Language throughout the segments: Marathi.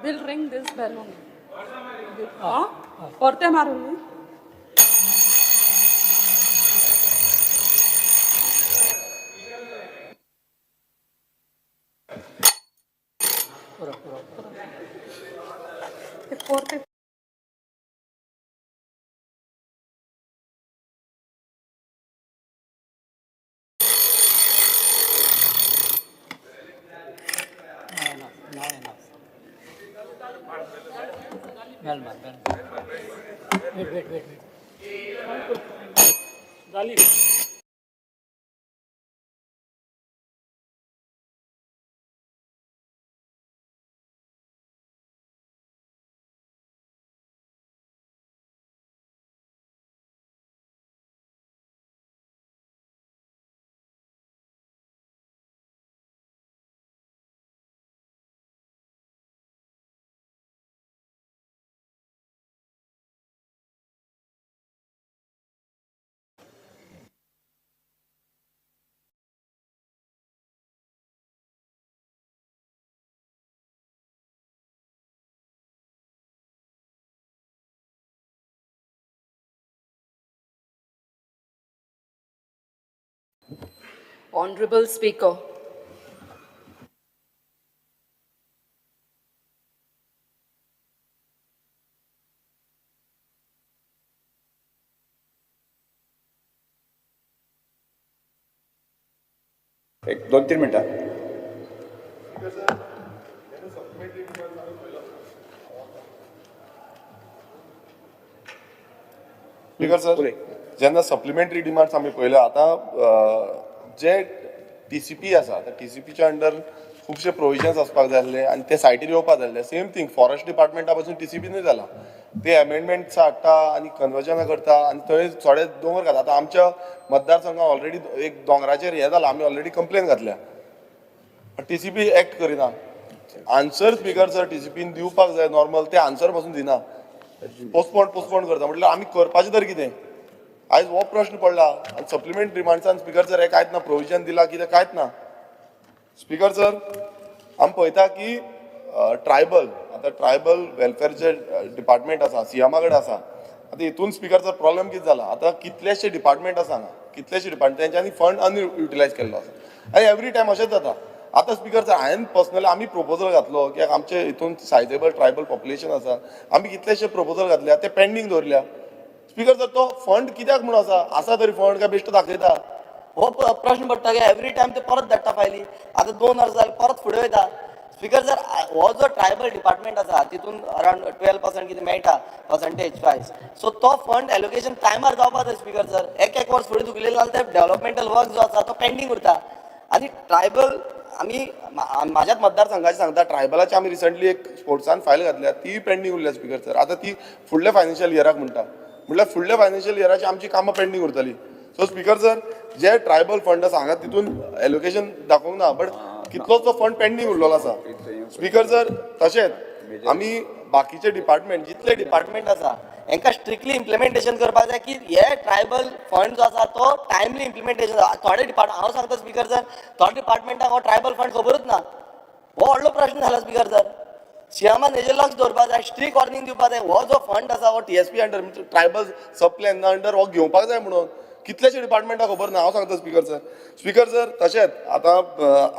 We'll ring this bell only. Porte marungi. Porte. Now enough. Well. Wait. Dali. Honorable Speaker. एक 2-3 मिनटं. स्पीकर सर, जेन्ना सप्लिमेंटरी डिमांड्स आमी पळयले आतां जे TCP आसा त्या TCPच्या अंडर खुबशे प्रोविजन्स आसपाक जाय आसले आनी ते सायटीर येवपाक जाय आसले. सेम थिंग फॉरेस्ट डिपार्टमेंटा पासून TCPनूय जाला. ते अमेंडमेंट्स हाडटा आनी कन्वर्जनां करता आनी थंय थोडे दोंगर घालता. आतां आमच्या मतदारसंघात ऑलरेडी एक दोंगराचेर हें जालां, आमी ऑलरेडी कंप्लेन घातल्या. TCP एक्ट करिना. आन्सर स्पीकर सर TCPन दिवपाक जाय नॉर्मल, ते आन्सर पासून दिना. पोस्टपोन करता. म्हटल्यार आमी करपाचें तर कितें? आयज हो प्रश्न पडला आनी सप्लिमेंट डिमांड्सान स्पीकर सर हे कांयच ना, प्रोविजन दिला कितें कांयच ना. स्पीकर सर, आमी पळयता की ट्रायबल वेलफेअरचे डिपार्टमेंट आसा, सीएमा कडेन आसा. आतां हितून स्पीकर सर प्रॉब्लेम कितें जाला, आतां कितलेशे डिपार्टमेंट आसा हांगा, कितलेशे डिपार्टमेंट तेंच्यांनी फंड अनयुटिलायज केल्लो आसा आनी एवरी टायम अशेंच जाता. आतां स्पीकर सर हांवें पर्सनली आमी प्रपोजल घातलो कित्याक आमचे हितून सायजेबल ट्रायबल पॉप्युलेशन आसा. आमी कितलेशे प्रपोजल घातल्या, ते पेंडींग दवरल्या. स्पीकर सर, तो फंड कित्याक म्हणून आसा तरी फंड काय बेश्टो दाखयता? हो प्रश्न पडटा की एवरी टायम ते परत धाडटा फायली. आतां 2 वर्सां जाली परत फुडें वयता. स्पीकर सर, हो जो ट्रायबल डिपार्टमेंट आसा तितून अरावंड 12% कितें मेळटा पर्संटेज वायज. सो तो फंड एलोकेशन टायमार जावपा जाय स्पीकर सर. एक वर्स फुडें धुकलें जाल्यार ते डेव्हलपमेंटल वर्क जो आसा तो पेंडींग उरता. आनी ट्रायबल आमी म्हाज्याच मतदारसंघाचें सांगता, ट्रायबलाची आमी रिसंटली एक स्पोर्ट्सान फायल घातल्या, ती पेंडींग उरल्या स्पीकर सर. आतां ती फुडल्या फायनान्शियल इयराक म्हणटा. म्हटल्यार फुडल्या फायनान्शियल इयराची आमची कामां पेंडींग उरतली. सो स्पीकर सर, जे ट्रायबल फंड आसा हांगा तितून एलोकेशन दाखोवंक ना, बट कितलोच तो फंड पेंडींग उरलेलो आसा. स्पीकर सर, तशेंच आमी बाकीचे डिपार्टमेंट जितले डिपार्टमेंट आसा हांकां स्ट्रिक्टली इम्प्लिमेंटेशन करपाक जाय की हे ट्रायबल फंड जो आसा तो टायमली इम्प्लिमेंटेशन. थोडे डिपार्टमेंट हांव सांगता स्पीकर सर, थोडे डिपार्टमेंटाक हो ट्रायबल फंड खबरूच ना. हो व्हडलो प्रश्न जाला स्पीकर सर. सीएमान हेजेर लक्ष दवरपाक जाय, स्ट्रिक्ट वॉर्निंग दिवपाक जाय. हो जो फंड आसा हो TSP अंडर ट्रायबल सब प्लॅन अंडर हो घेवपाक जाय म्हणून कितलेशे डिपार्टमेंटाक खबर ना. हांव सांगता स्पीकर सर. स्पीकर सर, तशेंच आतां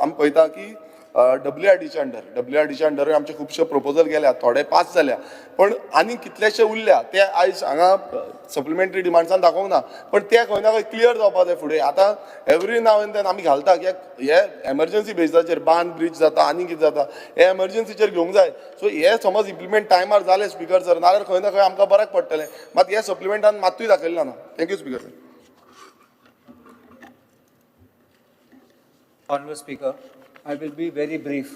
आमी पळयता की WRDच्या अंडरूय आमचे खुबशे प्रपोजल गेल्या, थोडे पास जाल्या, पण आनी कितलेशे उरल्या ते आयज हांगा सप्लिमेंटरी डिमांड्सान दाखोवंक ना. पण ते खंय ना खंय क्लियर जावपाक जाय फुडें. आतां एवरी नाव एंड देन आमी घालता कित्याक हे एमर्जन्सी बेजाचेर बांद ब्रीज जाता आनी कितें जाता हे एमर्जन्सीचेर घेवंक जाय. सो हे समज इम्प्लिमेंट टायमार जालें स्पीकर सर, नाल्यार खंय ना खंय आमकां बऱ्याक पडटलें. मात हे सप्लिमेंटान मात्तूय दाखयलें ना. Thank you speaker sir. Honourable Speaker, I will be very brief.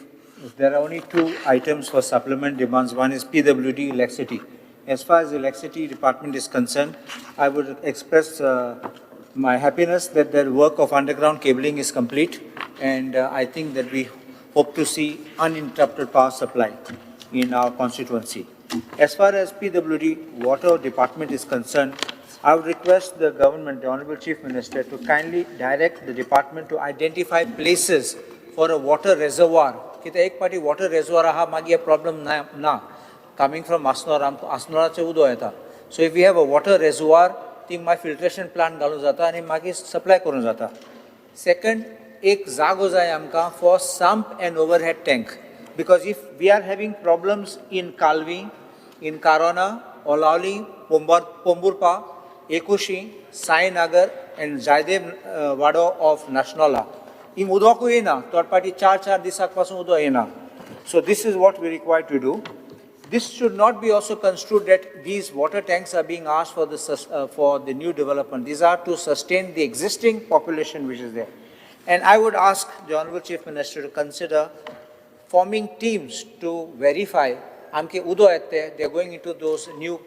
There are only 2 items for supplement demands. One is PWD electricity. As far as the electricity department is concerned, I would express my happiness that the work of underground cabling is complete, and I think that we hope to see uninterrupted power supply in our constituency. As far as PWD water department is concerned, I would request the government, the Honorable Chief Minister, to kindly direct the department to identify places for a water reservoir. कित्याक एक पाटी water reservoir आहा मागीर problem ना coming from Asnora उदो येता. So if we have a water reservoir, ती मागीर filtration plant घालूं जाता आनी मागीर supply करूं जाता. Second, एक जागो जाय आमकां for sump and overhead tank, because if we are having problems in Kalvi, in Karona, Olauli, Pomburpa, Ekushi, Sai Nagar and Jaidev Wado of Nashnola. In Udoku yena, third party char disak pasun udo yena. So this is what we require to do. This should not be also construed that these water tanks are being asked for the new development. These are to sustain the existing population which is there. And I would ask the Honorable Chief Minister to consider forming teams to verify amke udo ette, they are going into those new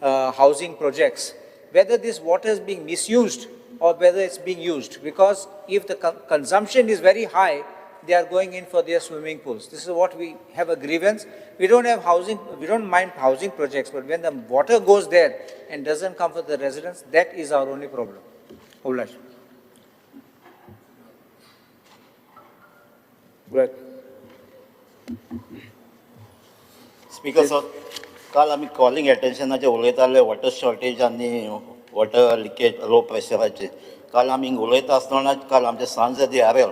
housing projects, whether this water is being misused or whether it's being used. Because if the consumption is very high, they are going in for their swimming pools. This is what we have a grievance. We don't have housing, we don't mind housing projects, but when the water goes there and doesn't come for the residents, that is our only problem. Abhilash. Right. Speaker sir, काल आमी कॉलिंग एटेन्शनाचे उलयताले वॉटर शॉर्टेज आनी वॉटर लिकेज लो प्रेशराचे. काल आमी हिंग उलयता आसतना काल आमचे सांजे आरेल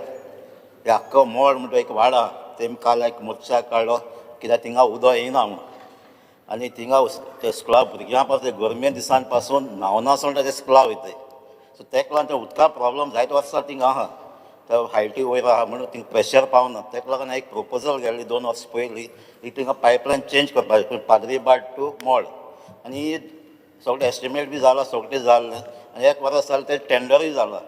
हे आख्खो मोड म्हणटा एक वाडा तेम काल एक मोर्चा काडलो कित्याक थिंगा उदक येयना म्हणून. आनी थिंगा ते स्कुला भुरग्यां पासून गरमे दिसान पासून न्हांवनासतना ते स्कुला वयताय. सो तेका लागून ते उदका प्रॉब्लम जायते वर्सां थिंगा आहा. तर हायटी वयर आहा म्हणून थिंगा प्रेशर पावना. तेका लागून एक प्रोपोजल गेल्ली 2 वर्सां पयलीं एक थिंगा पायपलायन चेंज करपाची पाद्रीबाट टू मोड. आनी सगळें एस्टिमेट बी जाला, सगळें जालें आनी 1 वर्स जालें तें टेंडरूय जालां.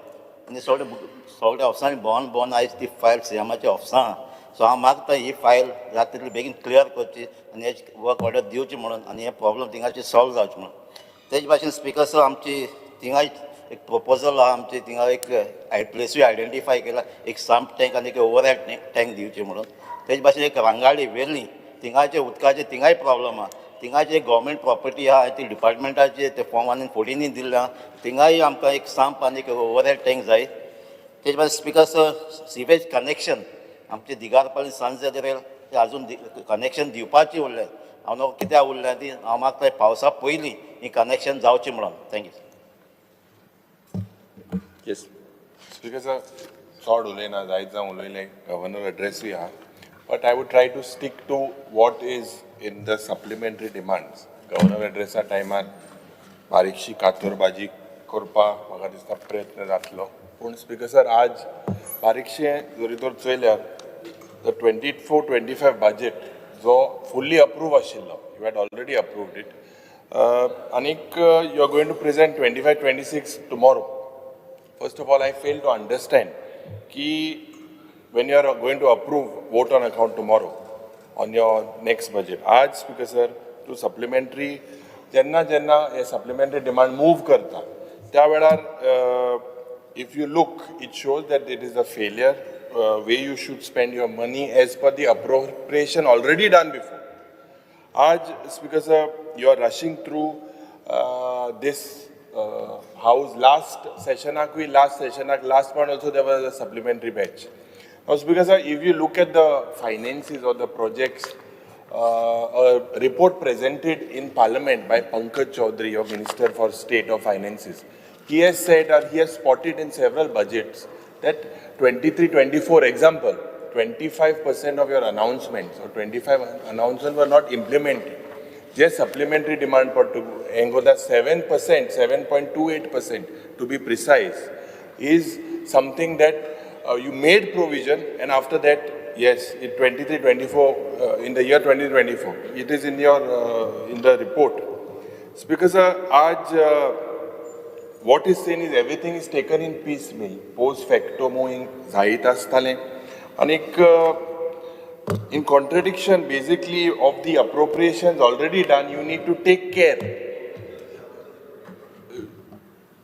आनी सगळ्या ऑफिसांनी भोंवन आयज ती फायल सीएमाच्या ऑफिसां आहा. सो हांव मागता ही फायल जाता तितली बेगीन क्लियर करची आनी हेची वर्क ऑर्डर दिवची म्हणून आनी हे प्रॉब्लम थिंगाची सॉल्व जावचे म्हणून. तेजे भाशेन स्पीकर सर आमची थिंगा एक प्रोपोजल आहा आमचे थिंगा एक प्लेसूय आयडेंटिफाय केला एक सांप टँक आनी एक ओवरहेड टँक दिवचे म्हणून. तेजे भाशेन एक रांगाडी वेली थिंगाचे उदकाचे थिंगाय प्रॉब्लम आहा. थिंगाची एक गव्हर्मेंट प्रॉपर्टी आहा ती डिपार्टमेंटाचे ते फॉर्म 114 दिल्या. थिंगाय आमकां एक सांप आनी एक ओवरहेड टँक जाय. तेजे भाशेन स्पीकर सर सिवेज कनेक्शन आमचे दिगारपाली सांजे रेल ते आजून कनेक्शन दिवपाची उरलें. हांव कित्याक उरलें ती हांव मागता पावसा पयलीं ही कनेक्शन जावची म्हणून. Thank you. Yes. Speaker sir, chod ulayna जायत जावं उलयलें गव्हर्नर एड्रेसूय आहा. But I would try to stick to what is in the supplementary demands. Governor addressa टायमार बारीकशी कातरबाजी करपाक म्हाका दिसता प्रयत्न जातलो. पूण स्पीकर सर आज बारीकशें जरी तर चोयल्यार द 24-25 budget जो fully approved आशिल्लो, you had already approved it. Anik you are going to present 25-26 tomorrow. First of all, I fail to understand कि when you are going to approve vote on account tomorrow on your next budget. आज स्पीकर सर तू supplementary जेन्ना हे supplementary demand move करता त्या वेळार if you look it shows that it is a failure way you should spend your money as per the appropriation already done before. आज speaker sir you are rushing through this house last session last month also there was a supplementary batch. Now Speaker sir, if you look at the finances or the projects, a report presented in Parliament by Pankaj Chaudhary, your Minister for State of Finances, he has said or he has spotted in several budgets that 23-24 example 25% of your announcements or 25 announcements were not implemented. Just supplementary demand per to Angoda 7%, 7.28% to be precise, is something that you made provision, and after that, yes, in 23-24, in the year 2024, it is in your in the report. Speaker sir, what is saying is everything is taken in piecemeal, post facto moving zahit astale, anik in contradiction basically of the appropriations already done. You need to take care.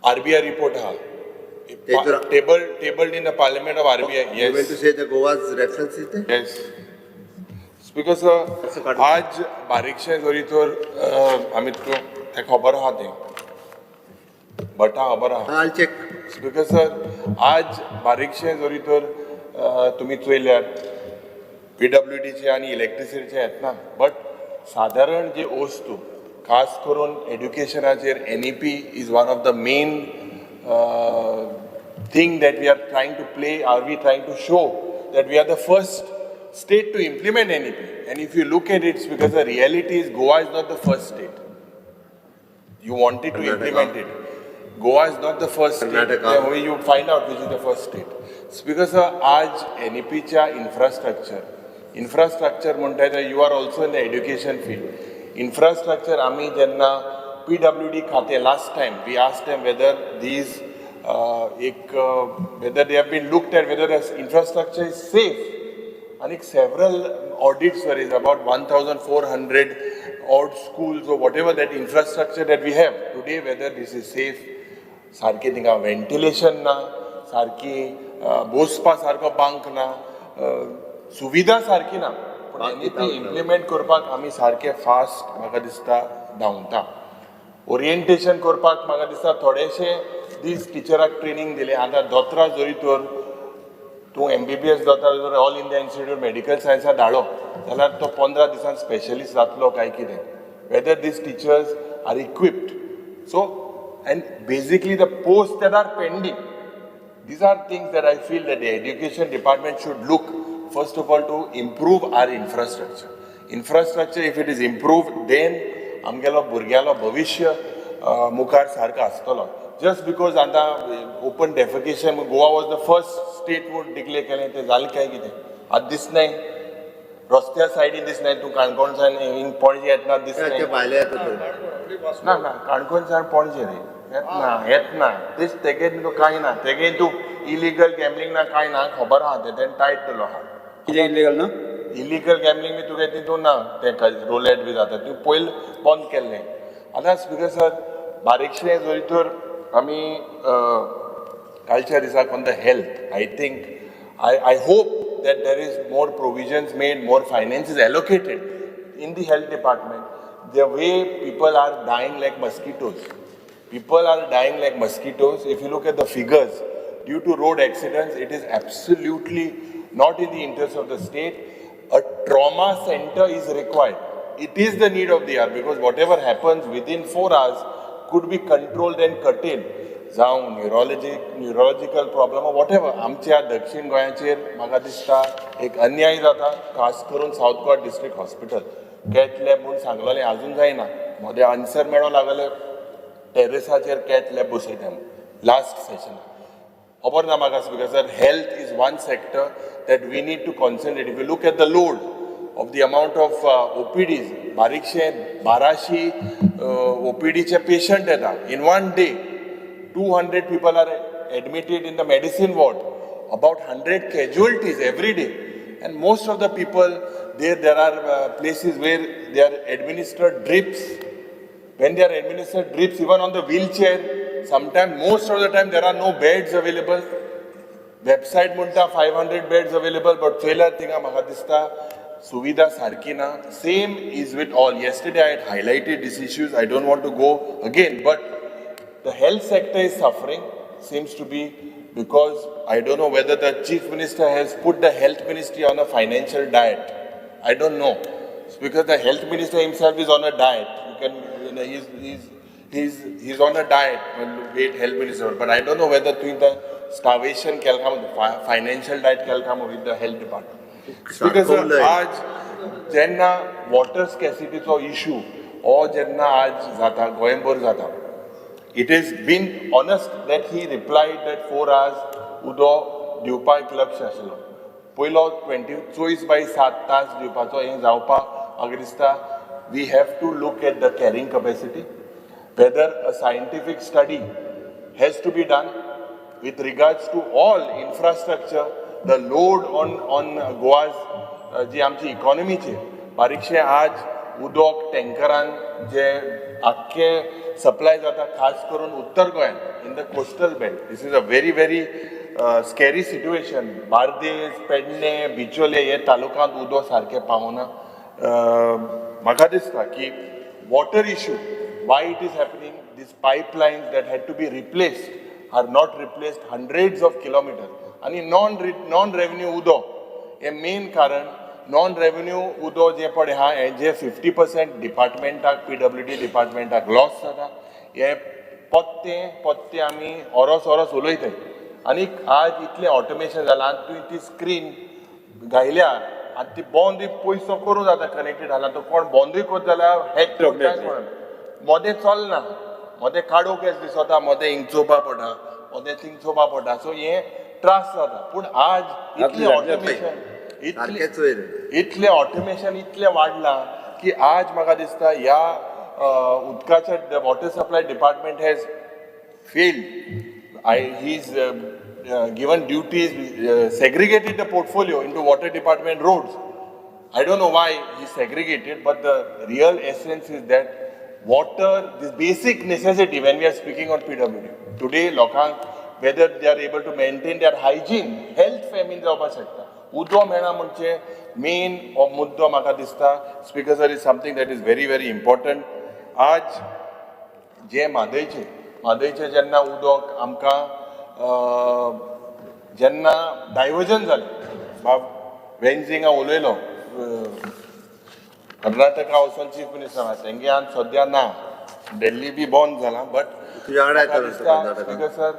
RBI report tabled in the Parliament of RBI. Yes. You meant to say the Goa's reference is there? Yes. Speaker sir, आज बारीकशें जरी तर आमी ते खबर आहा तें बटा खबर आहा I'll check. बिकॉज सर आज बारीकशें जरी तर तुमी चोयल्यार PWDचे आणि इलेक्ट्रिसिटीचे येतना बट साधारण जे वस्तू खास करून एड्युकेशनाचेर NEP is one of the main thing that we are trying to play, are we trying to show that we are the first state to implement NEP? And if you look at it, it's because the reality is Goa is not the first state. You wanted to implement it. Goa is not the first state. Karnataka. Then you find out which is the first state. It's because आज NEP च्या infrastructure म्हणटा तर you are also in the education field. Infrastructure आम्ही जेन्ना PWD खाते last time we asked them whether these whether they have been looked at whether the infrastructure is safe. And several audits were is about 1,400 odd schools or whatever that infrastructure that we have today, whether this is safe. सारकी थिंगा ventilation ना, सारकी बोसपा सारको bank ना, सुविधा सारकी ना. पण NEP implement करपाक आमी सारके fast म्हाका दिसता धांवता. Orientation करपाक म्हाका दिसता थोडेशे दीस टिचराक ट्रेनिंग दिले. आतां दोतोरा जरी तर तूं MBBS दोतोर जर ऑल इंडिया इन्स्टिट्यूट मेडिकल सायन्साक धाडलो जाल्यार तो 15 दिसान स्पेशलिस्ट जातलो काय कितें. Whether these teachers are equipped. So, and basically the posts that are pending, these are things that I feel that the education department should look first of all to improve our infrastructure. Infrastructure, if it is improved, then आमगेलो भुरग्यालो भविष्य मुखार सारको आसतलो. Just because आतां open defecation, Goa was the first state would declare केलें तें जालें काय कितें. आज दिसनाय रस्त्या सायडीन दिसनाय तूं काणकोणच्यान हिंग पणजे येतना दिसनाय. ते भायले येता तर. ना ना काणकोणच्यान पणजे रे येतना तेच तेगे तूं कांय ना तेगे तूं इलिगल गॅमलिंग ना कांय ना खबर आहा तें टायट केलो आहा. कितें इल्लीगल ना इलिगल गॅमलिंग बी तुगे तितून ना तें रोलेट बी जाता ती पयलीं बंद केल्लें. आतां स्पिकर सर बारीकशें जरी तर आमी कालच्या दिसाक on the health I think I hope that there is more provisions made, more finances allocated in the health department. The way people are dying like mosquitoes. People are dying like mosquitoes. If you look at the figures, due to road accidents, it is absolutely not in the interest of the state. A trauma center is required. It is the need of the hour because whatever happens within 4 hours could be controlled and curtailed. जावं न्युरोलॉजिकल प्रॉब्लम वॉटेवर आमच्या दक्षिण गोंयाचेर म्हाका दिसता एक अन्याय जाता खास करून south Goa district hospital cath lab म्हूण सांगलेलें आजून जायना मोदे आन्सर मेळो लागले टेरेसाचेर कॅथ लॅब बसयता लास्ट सेशन खबर ना म्हाका speaker sir health is one sector that we need to concentrate if you look at the load of the amount of OPDs बारीकशे 1200 OPDचे पेशंट येता in one day 200 people are admitted in the medicine ward, about 100 casualties every day. And most of the people, there are places where they are administered drips. When they are administered drips, even on the wheelchair, sometimes, most of the time, there are no beds available. Website munta 500 beds available, but failure thinga magadista, suvida sarkina. Same is with all. Yesterday I had highlighted these issues. I don't want to go again, but the health sector is suffering, seems to be because I don't know whether the chief minister has put the health ministry on a financial diet. I don't know. It's because the health minister himself is on a diet. He's on a diet, weight health minister. But I don't know whether doing the starvation financial diet with the health department. Because आज जेन्ना water scarcity issue or जेन्ना आज जाता गोंयभर जाता. It has been honest that he replied that 4 hours उदो दिवपाक लक्ष आसलो. पयलो 24/7 तास दिवपाचो हें जावपाक म्हाका दिसता we have to look at the carrying capacity, whether a scientific study has to be done with regards to all infrastructure, the load on Goa's जी आमची इकॉनॉमी चेर बारीकशें आज उदक टँकरान जे आख्खे सप्लाय जाता खास करून उत्तर गोंयांत in the coastal belt this is a very very scary situation. Bardez Pernem Bicholim हे तालुक्यांत उदक सारकें पावना. म्हाका दिसता की water issue why it is happening these pipelines that had to be replaced are not replaced hundreds of kilometers. आणि नॉन रेव्हेन्यू उदो हे मेन कारण नॉन रेव्हेन्यू उदो जे पडे हा हे जे 50% डिपार्टमेंटाक PWD डिपार्टमेंटाक लॉस जाता हे पत्ते आमी ओरोस उलयताय आनी आज इतलें ऑटोमेशन जालां आनी तुवें ती स्क्रीन घायल्या आनी ती बंद पयसो करूं जाता कनेक्टेड जाला तो कोण बंदूय करता जाल्यार हॅक करता मोदें चलना मोदें काडूंक येस दिसता मोदें हिंग चोवपा पडटा मोदें थिंग चोवपा पडटा सो हें त्रास जाता पूण आज इतलें ऑटोमेशन इतलें वाडलां की आज म्हाका दिसता ह्या उदकाचें water supply department has failed. He's given duties, segregated the portfolio into water department roads. I don't know why he segregated, but the real essence is that water, this basic necessity when we are speaking on PWD. Today, lokang, whether they are able to maintain their hygiene, health famine जावपाक शकता. उदो मेळना म्हणजे main मुद्दो म्हाका दिसता speaker sir is something that is very very important. आज जे म्हादयचे जेन्ना उदक आमकां जेन्ना डायवर्जन जालें वेन्झिंगा उलयलो कर्नाटका वचून चीफ मिनिस्टर आसा तेंगे आज सद्या ना दिल्ली बी बंद जाला बट स्पीकर सर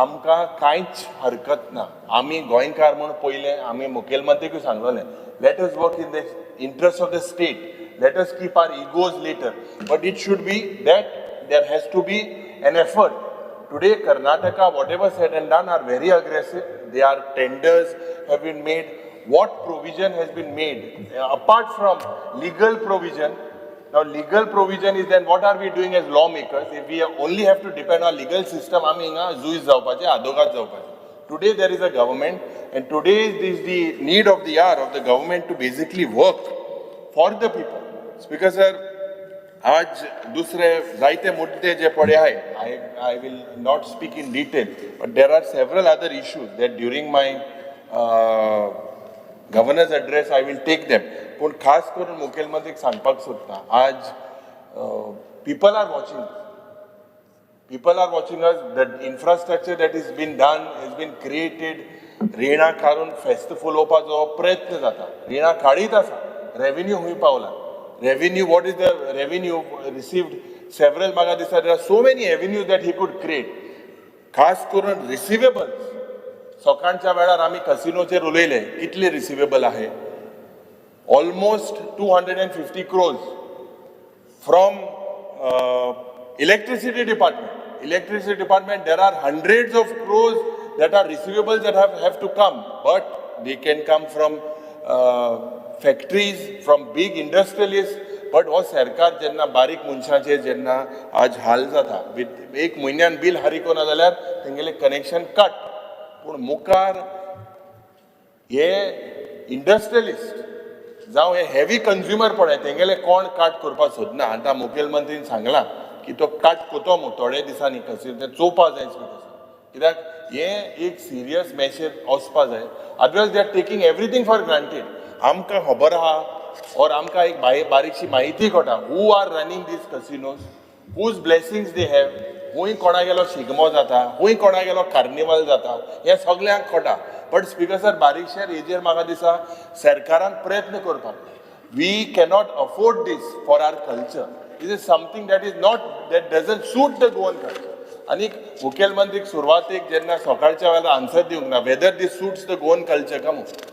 आमकां कांयच हरकत ना आमी गोंयकार म्हूण पयलें आमी मुखेलमंत्रीकूय सांगलोलें let us work in the interest of the state let us keep our egos later but it should be that there has to be an effort. Today, Karnataka, whatever said and done, are very aggressive. Their tenders have been made. What provision has been made? Apart from legal provision, now legal provision is then what are we doing as lawmakers? If we only have to depend on legal system, आमी हिंगा जुईज जावपाचे, आदोगाद जावपाचे. Today there is a government and today is the need of the hour of the government to basically work for the people. Speaker sir, आज दुसरे जायते मुद्दे जे पडे आहाय I will not speak in detail, but there are several other issues that during my governor's address I will take them. पूण खास करून मुखेलमंत्रीक सांगपाक सोदता आज people are watching us. The infrastructure that has been done has been created. रिणां काडून फेस्त फुलोवपाचो प्रयत्न जाता रिणां काडीत आसा रेव्हेन्यू खूंय पावला revenue, what is the revenue received? Several म्हाका दिसता there are so many avenues that he could create. खास करून receivables. सकाळच्या वेळार आमी कसिनोचेर उलयले कितले रिसिवेबल आहे almost 250 crores from electricity department there are hundreds of crores that are receivables that have to come but they can come from factories, from big industrialists, but हो सरकार जेन्ना बारीक मनशांचे जेन्ना आज हाल जाता एक म्हयन्यान बील हारिको ना जाल्यार तेंगेले कनेक्शन कट पूण मुखार हे इंडस्ट्रियलिस्ट जावं हे हेवी कंज्युमर पळय तेंगेले कोण काट करपाक सोदना आतां मुखेलमंत्रीन सांगलां की तो काट कोतो मू थोडे दिसांनी कशें तें चोवपा जाय कित्याक हे एक सिरियस मॅसेज वचपा जाय otherwise they are taking everything for granted आमकां खबर आहा और आमकां एक बारीकशी म्हायती कळटा who are running this casinos whose blessings they have खूंय कोणा गेलो शिगमो जाता खूंय कोणा गेलो कार्निवल जाता हें सगल्यांक कळटा बट स्पीकर सर बारीकशे हेजेर म्हाका दिसता सरकारान प्रयत्न करपाक we cannot afford this for our culture this is something that is not that doesn't suit the Goan culture आनी मुखेलमंत्रीक सुरवातेक जेन्ना सकाळच्या वेळार आन्सर दिवंक ना whether this suits the Goan culture का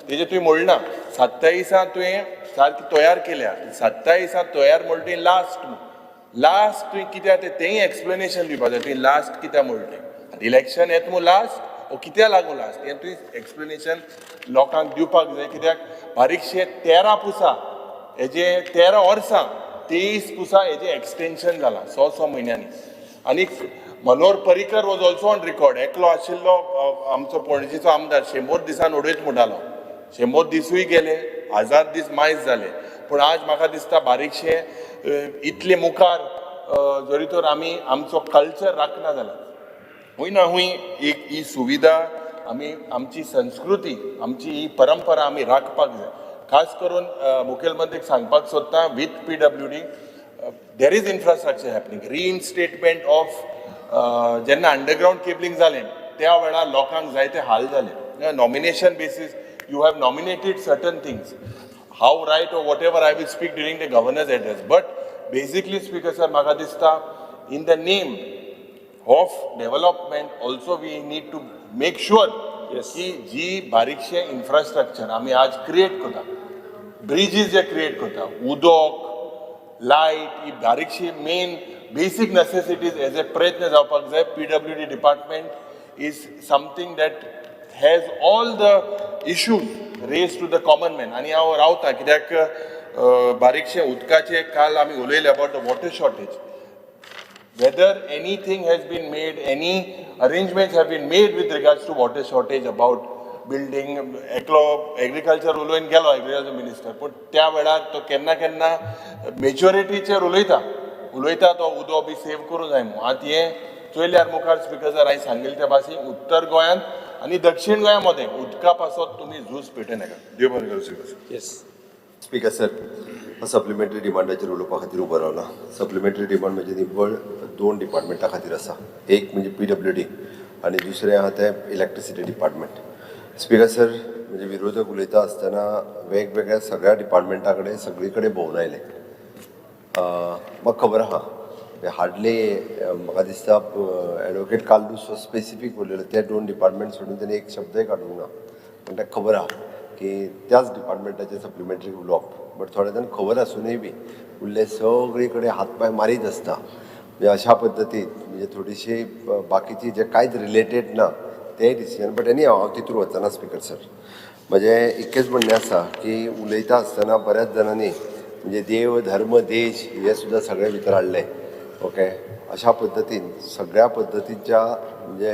तेजें तुवें म्हणना 27 तुवें सारकी तयार केल्या 27 तयार म्हणटा लास्ट तुवें कित्याक तेंय एक्सप्लेनेशन दिवपाक जाय तुवें लास्ट कित्याक म्हणलें इलेक्शन येता मू लास्ट ओ कित्याक लागून लास्ट हें तुवें एक्सप्लेनेशन लोकांक दिवपाक जाय कित्याक बारीकशे 13 पुसा हेजे 13 वर्सां 23 पुसा हेजें एक्सटेंशन जालां 6 म्हयन्यांनी आनी Manohar Parrikar was also on record एकलो आशिल्लो आमचो पणजेचो आमदार 100 दिसान उडयत म्हणटालो 100 दिसूय गेले 1000 दीस मायज जाले पूण आज म्हाका दिसता बारीकशे इतले मुखार जरी तर आमी आमचो कल्चर राखना जाल्यार हूंय ना हूंय एक ही सुविधा आमी आमची संस्कृती आमची ही परंपरा आमी राखपाक जाय खास करून मुखेलमंत्रीक सांगपाक सोदता with PWD there is infrastructure happening. Reinstatement of जेन्ना अंडरग्राउंड केबलिंग जालें त्या वेळार लोकांक जायते हाल जाले. Nomination basis you have nominated certain things. How right or whatever I will speak during the governor's address. But basically, Speaker sir, म्हाका दिसता in the name of development also we need to make sure की जी बारीकशे infrastructure आमी आज create करता, bridges जे create करता, उदक, light, he बारीकशी main basic necessities as a प्रयत्न जावपाक जाय. PWD department is something that has all the issues raised to the common man. आणि हांव रावता कित्याक बारीकशे उदकाचे काल आमी उलयले about the water shortage. Whether anything has been made, any arrangements have been made with regards to water shortage about building, agriculture उलोवन गेलो agriculture minister, पण त्या वेळार तो केन्ना केन्ना मेच्युरिटीचेर उलयता तो उदक बी सेव करूं जाय म्हणून. आतां हें चोयल्यार मुखार स्पिकर जर हांवें सांगिल्ले त्या भाशेन उत्तर गोंयांत आनी दक्षिण गोंया मदें उदका पासत तुमी झूज पेटय नाका. देव बरें करूं speaker sir. Yes. Speaker sir, supplementary डिमांडाचेर उलोवपा खातीर उबो रावला. सप्लिमेंटरी डिमांड म्हणजे निव्वळ 2 डिपार्टमेंटा खातीर आसा. एक म्हणजे PWD आनी दुसरें आहा तें इलेक्ट्रिसिटी डिपार्टमेंट. स्पीकर सर, म्हणजे विरोधक उलयता आसतना वेगवेगळ्या सगळ्या डिपार्टमेंटा कडेन सगळी कडेन भोंवन आयले. म्हाका खबर आहा हार्डली म्हाका दिसता एडवोकेट कालूस स्पेसिफीक उलयलो ते 2 डिपार्टमेंट सोडून ताणें एक शब्दय काडूंक ना. पूण ताका खबर आहा की त्याच डिपार्टमेंटाचेर सप्लिमेंटरी उलोवप. बट थोडे जाण खबर आसुनूय बी उरले सगळे कडेन हातपाय मारीत आसता. म्हणजे अशा पद्दतीन म्हणजे थोडीशी बाकीची जे कांयच रिलेटेड ना तेय डिसिजन. बट एनी हांव तितूर वचना स्पीकर सर. म्हजें इतकेंच म्हणणें आसा की उलयता आसतना बऱ्याच जाणांनी म्हणजे देव धर्म देश हे सुद्दां सगळे भितर हाडले. ओके, अशा पद्दतीन सगळ्या पद्दतीच्या म्हणजे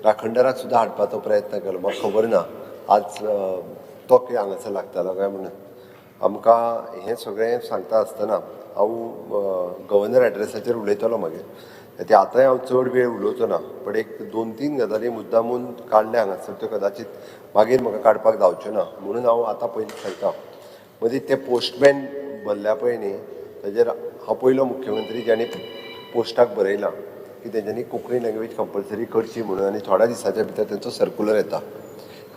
राखणदाराक सुद्दां हाडपाचो प्रयत्न केलो. म्हाका खबर ना आज तो कितें हांगासर लागतालो काय म्हणून. आमकां हें सगळें सांगता आसतना हांव गव्हर्नर एड्रेसाचेर उलयतलो मागीर. ते आतांय हांव चड वेळ उलोवचो ना. पण एक 2-3 गजाली मुद्दामून काडले हांगासर त्यो कदाचित मागीर म्हाका काडपाक जावच्यो ना म्हणून हांव आतां पयलीं सांगता. मदीं ते पोस्टमॅन भरल्या पळय न्ही ताजेर हांव पयलो मुख्यमंत्री ज्याणे पोस्टाक बरयलां की तेंच्यांनी कोंकणी लँग्वेज कंपल्सरी करची म्हणून. आनी थोड्या दिसाच्या भितर तेंचो सर्क्युलर येता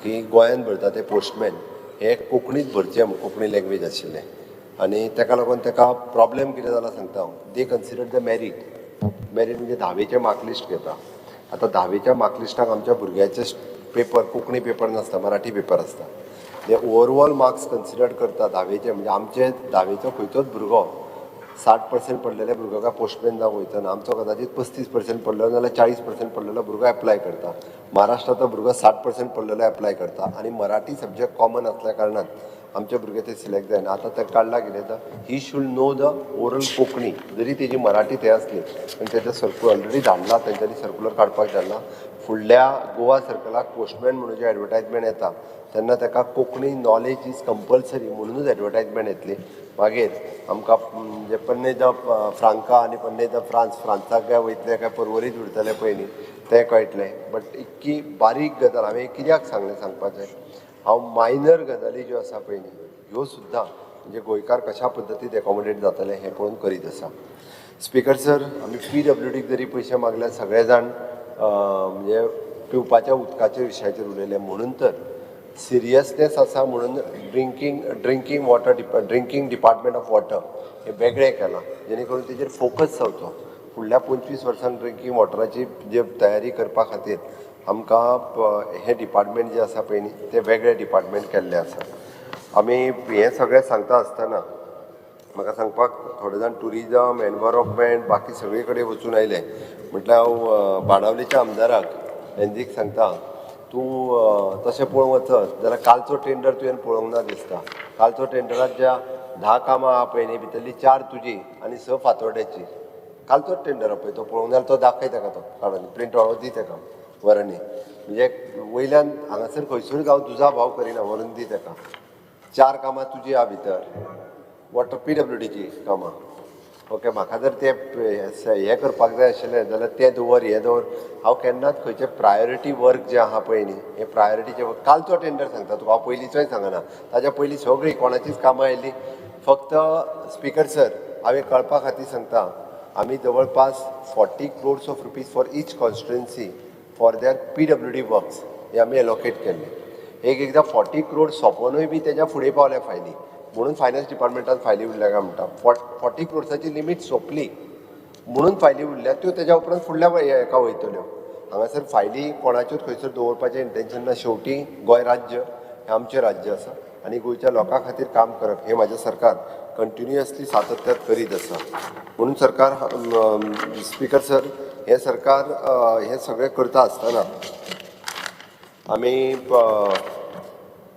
की गोंयांत भरता ते पोस्टमॅन हे कोंकणीत भरचे कोंकणी लँग्वेज आशिल्लें. आनी ताका लागून ताका प्रॉब्लेम कितें जाला सांगता हांव. दे कन्सिडर द मेरीट म्हणजे 10वेचें मार्कलिस्ट घेता. आतां 10वेच्या मार्कलिस्टाक आमच्या भुरग्याचे पेपर कोंकणी पेपर नासता, मराठी पेपर आसता. ते ओवरऑल मार्क्स कन्सिडर करता 10वेचे. म्हणजे आमचे 10वेचो खंयचोच भुरगो 60% पडलेल्या भुरग्याक पोस्टमॅन जावंक वयतना आमचो कदाचित 35% पडलेलो नाजाल्यार 40% पडलेलो भुरगो एप्लाय करता. महाराष्ट्राचो भुरगो 60% पडलेलो एप्लाय करता. आनी मराठी सब्जेक्ट कॉमन आसल्या कारणान आमचे भुरगे ते सिलेक्ट जायना. आतां ते काडला कितें तर he should know the oral Konkani जरी तेजी मराठी ते आसली पण तेजो सर्क्युलर ऑलरेडी धाडला. तेंच्यांनी सर्क्युलर काडपाक धाडला. फुडल्या गोवा सर्कलाक पोस्टमॅन म्हणून जे एडवर्टायजमेंट येता तेन्ना ताका कोंकणी नॉलेज इज कंपल्सरी म्हणूनच एडवर्टायजमेंट येतली. मागीर आमकां म्हणजे पन्नेद फ्रांका आनी पन्नेद फ्रांसाक काय वयतले काय पर्वरीत उरतले पळय न्ही तें कळटलें. बट इतकी बारीक गजाल हांवें कित्याक सांगपाचें हांव मायनर गजाली ज्यो आसा पळय न्ही ह्यो सुद्दां म्हणजे गोंयकार कशा पद्दतीन एकोमोडेट जातले हें पळोवन करीत आसा. स्पीकर सर, आमी PWDक जरी पयशे मागल्यार सगळे जाण म्हणजे पिवपाच्या उदकाच्या विशयाचेर उलयले म्हणून तर सिरियसनेस आसा म्हणून ड्रिंकींग डिपार्टमेंट ऑफ वॉटर हे वेगळें केलां जेणे करून तेजेर फोकस जावचो. फुडल्या 25 वर्सांक ड्रिंकींग वॉटराची जे तयारी करपा खातीर आमकां हे डिपार्टमेंट जे आसा पळय न्ही ते वेगळे डिपार्टमेंट केल्ले आसा. आमी हें सगळें सांगता आसतना म्हाका सांगपाक थोडे जाण टुरिजम एनवायरमेंट बाकी सगळे कडेन वचून आयले. म्हटल्यार हांव बाणावलेच्या आमदाराक हेंदीक सांगता तूं तशें पळोवंक वचत जाल्यार कालचो टेंडर तुवें पळोवंक ना दिसता. कालचो टेंडरांत ज्या 10 कामां आहा पळय न्ही भितरली 4 तुजी आनी 6 फातोड्याची. कालचोच टेंडर आहा पळय तो पळोवंक जाल्यार तो दाखय ताका तो काडून प्रिंट आउट दी ताका व्हरनी. म्हणजे वयल्यान हांगासर खंयसरूच हांव तुजा भाव करिना व्हरून दी ताका. 4 कामां तुजी आहा भितर वॉटर PWDची कामां. ओके, म्हाका जर ते हें करपाक जाय आशिल्लें जाल्यार तें दवर हें दवर. हांव केन्नाच खंयचें प्रायोरिटी वर्क जें आहा पळय न्ही हें प्रायोरिटीचें वर्क कालचो टेंडर सांगता तुका हांव पयलींचोय सांगना. ताज्या पयलीं सगळीं कोणाचीच कामां आयलीं. फक्त स्पीकर सर हांवें कळपा खातीर सांगता आमी जवळपास 40 crores of rupees for each constituency for there PWD works हे आमी एलोकेट केल्ले. एकदां 40 crores सोंपोनूय बी तेज्या फुडें पावल्या फायली म्हणून फायनान्स डिपार्टमेंटान फायली उरल्या काय म्हणटा. 40 crores लिमीट सोंपली म्हणून फायली उरल्या त्यो तेज्या उपरांत फुडल्या हेका वयतल्यो. हांगासर फायली कोणाच्योच खंयसर दवरपाचें इंटेन्शन ना. शेवटी गोंय राज्य हें आमचें राज्य आसा आनी गोंयच्या लोकां खातीर काम करप हें म्हाजें सरकार कंटिन्युअसली सातत्यात करीत आसा. म्हणून सरकार स्पीकर सर हें सरकार हें सगळें करता आसतना आमी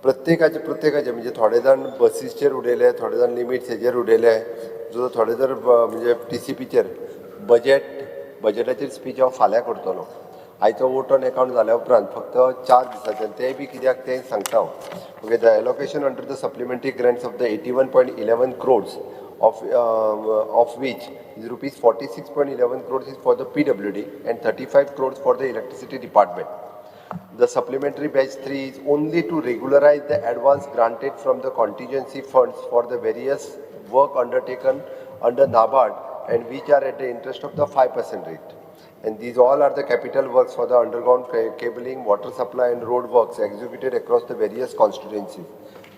प्रत्येकाचे म्हणजे थोडे जाण बसीसचेर उडयले, थोडे जाण लिमिट्स हेचेर उडयले, थोडे जर म्हणजे TCPचेर बजेटाचेर स्पीच हांव फाल्यां करतलो. आयचो वोट ऑन अकाउंट जाल्या उपरांत फक्त 4 दिसांचे तेय बी कित्याक तें सांगता हांव. Okay, the allocation under the supplementary grants of the 81.11 crores of which is rupees 46.11 crores is for the PWD and 35 crores for the electricity department. The supplementary batch 3 is only to regularize the advance granted from the contingency funds for the various work undertaken under NABARD and which are at the interest of the 5% rate. And these all are the capital works for the underground cabling, water supply and road works executed across the various constituencies.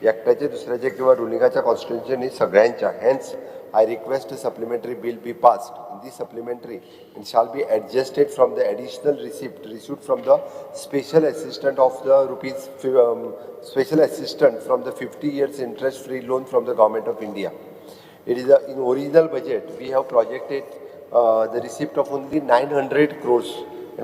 एकट्याचे दुसऱ्याचे किंवा रुलिंगाच्या कॉन्स्टिट्युएन्सीनी सगळ्यांच्या. Hence, I request a supplementary bill be passed. This supplementary it shall be adjusted from the additional receipt received from the special assistant of the special assistant from the 50 years interest-free loan from the Government of India. It is in original budget we have projected the receipt of only 900 crores,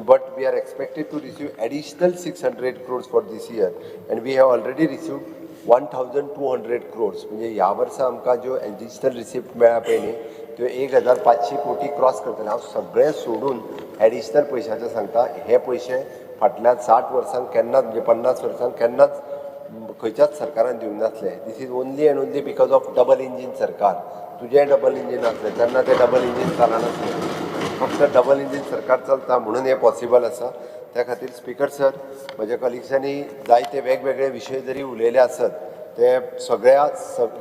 but we are expected to receive additional 600 crores for this year, and we have already received 1,200 crores. म्हणजे ह्या वर्सा आमकां ज्यो एडिशनल रिसिप्ट मेळ्ळा पळय न्ही त्यो 1,500 कोटी क्रॉस करतले. हांव सगळें सोडून एडिशनल पयशांचें सांगता. हे पयशे फाटल्या 60 वर्सांक केन्नाच म्हणजे 50 वर्सांक केन्नाच खंयच्याच सरकारान दिवंक नासले. This is only and only because of double engine सरकार. तुजें डबल इंजीन आसलें तेन्ना तें डबल इंजीन चलनासलें. फक्त डबल इंजीन सरकार चलता म्हणून हें पॉसिबल आसा. त्या खातीर स्पीकर सर म्हज्या कलिग्सांनी जायते वेगवेगळे विशय जरी उलयले आसत ते सगळ्या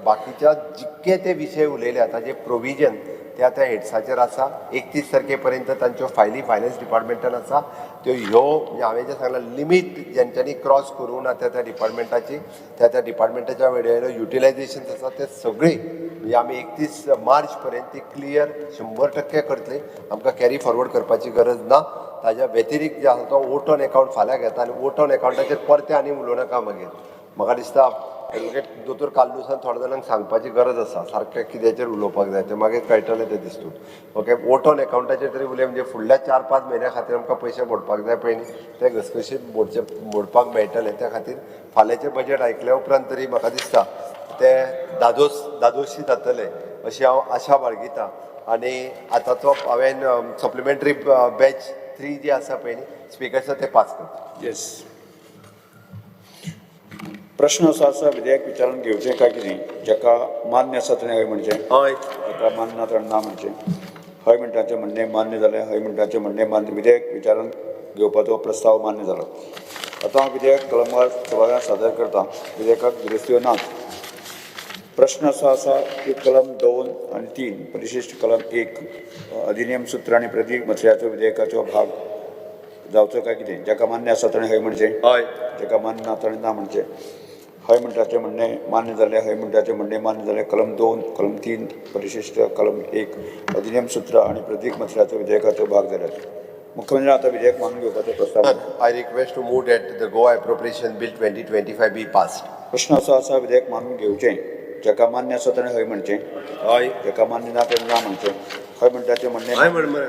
बाकीच्या जितके ते विशय उलयल्या ताचे प्रोविजन त्या हेड्साचेर आसा. 31 तारखेपर्यंत तांच्यो फायली फायनान्स डिपार्टमेंटान आसा. त्यो ह्यो म्हणजे हांवें जें सांगलां लिमीट जेंच्यांनी क्रॉस करूं ना त्या डिपार्टमेंटाची त्या डिपार्टमेंटाच्या वेळेर युटिलायजेशन आसा ते सगळी म्हणजे आमी 31 मार्च पर्यंत ती क्लियर 100% करतली. आमकां कॅरी फॉरवर्ड करपाची गरज ना. ताज्या व्यतिरिक्त जे आसा तो वोट ऑन अकाउंट फाल्यां घेता आनी वोट ऑन अकाउंटाचेर परते आनी उलोवं नाका मागीर. म्हाका दिसता एडवोकेट दोतोर कालदुसान थोड्या जाणांक सांगपाची गरज आसा सारकें कित्याचेर उलोवपाक जाय तें मागीर कळटलें तें दिसतून. ओके, वोट ऑन अकाउंटाचेर तरी उलय म्हणजे फुडल्या 4-5 म्हयन्या खातीर आमकां पयशे मोडपाक जाय पळय न्ही ते घसघशीत मोडपाक मेळटले. त्या खातीर फाल्यांचें बजेट आयकल्या उपरांत तरी म्हाका दिसता ते दादोशी जातले अशी हांव आशा बाळगितां. आनी आतांचो हांवें सप्लिमेंटरी बॅच 3 जी आसा पळय न्ही स्पीकर सर ते पास करता. येस. प्रश्न असो आसा विधेयक विचारान घेवचें काय कितें जाका मान्य आसा तेणें हय म्हणचें, हय जाका मान्य ना तेणें ना म्हणचें. हय म्हणटाचें म्हणणें मान्य जालें, हय म्हणटाचें म्हणणें मान्य. विधेयक विचारान घेवपाचो प्रस्ताव मान्य जालो. आतां हांव विधेयक कलमार सभाघरांत सादर करतां. विधेयकाक दुरुस्त्यो नात. प्रश्न असो आसा की कलम 2 आनी 3 परिशिश्ट कलम 1 अधिनियम सूत्र आनी प्रतीक मथळ्याचो विधेयकाचो भाग जावचो काय कितें. जाका मान्य आसा ताणें हय म्हणचें, हय जाका मान्य ना ताणें ना म्हणचें. हय म्हणटाचें म्हणणें मान्य जालें, हय म्हणटाचें म्हणणें मान्य जालें. कलम 2 कलम 3 परिशिश्ट कलम 1 अधिनियम सूत्र आनी प्रतीक मथळ्याचो विधेयकाचो भाग जाल्यात. मुख्यमंत्री आतां विधेयक मानून घेवपाचो प्रस्ताव. I request to move that the Goa appropriation bill 2025 be passed. प्रश्न असो आसा विधेयक मानून घेवचें. जाका मान्य आसा ताणें हय म्हणचें, हय जाका मान्य ना ताणें ना म्हणचें. हय म्हणटाचें म्हणणें हय म्हण मरे.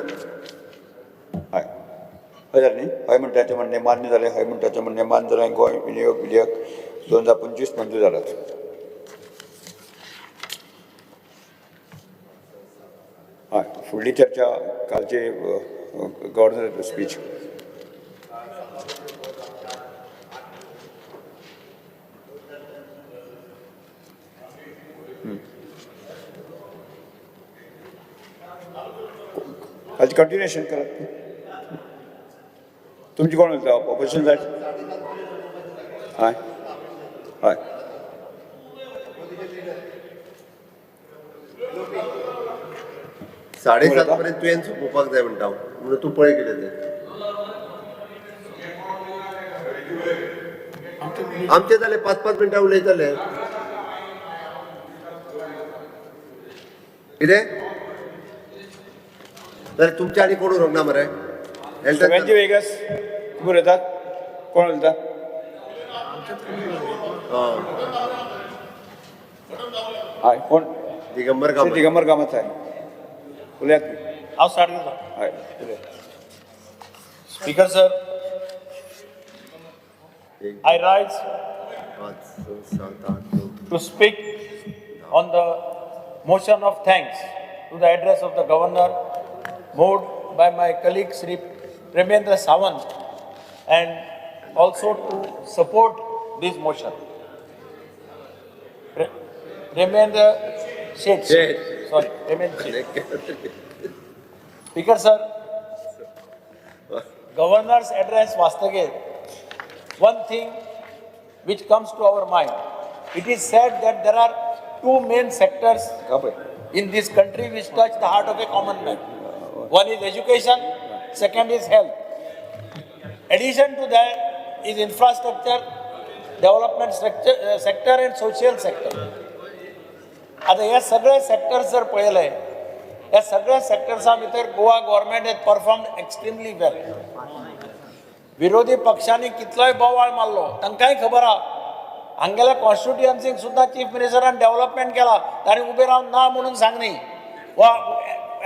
हय हय जालें न्ही. हय म्हणटाचें म्हणणें मान्य जालें, हय म्हणटाचें म्हणणें मान्य जालें. गोंय विनियोग विधेयक 2025 मंजूर जालात. हय फुडली चर्चा कालचे गव्हर्नर स्पीच. कालची कंटिन्युएशन करात. तुमची कोण उलयता ऑपोजिशन जाय. हय हय 7:30 पर्यंत तुवें सोंपोवपाक जाय म्हणटा म्हणून तूं पळय कितें तें आमचे जाले 5-5 मिनटां उलयतले कितें जाल्यार तुमचे आनी कोण उरोंक ना मरे सगळ्यांची वेगस तुम्ही उलयतात कोण उलयता हय कोण दिगंबर कामत दिगंबर कामत आहे उलयात हांव स्टार्ट करता. हय उलय Speaker sir, I rise 5, 6, 7, 8, 9 to speak on the motion of thanks to the address of the governor moved by my colleague Sri Premendra Sawant and also to support this motion. Premendra Sheth. Sorry, Premendra Sheth. Speaker sir, governor's address Vastagir, one thing which comes to our mind, it is said that there are two main sectors in this country which touch the heart of a common man. One is education, second is health. Addition to that is infrastructure, development sector and social sector. आता हे सगळे सेक्टर्स जर पळयले ह्या सगळ्या सेक्टर्सा भितर Goa government has performed extremely well. विरोधी पक्षांनी कितलोय बोवाळ मारलो तांकांय खबर आहा हांगेल्या कॉन्स्टिट्युएन्सीक सुद्दां चीफ मिनिस्टरान डेव्हलपमेंट केला ताणें उबे रावन ना म्हणून सांगनी वा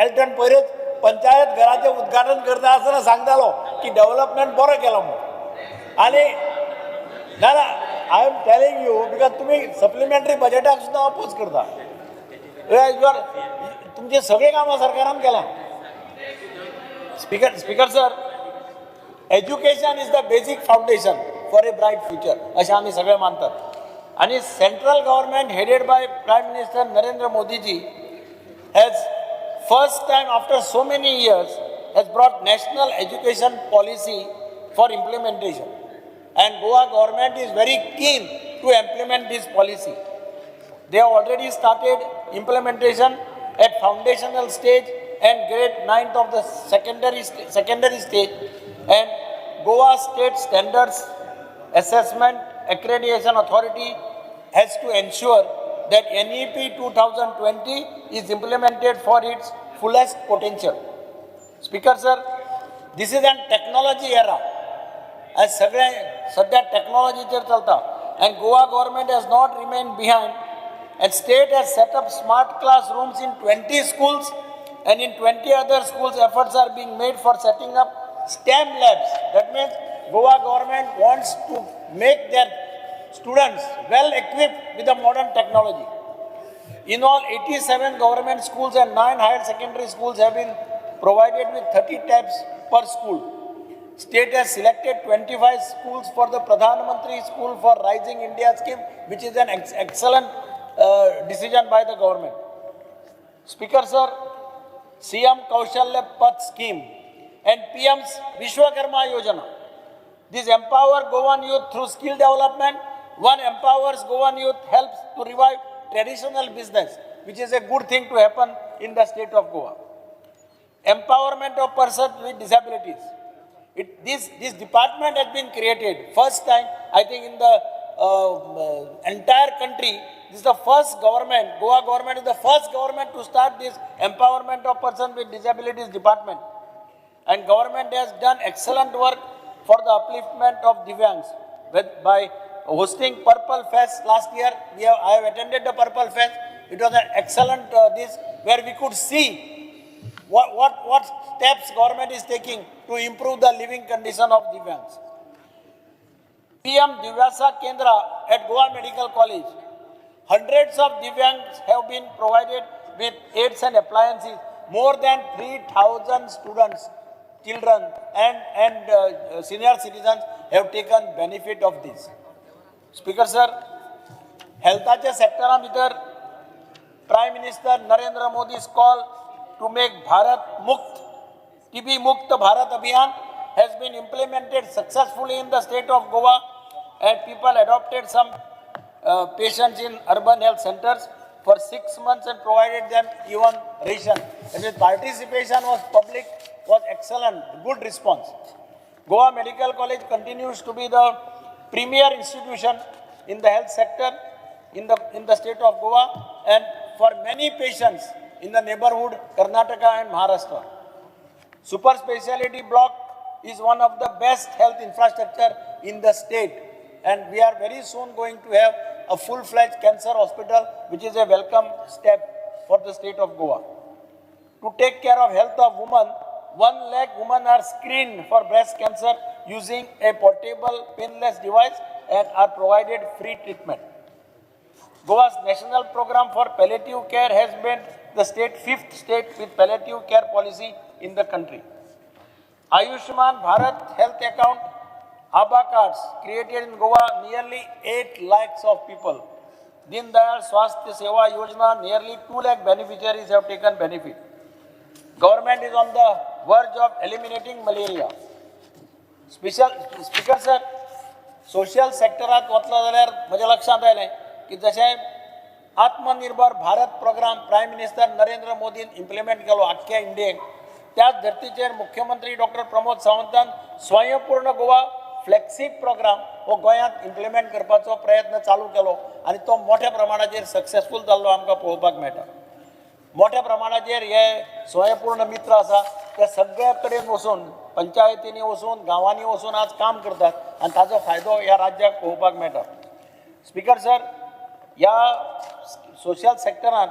एल्टन पयरच पंचायत घराचें उद्घाटन करता आसतना सांगतालो की डेव्हलपमेंट बरो केलो म्हणून आनी ना ना I am telling you because तुम्ही सप्लिमेंटरी बजेटाक सुद्दां अपोज करता तुमचे सगळे कामां सरकारान केला. Speaker sir, education is the basic foundation for a bright future अशें आमी सगळे मानतात. आनी central government headed by prime minister Narendra Modiji has first time after so many years has brought national education policy for implementation and Goa government is very keen to implement this policy. They have already started implementation at foundational stage and grade 9th of the secondary stage, and Goa State Standards Assessment Accreditation Authority has to ensure that NEP 2020 is implemented for its fullest potential. Speaker sir, this is an technology era. As सगळे सध्या टेक्नॉलॉजीचेर चलता and Goa government has not remained behind and state has set up smart classrooms in 20 schools and in 20 other schools efforts are being made for setting up STEM labs. That means Goa government wants to make their students well equipped with the modern technology. In all 87 government schools and 9 higher secondary schools have been provided with 30 tabs per school. State has selected 25 schools for the Pradhan Mantri School for Rising India scheme, which is an excellent decision by the government. Speaker sir, CM Kaushalya Path scheme and PM's Vishwakarma Yojana. This empower Goan youth through skill development. One empowers Goan youth, helps to revive traditional business, which is a good thing to happen in the state of Goa. Empowerment of persons with disabilities. This department has been created first time, I think, in the entire country. This is the first government, Goa government is the first government to start this empowerment of persons with disabilities department. And government has done excellent work for the upliftment of Divyangs by hosting Purple Fest last year. I have attended the Purple Fest. It was an excellent where we could see what steps government is taking to improve the living condition of Divyangs. PM Divyasa Kendra at Goa Medical College. Hundreds of Divyangs have been provided with aids and appliances. More than 3,000 students, children and senior citizens have taken benefit of this. Speaker sir, healthच्या sector भितर Prime Minister Narendra Modi's call to make Bharat Mukt, TB Mukt Bharat Abhiyan has been implemented successfully in the state of Goa, and people adopted some patients in urban health centers. for 6 months and provided them even ration. That means participation was public, was excellent, good response. Goa Medical College continues to be the premier institution in the health sector in the state of Goa and for many patients in the neighborhood Karnataka and Maharashtra. Super speciality block is one of the best health infrastructure in the state, and we are very soon going to have a full-fledged cancer hospital, which is a welcome step for the state of Goa. To take care of health of women, 1 lakh women are screened for breast cancer using a portable painless device and are provided free treatment. Goa's national program for palliative care has been the fifth state with palliative care policy in the country. Ayushman Bharat health account ABHA cards created in Goa, nearly 8 lakhs of people. Deen Dayal Swasthya Seva Yojana, nearly 2 lakh beneficiaries have taken benefit. Government is on the verge of eliminating malaria. Speaker sir, social sectoरात वतला जाल्यार म्हज्या लक्षांत आयलें की जशें Atmanirbhar Bharat program prime minister Narendra मोदीन इम्प्लिमेंट केलो आख्ख्या इंडियेक, त्याच धर्तीचेर मुख्यमंत्री डॉक्टर प्रमोद सावंतान स्वयंपूर्ण गोवा फ्लॅगशीप प्रोग्राम हो गोंयांत इम्प्लिमेंट करपाचो प्रयत्न चालू केलो आनी तो मोठ्या प्रमाणाचेर सक्सेसफूल जाल्लो आमकां पळोवपाक मेळटा. मोठ्या प्रमाणाचेर हे स्वयंपूर्ण मित्र आसा ते सगळ्या कडेन वचून पंचायतींनी वचून गांवांनी वचून आज काम करतात आनी ताजो फायदो ह्या राज्याक पळोवपाक मेळटा. स्पीकर सर, ह्या सोशल सेक्टरांत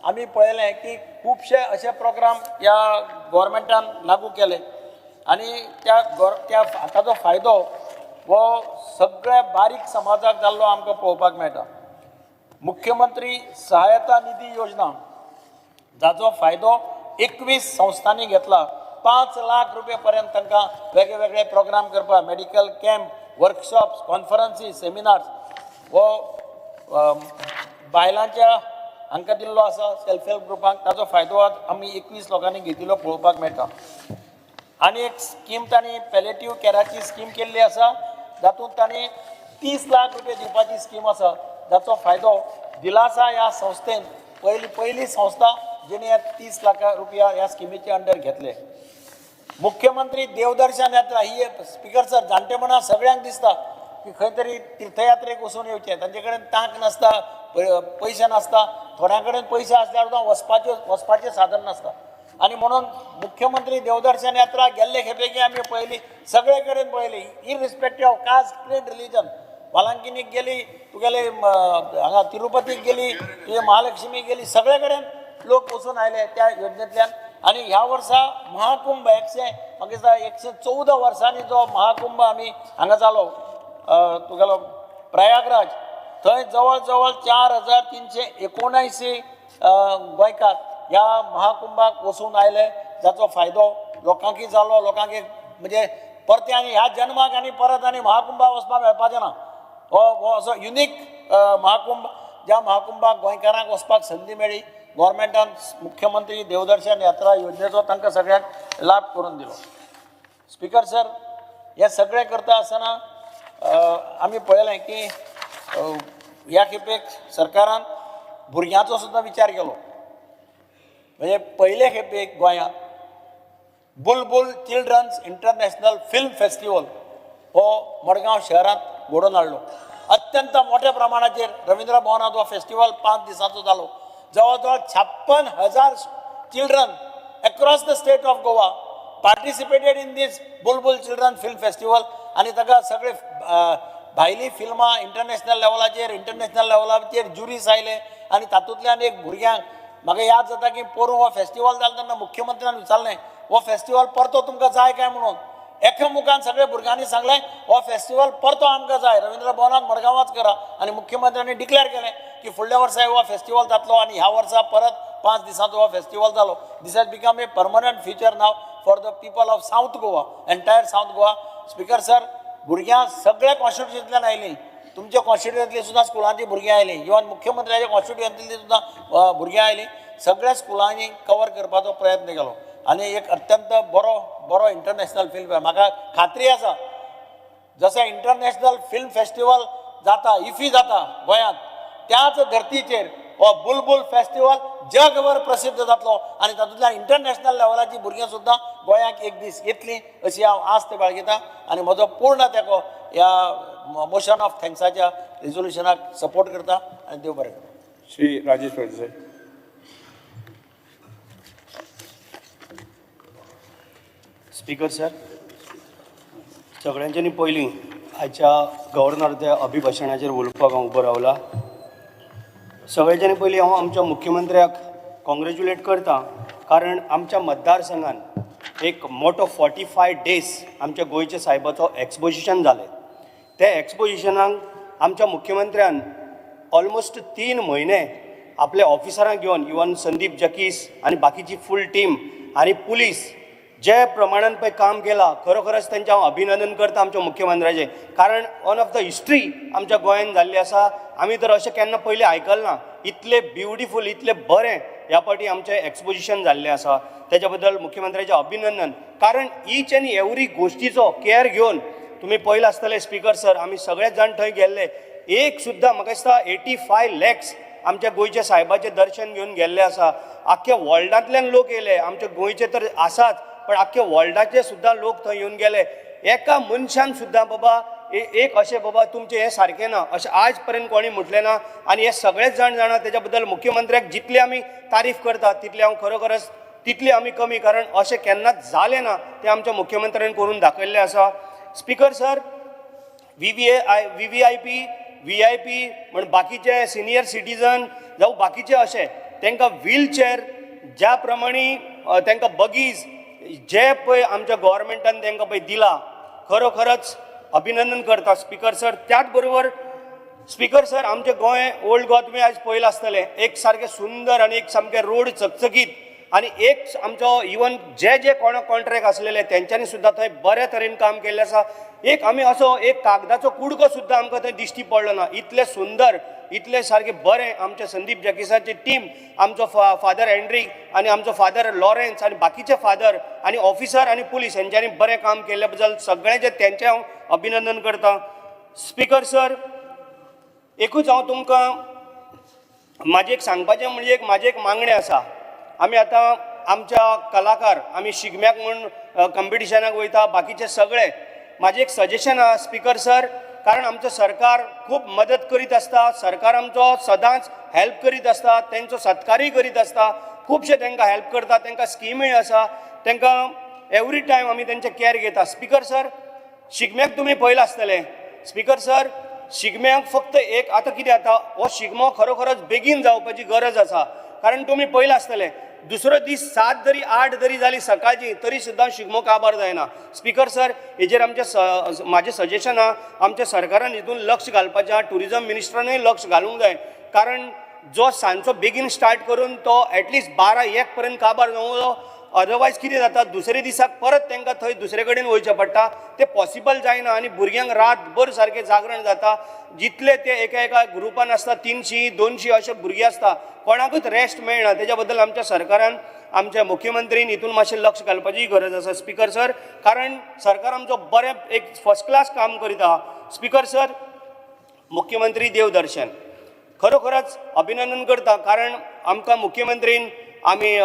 आमी पळयलें की खुबशे अशे प्रोग्राम ह्या गव्हर्मेंटान लागू केले आनी ताजो फायदो हो सगळ्या बारीक समाजाक जाल्लो आमकां पळोवपाक मेळटा. मुख्यमंत्री सहायता निधी योजना जाचो फायदो 21 संस्थांनी घेतला. 5 लाख रुपये पर्यंत तांकां वेगळे वेगळे प्रोग्राम करपाक, मेडिकल कॅम्प, वर्कशॉप्स, कॉन्फरन्सीस, सेमिनार्स हो बायलांच्या हांकां दिल्लो आसा. सेल्फ हेल्प ग्रुपांक ताजो फायदो आमी 21 लोकांनी घेतिल्लो पळोवपाक मेळटा. आनी एक स्कीम तांणी पॅलेटिव्ह कॅराची स्कीम केल्ली आसा, जातूंत तांणी 30 लाख रुपये दिवपाची स्कीम आसा, जाचो फायदो दिलासा ह्या संस्थेन पहिली संस्था जेणे 30 लाख रुपया ह्या स्किमीचे अंडर घेतले. मुख्यमंत्री देवदर्शन यात्रा ही स्पीकर सर जाणटेपणां सगळ्यांक दिसता की खंय तरी तीर्थयात्रेक वचून येवचें, तांचे कडेन तांक नासता, पयशे नासता, थोड्यां कडेन पयशे आसल्यार वचपाचें साधन नासता आनी म्हणून मुख्यमंत्री देवदर्शन यात्रा गेल्ले खेपेकी आमी पळयली, सगळे कडेन पळयली, इररिस्पेक्टीव ऑफ कास्ट, क्रीड, रिलीजन. वालांकिनीक गेली, तुगेले हांगा तिरुपतीक गेली, तुगे महालक्ष्मीक गेली, सगळे कडेन लोक वचून आयले त्या योजनेंतल्यान. आनी ह्या वर्सा महाकुंभ 114 वर्सांनी जो महाकुंभ आमी हांगा जालो तुगेलो प्रयागराज, थंय जवळ जवळ 4379 गोंयकार ह्या महाकुंभाक वचून आयले, जाचो फायदो लोकांकय जालो. लोकांक म्हणजे परते आनी ह्या जन्माक आनी परत आनी महाकुंभाक वचपाक मेळपाचें ना. हो असो युनीक महाकुंभ, ज्या महाकुंभाक गोंयकारांक वचपाक संदी मेळ्ळी. गव्हर्मेंटान मुख्यमंत्री देवदर्शन यात्रा योजनेचो तांकां सगळ्यांक लाभ करून दिलो. स्पीकर सर, हे सगळें करता आसतना आमी पळयलें की ह्या खेपेक सरकारान भुरग्यांचो सुद्दां विचार केलो. म्हणजे पयले खेपेक गोंयांत बुलबुल चिल्ड्रन्स इंटरनॅशनल फिल्म फेस्टिवल हो मडगांव शहरांत घडोवन हाडलो. अत्यंत मोठ्या प्रमाणाचेर रवींद्र भवनांत हो फेस्टिवल 5 दिसांचो जालो. जवळ जवळ 56,000 children across the state of Goa participated in this Bulbul children film festival आनी ताका सगळे भायली फिल्मां इंटरनॅशनल लेवलाचेर ज्युरीस आयले आनी तातूंतल्यान एक भुरग्यांक म्हाका याद जाता की पोरूं हो फेस्टिवल जालो तेन्ना मुख्यमंत्र्यान विचारलें हो फेस्टिवल परतो तुमकां जाय काय म्हणून. एकामुखान सगळे भुरग्यांनी सांगलें हो फेस्टिवल परतो आमकां जाय, रवींद्र भवनांत मडगांवांच करा. आनी मुख्यमंत्र्यांनी डिक्लेअर केलें की फुडल्या वर्सा हो फेस्टिवल जातलो आनी ह्या वर्सा परत 5 दिसांचो हो फेस्टिवल जालो. This has become a permanent future now for the people of south Goa, entire south Goa. Speaker sir, भुरग्यां सगळ्या कॉन्स्टिट्युएंसींतल्यान आयलीं, तुमच्या कॉन्स्टिट्युएंसींतली सुद्दां स्कुलांची भुरगीं आयलीं, इवन मुख्यमंत्र्याच्या कॉन्स्टिट्युएंसींतली सुद्दां भुरगीं आयलीं. सगळ्या स्कुलांनी कवर करपाचो प्रयत्न केलो आनी एक अत्यंत बरो इंटरनॅशनल फिल्म. म्हाका खात्री आसा जशें इंटरनॅशनल फिल्म फेस्टिवल जाता, इफी जाता गोंयांत, त्याच धर्तीचेर हो बुलबुल फेस्टिवल जगभर प्रसिद्ध जातलो आनी तातूंतल्यान इंटरनॅशनल लेवलाची भुरगीं सुद्दां गोंयाक एक दीस येतलीं अशी हांव आस्त बाळगितां आनी म्हजो पूर्ण तेको ह्या मोशन ऑफ थँक्साच्या रिझोल्युशनाक सपोर्ट करता आनी देव बरें करता. श्री राजेश फळदेसाय. स्पीकर सर, सगळ्यांच्यांनी पयलीं आयच्या गव्हर्नराच्या अभिभाशणाचेर उलोवपाक हांव उबो रावला. सगळ्यांच्यांनी पयलीं हांव आमच्या मुख्यमंत्र्याक कॉंग्रेच्युलेट करता, कारण आमच्या मतदारसंघात एक मोठो 45 डेज आमच्या गोंयच्या साहेबाचो एक्सपोजिशन जालें. त्या एक्सपोजिशनाक आमच्या मुख्यमंत्र्यान ऑलमोस्ट 3 म्हयने आपल्या ऑफिसरांक घेवन इवन संदीप जकीस आनी बाकीची फूल टीम आनी पुलीस जे प्रमाणान पळय काम केलां, खरोखरच तेंचें हांव अभिनंदन करता आमच्या मुख्यमंत्र्याचें. कारण वन ऑफ द हिस्ट्री आमच्या गोंयांत जाल्ली आसा. आमी तर अशें केन्ना पयलीं आयकलें ना. इतलें ब्युटिफूल, इतलें बरें ह्या फावटी आमचें एक्सपोजिशन जाल्लें आसा. तेच्या बद्दल मुख्यमंत्र्याचें अभिनंदन. कारण ईच एंड एवरी गोश्टीचो केअर घेवन तुमी पळयलां आसतलें स्पीकर सर, आमी सगळे जाण थंय गेल्ले. एक सुद्दां म्हाका दिसता 85 लॅक्स आमच्या गोंयच्या साहेबाचें दर्शन घेवन गेल्ले आसा. आख्ख्या वर्ल्डांतल्यान लोक येयले. आमचे गोंयचे तर आसाच, पण आख्ख्या वर्ल्डाचे सुद्दां लोक थंय येवन गेले. एका मनशान सुद्दां बाबा एक अशें बाबा तुमचें हें सारकें ना अशें आज पर्यंत कोणी म्हटलें ना. आनी हे सगळेच जाण जाणा. तेच्या बद्दल मुख्यमंत्र्याक जितली आमी तारीफ करतात तितली हांव खरोखरच तितली आमी कमी, कारण अशें केन्नाच जालें ना तें आमच्या मुख्यमंत्र्यान करून दाखयल्लें आसा. स्पीकर सर, VVIP VIP म्हण बाकीचे सिनियर सिटीजन जावं बाकीचे अशे तांकां व्हीलचॅर ज्या प्रमाणे तांकां बगीज जे पळय आमच्या गव्हर्मेंटान तांकां पळय दिला, खरोखरच अभिनंदन करता स्पीकर सर. त्याच बरोबर स्पीकर सर, आमचें गोंय ओल्ड गोवा तुमी आयज पळयलां आसतलें. एक सारकें सुंदर आनी एक सामकें रोड चकचकीत आनी एक आमचो इवन जे कोणाक कॉन्ट्रॅक्ट आसलेले तेंच्यांनी सुद्दां थंय बऱ्या तरेन काम केल्लें आसा. एक आमी असो एक कागदाचो कुडको सुद्दां आमकां थंय दिश्टी पडलो ना. इतलें सुंदर, इतलें सारकें बरें आमचे संदीप जकीसाची टीम, आमचो फादर एंड्रीक आनी आमचो फादर लॉरेन्स आनी बाकीचे फादर आनी ऑफिसर आनी पुलीस हेंच्यांनी बरें काम केल्ल्या बद्दल सगळ्यांचें तेंचें हांव अभिनंदन करता. स्पीकर सर, एकूच हांव तुमकां म्हाजें एक सांगपाचें म्हणजे म्हाजें एक मागणें आसा. आमी आतां आमच्या कलाकार आमी शिगम्याक म्हूण कॉम्पिटिशनाक वयता, बाकीचे सगळे. म्हाजें एक सजेशन आसा स्पीकर सर, कारण आमचो सरकार खूब मदत करीत आसता. सरकार आमचो सदांच हेल्प करीत आसता, तेंचो सत्कारूय करीत आसता, खुबशे तांकां हेल्प करता, तांकां स्किमीय आसा, तांकां एवरी टायम आमी तेंचे कॅर घेता. स्पीकर सर, शिगम्याक तुमी पळयलां आसतलें. स्पीकर सर, शिगम्याक फक्त एक आतां कितें जाता, हो शिगमो खरोखरच बेगीन जावपाची गरज आसा. कारण तुमी पळयलां आसतलें, दुसरो दीस 7 जरी 8 जरी जाली सकाळची तरी सुद्दां शिगमो काबार जायना. स्पीकर सर, हेजेर म्हाजें सजेशन आहा, आमच्या सरकारान हितून लक्ष घालपाचें आहा. टुरिजम मिनिस्टरानूय लक्ष घालूंक जाय. कारण जो सांजचो बेगीन स्टार्ट करून तो एटलिस्ट 12-1 पर्यंत काबार जावं. अदरवायज कितें जाता, दुसरे दिसाक परत तांकां थंय दुसरे कडेन वयचें पडटा. तें पॉसिबल जायना आनी भुरग्यांक रातभर सारकें जागरण जाता. जितले ते एका ग्रुपान आसता 300-200 अशे भुरगे आसता, कोणाकूच रेस्ट मेळना. तेच्या बद्दल आमच्या सरकारान, आमच्या मुख्यमंत्रीन हितून मातशें लक्ष घालपाची गरज आसा स्पीकर सर. कारण सरकार आमचो बरें एक फर्स्ट क्लास काम करीत आहा. स्पीकर सर, मुख्यमंत्री देवदर्शन खरोखरच अभिनंदन करता. कारण आमकां मुख्यमंत्रीन आमी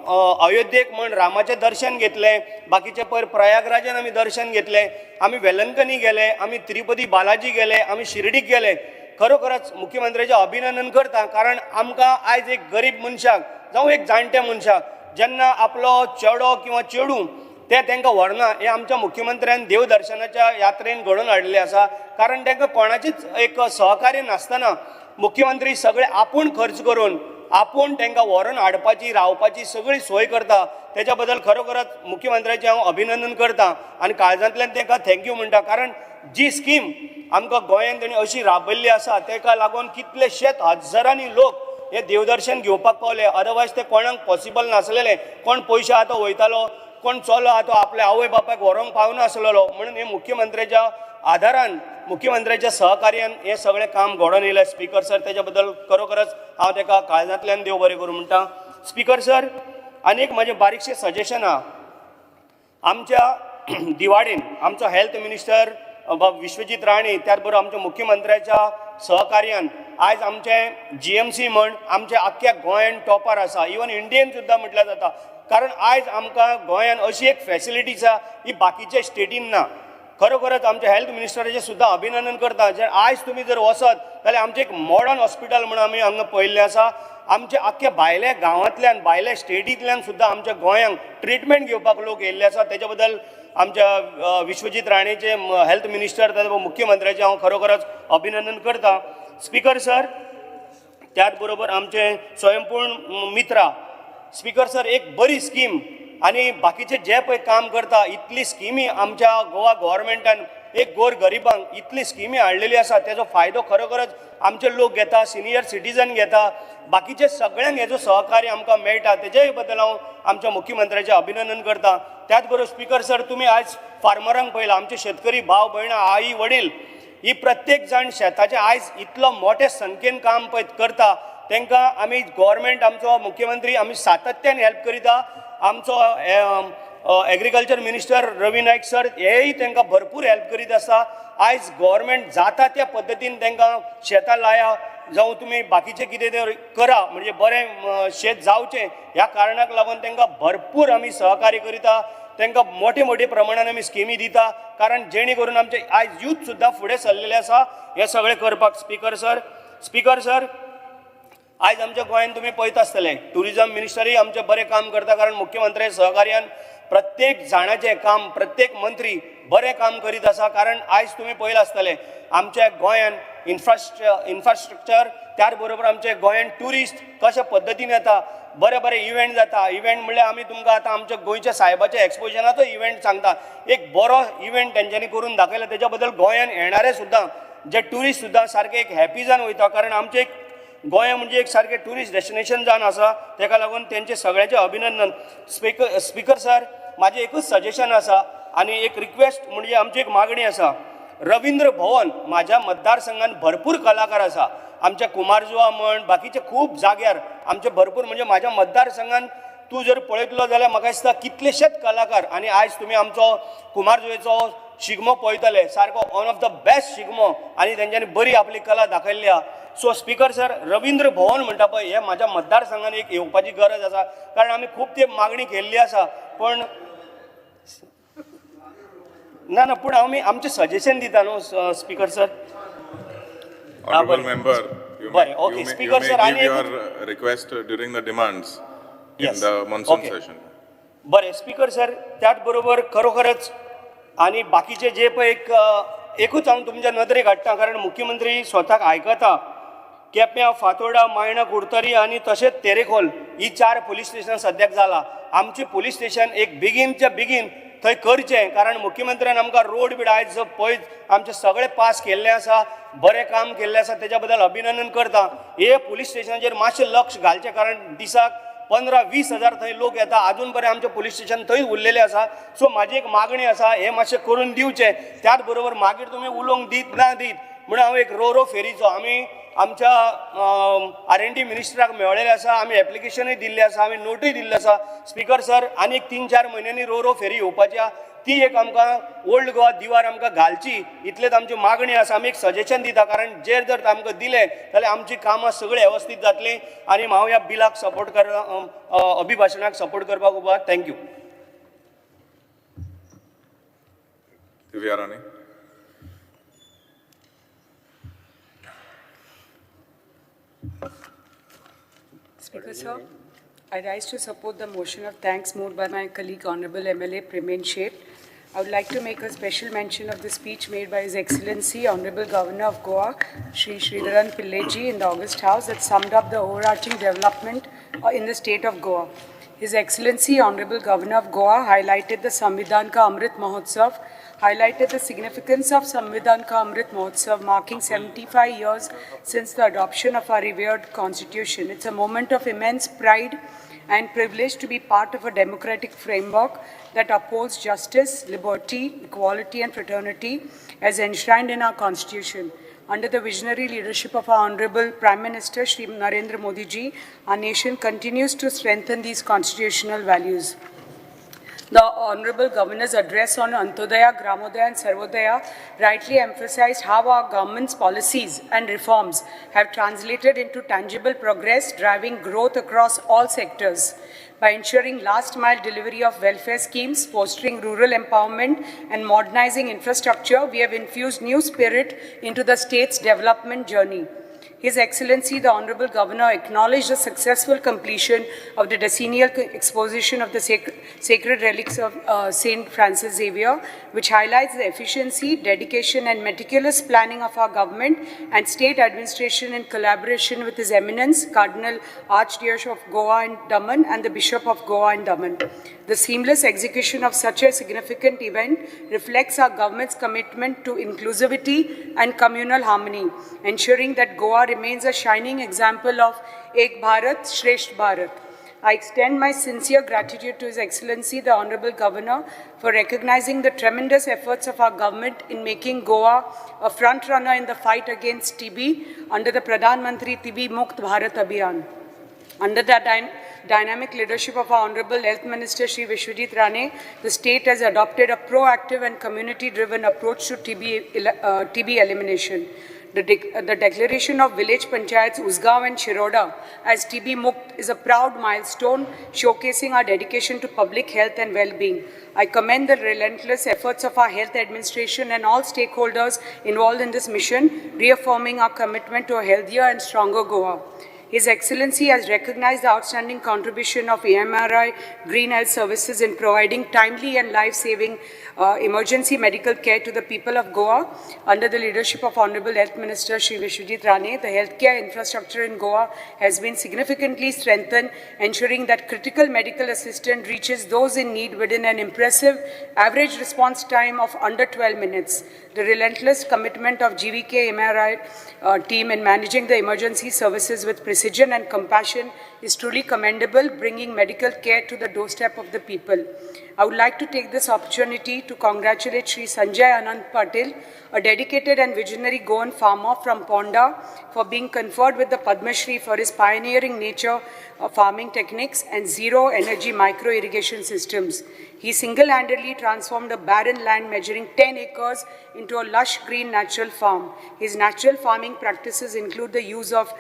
अयोध्येक म्हण रामाचें दर्शन घेतलें, बाकीचे पयर प्रयागराजान आमी दर्शन घेतलें, आमी वेलंकनी गेले, आमी तिरुपती बालाजी गेले, आमी शिर्डीक गेले. खरोखरच मुख्यमंत्र्याचें अभिनंदन करता. कारण आमकां आयज एक गरीब मनशाक जावं एक जाणट्या मनशाक जेन्ना आपलो चेडो किंवा चेडूं ते तांकां व्हरना, हें आमच्या मुख्यमंत्र्यान देवदर्शनाच्या यात्रेन घडोवन हाडलें आसा. कारण तांकां कोणाचीच एक सहकार्य नासतना मुख्यमंत्री सगळे आपूण खर्च करून आपूण तांकां व्हरून हाडपाची, रावपाची सगळी सोय करता. तेच्या बद्दल खरोखरच मुख्यमंत्र्याचें हांव अभिनंदन करता आनी काळजांतल्यान तांकां थँक्यू म्हणटा. कारण जी स्कीम आमकां गोंयांत तेणी अशी राबयल्ली आसा, ताका लागून कितलेशेच हजारांनी लोक हे देवदर्शन घेवपाक पावले. अदरवायज ते कोणाक पॉसिबल नासलेलें. कोण पयशे आहा तो वयतालो, कोण चलो आहा तो आपल्या आवय बापायक व्हरोंक पावनासलेलो. म्हणून हे मुख्यमंत्र्याच्या आदारान, मुख्यमंत्र्याच्या सहकार्यान हे सगळें काम घडोवन येयलें स्पीकर सर. तेच्या बद्दल खरोखरच हांव ताका काळजांतल्यान देव बरें करूं म्हणटा. स्पीकर सर, आनी एक म्हाजें बारीकशें सजेशन आहा. आमच्या दिवाडेन आमचो हेल्थ मिनिस्टर विश्वजीत राणे, त्याच बरोबर आमच्या मुख्यमंत्र्याच्या सहकार्यान आयज आमचे GMC म्हण आमच्या आख्ख्या गोंयान टॉपार आसा, इवन इंडियेन सुद्दां म्हटल्यार जाता. कारण आयज आमकां गोंयान अशी एक फॅसिलिटी आसा ही बाकीच्या स्टेटीन ना. खरोखरच आमच्या हेल्थ मिनिस्टराचें सुद्दां अभिनंदन करता. जर आयज तुमी जर वचत जाल्यार आमचें एक मॉडर्न हॉस्पिटल म्हणून आमी हांगा पळयल्लें आसा. आमचे आख्खे भायल्या गांवांतल्यान भायल्या स्टेटींतल्यान सुद्दां आमच्या गोंयांक ट्रिटमेंट घेवपाक लोक येयल्ले आसा. तेच्या बद्दल आमच्या विश्वजीत राणेचे हेल्थ मिनिस्टर मुख्यमंत्र्याचें हांव खरोखरच अभिनंदन करता. स्पीकर सर, त्याच बरोबर आमचे स्वयंपूर्ण मित्रा स्पीकर सर, एक बरी स्कीम आणि बाकीचे जे पळय काम करता इतली स्किमी आमच्या गोवा गव्हर्मेंटान एक गोर गरिबांक इतली स्किमी हाडलेली आसा. तेजो फायदो खरोखरच आमचे लोक घेता, सिनियर सिटीजन घेता, बाकीचे सगळ्यांक हेजो सहकार्य आमकां मेळटा. तेज्याय बद्दल हांव आमच्या मुख्यमंत्र्याचें अभिनंदन करता. त्याच बरोबर स्पीकर सर, तुमी आयज फार्मरांक पळयलां, आमचे शेतकरी भाव भयणां, आई वडील ही प्रत्येक जाण शेताचें आयज इतलो मोठ्या संख्येन काम पळय करता. तांकां आमी गव्हर्मेंट, आमचो मुख्यमंत्री आमी सातत्यान हेल्प करिता. आमचो agriculture minister Ravi Naik sir हेय तांकां भरपूर हेल्प करीत आसा. आयज गव्हर्मेंट जाता त्या पद्दतीन तांकां शेतां लाया, जावं तुमी बाकीचें कितें तें करा, म्हणजे बरें शेत जावचें ह्या कारणाक लागून तांकां भरपूर आमी सहकार्य करिता. तांकां मोठे मोठे प्रमाणान आमी स्किमी दिता, कारण जेणे करून आमचे आयज यूथ सुद्दां फुडें सरलेले आसा हें सगळें करपाक. स्पीकर सर, आयज आमच्या गोंयांत तुमी पळयता आसतले टुरिजम मिनिस्टरूय आमचें बरें काम करता, कारण मुख्यमंत्र्या सहकार्यान प्रत्येक जाणाचें काम, प्रत्येक मंत्री बरें काम करीत आसा. कारण आयज तुमी पळयलां आसतलें आमच्या गोंयान इन्फ्रास्ट्रक्चर, त्याच बरोबर आमचे गोंयान ट्युरिस्ट कशा पद्दतीन येता, बरे बरे इव्हेंट जाता. इव्हेंट म्हणल्यार आमी तुमकां आतां आमच्या गोंयच्या सायबाच्या एक्सपोजनाचो इव्हेंट सांगता. एक बरो इव्हेंट तेंच्यांनी करून दाखयला. तेच्या बद्दल गोंयान येणारे सुद्दां जे ट्युरिस्ट सुद्दां सारके एक हॅपी जावन वयता, कारण आमचे एक गोंय म्हणजे एक सारकें ट्युरिस्ट डेस्टिनेशन जावन आसा. तेका लागून तेंचे सगळ्यांचे अभिनंदन. स्पीकर सर, म्हाजें एकूच सजेशन आसा आनी एक रिक्वेस्ट म्हणजे आमची एक मागणी आसा. रवींद्र भवन म्हाज्या मतदारसंघान भरपूर कलाकार आसा. आमच्या कुमारजुवा म्हण बाकीचे खूब जाग्यार आमचे भरपूर, म्हणजे म्हाज्या मतदारसंघान तूं जर पळयतलो जाल्यार म्हाका दिसता कितलेशेच कलाकार. आनी आयज तुमी आमचो कुमारजुवेचो शिगमो पळयतले, सारको one of the best Shigmo, आनी तेंच्यांनी बरी आपली कला दाखयल्या. सो स्पीकर सर, रवींद्र भवन म्हणटा पळय हे म्हाज्या मतदारसंघान एक येवपाची गरज आसा, कारण आमी खूब ती मागणी केल्ली आसा. पण ना पूण आमचें सजेशन दिता न्हू speaker sir. Honorable member, you Bye. may, Okay, you may, Speaker, you may sir, give आणि your request during the demands in Yes. the monsoon Okay. session. बरें स्पीकर सर, त्याच बरोबर खरोखरच आनी बाकीचे जे पळय एकूच हांव तुमच्या नदरेक हाडटा, कारण मुख्यमंत्री स्वताक आयकता. केप्यां, फातोर्डा, मायणा, कुडतरी आनी तशेंच तेरेखोल ही 4 पुलीस स्टेशनां सद्याक जाला. आमची पुलीस स्टेशन एक बेगीनच्या बेगीन थंय करचें, कारण मुख्यमंत्र्यान आमकां रोड बीड आयज पळय आमचे सगळे पास केल्ले आसा, बरें काम केल्लें आसा, तेच्या बद्दल अभिनंदन करता. हे पुलीस स्टेशनाचेर मातशें लक्ष घालचें, कारण दिसाक 15-20 हजार थंय लोक येता. अजून पर्यंत आमचे पुलीस स्टेशन थंय उरलेलें आसा. सो म्हाजी एक मागणी आसा, हे मातशें करून दिवचें. त्याच बरोबर मागीर तुमी उलोवंक दीत ना दीत म्हणून हांव एक रो फेरीचो आमी आमच्या R&D मिनिस्टराक मेळ्ळेले आसा, आमी एप्लिकेशनूय दिल्लें आसा, आमी नोटूय दिल्ली आसा. स्पीकर सर, आनी 3-4 म्हयन्यांनी रो फेरी येवपाची आहा. ती एक आमकां ओल्ड गोवा दिवार आमकां घालची, इतलेच आमची मागणी आसा. आमी एक सजेशन दिता, कारण जर आमकां दिलें जाल्यार आमची कामां सगळीं वेवस्थीत जातलीं. आनी हांव ह्या बिलाक सपोर्ट अभिभाशणाक सपोर्ट करपाक उबो. Thank you. Divya Rani. Speaker sir, I rise to support the motion of thanks moved by my colleague Honorable MLA Premen Sheth. I would like to make a special mention of the speech made by His Excellency Honorable Governor of Goa, Shri Sridharan Pilleji, in the August House that summed up the overarching development in the state of Goa. His Excellency Honorable Governor of Goa highlighted the Samvidhan Ka Amrit Mahotsav, highlighted the significance of Samvidhan Ka Amrit Mahotsav, marking 75 years since the adoption of our revered constitution. It's a moment of immense pride and privilege to be part of a democratic framework that upholds justice, liberty, equality and fraternity as enshrined in our constitution. Under the visionary leadership of our Honorable Prime Minister Shri Narendra Modi ji, our nation continues to strengthen these constitutional values. The Honorable Governor's address on Antodaya, Gramodaya and Sarvodaya rightly emphasized how our government's policies and reforms have translated into tangible progress, driving growth across all sectors. By ensuring last-mile delivery of welfare schemes, fostering rural empowerment and modernizing infrastructure, we have infused new spirit into the state's development journey. His Excellency, the Honorable Governor, acknowledged the successful completion of the decennial exposition of the sacred relics of St. Francis Xavier, which highlights the efficiency, dedication and meticulous planning of our government and state administration in collaboration with His Eminence, Cardinal Archbishop of Goa and Daman and the Bishop of Goa and Daman. The seamless execution of such a significant event reflects our government's commitment to inclusivity and communal harmony, ensuring that Goa remains a shining example of Ek Bharat, Shresth Bharat. I extend my sincere gratitude to His Excellency, the Honorable Governor, for recognizing the tremendous efforts of our government in making Goa a front runner in the fight against TB under the Pradhan Mantri TB Mukt Bharat Abhiyan. Under the dynamic leadership of our Honorable Health Minister Shri Vishwajit Rane, the state has adopted a proactive and community-driven approach to TB elimination. The declaration of village panchayats Usgaon and Shiroda as TB Mukt is a proud milestone showcasing our dedication to public health and well-being. I commend the relentless efforts of our health administration and all stakeholders involved in this mission, reaffirming our commitment to a healthier and stronger Goa. His Excellency has recognized the outstanding contribution of AMRI Green Health Services in providing timely and life-saving emergency medical care to the people of Goa. Under the leadership of Honorable Health Minister Shri Vishwajit Rane, the healthcare infrastructure in Goa has been significantly strengthened, ensuring that critical medical assistance reaches those in need within an impressive average response time of under 12 minutes. The relentless commitment of GVK MRI team in managing the emergency services with precision and compassion is truly commendable, bringing medical care to the doorstep of the people. I would like to take this opportunity to congratulate Shri Sanjay Anand Patil, a dedicated and visionary Goan farmer from Ponda, for being conferred with the Padma Shri for his pioneering nature farming techniques and zero-energy micro-irrigation systems. He single-handedly transformed a barren land measuring 10 acres into a lush green natural farm. His natural farming practices include the use of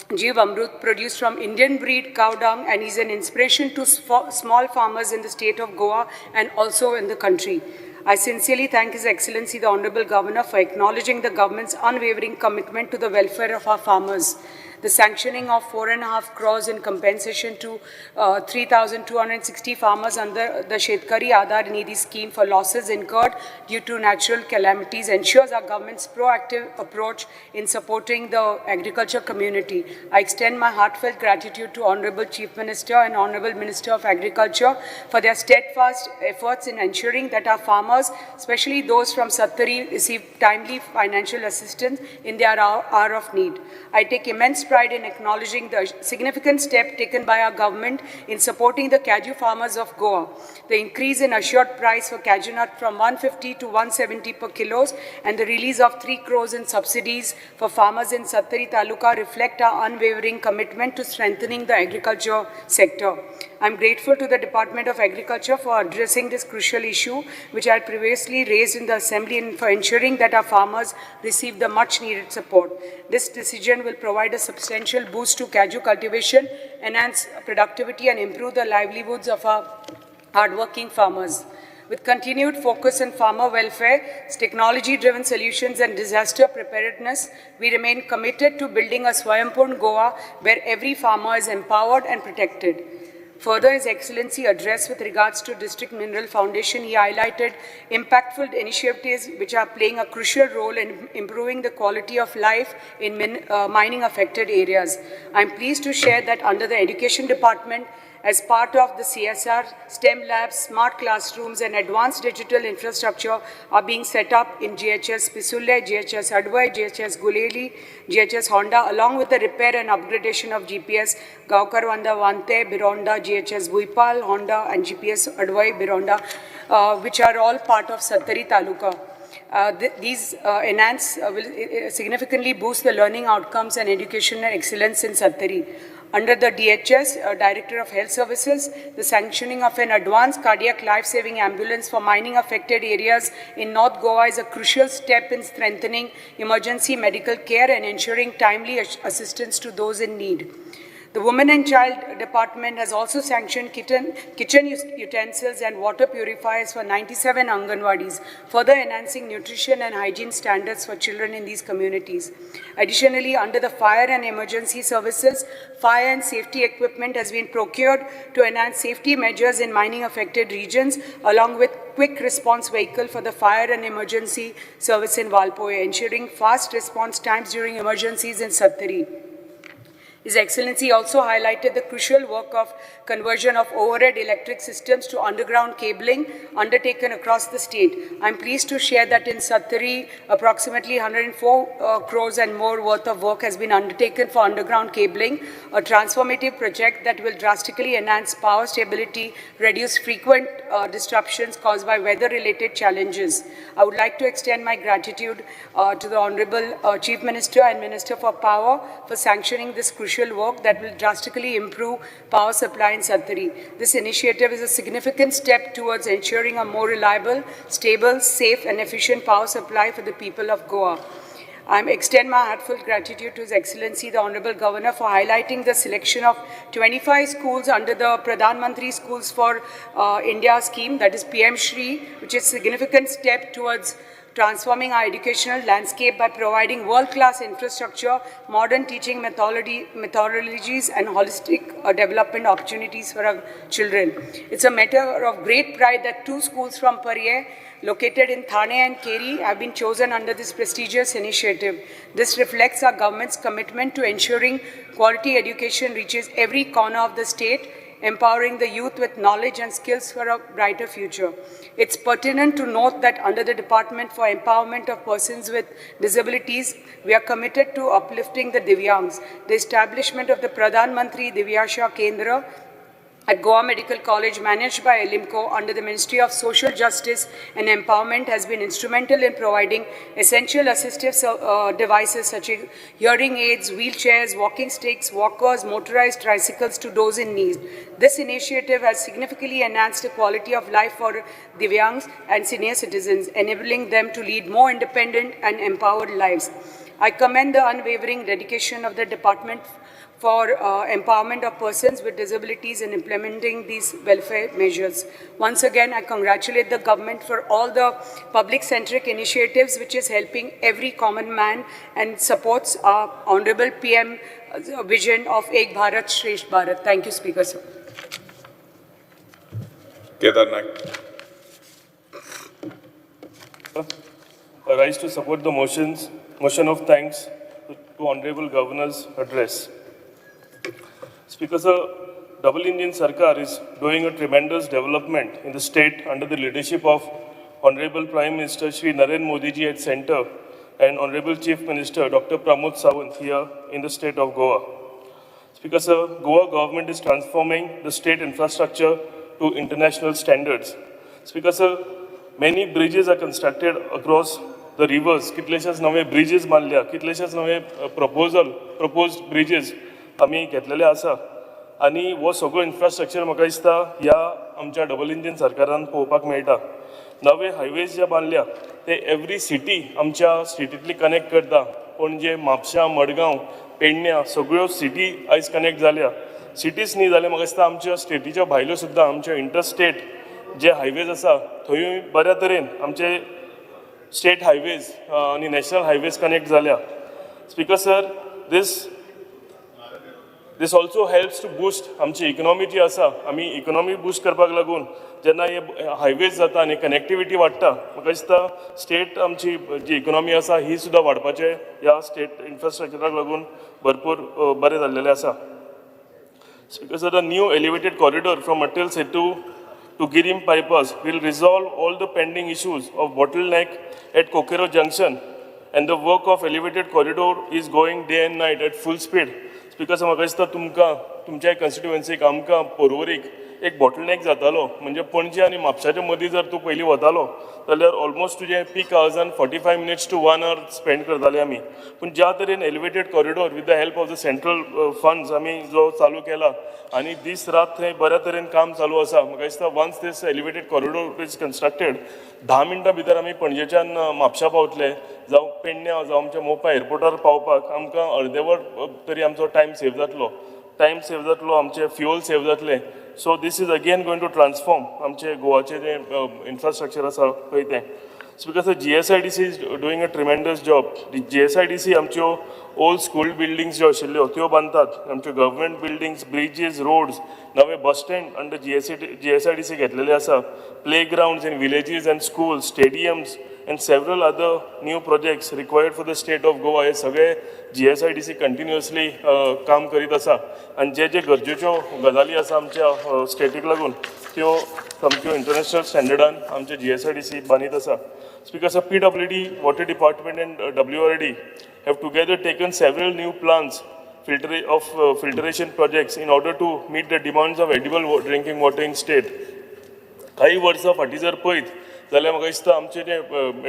Jeev Amrut produced from Indian breed cow dung, and is an inspiration to small farmers in the state of Goa and also in the country. I sincerely thank His Excellency the Honorable Governor for acknowledging the government's unwavering commitment to the welfare of our farmers. The sanctioning of 4.5 crores in compensation to 3,260 farmers under the Shetkari Aadhar Nidhi scheme for losses incurred due to natural calamities ensures our government's proactive approach in supporting the agriculture community. I extend my heartfelt gratitude to Honorable Chief Minister and Honorable Minister of Agriculture for their steadfast efforts in ensuring that our farmers, especially those from Sattari, receive timely financial assistance in their hour of need. I take immense pride in acknowledging the significant step taken by our government in supporting the cashew farmers of Goa. The increase in assured price for cashew nut from 150 to 170 per kilos and the release of 3 crores in subsidies for farmers in Sattari Taluka reflect our unwavering commitment to strengthening the agriculture sector. I am grateful to the Department of Agriculture for addressing this crucial issue, which I had previously raised in the Assembly, and for ensuring that our farmers receive the much-needed support. This decision will provide a substantial boost to cashew cultivation, enhance productivity, and improve the livelihoods of our hardworking farmers. With continued focus on farmer welfare, technology-driven solutions and disaster preparedness, we remain committed to building a Swayampurn Goa where every farmer is empowered and protected. Further, His Excellency addressed with regards to District Mineral Foundation, he highlighted impactful initiatives which are playing a crucial role in improving the quality of life in mining-affected areas. I am pleased to share that under the Education Department, as part of the CSR, STEM labs, smart classrooms and advanced digital infrastructure are being set up in GHS Pisulle, GHS Advai, GHS Guleli, GHS Honda, along with the repair and upgradation of GPS Gaukarwanda Vante, Bironda, GHS Buipal, Honda and GPS Advai, Bironda, which are all part of Sattari Taluka. These will significantly boost the learning outcomes and educational excellence in Sattari. Under the DHS, Director of Health Services, the sanctioning of an advanced cardiac life-saving ambulance for mining-affected areas in North Goa is a crucial step in strengthening emergency medical care and ensuring timely assistance to those in need. The Women and Child Department has also sanctioned kitchen utensils and water purifiers for 97 Anganwadis, further enhancing nutrition and hygiene standards for children in these communities. Additionally, under the Fire and Emergency Services, fire and safety equipment has been procured to enhance safety measures in mining-affected regions, along with quick response vehicle for the Fire and Emergency Service in Valpoe, ensuring fast response times during emergencies in Sattari. His Excellency also highlighted the crucial work of conversion of overhead electric systems to underground cabling undertaken across the state. I am pleased to share that in Sattari, approximately 104 crores and more worth of work has been undertaken for underground cabling, a transformative project that will drastically enhance power stability, reduce frequent disruptions caused by weather-related challenges. I would like to extend my gratitude to the Honorable Chief Minister and Minister for Power for sanctioning this crucial work that will drastically improve power supply in Sattari. This initiative is a significant step towards ensuring a more reliable, stable, safe and efficient power supply for the people of Goa. I extend my heartfelt gratitude to His Excellency, the Honorable Governor, for highlighting the selection of 25 schools under the Pradhan Mantri Schools for India scheme, that is PM Shri, which is a significant step towards transforming our educational landscape by providing world-class infrastructure, modern teaching methodologies and holistic development opportunities for our children. It's a matter of great pride that 2 schools from Parye, located in Thane and Keri, have been chosen under this prestigious initiative. This reflects our government's commitment to ensuring quality education reaches every corner of the state, empowering the youth with knowledge and skills for a brighter future. It's pertinent to note that under the Department for Empowerment of Persons with Disabilities, we are committed to uplifting the Divyangs. The establishment of the Pradhan Mantri Divyasha Kendra at Goa Medical College, managed by Elimco under the Ministry of Social Justice and Empowerment, has been instrumental in providing essential assistive devices such as hearing aids, wheelchairs, walking sticks, walkers, motorized tricycles to those in need. This initiative has significantly enhanced the quality of life for Divyangs and senior citizens, enabling them to lead more independent and empowered lives. I commend the unwavering dedication of the Department for empowerment of persons with disabilities in implementing these welfare measures. Once again, I congratulate the government for all the public-centric initiatives which is helping every common man and supports our Honorable PM vision of Ek Bharat, Shresth Bharat. Thank you, Speaker, sir. Kedar Naik. I rise to support the motion of thanks to Honorable Governor's address. Speaker, sir, Double Indian Sarkar is doing a tremendous development in the state under the leadership of Honorable Prime Minister Shri Narendra Modi ji at Centre and Honorable Chief Minister Dr. Pramod Sawant here in the state of Goa. Speaker, sir, Goa government is transforming the state infrastructure to international standards. Speaker, sir, many bridges are constructed across the rivers. Kitleshas nave bridges बांधल्या, कितलेशेच नवे proposed bridges आम्ही घेतलेले आसा आणि वो सगळो इन्फ्रास्ट्रक्चर म्हाका दिसता ह्या आमच्या डबल इंजिन सरकारान पळोवपाक मेळटा. नवे हायवेज जे बांदल्या ते एवरी सिटी आमच्या स्टेटींतली कनेक्ट करता. पणजे, म्हापशां, मडगांव, पेडण्यां सगळ्यो सिटी आयज कनेक्ट जाल्या. सिटीज न्ही जाल्यार म्हाका दिसता आमच्या स्टेटीच्या भायल्यो सुद्दां आमचे इंटरस्टेट जे हायवेज आसा थंयूय बऱ्या तरेन आमचे स्टेट हायवेज आणि नॅशनल हायवेज कनेक्ट जाल्या. Speaker sir, this also helps to boost आमची इकॉनॉमी जी आसा. आमी इकॉनॉमी बूस्ट करपाक लागून जेन्ना हे हायवेज जाता आनी कनेक्टिविटी वाडटा म्हाका दिसता स्टेट आमची जी इकॉनॉमी आसा ही सुद्दां वाडपाचें ह्या स्टेट इन्फ्रास्ट्रक्चराक लागून भरपूर बरें जाल्लेलें आसा. Speaker sir, the new elevated corridor from Atal Setu to Girim Bypass will resolve all the pending issues of bottleneck at Kokero Junction, and the work of elevated corridor is going day and night at full speed. Speaker, म्हाका दिसता तुमकां तुमच्या कॉन्स्टिट्युएन्सीक आमकां पोरवोरीक एक बॉटलनेक जातालो म्हणजे पणजे आनी म्हापशाच्या मदीं जर तूं पयलीं वतालो जाल्यार ऑलमोस्ट तुजें पीक आवर्सान 45 मिनिट्स टू 1 hour स्पेंड करताले आमी पूण ज्या तरेन elevated corridor with the help of the central funds आमी जो चालू केला आनी दीस रात थंय बऱ्या तरेन काम चालू आसा म्हाका दिसता once this elevated corridor is constructed 10 मिनटां भितर आमी पणजेच्यान म्हापशा पावतले जावं पेडण्यां जावं आमच्या मोपा एअरपोर्टार पावपाक आमकां अर्देवर तरी आमचो टायम सेव जातलो आमचे फ्युअल सेव जातले so this is again going to transform आमचे गोवाचे जे इन्फ्रास्ट्रक्चर आसा पळय तें so because GSIDC is doing a tremendous job GSIDC आमच्यो ओल्ड स्कूल बिल्डिंग्स ज्यो आशिल्ल्यो त्यो बांदतात आमच्यो गव्हर्मेंट बिल्डिंग्स ब्रिजीस रोड्स नवे बस स्टँड अंडर GSIDC घेतलेले आसा play grounds in villages end schools stadiums and several other new projects required for the state of Goa हे सगळे GSIDC कंटिन्युअसली काम करीत आसा आनी जे गरजेच्यो गजाली आसा आमच्या स्टेटीक लागून त्यो सामक्यो इंटरनॅशनल स्टँडर्डान आमचे GSIDC बांदीत आसा because PWD water department end WRD have together taken several new plans filtration projects in order to meet the demands of edible drinking water in state. काही वर्सां फाटीं जर पळयत जाल्यार म्हाका दिसता आमचे जे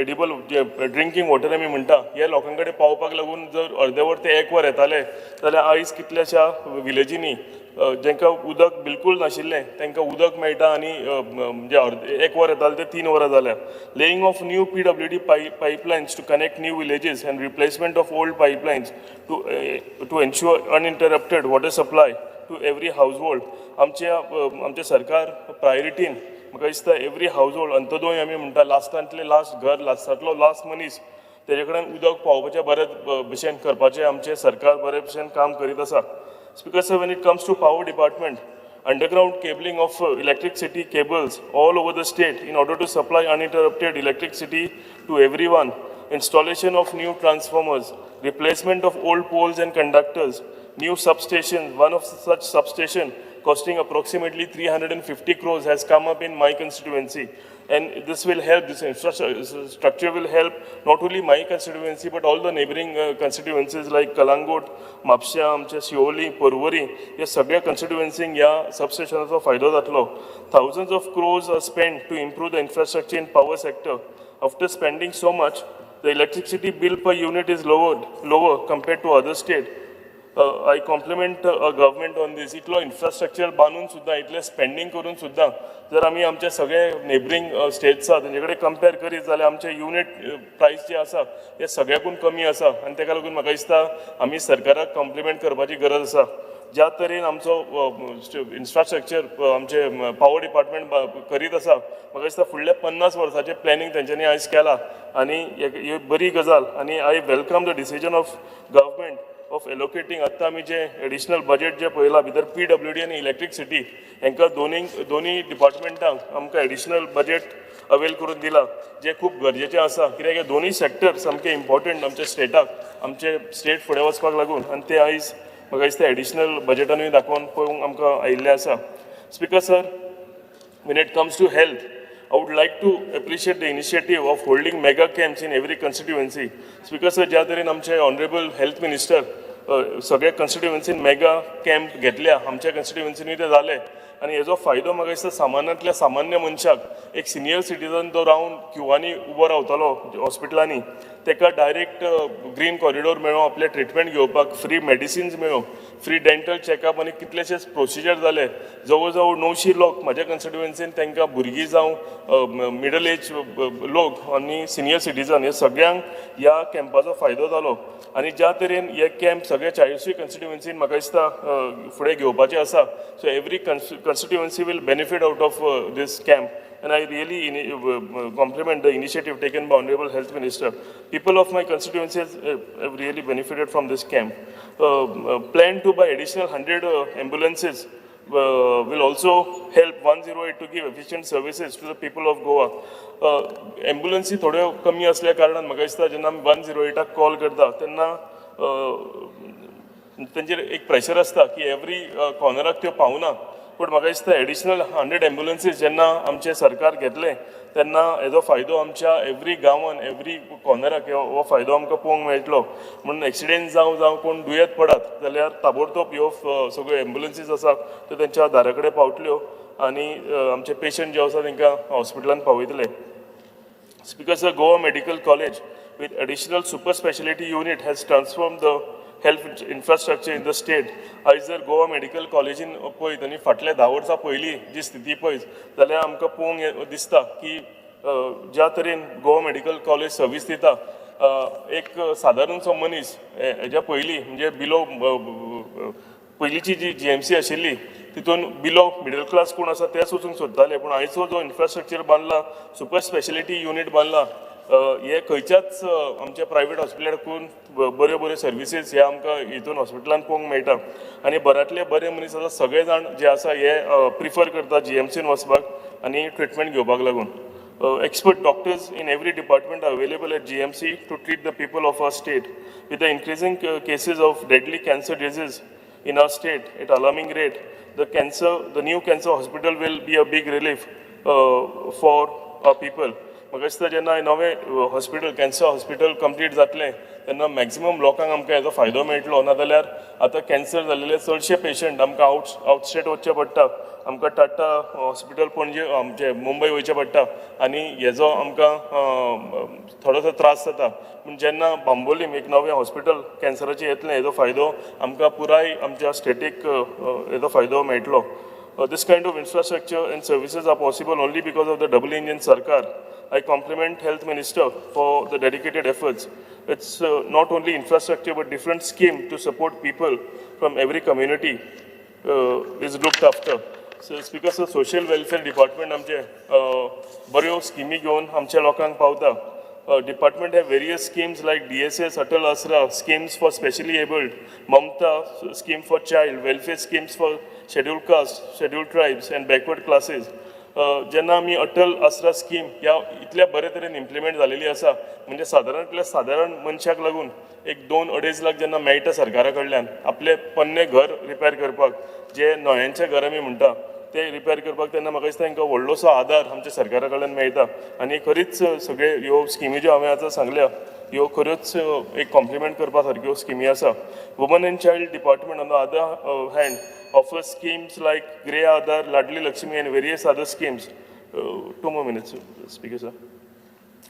एडिबल जे ड्रिंकींग वॉटर आमी म्हणटा ह्या लोकां कडेन पावपाक लागून जर अर्देवर ते 1 वर येताले जाल्यार आयज कितल्याशा विलेजींनी जेंकां उदक बिलकूल नाशिल्लें तांकां उदक मेळटा आनी म्हणजे 1 वर येताले ते 3 वरां जाल्या laying of new PWD pipelines to connect new villages and replacement of old pipelines to ensure uninterrupted water supply to every household आमचे सरकार प्रायोरिटीन म्हाका दिसता एवरी हावजहोल्ड अंतदोय आमी म्हणटा लास्टांतले लास्ट घर लास्टांतलो लास्ट मनीस तेजे कडेन उदक पावपाचें बरे भशेन करपाचें आमचें सरकार बरे भशेन काम करीत आसा because when it comes to power department underground cabling of electricity cables all over the state in order to supply uninterrupted electricity to everyone installation of new transformers replacement of old poles and conductors new substations one of such substation costing approximately 350 crores has come up in my constituency and this will help this infrastructure will help not only my constituency but all the neighboring constituencies like Kalangot, Mapsha, amche Sioli, Porvori या सगळ्या constituencies या substationचा फायदो जातलो thousands of crores are spent to improve the infrastructure in power sector after spending so much the electricity bill per unit is lower compared to other states I compliment government on this इतलो इन्फ्रास्ट्रक्चर बांदून सुद्दां इतलें स्पेंडींग करून सुद्दां जर आमी आमचे सगळे नेबरींग स्टेट्स आसा तेंचे कडेन कंपेर करीत जाल्यार आमचे युनिट प्रायस जे आसा हे सगळ्याकून कमी आसा आनी ताका लागून म्हाका दिसता आमी सरकाराक कॉम्प्लिमेंट करपाची गरज आसा ज्या तरेन आमचो इन्फ्रास्ट्रक्चर आमचे पावर डिपार्टमेंट करीत आसा म्हाका दिसता फुडल्या 50 वर्सांचें प्लॅनिंग तेंच्यांनी आयज केलां आनी ही बरी गजाल आनी I welcome the decision of government of allocating आत्तां आमी जे एडिशनल बजेट जे पळयलां भितर PWD आनी इलेक्ट्रिसिटी हांकां दोनी डिपार्टमेंटांक आमकां एडिशनल बजेट अवेल करून दिला जे खूब गरजेचें आसा कित्याक हे दोनी सॅक्टर सामके इम्पॉर्टंट आमच्या स्टेटाक आमचे स्टेट फुडें वचपाक लागून आनी ते आयज म्हाका दिसता एडिशनल बजेटानूय दाखोवन पळोवंक आमकां आयिल्ले आसा speaker sir when it comes to health I would like to appreciate the initiative of holding mega camps in every constituency. Speaker sir, ज्या तरेन आमचे honorable health minister सगळ्या constituency मेगा कॅम्प घेतल्या आमच्या constituency ते जाले आनी हेजो फायदो म्हाका दिसता सामान्यांतल्या सामान्य मनशाक एक सिनियर सिटीजन तो रावन क्युवांनी उबो रावतालो हॉस्पिटलांनी ताका डायरेक्ट ग्रीन कॉरिडॉर मेळ्ळो आपले ट्रिटमेंट घेवपाक फ्री मेडिसिन्स मेळ्ळो फ्री डेंटल चॅकअप आनी कितलेशेच प्रोसिजर जाले जवळ जवळ 900 लोक म्हाज्या कन्स्टिट्युएन्सीन तांकां भुरगीं जावं मिडल एज लोक आनी सिनियर सिटीजन हे सगळ्यांक ह्या कॅम्पाचो फायदो जालो आनी ज्या तरेन हे कॅम्प सगळ्या 40 कन्स्टिट्युएन्सीन म्हाका दिसता फुडें घेवपाचे आसा so every constituency will benefit out of this camp and I really compliment the initiative taken by Honorable Health Minister. People of my constituencies have really benefited from this camp. Plan to buy additional 100 ambulances will also help 108 to give efficient services to the people of Goa. Ambulances थोड्यो कमी असल्या कारणान म्हाका दिसता जेन्ना आमी 108 कॉल करता तेन्ना तेंचेर एक प्रेशर आसता की एवरी कॉर्नराक त्यो पावना पूण म्हाका दिसता एडिशनल 100 एम्बुलन्सीस जेन्ना आमचे सरकार घेतले तेन्ना हेजो फायदो आमच्या एवरी गांवान एवरी कॉर्नराक हो फायदो आमकां पळोवंक मेळटलो म्हणून एक्सिडेंट जावं कोण दुयेंत पडत जाल्यार ताबडतोब ह्यो सगळ्यो एम्बुलन्सीस आसा त्यो तेंच्या दारा कडेन पावतल्यो आनी आमचे पेशंट जे आसा तांकां हॉस्पिटलान पावयतले. Speaker sir, Goa Medical College with additional super speciality unit has transformed the health infrastructure in the state. आज जर गोवा मेडिकल कॉलेजीन पळयत आनी फाटल्या 10 वर्सां पयलीं जी स्थिती पळयत जाल्यार आमकां पळोवंक दिसता की ज्या तरेन गोवा मेडिकल कॉलेज सर्वीस दिता एक सादारणसो मनीस हेज्या पयलीं म्हणजे बिलो पयलींची जी GMC आशिल्ली तितून बिलो मिडल क्लास कोण आसा तेच वचूंक सोदताले, पूण आयचो जो इन्फ्रास्ट्रक्चर बांदला सुपर स्पेशलिटी युनीट बांदला हे खंयच्याच आमच्या प्रायवेट हॉस्पिटलाकून बऱ्यो सर्विसीस हे आमकां हितून हॉस्पिटलान पळोवंक मेळटा. आनी बऱ्यांतले बरे मनीस आसा सगळे जाण जे आसा हे प्रिफर करता GMCन वचपाक आनी ट्रिटमेंट घेवपाक लागून. Expert doctors in every department are available at GMC to treat the people of our state. With the increasing cases of deadly cancer disease in our state at alarming rate, the new cancer hospital will be a big relief for our people. म्हाका दिसता जेन्ना नवें हॉस्पिटल कॅन्सर हॉस्पिटल कंप्लीट जातलें तेन्ना मॅक्सिमम लोकांक आमकां हेजो फायदो मेळटलो. नाजाल्यार आतां कॅन्सर जाल्लेले चडशे पेशंट आमकां आउटस्टेट वचचें पडटा, आमकां टाटा हॉस्पिटल पणजे आमचे मुंबय वयचें पडटा आनी हेजो आमकां थोडोसो त्रास जाता. पूण जेन्ना बांबोलीम एक नवें हॉस्पिटल कॅन्सराचें येतलें हेजो फायदो आमकां पुराय आमच्या स्टेटीक हेजो फायदो मेळटलो. This kind of infrastructure and services are possible only because of the double engine Sarkar. I compliment Health Minister for the dedicated efforts. It's not only infrastructure but different scheme to support people from every community is looked after. So Speaker, so social welfare department आमचे बऱ्यो स्किमी घेवन आमच्या लोकांक पावता. Department have various schemes like DSS, Atal Asra, schemes for specially abled, Mamta scheme for child, welfare schemes for scheduled castes, scheduled tribes and backward classes. जेन्ना आमी अटल आसरा स्कीम ह्या इतल्या बरे तरेन इम्प्लिमेंट जालेली आसा म्हणजे सादारणतल्या सादारण मनशाक लागून एक 2-2.5 लाख जेन्ना मेळटा सरकारा कडल्यान आपले पन्ने घर रिपेर करपाक जे न्हयांचें घर आमी म्हणटा ते रिपेर करपाक तेन्ना म्हाका दिसता तांकां व्हडलोसो आदार आमच्या सरकारा कडल्यान मेळटा. आनी खरीच सगळे ह्यो स्किमी ज्यो हांवें आतां सांगल्या ह्यो खऱ्योच एक कॉम्प्लिमेंट करपा सारक्यो स्किमी आसा. Woman end child department on the other hand offers schemes like Grey Aadhar, Ladli Lakshmi and various other schemes. 2 more minutes, Speaker sir.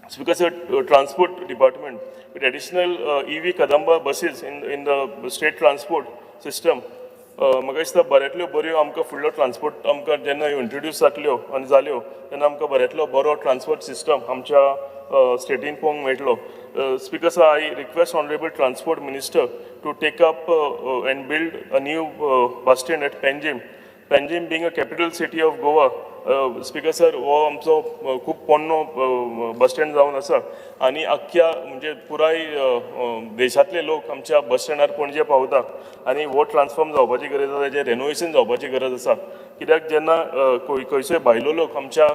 Speaker sir, Transport Department with additional EV Kadamba buses in the state transport system. म्हाका दिसता बऱ्यांतल्यो बऱ्यो आमकां फुडलो ट्रान्सपोर्ट आमकां जेन्ना इंट्रोड्यूस जातल्यो आनी जाल्यो तेन्ना आमकां बऱ्यांतलो बरो ट्रान्सपोर्ट सिस्टम आमच्या स्टेटीन पळोवंक मेळटलो. Speaker sir, I request Honorable Transport Minister to take up and build a new bus stand at Panjim. Panjim being a capital city of Goa, Speaker sir, हो आमचो खूब पोन्नो बस स्टँड जावन आसा आनी आख्ख्या म्हणजे पुराय देशांतले लोक आमच्या बस स्टँडार पणजे पावता आनी हो ट्रान्सफॉर्म जावपाची गरज आसा, तेजें रेनोवेशन जावपाची गरज आसा. कित्याक जेन्ना खंयचोय भायलो लोक आमच्या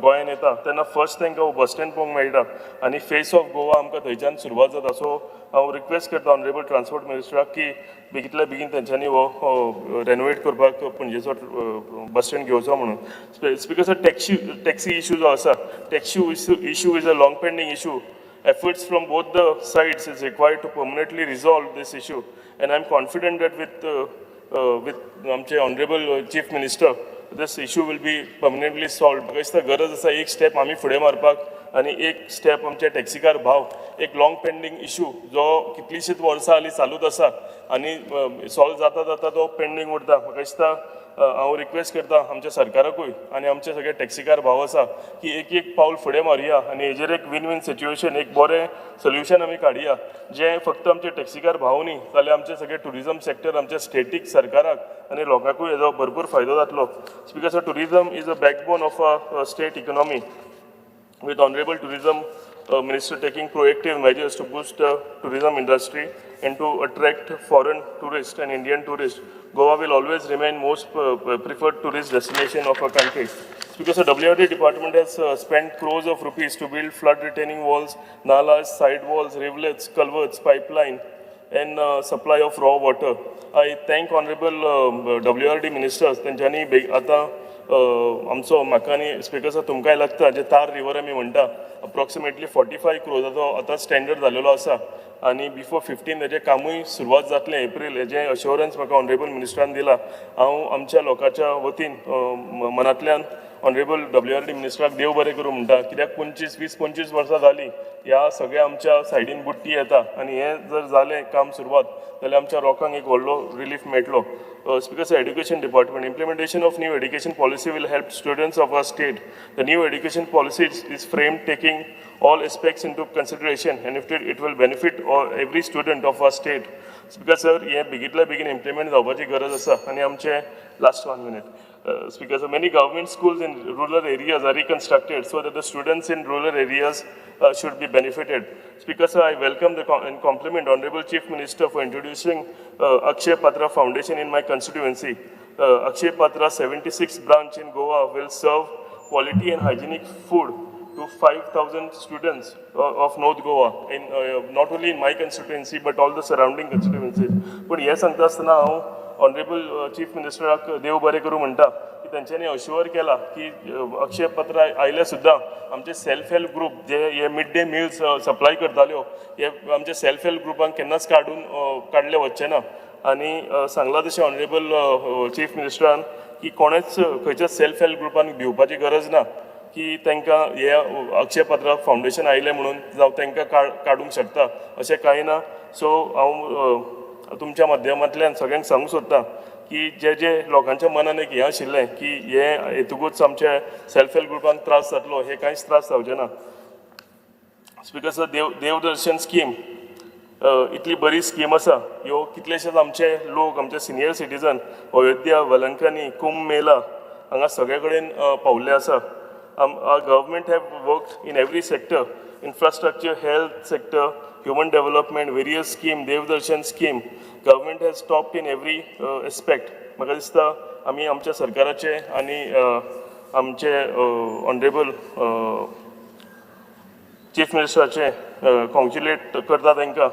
गोंयांत येता तेन्ना फर्स्ट तांकां हो बस स्टँड पळोवंक मेळटा आनी फेस ऑफ गोवा आमकां थंयच्यान सुरवात जाता. सो हांव रिक्वेस्ट करता ऑनरेबल ट्रान्सपोर्ट मिनिस्टराक की बेगींतल्या बेगीन तेंच्यांनी हो रेनोवेट करपाक पणजेचो बस स्टँड घेवचो म्हणून. Speaker sir, taxi issue जो आसा, taxi issue is a long pending issue. Efforts from both the sides is required to permanently resolve this issue, and I'm confident that with आमचे honorable Chief Minister, this issue will be permanently solved. म्हाका दिसता गरज आसा एक स्टेप आमी फुडें मारपाक आनी एक स्टेप आमचे टॅक्सीकार भाव एक लॉंग पेंडींग इशू जो कितलींशींच वर्सां हालीं चालूच आसा आनी सॉल्व जाता जाता तो पेंडींग उरता. म्हाका दिसता हांव रिक्वेस्ट करता आमच्या सरकाराकूय आनी आमचे सगळे टॅक्सीकार भाव आसा की एक पावल फुडें मारया आनी हेजेर एक विन विन सिच्युएशन एक बरें सोल्युशन आमी काडया जें फक्त आमचे टॅक्सीकार भाव न्ही जाल्यार आमचे सगळे टुरिजम सेक्टर आमच्या स्टेटीक सरकाराक आनी लोकांकूय हेजो भरपूर फायदो जातलो. Speaker sir, tourism is a backbone of our state economy. With Honorable Tourism Minister taking proactive measures to boost the tourism industry and to attract foreign tourists and Indian tourists, Goa will always remain most preferred tourist destination of our country. Because the WRD department has spent crores of rupees to build flood retaining walls, nalas, side walls, rivulets, culverts, pipeline and supply of raw water. I thank Honorable WRD ministers. तेंच्यांनी आतां आमचो म्हाका आनी स्पिकर सर तुमकांय लागता जे तार रिवर आमी म्हणटा अप्रॉक्सिमेटली 45 crores आतां स्टँडर्ड जालेलो आसा आनी बिफोर 15 हेजें कामूय सुरवात जातलें एप्रील हेजें अश्योरन्स म्हाका ऑनरेबल मिनिस्टरान दिला. हांव आमच्या लोकांच्या वतीन मनांतल्यान ऑनरेबल WRD मिनिस्टराक देव बरें करूं म्हणटा. कित्याक 20-25 वर्सां जालीं ह्या सगळ्या आमच्या सायडीन बुट्टी येता आनी हें जर जालें काम सुरवात जाल्यार आमच्या लोकांक एक व्हडलो रिलीफ मेळटलो. Speaker, sir, Education Department, implementation of new education policy will help students of our state. The new education policy is framed taking all aspects into consideration, and it will benefit every student of our state. Speaker, sir, हे बेगींतल्या बेगीन implement जावपाची गरज आसा आनी आमचे last 1 minute. Speaker, sir, many government schools in rural areas are reconstructed so that the students in rural areas should be benefited. Speaker, sir, I welcome and compliment Honorable Chief Minister for introducing Akshay Patra Foundation in my constituency. Akshay Patra 76th branch in Goa will serve quality and hygienic food to 5,000 students of North Goa, not only in my constituency but all the surrounding constituencies. But हे सांगता आसतना हांव ऑनरेबल चीफ मिनिस्टराक देव बरें करूं म्हणटा की तांच्यांनी अश्योर केला की अक्षय पत्र आयले सुद्दां आमचे सेल्फ हेल्प ग्रूप जे हे मिड डे मिल्स सप्लाय करताल्यो हे आमचे सेल्फ हेल्प ग्रुपांक केन्नाच काडले वचचे ना. आनी सांगलां तशें ऑनरेबल चीफ मिनिस्टरान की कोणेच खंयच्याच सेल्फ हेल्प ग्रुपांक भिवपाची गरज ना की तांकां हे अक्षय पत्र फावंडेशन आयलें म्हणून जावं तांकां काडूंक शकता अशें कांय ना. सो हांव तुमच्या माध्यमांतल्यान सगळ्यांक सांगूंक सोदतां की जे लोकांच्या मनान एक हें आशिल्लें की हे हेतूकूच आमच्या सेल्फ हेल्प ग्रुपांक त्रास जातलो हे कांयच त्रास जावचे ना. स्पीकर सर, देवदर्शन स्कीम इतली बरी स्कीम आसा. ह्यो कितलेशेच आमचे लोक आमचे सिनियर सिटीजन अयोध्या, वलंकनी, कुंभ मेला हांगा सगळे कडेन पावल्ले आसा. Our government have worked in every sector, infrastructure, health sector, human development, various scheme, Devdarshan scheme. Government has stopped in every aspect. म्हाका दिसता आमी आमच्या सरकाराचे आनी आमचे ऑनरेबल चीफ मिनिस्टराचे कॉन्ग्रेच्युलेट करता तांकां.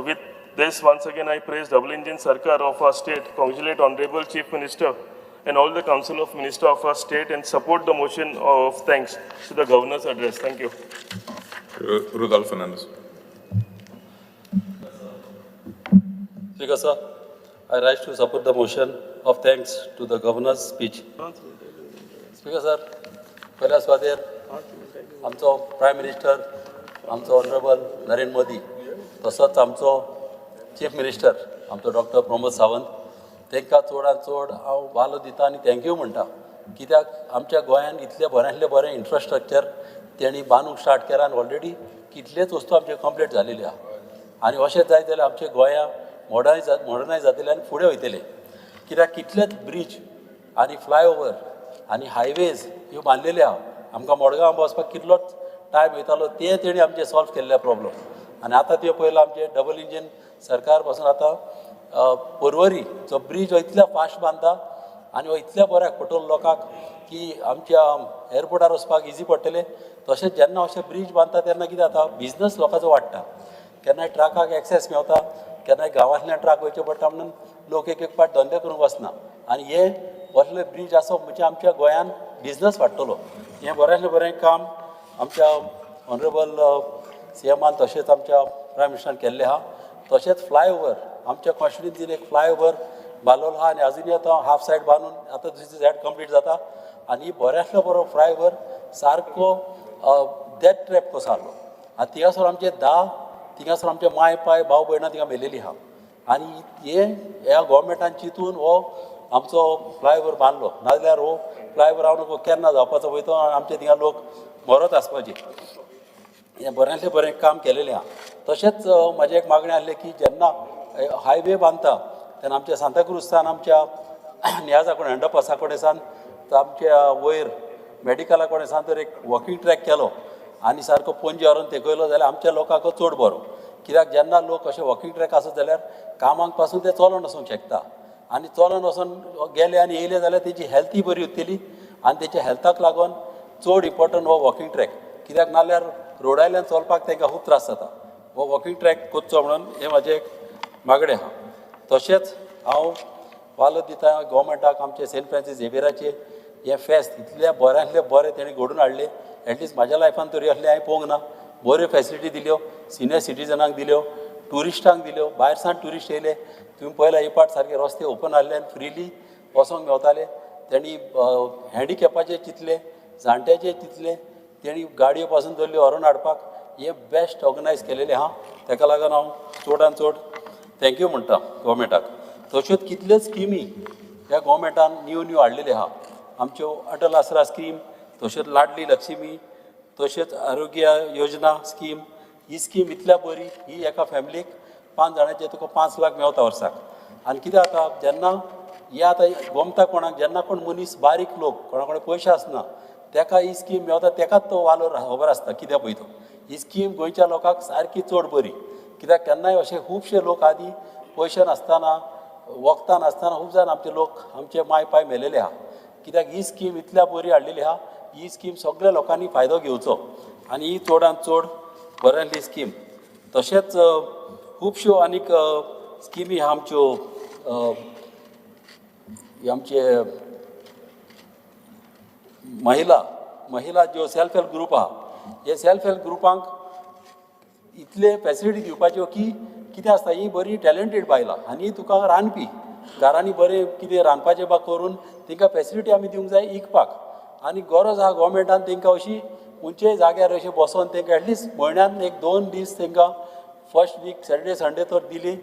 With this, once again, I praise double engine Sarkar of our state, congratulate Honorable Chief Minister and all the Council of Ministers of our state and support the motion of thanks to the Governor's address. Thank you. Rudolph Fernandez. Speaker, sir, I rise to support the motion of thanks to the Governor's speech. Speaker, sir, पहिल्या सुवातेर आमचो प्रायम मिनिस्टर, आमचो ऑनरेबल नरेंद्र मोदी, तसोच आमचो चीफ मिनिस्टर, आमचो डॉक्टर प्रमोद सावंत, तांकां चडांत चड हांव वालो दिता आनी थँक्यू म्हणटा. कित्याक आमच्या गोंयांत इतलें बरें इन्फ्रास्ट्रक्चर तेणी बांदूंक स्टार्ट केला आनी ऑलरेडी कितलेच वस्तू आमचे कंप्लीट जालेली आहा. आनी अशें जायत जाल्यार आमचे गोंया मॉडर्नायज जातले आनी फुडें वयतले. कित्याक कितलेच ब्रीज आनी फ्लायओवर आनी हायवेज ह्यो बांदलेले आहा. आमकां मडगांव वचपाक कितलोच टायम वयतालो ते तेणी आमचे सॉल्व केल्ले प्रॉब्लम. आनी आतां त्यो पयलो आमचे डबल इंजीन सरकार पासून आतां पर्वरी जो ब्रीज हो इतल्या फास्ट बांदता आनी हो इतल्या बऱ्याक पडटलो लोकांक की आमच्या एअरपोर्टार वचपाक इजी पडटलें. तशेंच जेन्ना अशें ब्रीज बांदता तेन्ना कितें जाता, बिजनस लोकांचो वाडटा. केन्नाय ट्रकाक एक्सेस मेळटा, केन्नाय गांवांतल्यान ट्रक वयचे पडटा म्हणून लोक एक पाट धंदे करूंक वचना. आनी हे व्हडले ब्रीज आसप म्हणजे आमच्या गोंयांत बिजनस वाडटलो. हें बऱ्यांतलें बरें काम आमच्या ऑनरेबल CMान तशेंच आमच्या प्रायम मिनिस्टरान केल्लें आहा. तशेंच फ्लायओवर आमच्या कॉन्स्टिट्युन्सीन एक फ्लायओवर बांदलेलो आहा आनी आजुनूय आतां हाफ सायड बांदून आतां दुसरी सायड कंप्लीट जाता. आनी बऱ्यांतलो बरो फ्लायओवर सारको डेथ ट्रॅप कसो आसलो. आनी थिंगासर आमचे थिंगासर आमचे माय पाय भाव भयणां थिंगा मेलेलीं आहा. आनी ह्या गोवोरमेंटान चिंतून हो आमचो फ्लायओवर बांदलो. नाजाल्यार हो फ्लायओवर हांव नको केन्ना जावपाचो वयतो आनी आमचे थिंगा लोक मरत आसपाचे. हें बऱ्यांतलें बरें काम केलेलें आहा. तशेंच म्हाजें एक मागणें आसलें की जेन्ना हायवे बांदता तेन्ना आमच्या सांताक्रुजसान आमच्या नियाजा कडेन अंडरपासा कडेन सान आमच्या वयर मेडिकला कडेन सान तर एक वॉकिंग ट्रॅक केलो आनी सारको पणजे व्हरून तेकयलो जाल्यार आमच्या लोकांक चड बरो. कित्याक जेन्ना लोक अशे वॉकिंग ट्रॅक आसत जाल्यार कामाक पासून ते चलोन वचूंक शकता. आनी चलोन वचून गेले आनी येयले जाल्यार तेजी हेल्थूय बरी उरतली. आनी तेच्या हेल्थाक लागून चड इम्पॉर्टंट हो वॉकिंग ट्रॅक. कित्याक नाल्यार रोडायल्यान चलपाक तांकां खूब त्रास जाता. हो वॉकिंग ट्रॅक करचो म्हणून हें म्हाजें एक मागणें आहा. तशेंच हांव वालो दिता गोवोरमेंटाक आमचे सेंट फ्रांसीस झेवियराचे हें फेस्त इतले बऱ्यांतले बरें तेणी घडोवन हाडलें. एटलिस्ट म्हाज्या लायफान तरी असलें हांवें पळोवंक ना. बऱ्यो फॅसिलिटी दिल्यो, सिनियर सिटीजनांक दिल्यो, टुरिस्टांक दिल्यो, भायर सावन ट्युरिस्ट येयले, तुम्ही पयला हे पाट सारके रस्ते ओपन आहले आनी फ्रिली वचोंक मेवताले. तेणी हँडिकॅपाचे चिंतले, जाणट्याचे चिंतले, तेणी गाडयो पासून धरल्यो व्हरून हाडपाक. हे बेस्ट ऑर्गनायज केलेले आहा. ताका लागून हांव चडांत चड थँक्यू म्हणटा गोवमेंटाक. तश्योच कितल्योच स्किमी ह्या गोवमेंटान न्यू हाडलेल्यो आहा. आमच्यो अटल आसरा स्कीम, तश्योच लाडली लक्ष्मी, तशेंच आरोग्य योजना स्कीम. ही स्कीम इतल्या बरी, ही एका फॅमिलीक 5 जाणांचे तुका 5 लाख मेवता वर्साक. आनी कितें जाता, जेन्ना हे आतां गोमता कोणाक, जेन्ना कोण मनीस बारीक लोक कोणा कडेन पयशे आसना ताका ही स्कीम मेवता, ताकाच तो वालो खबर आसता कित्याक पळय तो. ही स्कीम गोंयच्या लोकांक सारकी चड बरी. कित्याक केन्नाय अशे खुबशे लोक आदीं पयशे नासतना, वखदां नासतना खूब जाण आमचे लोक, आमचे माय पाय मेलेले आहा. कित्याक ही स्कीम इतल्या बरी हाडलेली आहा. ही स्कीम सगळ्या लोकांनी फायदो घेवचो आनी ही चडांत चड बरयल्ली स्कीम. तशेंच खुबश्यो आनीक स्किमी आहा आमच्यो. आमचे महिला ज्यो सेल्फ हेल्प ग्रूप आहा, हे सेल्फ हेल्प ग्रुपांक इतले फॅसिलिटी दिवपाच्यो की कितें आसता, ही बरी टॅलंटेड बायलां आनी तुका रांदपी घरांनी बरें कितें रांदपाचें बा करून तांकां फॅसिलिटी आमी दिवंक जाय विकपाक. आनी गरज आहा गोवमेंटान तांकां अशी खंयच्याय जाग्यार अशें बसोन तांकां एटलिस्ट म्हयन्यान 1-2 दीस तांकां फर्स्ट वीक सॅटर्डे संडे तर दिली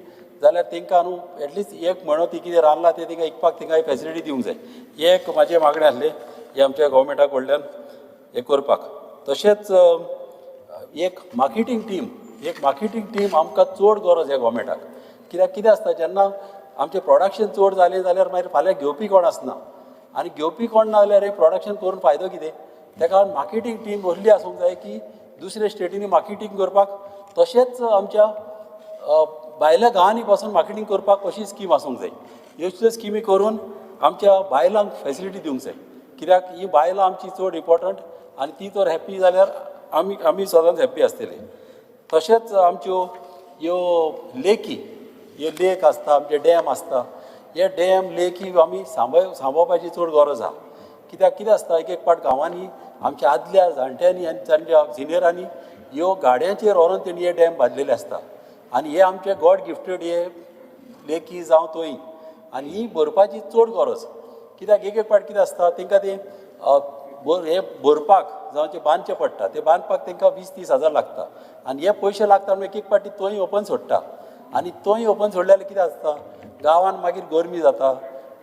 जाल्यार तांकां न्हू एटलिस्ट एक म्हयनो ती कितें रांदलां तें तांकां विकपाक तांकां फॅसिलिटी दिवंक जाय. हे एक म्हाजें मागणें आहलें हें आमच्या गोवमेंटा कडल्यान हें करपाक. तशेंच एक मार्केटींग टीम आमकां चड गरज ह्या गोवमेंटाक. कित्याक कितें आसता, जेन्ना आमचें प्रोडक्शन चड जालें जाल्यार मागीर फाल्यां घेवपी कोण आसना आनी घेवपी कोण ना जाल्यार हें प्रोडक्शन करून फायदो कितें. ताका मार्केटींग टीम असली आसूंक जाय की दुसऱ्या स्टेटींनी मार्केटींग करपाक, तशेंच आमच्या भायल्या गांवांनी पासून मार्केटींग करपाक अशी स्कीम आसूंक जाय. ह्यो स्किमी करून आमच्या बायलांक फॅसिलिटी दिवंक जाय. कित्याक ही बायलां आमची चड इम्पॉर्टंट आनी ती तर हॅप्पी जाल्यार आमी सदांच हॅप्पी आसतले. तशेंच आमच्यो ह्यो लेकी, हे लेक आसता, आमचे डॅम आसता, हे डॅम लेकी आमी सांबाळपाची चड गरज आहा. कित्याक कितें आसता, एक पाट गांवांनी आमच्या आदल्या जाणट्यांनी आनी तांच्या सिनियरांनी ह्यो गाड्यांचेर व्हरून तेणी हे डॅम बांदलेले आसता आनी हे आमचे गॉड गिफ्टेड हे लेकी जावं तोय आनी ही भरपाची चड गरज. कित्याक एक पाट कितें आसता, तांकां तें हे भरपाक जावं ते बांदचें पडटा, ते बांदपाक तांकां 20-30 हजार लागता आनी हे पयशे लागता म्हणून एक पाटी तोय ओपन सोडटा आनी तोय ओपन सोडल्यार कितें आसता, गांवांत मागीर गरमी जाता,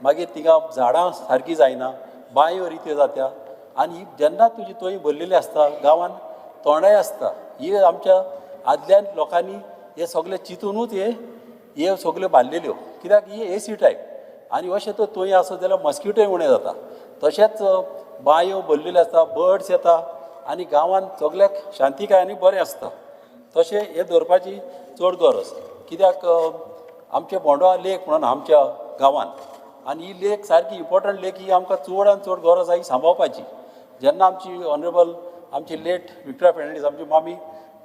मागीर थिंगा झाडां सारकीं जायना, बांयो रित्यो जात्या आनी जेन्ना तुजी तोय भरलेली आसता गांवांत तोंडाय आसता. ही आमच्या आदल्या लोकांनी हे सगळे चिंतूनूच हे सगल्यो बांदलेल्यो. कित्याक ही AC टायप आनी अशें तो तोय आसत जाल्यार मस्किटोय उणें जाता. तशेंच बांयो भरलेल्यो आसता, बर्ड्स येता आनी गांवांत सगल्याक शांतीकाय आनी बरें आसता. तशें हे धरपाची चड गरज. कित्याक आमचे बोंडवा लेक म्हणून आमच्या गांवांत आनी ही लेक सारकी इम्पॉर्टंट लेक, ही आमकां चडांत चड गरज आहा ही सांबाळपाची. जेन्ना आमची ऑनरेबल आमची लेट विक्टोरिया फर्नांडीस आमची मामी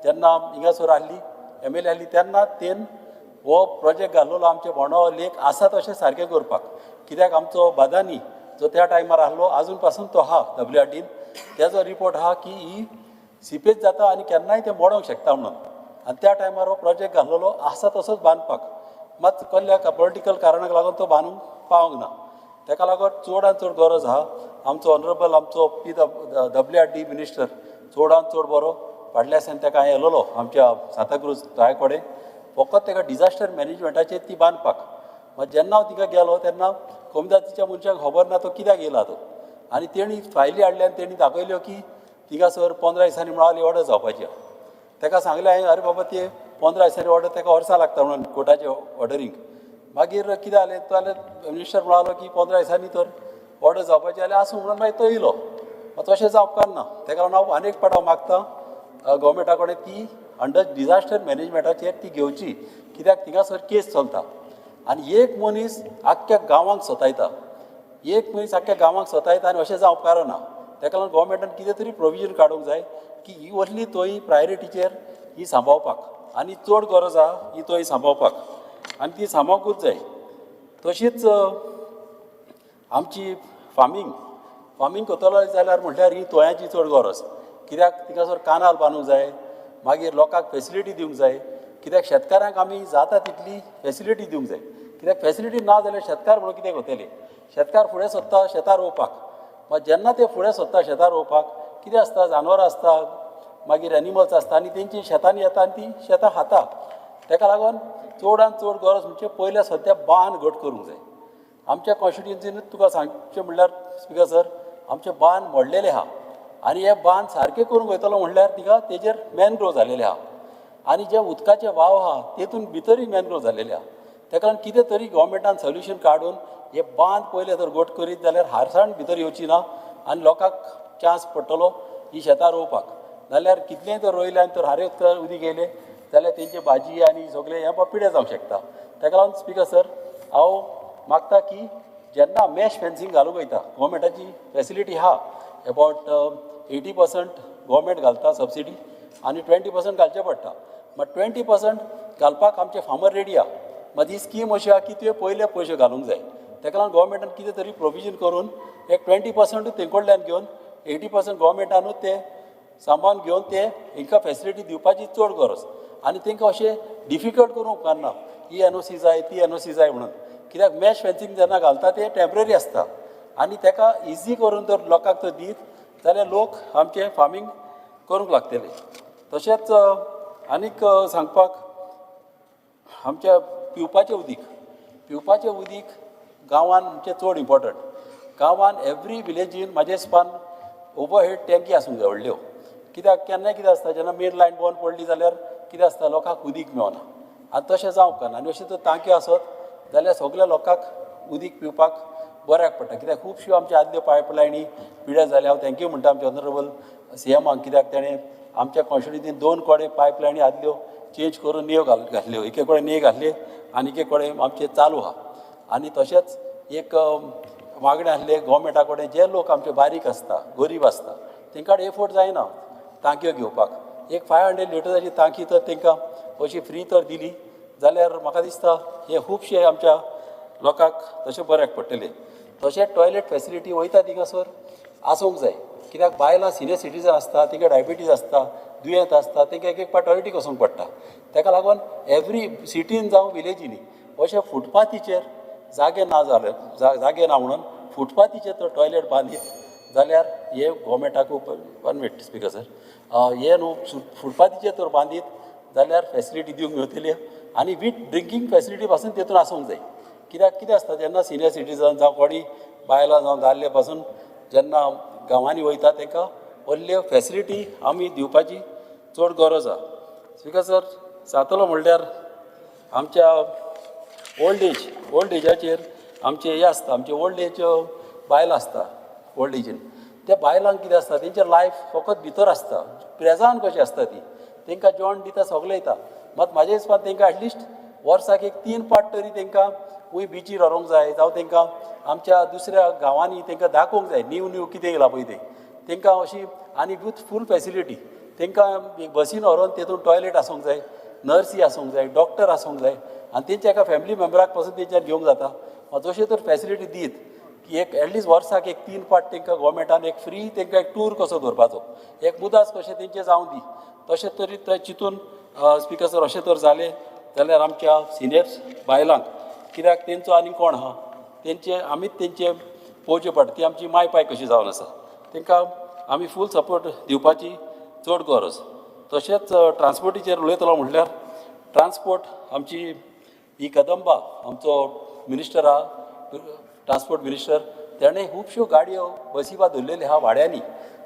जेन्ना हिंगासर आहली MLA आहली तेन्ना तेन हो प्रोजेक्ट घाल्लो आमचे बोंडवा लेक आसा तशें सारकें करपाक. कित्याक आमचो बादानी जो त्या टायमार आहलो अजून पासून तो आहा WRDन, तेजो रिपोर्ट आहा की ही सिपेज जाता आनी केन्नाय तें मोडोंक शकता म्हणून. आनी त्या टायमार हो प्रोजेक्ट घाल्लो आसा तसोच बांदपाक, मात कसल्या पॉलिटिकल कारणाक लागून तो बांदूंक पावंक ना. ताका लागून चडांत चड गरज आहा. आमचो ऑनरेबल आमचो WRD मिनिस्टर चडांत चड बरो फाटल्या दिसांनी ताका हांवें येयलोलो आमच्या सांताक्रूज थंय कडेन, फकत ताका डिजास्टर मॅनेजमेंटाचेर ती बांदपाक. मात जेन्ना हांव तिका गेलो तेन्ना कोमदातीच्या मनशांक खबर ना तो कित्याक येयला तो. आनी तेणी फायली हाडल्या आनी तेणी दाखयल्यो की थिंगासर 15 दिसांनी म्हणाली ऑर्डर जावपाची. ताका सांगलें हांवें, अरे बाबा ते 15 दिसांनी ऑर्डर ताका वर्सां लागता म्हणून कोर्टाचे ऑर्डरींक. मागीर कितें जालें तो जाल्यार मिनिस्टर म्हणालो की 15 दिसांनी तर ऑर्डर जावपाची जाल्यार आसूं म्हणून मागीर तो येयलो. तशें जावंक ना. ताका लागून हांव आनीक पाट मागतां गोवमेंटा कडेन ती अंडर डिजास्टर मॅनेजमेंटाचेर ती घेवची. कित्याक थिंगासर केस चलता आनी एक मनीस आख्ख्या गांवांक सतायता, आनी अशें जावंक पारना. ताका लागून गोवमेंटान कितें तरी प्रोविजन काडूंक जाय की ही व्हडली तोय प्रायोरिटीचेर ही सांबाळपाक आनी चड गरज आहा ही तोय सांबाळपाक आनी ती सांबाळूंकूच जाय. तशीच आमची फार्मींग करतलो जाल्यार म्हटल्यार ही तोयांची चड गरज. कित्याक थिंगासर कानाल बांदूंक जाय, मागीर लोकांक फॅसिलिटी दिवंक जाय कित्याक शेतकारांक आमी जाता तितली फॅसिलिटी दिवंक जाय कित्याक फॅसिलिटी ना जाल्यार शेतकार म्हणून कितें करतले शेतकार फुडें सोदता शेतां रोवपाक मात जेन्ना ते फुडें सोदता शेतां रोवपाक कितें आसता जानवरां आसता मागीर एनिमल्स आसता आनी तेंची शेतांनी येता आनी ती शेतां खाता ताका लागून चडांत चड गरज म्हणजे पयल्या सद्या बांद घट करूंक जाय आमच्या कॉन्स्टिट्युन्सीनूच तुका सांगचें म्हणल्यार स्पिकर सर आमचे बांद मोडलेले आहा आनी हे बांद सारके करूंक वयतलो म्हणल्यार तिका तेजेर मॅनग्रोव जालेले आहा आनी जे उदकाचे वाव आहा तेतून भितरूय मॅनग्रोव जालेले आहा ताका लागून कितें तरी गोवोरमेंटान सोल्युशन काडून हे बांद पयले जर घट करीत जाल्यार हारसाण भितर येवची ना आनी लोकांक चान्स पडटलो ही शेतां रोवपाक नाल्यार कितलेंय तर रोयलें आनी तर हारेक उदीक येयलें जाल्यार तेंचे भाजी आनी सगळें हें पिडें जावंक शकता ताका लागून स्पिकर सर हांव मागता की जेन्ना मॅश फेन्सींग घालूंक वयता गोवोरमेंटाची फॅसिलिटी आहा अबावट 80% गोवोरमेंट घालता सबसिडी आनी 20% घालचें पडटा मात 20% घालपाक आमचे फार्मर रेडी आहा मात ही स्कीम अशी आहा की तुवें पयले पयशे घालूंक जाय ताका लागून गोवोरमेंटान कितें तरी प्रोविजन करून एक 20% तेंकडल्यान घेवन 80% गोवोरमेंटानूच ते सांबाळून घेवन ते हांकां फॅसिलिटी दिवपाची चड गरज आनी तांकां अशें डिफिकल्ट करूंक उपकारना ही एनओसी जाय ती एनओसी जाय म्हणून कित्याक मॅश फेन्सींग जेन्ना घालता ते टेम्पररी आसता आनी ताका इजी करून जर लोकांक तो दीत जाल्यार लोक आमचे फार्मींग करूंक लागतले तशेंच आनीक सांगपाक आमच्या पिवपाचें उदीक गांवांत आमचें चड इम्पॉर्टंट गांवांत एवरी विलेजीन म्हाजे हिसपान ओवरहेड टँकी आसूंक जाय व्हडल्यो कित्याक केन्नाय कितें आसता जेन्ना मेन लायन बंद पडली जाल्यार कितें आसता लोकांक उदीक मेळना आनी तशें जावंक उपकारना आनी अश्यो जर टांक्यो आसत जाल्यार सगळ्या लोकांक उदीक पिवपाक बऱ्याक पडटा कित्याक खुबश्यो आमच्या आदल्यो पायपलायनी पिड्यार जाल्या हांव थँक्यू म्हणटा आमच्या ऑनरेबल सीएमाक कित्याक तेणें आमच्या कॉन्स्टिट्युन्सीन 2 कडेन पायपलायनी आदल्यो चेंज करून न्यो घातल्यो एके कडेन न्यो घातले आनी एके कडेन आमचे चालू आहा आनी तशेंच एक मागणें आसलें गोवोरमेंटा कडेन जे लोक आमचे बारीक आसता गरीब आसता तांकां एफोर्ड जायना टांक्यो घेवपाक एक 500 लिटराची टांकी तर तांकां अशी फ्री तर दिली जाल्यार म्हाका दिसता हे खुबशे आमच्या लोकांक तशें बऱ्याक पडटलें तशेंच टॉयलेट फॅसिलिटी वयता थिंगासर आसूंक जाय कित्याक बायलां सिनियर सिटीजन आसता तांकां डायबिटीज आसता दुयेंत आसता तांकां एक पाट टॉयलेटीक वचूंक पडटा ताका लागून एवरी सिटीन जावं विलेजीनी अशे फुटपाथीचेर जागे ना म्हणून फुटपाथीचेर तर टॉयलेट बांदीत जाल्यार हे गोवोरमेंटाक 1 मिनट स्पिकर सर हे न्हू फुटपाथीचेर तर बांदीत जाल्यार फॅसिलिटी दिवंक मेळटली आनी वीथ ड्रिंकींग फॅसिलिटी पासून तेतून आसूंक जाय कित्याक कितें आसता जेन्ना सिनियर सिटीजन जावं कोणी बायलां जावं दादले पासून जेन्ना गांवांनी वयता तांकां व्हडल्यो फॅसिलिटी आमी दिवपाची चड गरज आहा स्पिकर सर जातलो म्हणल्यार आमच्या ओल्ड एजाचेर आमचे हे आसता आमचे ओल्ड एज बायलां आसता ओल्ड एजीन त्या बायलांक कितें आसता तेंचें लायफ फकत भितर आसता प्रेजान कशी आसता ती तांकां जेवण दिता सगळें येता मात म्हाज्या हिसपान तांकां एटलिस्ट वर्साक एक 3 पाट तरी तांकां खूंय बिचीर व्हरूंक जाय जावं तांकां आमच्या दुसऱ्या गांवांनी तांकां दाखोवंक जाय नीव कितें येयला पळय तें तांकां अशी आनी विथ फूल फॅसिलिटी तांकां एक बसीन व्हरोन तेतून टॉयलेट आसूंक जाय नर्सी आसूंक जाय डॉक्टर आसूंक जाय आनी तेंच्या एका फॅमिली मेंबराक पासून तेंच्यान घेवंक जाता जशें तर फॅसिलिटी दीत की एक एटलिस्ट वर्साक एक 3 पाट तांकां गोवोरमेंटान एक फ्री तांकां एक टूर कसो दवरपाचो एक मुदास कशें तेंचें जावं दी तशें तरी चिंतून स्पिकर सर अशें तर जालें जाल्यार आमच्या सिनियर बायलांक कित्याक तेंचो आनी कोण आहा तेंचे आमीच तेंचे पळोवचें पडटा ती आमची माय पाय कशी जावन आसा तांकां आमी फूल सपोर्ट दिवपाची चड गरज तशेंच ट्रान्सपोर्टीचेर उलयतलो म्हणल्यार ट्रान्सपोर्ट आमची ही कदंबा आमचो मिनिस्टर आहा ट्रान्सपोर्ट मिनिस्टर तेणें खुबश्यो गाडयो बसी बा धरलेल्यो आहा भाड्यांनी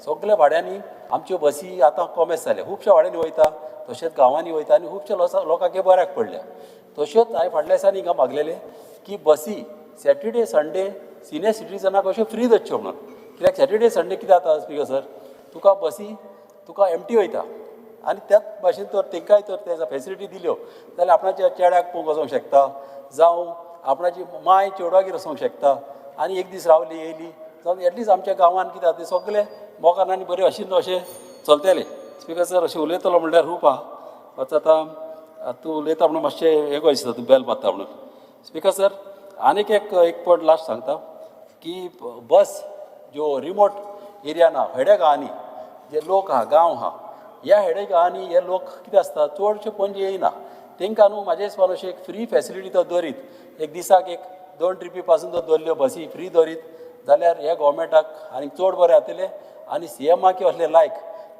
सगळ्या भाड्यांनी आमच्यो बसी आतां कॉमेस जाल्या खुबश्या वाड्यांनी वयता तशेंच गांवांनी वयता आनी खुबश्या लोकांक हे बऱ्याक पडल्या तश्योच हांवें फाटल्या दिसांनी हिंगा मागलेले की बसी सॅटर्डे संडे सिनियर सिटीजनाक अश्यो फ्री दवरच्यो म्हणून कित्याक सॅटर्डे संडे कितें जाता स्पिकर सर तुका बसी तुका एमटी वयता आनी त्याच भाशेन तर तांकांय तर तेजो फॅसिलिटी दिल्यो जाल्यार आपणाच्या चेड्याक पळोवंक वचोंक शकता जावं आपणाची माय चेडवागेर वचोंक शकता आनी एक दीस रावली येयली जावं एटलिस्ट आमच्या गांवांत कितें जाता तें सगळें मोगान आनी बरें अशें चलतलें स्पिकर सर अशें उलयतलो म्हणल्यार खूब आहा आतां तूं उलयता म्हणून मातशें हें कशें दिसता तूं बेल मारता म्हणून स्पिकर सर आनीक एक पॉयंट लास्ट सांगता की बस ज्यो रिमोट एरियान आहा व्हड्या गांवांनी जे लोक आहा गांव आहा ह्या हेडेक आनी हे लोक कितें आसता चडशे पणजे येयना तांकां न्हू म्हाजे हिसपान अशी एक फ्री फेसिलिटी तो दवरीत एक दिसाक एक 2 ट्रिपी पासून तो दवरल्यो बसी फ्री दवरीत जाल्यार हे गोवमेंटाक आनी चड बरें जातलें आनी CMाक असले लायक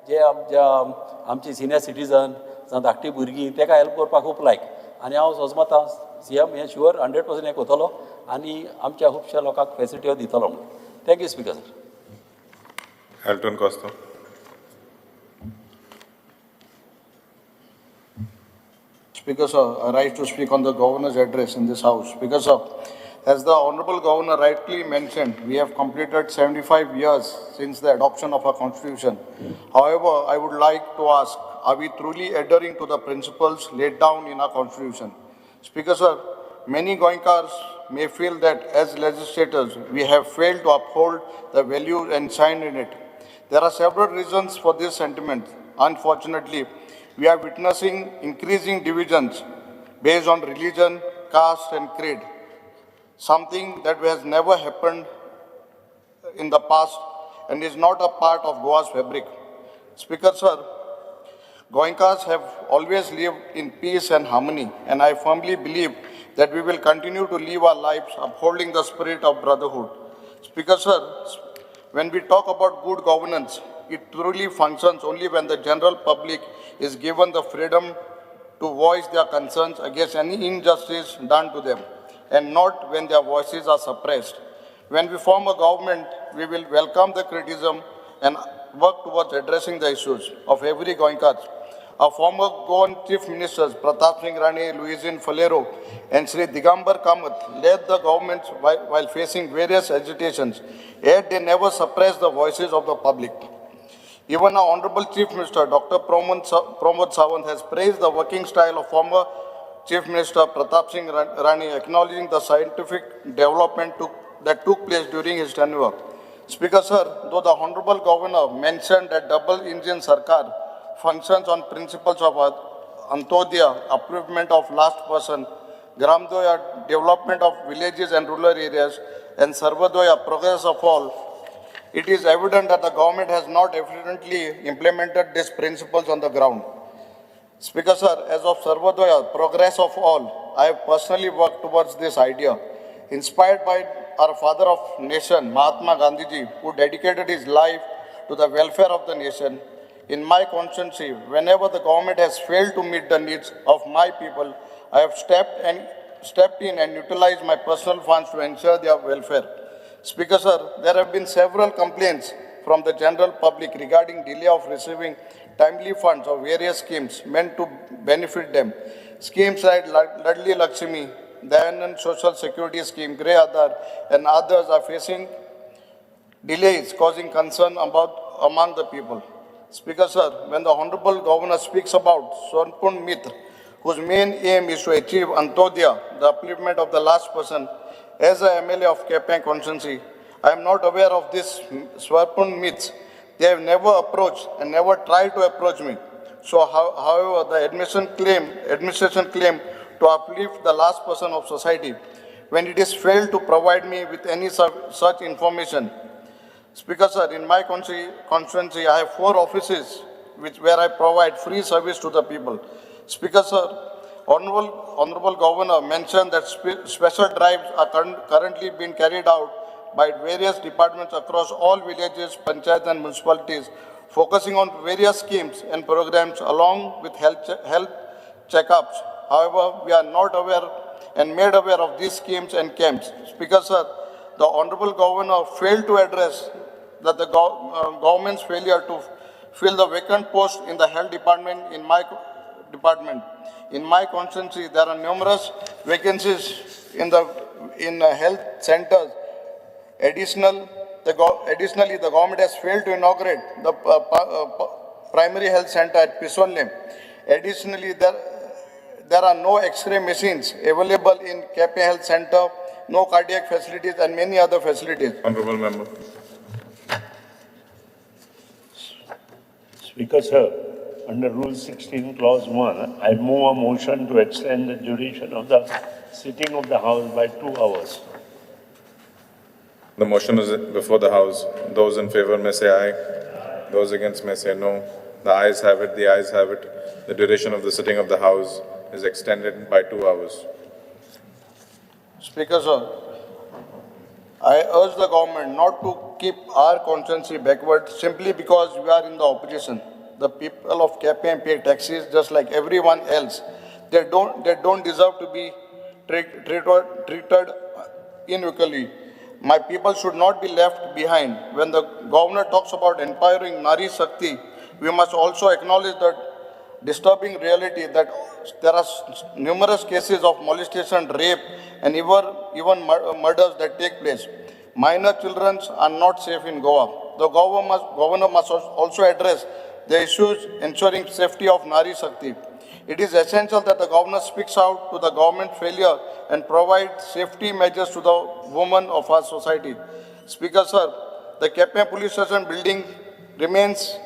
जे आमचे सिनियर सिटीजन जावं धाकटी भुरगीं ताका हेल्प करपाक खूब लायक आनी हांव सोजमतां CM हें शुअर 100% हें करतलो आनी आमच्या खुबश्या लोकांक फेसिलिटी दितलो म्हणून thank you speaker sir Elton Costa. Speaker sir, I rise to speak on the governor's address in this house. Speaker sir, as the honorable governor rightly mentioned, we have completed 75 years since the adoption of our constitution. However, I would like to ask, are we truly adhering to the principles laid down in our constitution? Speaker sir, many Goenkars may feel that as legislators, we have failed to uphold the values enshrined in it. There are several reasons for this sentiment. Unfortunately, we are witnessing increasing divisions based on religion, caste and creed, something that has never happened in the past and is not a part of Goa's fabric. Speaker sir, Goenkars have always lived in peace and harmony, and I firmly believe that we will continue to live our lives upholding the spirit of brotherhood. Speaker sir, when we talk about good governance, it truly functions only when the general public is given the freedom to voice their concerns against any injustice done to them, and not when their voices are suppressed. When we form a government, we will welcome the criticism and work towards addressing the issues of every Goenkar. Our former Goan Chief Ministers, Pratap Singh Rane, Louisine Falero, and Sri Digambar Kamath led the governments while facing various agitations, yet they never suppressed the voices of the public. Even our Honorable Chief Minister, Dr. Pramod Sawant, has praised the working style of former Chief Minister Pratap Singh Rane, acknowledging the scientific development that took place during his tenure. Speaker sir, though the Honorable Governor mentioned that double-engine Sarkar functions on principles of Antodaya, upliftment of last person, Gramdoya, development of villages and rural areas, and Sarvadoya, progress of all, it is evident that the government has not efficiently implemented these principles on the ground. Speaker sir, as of Sarvadoya, progress of all, I have personally worked towards this idea. Inspired by our father of nation, Mahatma Gandhiji, who dedicated his life to the welfare of the nation, in my constituency, whenever the government has failed to meet the needs of my people, I have stepped in and utilized my personal funds to ensure their welfare. Speaker sir, there have been several complaints from the general public regarding delay of receiving timely funds of various schemes meant to benefit them. Schemes like Ladli Lakshmi, Dayanand Social Security Scheme, Grey Aadhar, and others are facing delays causing concern among the people. Speaker sir, when the Honorable Governor speaks about Swarpun Mitra, whose main aim is to achieve Antodaya, the upliftment of the last person, as a MLA of Kepang constituency, I am not aware of this Swarpun myths. They have never approached and never tried to approach me. So, however, the administration claim to uplift the last person of society when it is failed to provide me with any such information. Speaker sir, in my constituency, I have 4 offices where I provide free service to the people. Speaker sir, Honorable Governor mentioned that special drives are currently being carried out by various departments across all villages, panchayats and municipalities, focusing on various schemes and programs along with health checkups. However, we are not aware and made aware of these schemes and camps. Speaker sir, the Honorable Governor failed to address that the government's failure to fill the vacant post in the health department in my department. In my constituency, there are numerous vacancies in health centers. Additionally, the government has failed to inaugurate the primary health center at Pisonle. Additionally, there are no X-ray machines available in Kepe Health Center, no cardiac facilities, and many other facilities. Honorable Member. Speaker sir, under Rule 16, Clause 1, I move a motion to extend the duration of the sitting of the House by 2 hours. The motion is before the House. Those in favor may say aye. Those against may say no. The ayes have it, the ayes have it. The duration of the sitting of the House is extended by 2 hours. Speaker, sir, I urge the government not to keep our constituency backward simply because we are in the opposition. The people of KPM pay taxes just like everyone else. They don't deserve to be treated unequally. My people should not be left behind. When the governor talks about empowering Nari Shakti, we must also acknowledge that disturbing reality that there are numerous cases of molestation, rape, and even murders that take place. Minor children are not safe in Goa. The governor must also address the issues ensuring safety of Nari Shakti. It is essential that the governor speaks out to the government failure and provides safety measures to the women of our society. Speaker, sir, the KPM police station building remains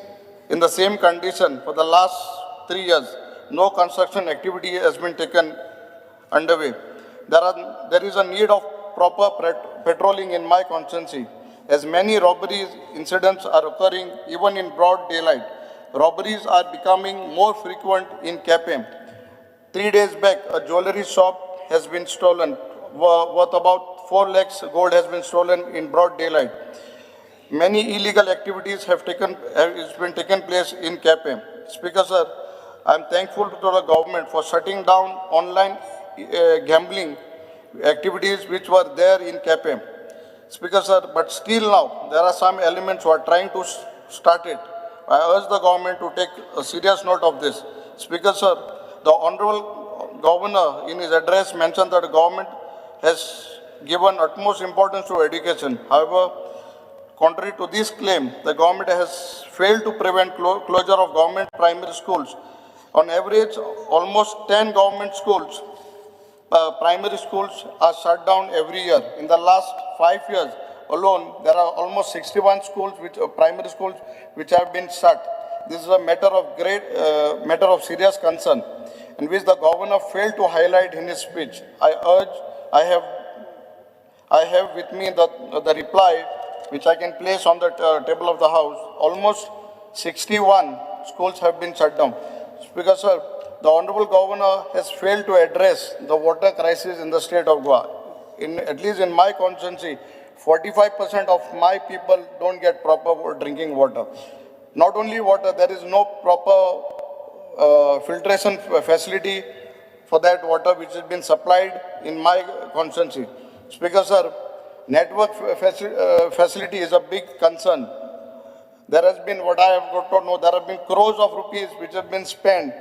in the same condition for the last 3 years. No construction activity has been taken underway. There is a need of proper patrolling in my constituency, as many robberies incidents are occurring even in broad daylight. Robberies are becoming more frequent in KPM. 3 days back, a jewelry shop has been stolen, worth about 4 lakhs gold has been stolen in broad daylight. Many illegal activities have been taken place in KPM. Speaker, sir, I am thankful to the government for shutting down online gambling activities which were there in KPM. Speaker, sir, but still now there are some elements who are trying to start it. I urge the government to take a serious note of this. Speaker, sir, the Honorable Governor in his address mentioned that the government has given utmost importance to education. However, contrary to this claim, the government has failed to prevent closure of government primary schools. On average, almost 10 government schools, primary schools are shut down every year. In the last 5 years alone, there are almost 61 schools, primary schools, which have been shut. This is a matter of serious concern, in which the governor failed to highlight in his speech. I have with me the reply, which I can place on the table of the House. Almost 61 schools have been shut down. Speaker, sir, the Honorable Governor has failed to address the water crisis in the state of Goa. At least in my constituency, 45% of my people don't get proper drinking water. Not only water, there is no proper filtration facility for that water which has been supplied in my constituency. Speaker, sir, network facility is a big concern. There has been, what I have got to know, there have been crores of rupees which have been spent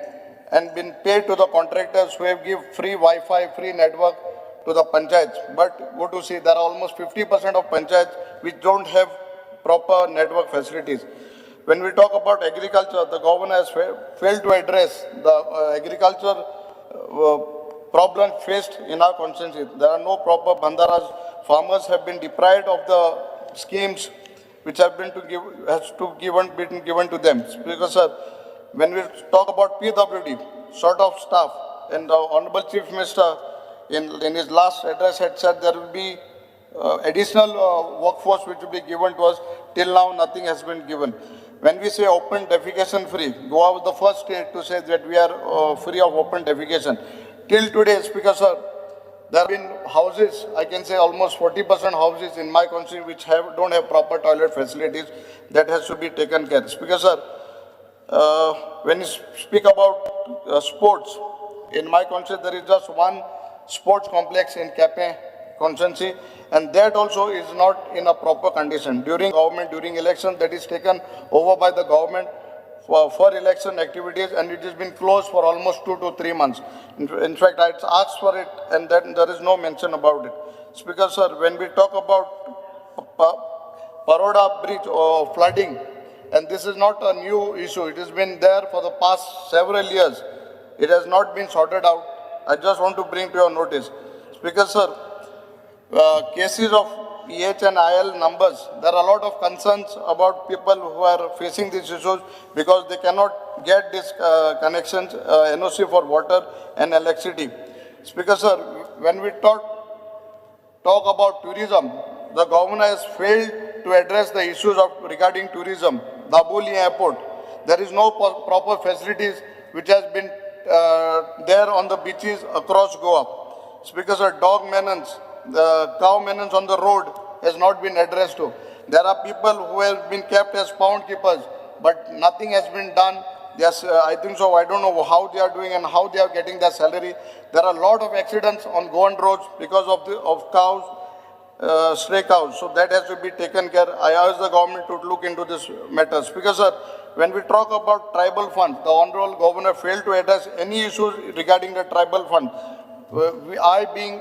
and been paid to the contractors who have given free Wi-Fi, free network to the panchayats. But go to see, there are almost 50% of panchayats which don't have proper network facilities. When we talk about agriculture, the governor has failed to address the agriculture problem faced in our constituency. There are no proper bandaras. Farmers have been deprived of the schemes which have been given to them. Because, sir, when we talk about PWD, short of staff, and the Honorable Chief Minister in his last address had said there will be additional workforce which will be given to us. Till now, nothing has been given. When we say open defecation free, Goa was the first state to say that we are free of open defecation. Till today, Speaker, sir, there have been houses, I can say almost 40% houses in my country which don't have proper toilet facilities. That has to be taken care of. Speaker, sir, when you speak about sports, in my country there is just one sports complex in KPM constituency, and that also is not in a proper condition. During election, that is taken over by the government for election activities, and it has been closed for almost 2 to 3 months. In fact, I asked for it, and then there is no mention about it. Speaker, sir, when we talk about Baroda Bridge or flooding, and this is not a new issue, it has been there for the past several years. It has not been sorted out. I just want to bring to your notice. Speaker, sir, cases of EH and IL numbers, there are a lot of concerns about people who are facing these issues because they cannot get these connections, NOC for water and electricity. Speaker, sir, when we talk about tourism, the governor has failed to address the issues regarding tourism. Daboli Airport, There is no proper facilities which has been there on the beaches across Goa. Speaker sir, dog maintenance, the cow maintenance on the road has not been addressed to. There are people who have been kept as pound keepers, but nothing has been done. Yes, I think so. I don't know how they are doing and how they are getting their salary. There are a lot of accidents on Goan roads because of cows, stray cows. So that has to be taken care. I urge the government to look into this matter. Speaker sir, when we talk about tribal fund, the Honorable Governor failed to address any issues regarding the tribal fund. I being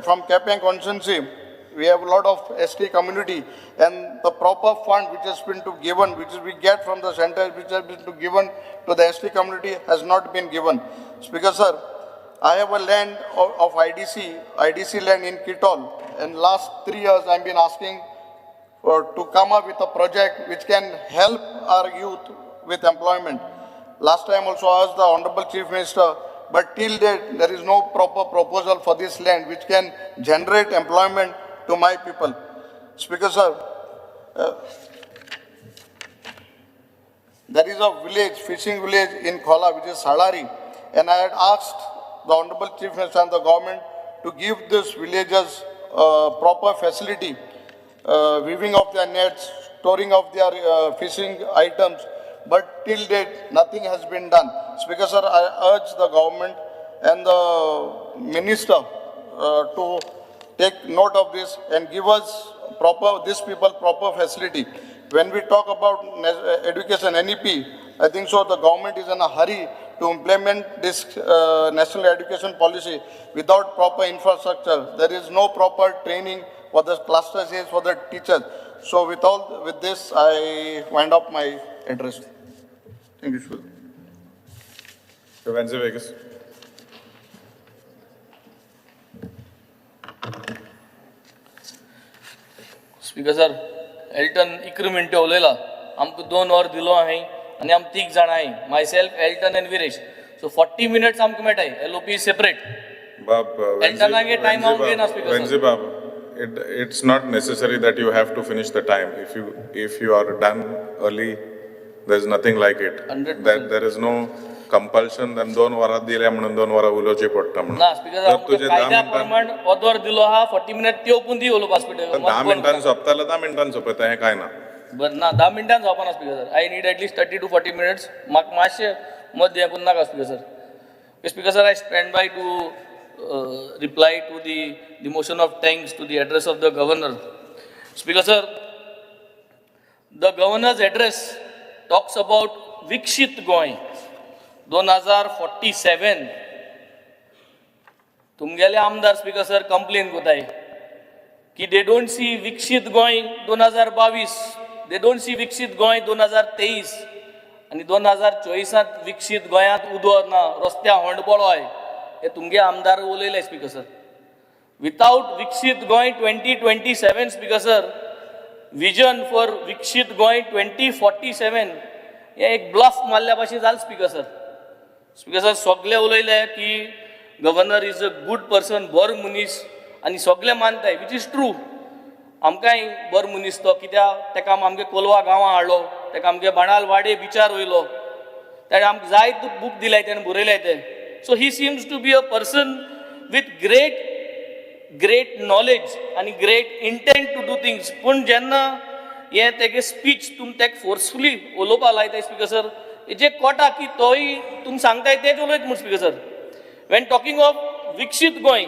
from Kapeng constituency, we have a lot of ST community, and the proper fund which has been to given, which we get from the center, which has been to given to the ST community, has not been given. Speaker sir, I have a land of IDC land in Kitol, and last 3 years I've been asking to come up with a project which can help our youth with employment. Last time also I asked the Honorable Chief Minister, but till date there is no proper proposal for this land which can generate employment to my people. Speaker sir, there is a village, fishing village in Khola, which is Salari, and I had asked the Honorable Chief Minister and the government to give these villagers proper facility, weaving of their nets, storing of their fishing items, but till date nothing has been done. Speaker sir, I urge the government and the minister to take note of this and give us these people proper facility. When we talk about education NEP, I think so the government is in a hurry to implement this national education policy without proper infrastructure. There is no proper training for the clusters, for the teachers. So with this, I wind up my address. Thank you, sir. Wednesday Vegas. Speaker sir, Alton 11 मिनटं उलयला, आमकां 2 वर दिलो हांवें आनी आमी 3 जाणां हाय, myself Elton and Viresh. So 40 minutes आमकां मेळटाय, LOP इज सेपरेट. Bab, एल्टनागे टायम हांव घेना speaker Wednesday sir. Bab, it's not necessary that you have to finish the time. If you are done early, there's nothing like it. 100%. That there is no compulsion. Then 2 वरां दिले म्हणून 2 वरां उलोवचें पडटा म्हणून. ना स्पीकर सर, आमकां कायद्या प्रमाण वदर दिलो हा, 40 मिनिट तेवपून दी उलोवपा स्पीकर. 10 मिनटांनी सोंपतालो 10 मिनटांनी सोंपयता हें कांय ना. बरं ना, 10 मिनटांनी जावपाना speaker sir. I need at least 30 to 40 minutes. म्हाका मातशें मध्य हें करून नाका speaker sir. Speaker sir, I stand by to reply to the motion of thanks to the address of the governor. Speaker sir, the governor's address talks about Vikshit Goy 2047. तुमगेले आमदार स्पीकर सर कंप्लेन कोताय की they don't see Vikshit Goy 2022, they don't see Vikshit Goy 2023 आणि 2024 विकसित गोंयांत उदो ना, रस्त्या होंडपळोय, हे तुमगे आमदार उलयले स्पीकर सर. विथाउट विकसित Goa 2027 speaker sir, vision for विकसित गोंय 2047 हे एक ब्लफ मारल्या भाशेन जालें स्पीकर सर. स्पीकर सर सगळे उलयले की governor is a good person, बरो मनीस, आनी सगळे मानताय, विच इज ट्रू. आमकांय बरो मनीस तो, कित्याक तेका आमगे कोलवा गांवां हाडलो, तेका आमगे बाणाल वाडे बिचार वयलो, ताणें आमकां जायत बूक दिलाय, ताणें बरयलाय ते. So he seems to be a person with great knowledge आनी great intent to do things. पूण जेन्ना हे तेगे स्पीच तुम तेका फोर्सफुली उलोवपा लायताय स्पीकर सर, हेजे कोटा की तोय तुम सांगताय तेच उलयत म्हूण speaker sir. When talking of Viksit Goa,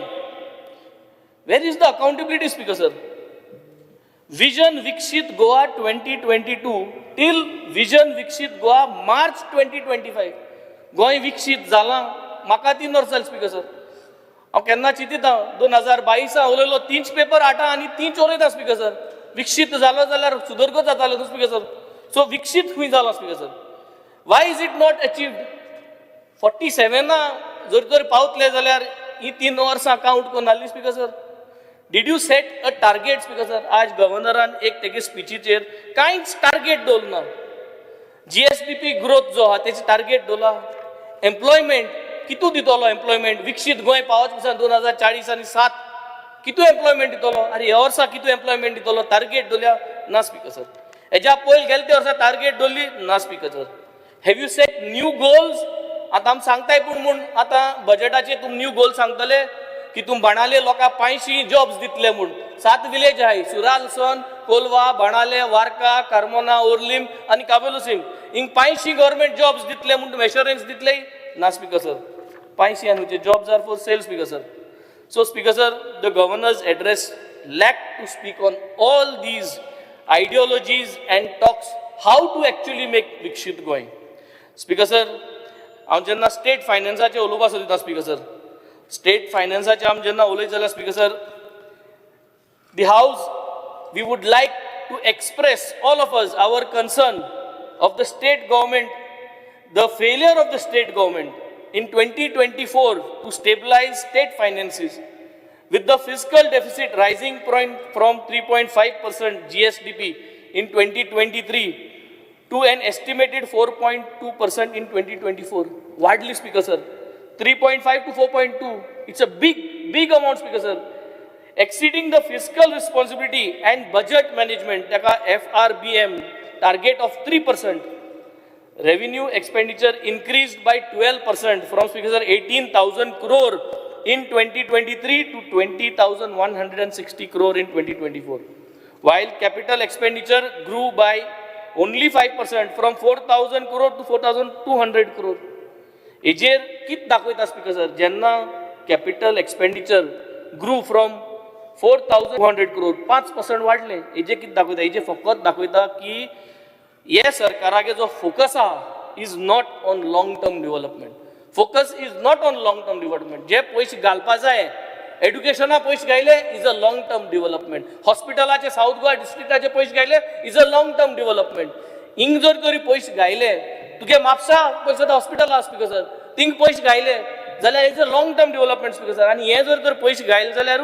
where is the accountability speaker sir? Vision Vikshit Goa 2022 till Vision Vikshit Goa March 2025. Goa विकसीत जालां, म्हाका 3 वर्सां जालीं स्पीकर सर. हांव केन्ना चिंतिता 2022 उलयलो, 3 पेपर हाडटा आनी 3 उलयता स्पीकर सर. विकसीत जालो जाल्यार सुदरगत जातालो न्हू स्पीकर सर. सो विकसीत खंय जाला speaker sir? Y is it not achieved? 47 जर तर पावतले जाल्यार ही 3 वर्सां काउंट करून नासली speaker sir. Did you set a target speaker sir? आज गव्हर्नरान एक तेगे स्पीचीचेर कांयच टार्गेट दवरना. GSDP ग्रोथ जो आहा तेचे टार्गेट दवरला. एम्प्लॉयमेंट कितू दितलो? एम्प्लॉयमेंट विकसीत गोंय पावच दिसा 2040 आनी 7 कितू एम्प्लॉयमेंट दितलो? अरे ह्या वर्सा कितू एम्प्लॉयमेंट दितलो? टार्गेट दवरल्या ना स्पीकर सर. हेज्या पयलीं गेले ते वर्सा टार्गेट दवरली ना speaker sir. Have you set new goals? आता आमी सांगताय पूण आता बजेटाचे तुम न्यू गोल सांगतले की तुम बाणाले लोकांक 500 जॉब्स दितले म्हूण. 7 विलेज आहाय, सुरालसन, कोलवा, बाणाले, वार्का, कार्मोना, ओर्लिम आणि काबेलुसीम. हिंग 500 गव्हर्मेंट जॉब्स दितले म्हूण एश्योरन्स दितले ना स्पीकर सर. 500 आणि jobs are for sale speaker sir. So Speaker sir, the governor's address lacked to speak on all these ideologies and talks how to actually make Vikshit going. Speaker sir, हांव जेन्ना स्टेट फायनान्साचे उलोवपा सोदिता स्पीकर सर, स्टेट फायनान्साचे आमी जेन्ना उलयत जाल्यार speaker sir, the house we would like to express all of us our concern of the state government, the failure of the state government in 2024 to stabilize state finances, with the fiscal deficit rising from 3.5% GSDP in 2023 to an estimated 4.2% in 2024. Widely, Speaker sir, 3.5 to 4.2. It's a big amount, Speaker sir. Exceeding the fiscal responsibility and budget management, FRBM target of 3%. Revenue expenditure increased by 12% from Speaker sir 18,000 crore in 2023 to 20,160 crore in 2024. While capital expenditure grew by only 5% from 4,000 crore to 4,200 crore. हेजेर कित दाखयता स्पीकर सर, जेन्ना capital expenditure grew from 4,200 crore 5% वाडले, हेजे कित दाखयता, हेजे फकत दाखयता की हे सरकारागे जो फोकस आहा is not on long term development. Focus is not on long term development. जे पयशे घालपा जाय एड्युकेशना पयशे घायले is a long term development. हॉस्पिटलाचे साऊथ गोवा डिस्ट्रिक्टाचे पयशे घायले is a long term development. हिंग जर तरी पयशे घायले, तुगे म्हापसा पयसो हॉस्पिटल आहा स्पीकर सर, थिंग पयशे घायले जाल्यार is a long term development speaker sir. आनी हे जर तर पयशे घायले जाल्यार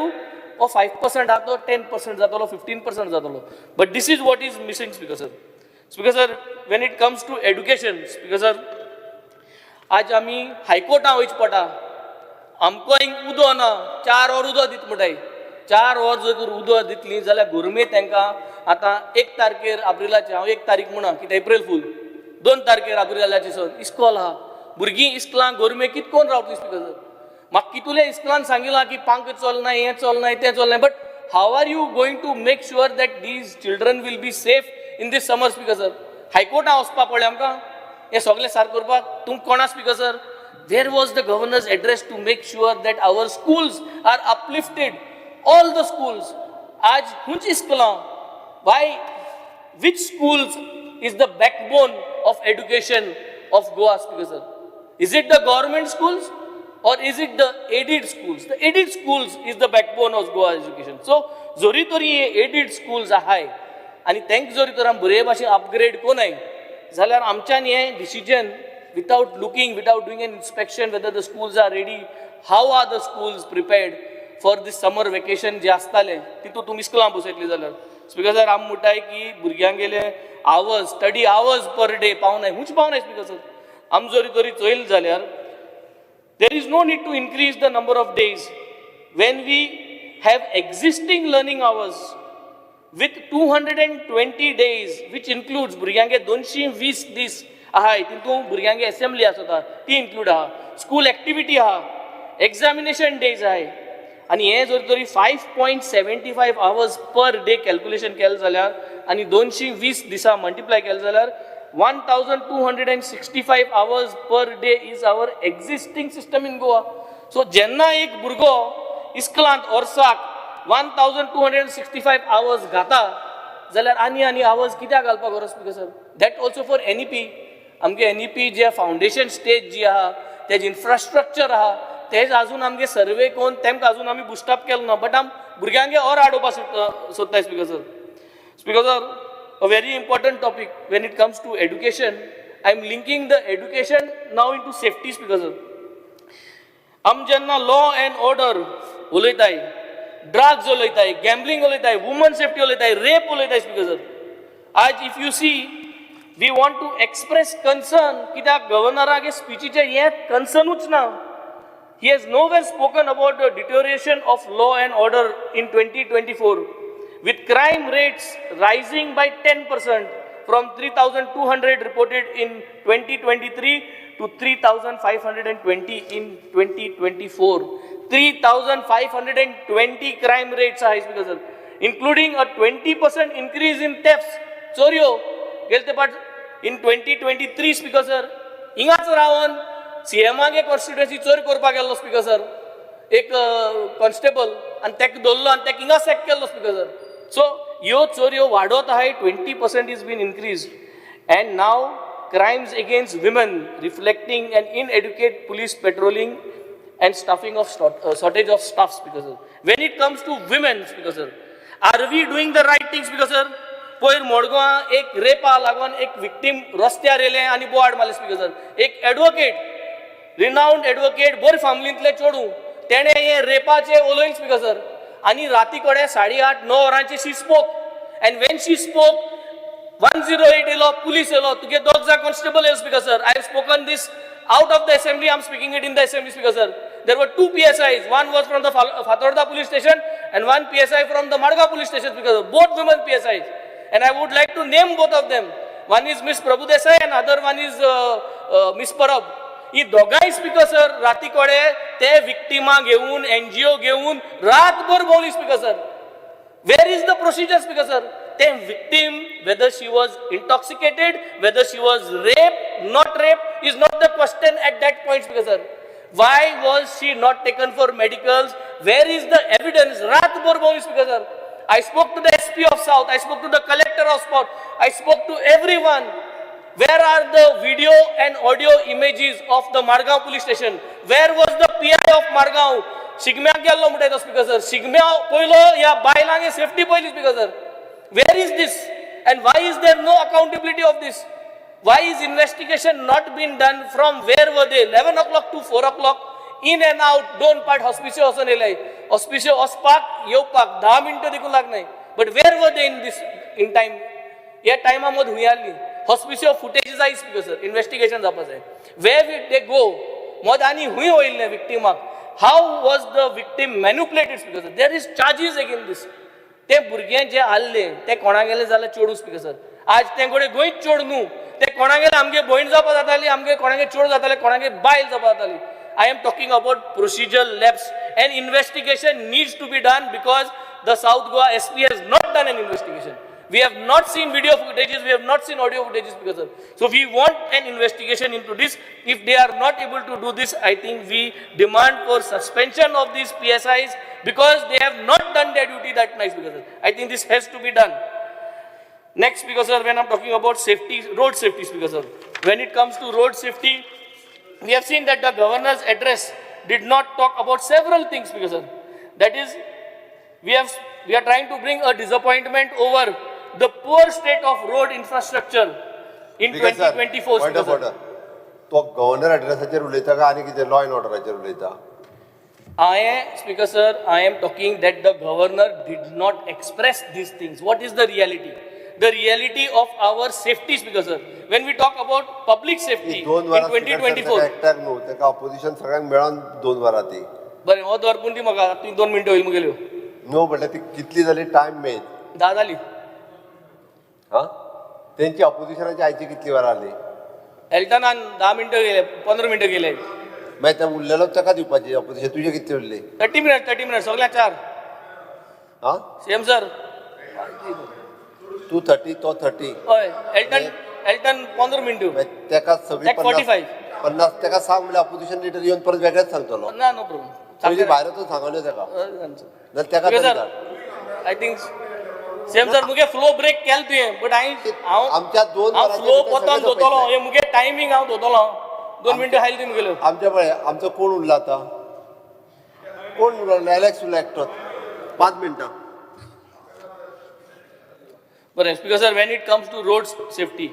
5% जातो, 10% जातलो, 15% जातलो. But this is what is missing speaker sir. Speaker sir, when it comes to education, speaker sir, आज आमी हायकोर्टां वयचे पडटा. आमकां हिंग उदो ना, 4 वर उदो दित म्हणटाय. 4 वर जर उदो दितली जाल्यार गोरमे तांकां आतां 1 तारखेर एप्रिलाचे, हांव 1 तारीख म्हणा कितें एप्रील फूल, 2 तारखेर एप्रिलाचे सर इस्कॉल आहा. भुरगीं इस्कॉलांक गोरमे कित कोण रावतली स्पीकर सर. म्हाका कितुले इस्कॉलान सांगिलां की पांक चलना, हें चलना, तें चलना, but how are you going to make sure that these children will be safe in this summer, Speaker sir? हायकोर्टा वचपा पडलें आमकां हें सगळें सारक करपाक. तुमकां कोणा speaker sir, where was the governor's address to make sure that our schools are uplifted, all the schools? आज खंयची इस्कॉलां, why, which schools is the backbone of education of Goa, Speaker sir? Is it the government schools or is it the aided schools? The aided schools is the backbone of Goa education. So जोरी तरी aided schools आहाय आणि तांकां जर तर आमी बरे भाशेन अपग्रेड कोनाय जाल्यार आमच्यान हें decision without looking, without doing an inspection whether the schools are ready, how are the schools prepared for this summer vacation जे आसतालें तितूंत तुमी इस्कॉलां बसयतली जाल्यार स्पीकर सर आमी म्हणटाय की भुरग्यांक गेले hours, study hours per day पावनाय, हुंच पावनाय स्पीकर सर. आमी जरी तरी चोयल जाल्यार there is no need to increase the number of days when we have existing learning hours with 220 days, which includes भुरग्यांगे 220 दीस आहाय, तितून भुरग्यांगे असेंब्ली आसता ती इन्क्लूड आहा, स्कूल एक्टिविटी आहा, एक्झामिनेशन डेज आहाय. आनी हे जर तरी 5.75 hours पर डे कॅल्क्युलेशन केलें जाल्यार आनी 220 दिसा मल्टिप्लाय केलें जाल्यार 1265 hours per day is our existing system in Goa. So जेन्ना एक भुरगो इस्कॉलांत वर्साक 1265 hours घाता जाल्यार आनी आवर्स कित्याक घालपाक गरज speaker sir. That also for NEP. आमगे NEP जे फावंडेशन स्टेज जी आहा, तेजे इन्फ्रास्ट्रक्चर आहा, तेज आजून आमगे सर्वे कोन्न तेमकां आजून आमी बुस्टअप केलो ना, बट आम भुरग्यांगे और आडोवपाक सोदताय speaker sir. Speaker sir, a very important topic when it comes to education, I am linking the education now into safety speaker sir. आम जेन्ना लॉ एंड ऑर्डर उलयताय, ड्रग्स उलयताय, गॅम्बलिंग उलयताय, वुमन सेफ्टी उलयताय, रेप उलयताय स्पीकर सर. आज if you see we want to express concern, कित्याक गव्हर्नरागे स्पीचीचे हे कन्सर्नूच ना. He has nowhere spoken about the deterioration of law and order in 2024 with crime rates rising by 10% from 3,200 reported in 2023 to 3,520 in 2024. 3,520 crime rates are high, Speaker sir, including a 20% increase in thefts. Chorio, gelte part in 2023, Speaker sir, ingaच रावन CMागे constituency चोरी करपाक गेल्लो, Speaker sir, एक constable and तेक दोल्लो and तेक इंगा sack केल्लो, Speaker sir. So यो चोरयो वाडोत आहाय, 20% is been increased, and now crimes against women reflecting an inadequate police patrolling and stuffing of shortage of staff, Speaker sir. When it comes to women, Speaker sir, are we doing the right things, Speaker sir? पयर मोडगांव एक रेपा लागून एक विक्टीम रस्त्यार येले आनी बोवाड मारले, Speaker sir. एक एडवोकेट, रिनाउंड एडवोकेट, बोर फॅमिलींतले चोडू, तेणे हे रेपाचे उलयले, Speaker sir. आनी राती कोडे 8:30-9 वरांचे she spoke, and when she spoke, 108 येलो, police येलो, तुगे दोग जाण constable येलो, Speaker sir. I have spoken this out of the assembly, I am speaking it in the assembly, Speaker sir. There were 2 PSIs, one was from the Fatorda police station and one PSI from the Madga police station, Speaker sir. Both women PSIs, and I would like to name both of them. One is Miss Prabhu Desai and other one is Miss Parab. ही दोगांय, Speaker sir, राती कोडे ते विक्टिमा घेऊन, NGO घेऊन रातभर भोवली, Speaker sir. Where is the procedure, Speaker sir? The victim, whether she was intoxicated, whether she was raped, not raped, is not the question at that point, Speaker sir. Why was she not taken for medicals? Where is the evidence? Ratbhar bholi, Speaker sir. I spoke to the SP of South, I spoke to the collector of South, I spoke to everyone. Where are the video and audio images of the Margaon police station? Where was the PI of Margaon? Shigmyak गेल्लो म्हणटा, Speaker sir. Shigmya पयलो या बायलांगे safety पयली, Speaker sir. Where is this? And why is there no accountability of this? Why is investigation not being done? From where were they? 11 o'clock to 4 o'clock, in and out, दोन पार्ट hospicio वचून येले. Hospicio वचपाक येवपाक 10 मिनटं देखून लागनाय. But where were they in this in time? या टाइमा मद हुई आली. Hospicio footages आहे, Speaker sir. Investigation जावपा जाय. Where did they go? मद आनी हुई होइल्ले victimak. How was the victim manipulated, Speaker sir? There is charges against this. ते भुरगें जे हाल्ले ते कोणा गेले जाल्यार चोडू, Speaker sir. आज ते कोडे गोंयच चोड न्हू, ते कोणा गेले आमगे भयण जावपा जाताली, आमगे कोणागे चोड जाताले, कोणागे बायल जावपा जाताली. I am talking about procedural lapse, and investigation needs to be done because the South Goa SP has not done an investigation. We have not seen video footages, we have not seen audio footages, Speaker sir. So we want an investigation into this. If they are not able to do this, I think we demand for suspension of these PSIs because they have not done their duty that night, Speaker sir. I think this has to be done. Next, Speaker sir, when I'm talking about safety, road safety, Speaker sir, when it comes to road safety, we have seen that the governor's address did not talk about several things, Speaker sir. That is, we are trying to bring a disappointment over the poor state of road infrastructure in 2024, Speaker sir. तो गव्हर्नर ॲड्रेसाचेर उलयता काय आनी कितें लॉ एंड ऑर्डराचेर उलयता? Speaker sir, I am talking that the governor did not express these things. What is the reality? The reality of our safety, Speaker sir. When we talk about public safety in 2024. एकट्याक न्हू, तेका ऑपोजिशन सगळ्यांक मेळोन 2 वरां ती. बरें, हो दरपूण ती म्हाका 2 मिनटं होईल मुगेल्यो. नो म्हणल्यार ती कितली जाली टायम मेन? 10 जाली. हा? तेंची ऑपोजिशनाची आयची कितली वरां जाली? एल्टनान 10 मिनटं गेले, 15 मिनटं गेले. मागीर ते उरलेलो ताका दिवपाची ऑपोजिशन. तुजे कितले उरले? 30 मिनट सगळ्या 4. हा? CM sir. तू 30, तो 30. हय, एल्टन 15 मिनटं. तेका सगळी 45. 50 तेका सांग म्हणल्यार ऑपोजिशन लिडर येवन परत वेगळेच सांगतलो. ना, नो प्रॉब्लेम. पयलीं भायरूच सांगले तेका. जाल्यार तेका sir, I think same sir मुगे फ्लो ब्रेक केल तुवें, बट आमच्या 2 फ्लो पोतोन दोतलो. हे मुगे टायमींग हांव दोतलो. 2 मिनटं हायल तुमी गेलो. आमच्या पळय आमचो कोण उरला आतां? कोण उरलो? एलेक्स उरला एकटो. 5 मिनटां. But Speaker sir, when it comes to road safety,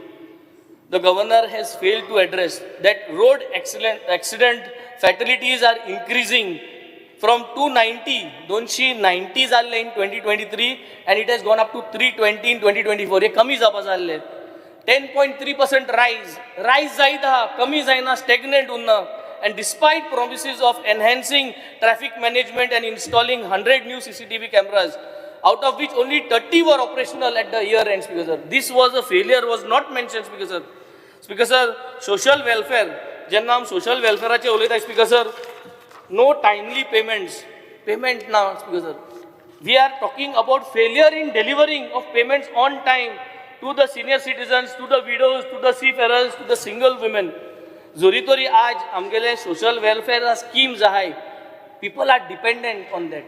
the governor has failed to address that road accident fatalities are increasing from 290 जाल्ले in 2023 and it has gone up to 320 in 2024. हे कमी जावपा जाल्ले. 10.3% rise जायत आहा, कमी जायना, stagnant उरना. And despite promises of enhancing traffic management and installing 100 new CCTV cameras, out of which only 30 were operational at the year end, Speaker sir. This was a failure, was not mentioned, Speaker sir. Speaker sir, social welfare, jenna am social welfare चे उलयता, Speaker sir, no timely payment now, Speaker sir. We are talking about failure in delivering of payments on time to the senior citizens, to the widows, to the seafarers, to the single women. जोरी तोरी आज आमगेले social welfare schemes आहाय, people are dependent on that.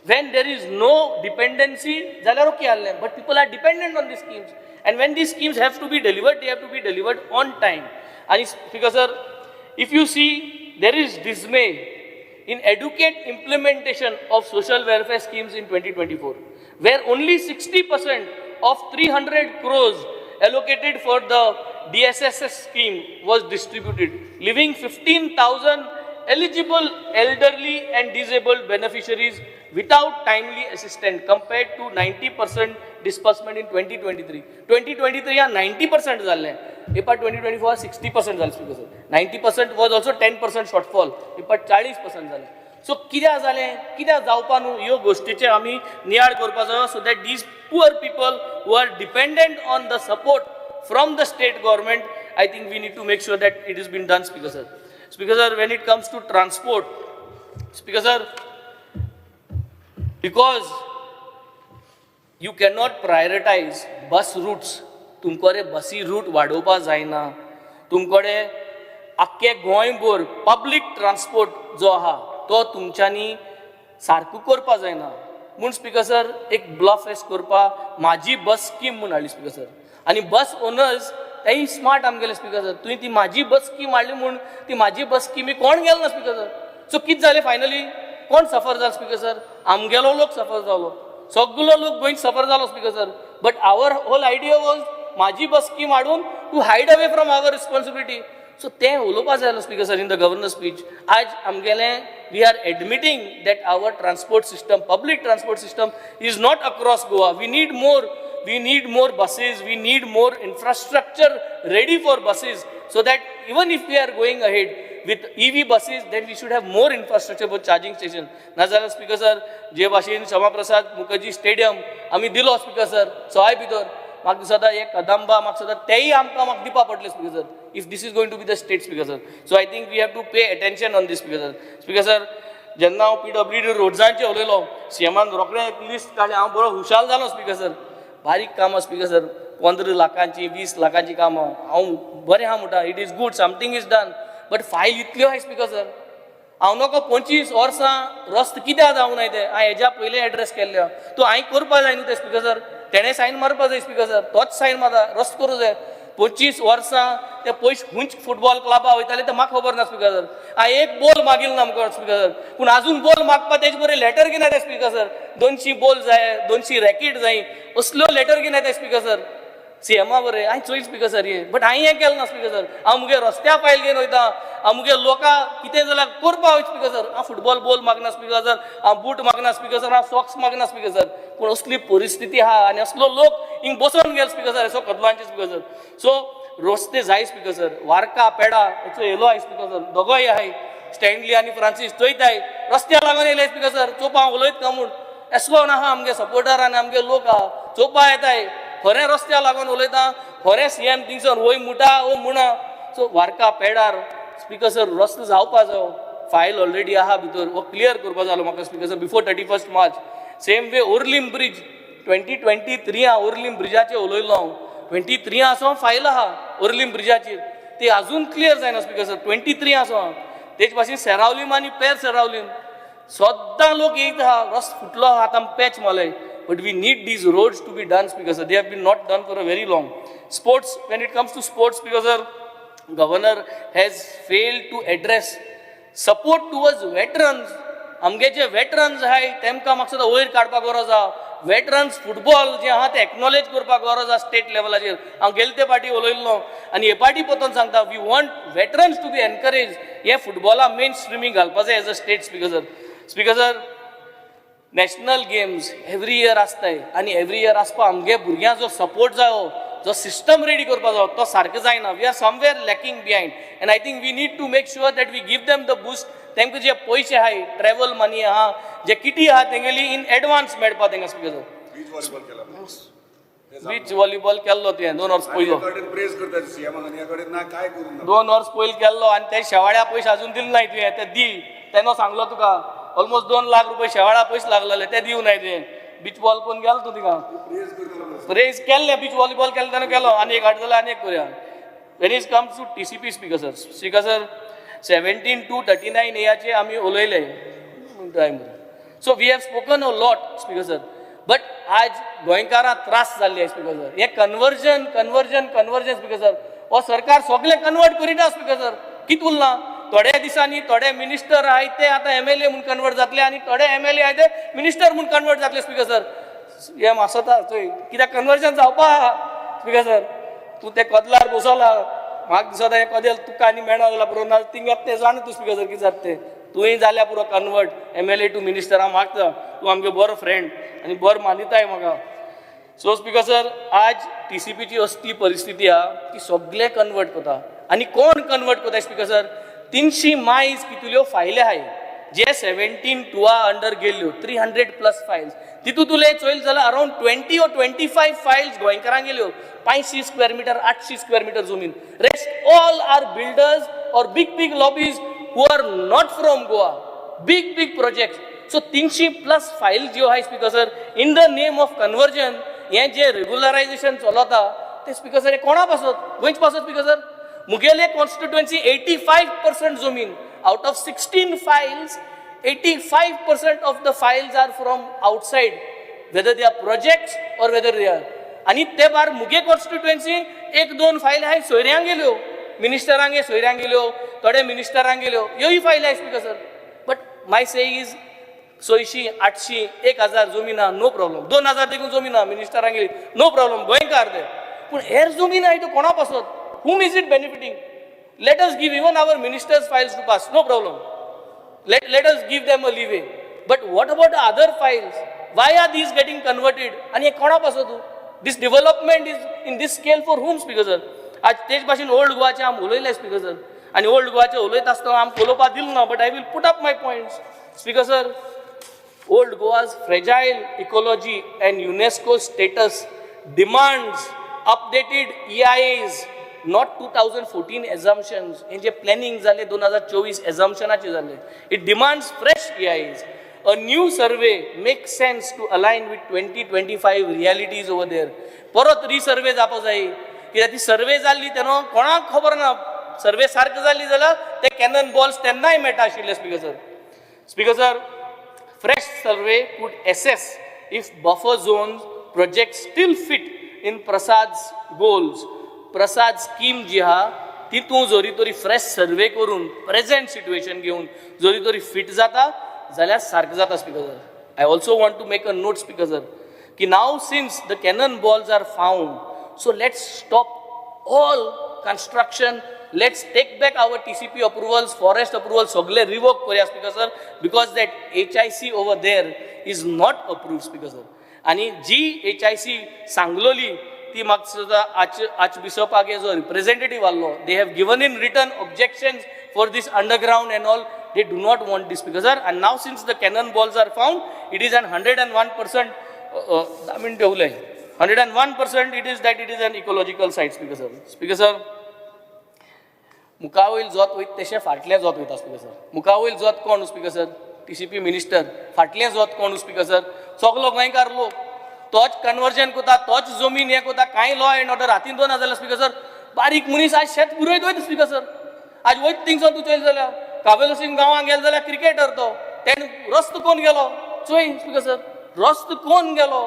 When there is no dependency, जाल्यार ओके आसलें, but people are dependent on these schemes. And when these schemes have to be delivered, they have to be delivered on time. And Speaker sir, if you see, there is dismay in adequate implementation of social welfare schemes in 2024, where only 60% of 300 crores allocated for the DSSS scheme was distributed, leaving 15,000 eligible elderly and disabled beneficiaries without timely assistance compared to 90% disbursement in 2023. 2023 या 90% झाले, एपाट 2024 60% झाले, Speaker sir. 90% was also 10% shortfall, एपाट 40% झाले. So कित्याक जालें, कित्याक जावपा न्हू, ह्यो गोष्टीचे आमी नियाळ करपाचो, so that these poor people who are dependent on the support from the state government, I think we need to make sure that it has been done, Speaker sir. Speaker sir, when it comes to transport, Speaker sir, because you cannot prioritize bus routes, तुमकोडे बसी रूट वाडोवपा जायना, तुमकोडे आख्खे गोंयभर पब्लीक ट्रान्सपोर्ट जो आहा तो तुमच्यांनी सारको करपा जायना. म्हूण Speaker sir, एक ब्लफ फेस करपा माझी बस स्कीम म्हूण हाडली, Speaker sir. आनी बस ओनर्स तेय स्मार्ट आमगेले, Speaker sir. तुवें ती माझी बस स्कीम हाडली म्हूण ती माझी बस स्कीमी कोण गेलो ना, Speaker sir. सो कितें जालें फायनली, कोण सफर जालो, Speaker sir? आमगेलो लोक सफर जालो, सगलो लोक गोंयत सफर जालो, Speaker sir. But our whole idea was माझी बस स्कीम हाडून to hide away from our responsibility. So तें उलोवपा जाय, Speaker sir, in the governor's speech. आज आमगेले we are admitting that our transport system, public transport system is not across Goa. We need more buses, we need more infrastructure ready for buses, so that even if we are going ahead with EV buses, then we should have more infrastructure for charging station. नाजाल्यार Speaker sir, जे भाशेन श्यामाप्रसाद मुखर्जी स्टेडियम आमी दिलो, Speaker sir, सवाय भितर म्हाका सदां एक कदंबा म्हाका सदां तेय आमकां दिवपा पडलें, Speaker sir, if this is going to be the state, Speaker sir. So I think we have to pay attention on this, Speaker sir. Speaker sir, जेन्ना हांव PWD रोड्सांचेर उलयलो, सीएमान रोखडें एक लिस्ट काडलें, हांव बरो हुशाल जालो, Speaker sir. बारीक कामां, Speaker sir, 15 लाखांची 20 लाखांची कामां, हांव बरें आहा म्हणटा, it is good, something is done, but file इतल्यो आहाय, Speaker sir. हांव नको 25 वर्सां रस्तो कित्याक जावंक नाय ते, हांवें हेज्या पयलीं एड्रेस केल्ले, तो हांवें करपा जाय न्हू ते, Speaker sir. तेणें सायन मारपा जाय, Speaker sir, तोच सायन मारता, रस्तो करूं जाय. 25 वर्सां ते पयशे खुंयच फुटबॉल क्लबा वयताले ते म्हाका खबर ना, Speaker sir. हांवें एक बॉल मागिल्लो ना मुखार, Speaker sir, पूण आजून बॉल मागपा तेजे बरें लेटर घेवन येता, Speaker sir. 200 बॉल जाय, 200 रॅकेट जाय, असल्यो लेटर घेवन येता, Speaker sir. सीएमा बरें हांवें चोयस, Speaker sir, हे बट हांवें हें केलें ना, Speaker sir. हांव मुगे रस्त्या फायल घेवन वयता, हांव मुगे लोकां कितें जाल्यार करपा वयता, Speaker sir. हांव फुटबॉल बॉल मागना, Speaker sir, हांव बूट मागना, Speaker sir, हांव सॉक्स मागना, Speaker sir. पूण असली परिस्थिती आहा आनी असलो लोक हिंग बसोन गेले, Speaker sir, असो कदलांचे, Speaker sir. सो रस्ते जाय, Speaker sir. वार्का पेडा हेचो येलो आहाय, Speaker sir, दोगोय आहाय, स्टँडली आनी फ्रांसीस चोयताय, रस्त्या लागून येयले, Speaker sir. चोवपा हांव उलयता काय म्हूण एसलो नाहा, आमगे सपोर्टर आनी आमगे लोक आहा, चोवपा येताय, खरें रस्त्या लागून उलयता, खरें सीएम थिंगसर वय मुटा ओ म्हणा. सो वार्का पेडार, Speaker sir, रस्तो जावपा जायो, फायल ऑलरेडी आहा भितर, वो क्लियर करपा जालो म्हाका, Speaker sir, before 31 March. Same way Orlim bridge 2023 Orlim ब्रिजाचेर उलयलो हांव, 23 आसो फायल आहा ओर्लीम ब्रिजाचेर, ती आजून क्लियर जायना, Speaker sir. 23 आसो तेच भाशेन सेरावलीम आनी पेर सेरावलीम सद्दां लोक येयत आहा, रस्तो फुटलो आहा, आतां पॅच मारले. But we need these roads to be done, Speaker sir. They have been not done for a very long. Sports, when it comes to sports, Speaker sir, Governor has failed to address support towards veterans. आमगे जे वेटरन्स आहाय तेमकां म्हाका सदां वयर काडपाक गरज आहा. वेटरन्स फुटबॉल जे आहा ते एक्नॉलेज करपाक गरज आहा स्टेट लेवलाचेर. हांव गेले ते पाटी उलयल्लो आनी हे पाटी परतून सांगता, we want veterans to be encourage. हे फुटबॉला मेन स्ट्रिमींग घालपाक जाय as a state, Speaker sir. Speaker sir, national games every year आसताय आनी एवरी इयर आसपा आमगे भुरग्यांक जो सपोर्ट जायो, जो सिस्टम रेडी करपा जायो, तो सारको जायना. We are somewhere lacking behind and I think we need to make sure that we give them the boost. तांकां जे पयशे आहाय, ट्रॅव्हल मनी आहा, जे किटी आहा तेंगेली इन एडवान्स मेळपा तांकां, Speaker sir. बीच व्हॉलीबॉल केल्लो तुवें 2 वर्स पयलो प्रेस करतात सीएम आणि याकडे ना काय करून 2 वर्स पयलीं केल्लो आनी ते शेवाळ्या पयशे अजून दिले नाय तुवें ते दी तेन्ना सांगलो तुका ऑलमोस्ट 2 लाख रुपये शेवाळ्या पयशे लागलेले ते दिवं नाय तुवें बीच बॉल कोण गेलो तूं तिका प्रेस केल्ले बीच व्हॉलीबॉल केल्ले तेन्ना केलो आनी एक हाडटलो आनी एक करूया when is comes to TCP speaker sir 17 to 39 एयाचे आमी उलयले time so we have spoken a lot speaker sir but आज गोंयकारां त्रास जाल्ले स्पीकर सर हे कन्वर्जन स्पीकर सर हो सरकार सगळे कन्वर्ट करिना स्पीकर सर कित उरला थोड्या दिसांनी थोडे मिनिस्टर आहाय ते आतां MLA म्हूण कन्वर्ट जातले आनी थोडे MLA आहाय ते मिनिस्टर म्हूण कन्वर्ट जातले स्पीकर सर हे मासता थंय कित्याक कन्वर्जन जावपा स्पीकर सर तूं ते कदलार बसवला म्हाका दिसता हे कदेल तुका आनी मेळना जाल्यार पुरो ना तिंगात ते जाण तूं स्पीकर सर कितें जाता ते तुवें जाल्यार पुरो कन्वर्ट MLA टू मिनिस्टर हांव मागता तूं आमगे बरो फ्रेंड आनी बरो मानिताय म्हाका सो स्पीकर सर आज TCPची असली परिस्थिती आहा की सगळे कन्वर्ट करता आनी कोण कन्वर्ट करता स्पीकर सर 300 मायज कितल्यो फायली आहाय जे 17 टुआ अंडर गेल्ल्यो 300+ फायल्स तितून तुले चोयल जाल्यार अराउंड 20 or 25 फायल्स गोंयकारांक गेल्यो 500 स्क्वेअर मिटर 800 स्क्वेअर मिटर जमीन रेस्ट ऑल आर बिल्डर्स और big lobbies who are not from Goa big project so 300+ file ज्यो आहाय speaker sir in the name of conversion हे जे रेग्युलरायझेशन चलता ते स्पीकर सर हे कोणा पासत गोंयच पासत स्पीकर सर मुगेले कॉन्स्टिट्युएन्सी 85% जमीन out of 16 files 85% of the files are from outside whether they are projects or whether they are आणि ते भायर मुगे कॉन्स्टिट्युएन्सी 1-2 फायल आहाय सोयऱ्यांक गेल्यो मिनिस्टरांगे सोयऱ्यांक गेल्यो थोडे मिनिस्टरांक गेल्यो ह्योय फायल आहाय speaker sir but my say is 600 800 1000 जमीन नो प्रॉब्लम 2000 देखून जमीन मिनिस्टरांक गेली नो प्रॉब्लम गोंयकार ते पूण हेर जमीन आहाय तो कोणा पासत whom is it benefiting let us give even our ministers files to pass no problem let us give them a leeway but what about the other files why are these getting converted and हे कोणा पासत this development is in this scale for whom speaker sir आज तेज भाशेन ओल्ड गोवाचे आम उलयले स्पीकर सर आनी ओल्ड गोवाचे उलयता आसतना आम उलोवपा दिल ना but I will put up my points speaker sir old Goa's fragile ecology and UNESCO status demands updated EIAs not 2014 assumptions in जे planning झाले 2024 assumptionाचे झाले it demands fresh EIAs a new survey makes sense to align with 2025 realities over there परत रिसर्वे जावपा जाय कित्याक ती सर्वे जाल्ली तेन्ना कोणाक खबर ना सर्वे सारकी जाल्ली जाल्यार ते कॅनन बॉल्स तेन्नाय मेळटा आशिल्ले speaker sir fresh survey could assess if buffer zones projects still fit in Prasad's goals Prasad scheme जी आहा तितून जरी तरी फ्रेश सर्वे करून प्रेझेंट सिच्युएशन घेवन जरी तरी फिट जाता जाल्यार सारकें जाता speaker sir I also want to make a note speaker sir की now since the cannon balls are found so let's stop all construction let's take back our TCP approvals forest approval सगळे रिवोक करूया speaker sir because that HIC over there is not approved speaker sir आनी जी HIC सांगलोली ती म्हाका सुद्दां आज बिशपाक जो रिप्रेझेंटेटिव्ह आहलो they have given in return objections for this underground and all they do not want this speaker sir and now since the cannon balls are found it is an 101% 10 मिनटं उलय 101% it is an ecological site speaker sir मुखावयल जोत वयता तशें फाटलें जोत वयता स्पीकर सर मुखावयल जोत कोण स्पीकर सर TCP मिनिस्टर फाटलें जोत कोण स्पीकर सर सगलो गोंयकार लोक तोच कन्वर्जन करता तोच जमीन हे करता कांय लॉ एंड ऑर्डर हातीन दोन जाल्यार स्पीकर सर बारीक मनीस आज शेत पुरयत वयता स्पीकर सर आज वयता थिंगसोन तूं चोयल जाल्यार काबेल सिंग गांवांत गेलो जाल्यार क्रिकेटर तो तेणे रस्तो कोण गेलो चोय स्पीकर सर रस्तो कोण गेलो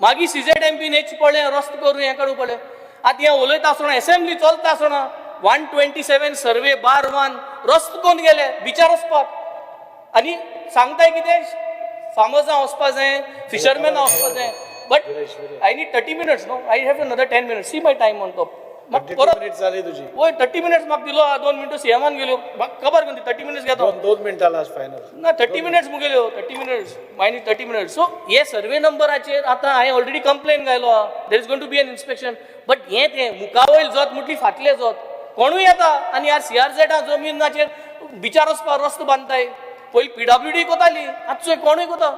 मागीर CZMP नेच पडलें रस्तो करून हें काडूं पडलें आतां हें उलयता आसतना असेंब्ली चलता आसतना 127 सर्वे बार 1 रस्तो कोण गेले बिचार वचपाक आनी सांगताय कितें फार्मर्सां वचपा जाय फिशरमॅन वचपा जाय but I need 30 minutes no I have another 10 minutes see my time on top म्हाका परत जाली तुजी वय 30 minutes म्हाका दिलो 2 मिनटं सीएमान गेल्यो म्हाका खबर करून 30 minutes घेता 2 मिनटां लास्ट फायनल ना 30 minutes मुगेल्यो 30 minutes my need 30 minutes so हे सर्वे नंबराचेर आतां हांवें ऑलरेडी कंप्लेन घायलो आहा there is going to be an inspection but हें तें मुखावयल जोत म्हटली फाटले जोत कोणूय येता आनी ह्या CRZ जमीनाचेर बिचार वचपाक रस्तो बांदताय पयलीं PWD कोताली आतां कोणूय कोता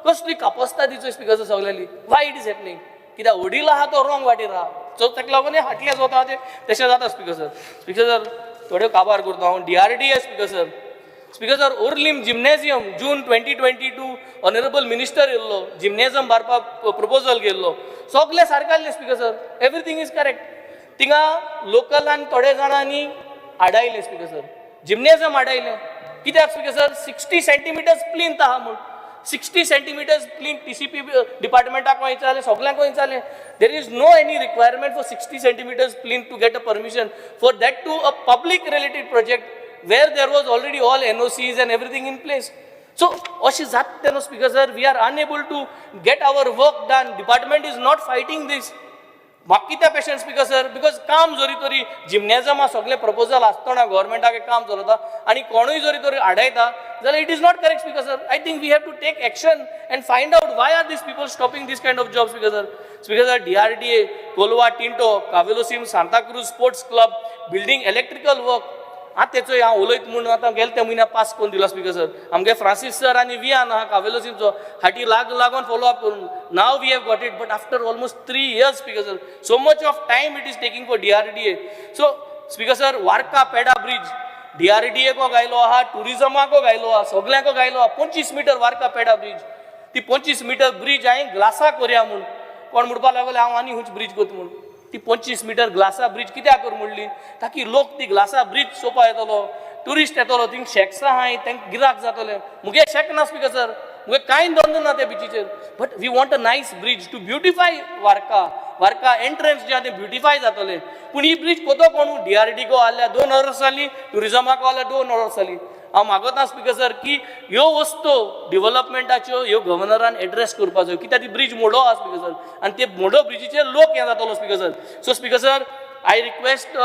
कसली कापस्ता दिवचो स्पीकर सर सगळ्यांनी वाय इट इज हॅपनिंग कित्याक वडील आहा तो रॉंग वाटेर आहा सो ताका लागून हाटले वता ते तशें जाता स्पीकर सर थोड्यो काबार करता हांव DRDA speaker sir Orlim gymnasium जून 2022 ऑनरेबल मिनिस्टर येयल्लो जिम्नेजियम बारपाक प्रपोजल गेल्लो सगळे सारकें आसलें speaker sir everything is correct थिंगा लोकलान थोडे जाणांनी आडायले स्पीकर सर जिम्नेजियम आडायलें कित्याक स्पीकर सर 60 सेंटीमिटर्स प्लिंथ आहा म्हूण 60 सेंटीमिटर्स प्लिंथ TCP डिपार्टमेंटाक वयतालें सगळ्यांक वयतालें there is no any requirement for 60 centimetres plinth to get a permission for that to a public related project where there was already all NOCs and everything in place. So, अशी जात तेन्ना speaker sir we are unable to get our work done. Department is not fighting this. म्हाका कित्याक पेशंट स्पीकर सर बिकॉज काम जोरी तरी जिम्नेजियमा सगळे प्रपोजल आसतना गव्हर्मेंटाक काम चलता आनी कोणूय जोरी तरी आडायता जाल्यार it is not correct speaker sir I think we have to take action and find out why are these people stopping this kind of job speaker sir DRDA Colva Tinto Cavelossim Santa Cruz sports club building electrical work आतां तेचो हांव उलयत म्हणून आतां गेले त्या म्हयन्याक पास करून दिलो स्पीकर सर आमगे फ्रांसीस सर आनी वियान आहा कावेलोसीमचो हाटी लागून फॉलो अप करून now we have got it but after almost 3 years speaker sir so much of time it is taking for DRDA so speaker sir Varca Peda bridge DRDA को गायलो आहा टुरिजमाको गायलो आहा सगळ्यांको गायलो आहा 25 मीटर वार्का पेडा ब्रिज ती 25 मीटर ब्रिज हांवें ग्लासा करया म्हूण कोण म्हणपाक लागले हांव आनी हुंच ब्रिज करता म्हूण ती 25 मीटर ग्लासा ब्रिज कित्याक कर म्हणली ताकी लोक ती ग्लासा ब्रिज चोवपा येतलो ट्युरिस्ट येतलो थिंग शेक्स आहाय तांकां गिराक जातले मुगे शेक ना स्पीकर सर मुगे कांय धंदो ना त्या बिचीचेर but we want a nice bridge to beautify Varca entrance जे आहा ते ब्युटिफाय जातले पूण ही ब्रिज कोतो कोण DRDA को आहल्या 2 hours जाली टुरिजमाको आहल्या 2 hours जाली हांव मागता स्पीकर सर की ह्यो वस्तू डेव्हलपमेंटाच्यो ह्यो गव्हर्नरान एड्रेस करपाच्यो कित्याक ती ब्रिज मोडो आहा स्पीकर सर आनी ते मोडो ब्रिजीचेर लोक हे जातलो speaker sir so speaker sir I request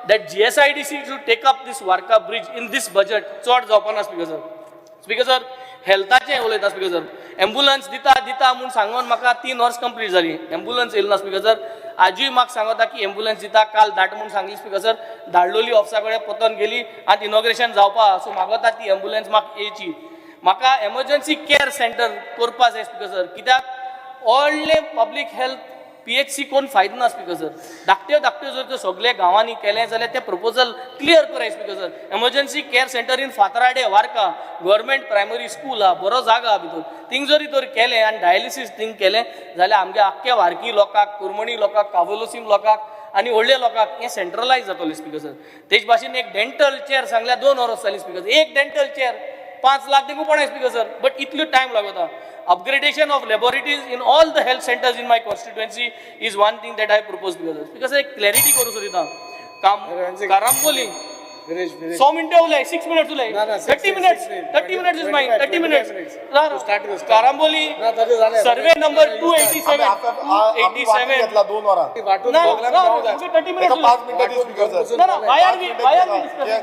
that GSIDC should take up this Varca bridge in this budget चड जावपाना स्पीकर सर हेल्थाचें उलयता स्पीकर सर एम्बुलन्स दिता म्हूण सांगून म्हाका 3 hours कंप्लीट जाली एम्बुलन्स येयलो ना स्पीकर सर आजूय म्हाका सांगता की एम्बुलन्स दिता काल धाड म्हूण सांगली स्पीकर सर धाडलोली ऑफिसा कडेन पोतोन गेली आनी इनॉग्रेशन जावपा सो मागता ती एम्बुलन्स म्हाका येवची म्हाका एमर्जन्सी केअर सेंटर करपा जाय स्पीकर सर कित्याक व्हडले पब्लीक हेल्थ PHC कोण फायदो ना स्पीकर सर धाकट्यो जर त्यो सगळे गांवांनी केलें जाल्यार ते प्रपोजल क्लियर कराय speaker sir emergency care centre in Fatrade Varca government primary school आहा बरो जागा आहा भितर थिंग जरी तर केलें आनी डायलिसीस थिंग केलें जाल्यार आमगे आख्ख्या वार्की लोकांक कुर्मणी लोकांक कावेलोसीम लोकांक आनी व्हडल्या लोकांक हें सेंट्रलायज जातलें स्पीकर सर तेच भाशेन एक डेंटल चेअर सांगल्यार 2 hours जाली स्पीकर एक डेंटल चेअर 5 लाख दिवंक पडना स्पीकर सर बट इतलो टायम लागता upgradation of laboratories in all the health centers in my constituency is one thing that I propose because I clarity करू सोदिता काम कारांबोली 100 मिनिटं उलय 6 minutes उलय 30 minutes is mine 30 minutes Carambolim survey number 287 घेतला 2 वरां वाटून सगळ्यांना 30 minutes 5 मिनिटं स्पीकर सर ना why are we discussing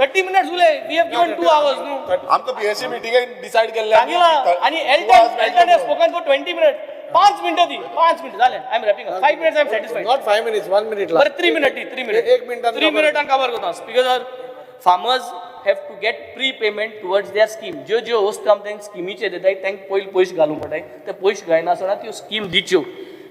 30 minutes उलय we have given 2 hours no आमचं PSC मीटिंग डिसाइड केल्ले आणि Elton has spoken for 20 minutes 5 मिनिटं दी 5 मिनिटं झाले I am wrapping up 5 minutes I am satisfied Not 5 minutes, 1 minute. बरं 3 minutes 3 minutes 1 minute 3 minutes cover करता speaker farmers have to get pre-payment towards their scheme ज्यो वस्तू आम तांकां स्किमीचे दिताय तांकां पयलीं पयशे घालूंक पडटाय ते पयशे घायनासतना त्यो स्कीम दिच्यो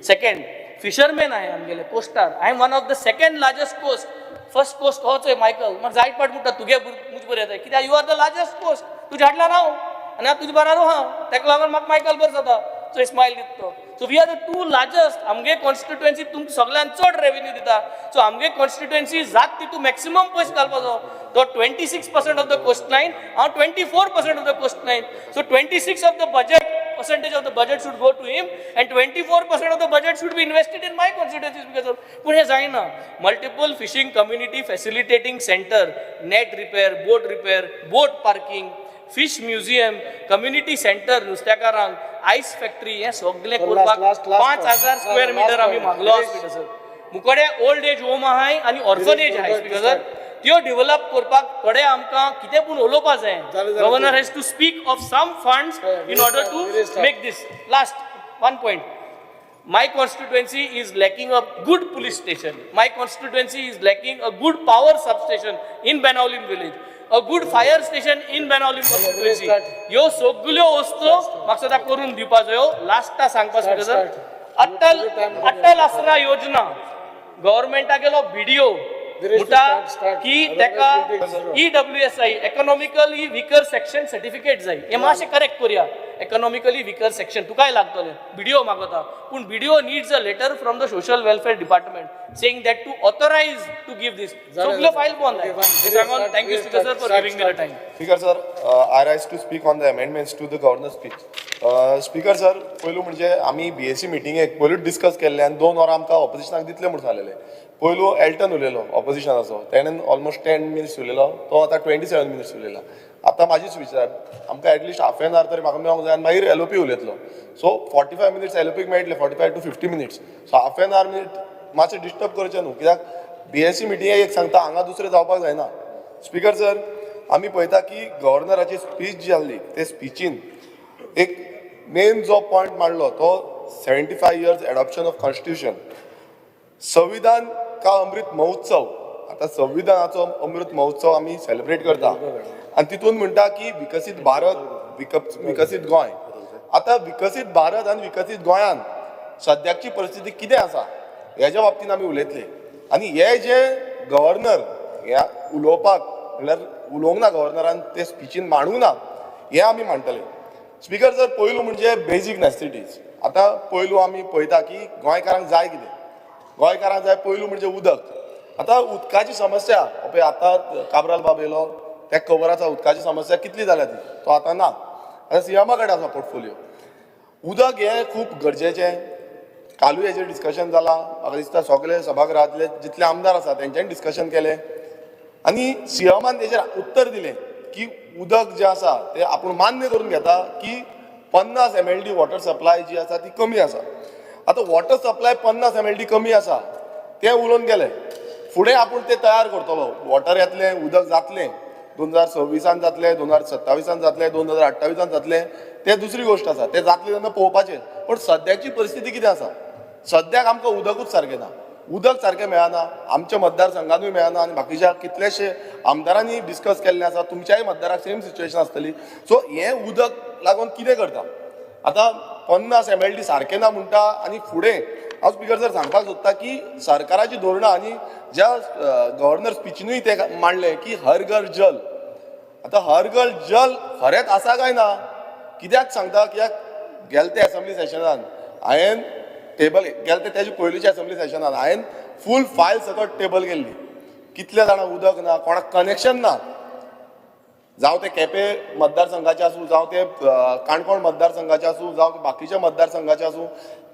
सेकंड फिशरमॅन आहे आमगेले कोस्टार I am one of the second largest coast first coast होच आहे मायकल म्हाका जायत पाट म्हणटा तुगे मुज बरें येता कित्याक you are the largest coast तुज्या हाडला राव आनी हांव तुज्या बराबर हांव ताका लागून म्हाका मायकल बरें जाता सो स्मायल दिता so we are the 2 largest आमगे कॉन्स्टिट्युएन्सी तुमकां सगळ्यान चड रेव्हेन्यू दिता सो आमगे कॉन्स्टिट्युएन्सी जात तितू मॅक्सिमम पयशे घालपाचो तो 26% ऑफ द कोस्ट लायन हांव 24% of the coast line so 26 of the budget percentage of the budget should go to him and 24% of the budget should be invested in my constituencies because of पुढे जायना multiple fishing community facilitating center net repair boat parking fish museum community center नुस्त्याकारांक आइस फॅक्टरी हे सगळे करपाक 5000 स्क्वेअर मीटर आम्ही मागलो आसता सर मुकडे ओल्ड एज होम आहाय आणि ऑर्फनेज आहाय सर त्यो डेव्हलप करपाक थोडे आमकां कितें पूण उलोवपा जाय governor has to speak of some funds in order to make this last one point my constituency is lacking a good police station my constituency is lacking a good power substation in Benaulim village a good fire station in Benoli constituency. ह्यो सगळ्यो वस्तू म्हाका सद्या करून दिवपाचो. ह्यो लास्टा सांगपा स्पीकर सर, अटल आसरा योजना गव्हर्मेंटा गेलो व्हिडिओ म्हणटा की तेका EWSI economically weaker section certificate जाय. हे मातशें करेक्ट करूया. इकॉनॉमिकली विकर सेक्शन तुकाय लागतले. व्हिडिओ मागता पूण video needs a letter from the social welfare department saying that to authorise to give this. सगळ्यो फायल बंद आहे. सांगून thank you speaker sir for giving me the time. Speaker sir, I rise to speak on the amendments to the governor speech. Speaker sir, पयलू म्हणजे आमी BSc मिटिंगेक पयलूच डिस्कस केल्ले आनी 2 वरां आमकां ऑपोजिशनाक दितले म्हणून सांगलेले. पयलू एल्टन उलयलो ऑपोजिशनाचो, तेणेन ऑलमोस्ट 10 मिनिट्स उलयलो, तो आतां 27 मिनिट्स उलयला. आतां म्हाजीच विचार, आमकां एटलिस्ट हाफ एन आवर तरी म्हाका मेळोंक जाय आनी मागीर LOP उलयतलो. सो 45 मिनिट्स LOPक मेळटले, 45 to 50 minutes. So half an hour minute मातशें डिस्टर्ब करचें न्हू, कित्याक BSc मिटिंगेक एक सांगता हांगा दुसरें जावपाक जायना. स्पीकर सर, आमी पळयता की गव्हर्नराची स्पीच जी जाल्ली ते स्पीचीन एक मेन जो पॉयंट मांडलो तो 75 years एडॉप्शन ऑफ कॉन्स्टिट्यूशन, संविधान का अमृत महोत्सव. आता संविधानाचो अमृत महोत्सव आमी सेलिब्रेट करता आनी तितून म्हणटा की विकसीत भारत, विकसीत गोंय. आता विकसीत भारत आनी विकसीत गोंयान सद्याची परिस्थिती कितें आसा हेच्या बाबतींत आमी उलयतले. आनी हे जे गव्हर्नर ह्या उलोवपाक म्हणल्यार उलोवंक ना गव्हर्नरान ते स्पीचीन मांडूंक ना हें आमी मांडटले. स्पीकर सर, पयलू म्हणजे बेजीक नेसेसिटीज. आतां पयलू आमी पळयता की गोंयकारांक जाय कितें. गोंयकारांक जाय पयलू म्हणजे उदक. आतां उदकाची समस्या पळय, आतां काब्राल बाब येयलो त्या खबर आसा उदकाची समस्या कितली जाल्या ती, तो आतां ना. आतां CMा कडेन आसा पोर्टफोलिओ. उदक हें खूब गरजेचें. कालूय हेजेर डिस्कशन जालां. म्हाका दिसता सगळे सभागृहांतले जितले आमदार आसा तेंच्यांनी डिस्कशन केलें आनी CMान तेजेर उत्तर दिलें की उदक जें आसा तें आपूण मान्य करून घेता की 50 MLD वॉटर सप्लाय जी आसा ती कमी आसा. आतां वॉटर सप्लाय 50 MLD कमी आसा तें उलोवन गेलें. फुडें आपूण तें तयार करतलो. वॉटर येतलें, उदक जातलें, 2026 जातलें, 2027 जातलें, 2028 जातलें, तें दुसरी गोश्ट आसा. तें जातलें तेन्ना पळोवपाचें. पूण सद्याची परिस्थिती कितें आसा, सद्याक आमकां उदकूच सारकें ना. उदक सारकें मेळना. आमच्या मतदारसंघानूय मेळना आनी बाकीच्या कितलेशे आमदारांनी डिस्कस केल्लें आसा. तुमच्याय मतदाराक सेम सिच्युएशन आसतली. सो हें उदक लागून कितें करता. आतां 50 MLD सारकें ना म्हणटा आनी फुडें हांव स्पीकर सर सांगपाक सोदता की सरकाराची धोरणां आनी ज्या गव्हर्नर स्पीचीनूय ते मांडलें की हर घर जल. आतां हर घर जल खरेंच आसा काय ना कित्याक सांगता, कित्याक गेले ते असेंब्ली सेशनान हांवें टेबल गेले तेजे पयलींच्या असेंब्ली सेशनान हांवें फूल फायल सकट टेबल केल्ली. कितले जाणां उदक ना, कोणाक कनेक्शन ना, जावं ते केपें मतदारसंघाचे आसूं, जावं ते काणकोण मतदारसंघाचे आसूं, जावं ते बाकीच्या मतदारसंघाचे आसूं,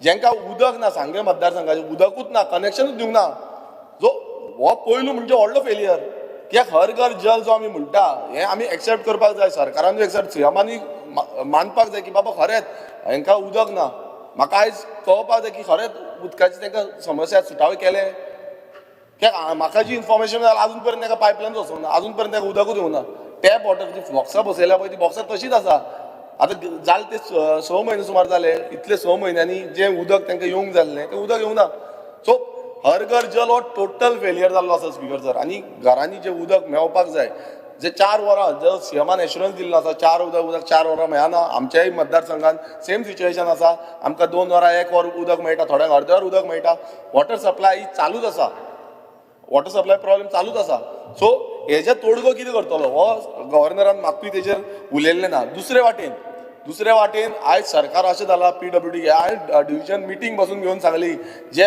जेंकां उदक ना, सांगे मतदारसंघाचे उदकूच ना, कनेक्शनूच दिवंक ना. जो हो पयलू म्हणजे व्हडलो फेलियर. कित्याक हर घर जल जो आमी म्हणटा हें आमी एक्सेप्ट करपाक जाय. सरकारानूय एक्सेप्ट, CMानूय मानपाक जाय की बाबा खरेंच हांकां उदक ना. म्हाका आयज कळपाक जाय की खरेंच उदकाची तांकां समस्या सुटावे केले. कित्याक म्हाका जी इन्फॉर्मेशन जाल्या अजून पर्यंत ताका पायपलायन वचूंक ना, अजून पर्यंत ताका उदकूच येवंक ना. टॅप वॉटर जी बॉक्सां बसयल्या पळय ती बॉक्सां तशीच आसा. आतां जाले ते 6 म्हयने सुमार जाले. इतले 6 म्हयन्यांनी जें उदक तांकां येवंक जाल्लें तें उदक येवंक ना. सो हर घर जल हो टोटल फेलियर जाल्लो आसा स्पीकर सर. आनी घरांनी जें उदक मेळपाक जाय, जे 4 वरां जो CMान एश्युरन्स दिल्लो आसा, 4 वरां मेळना. आमच्याय मतदारसंघान सेम सिच्युएशन आसा. आमकां 2 वरां 1 वर उदक मेळटा, थोड्यांक अर्दें वर उदक मेळटा. वॉटर सप्लाय ही चालूच आसा. वॉटर सप्लाय प्रॉब्लेम चालूच आसा. सो हेजे तोडगो कितें करतलो हो गव्हर्नरान मात्तूय तेजेर उलयल्लें ना. दुसरे वाटेन आयज सरकार अशें जाला PWD आयज डिव्हिजन मिटींग बसून घेवन सांगली, जे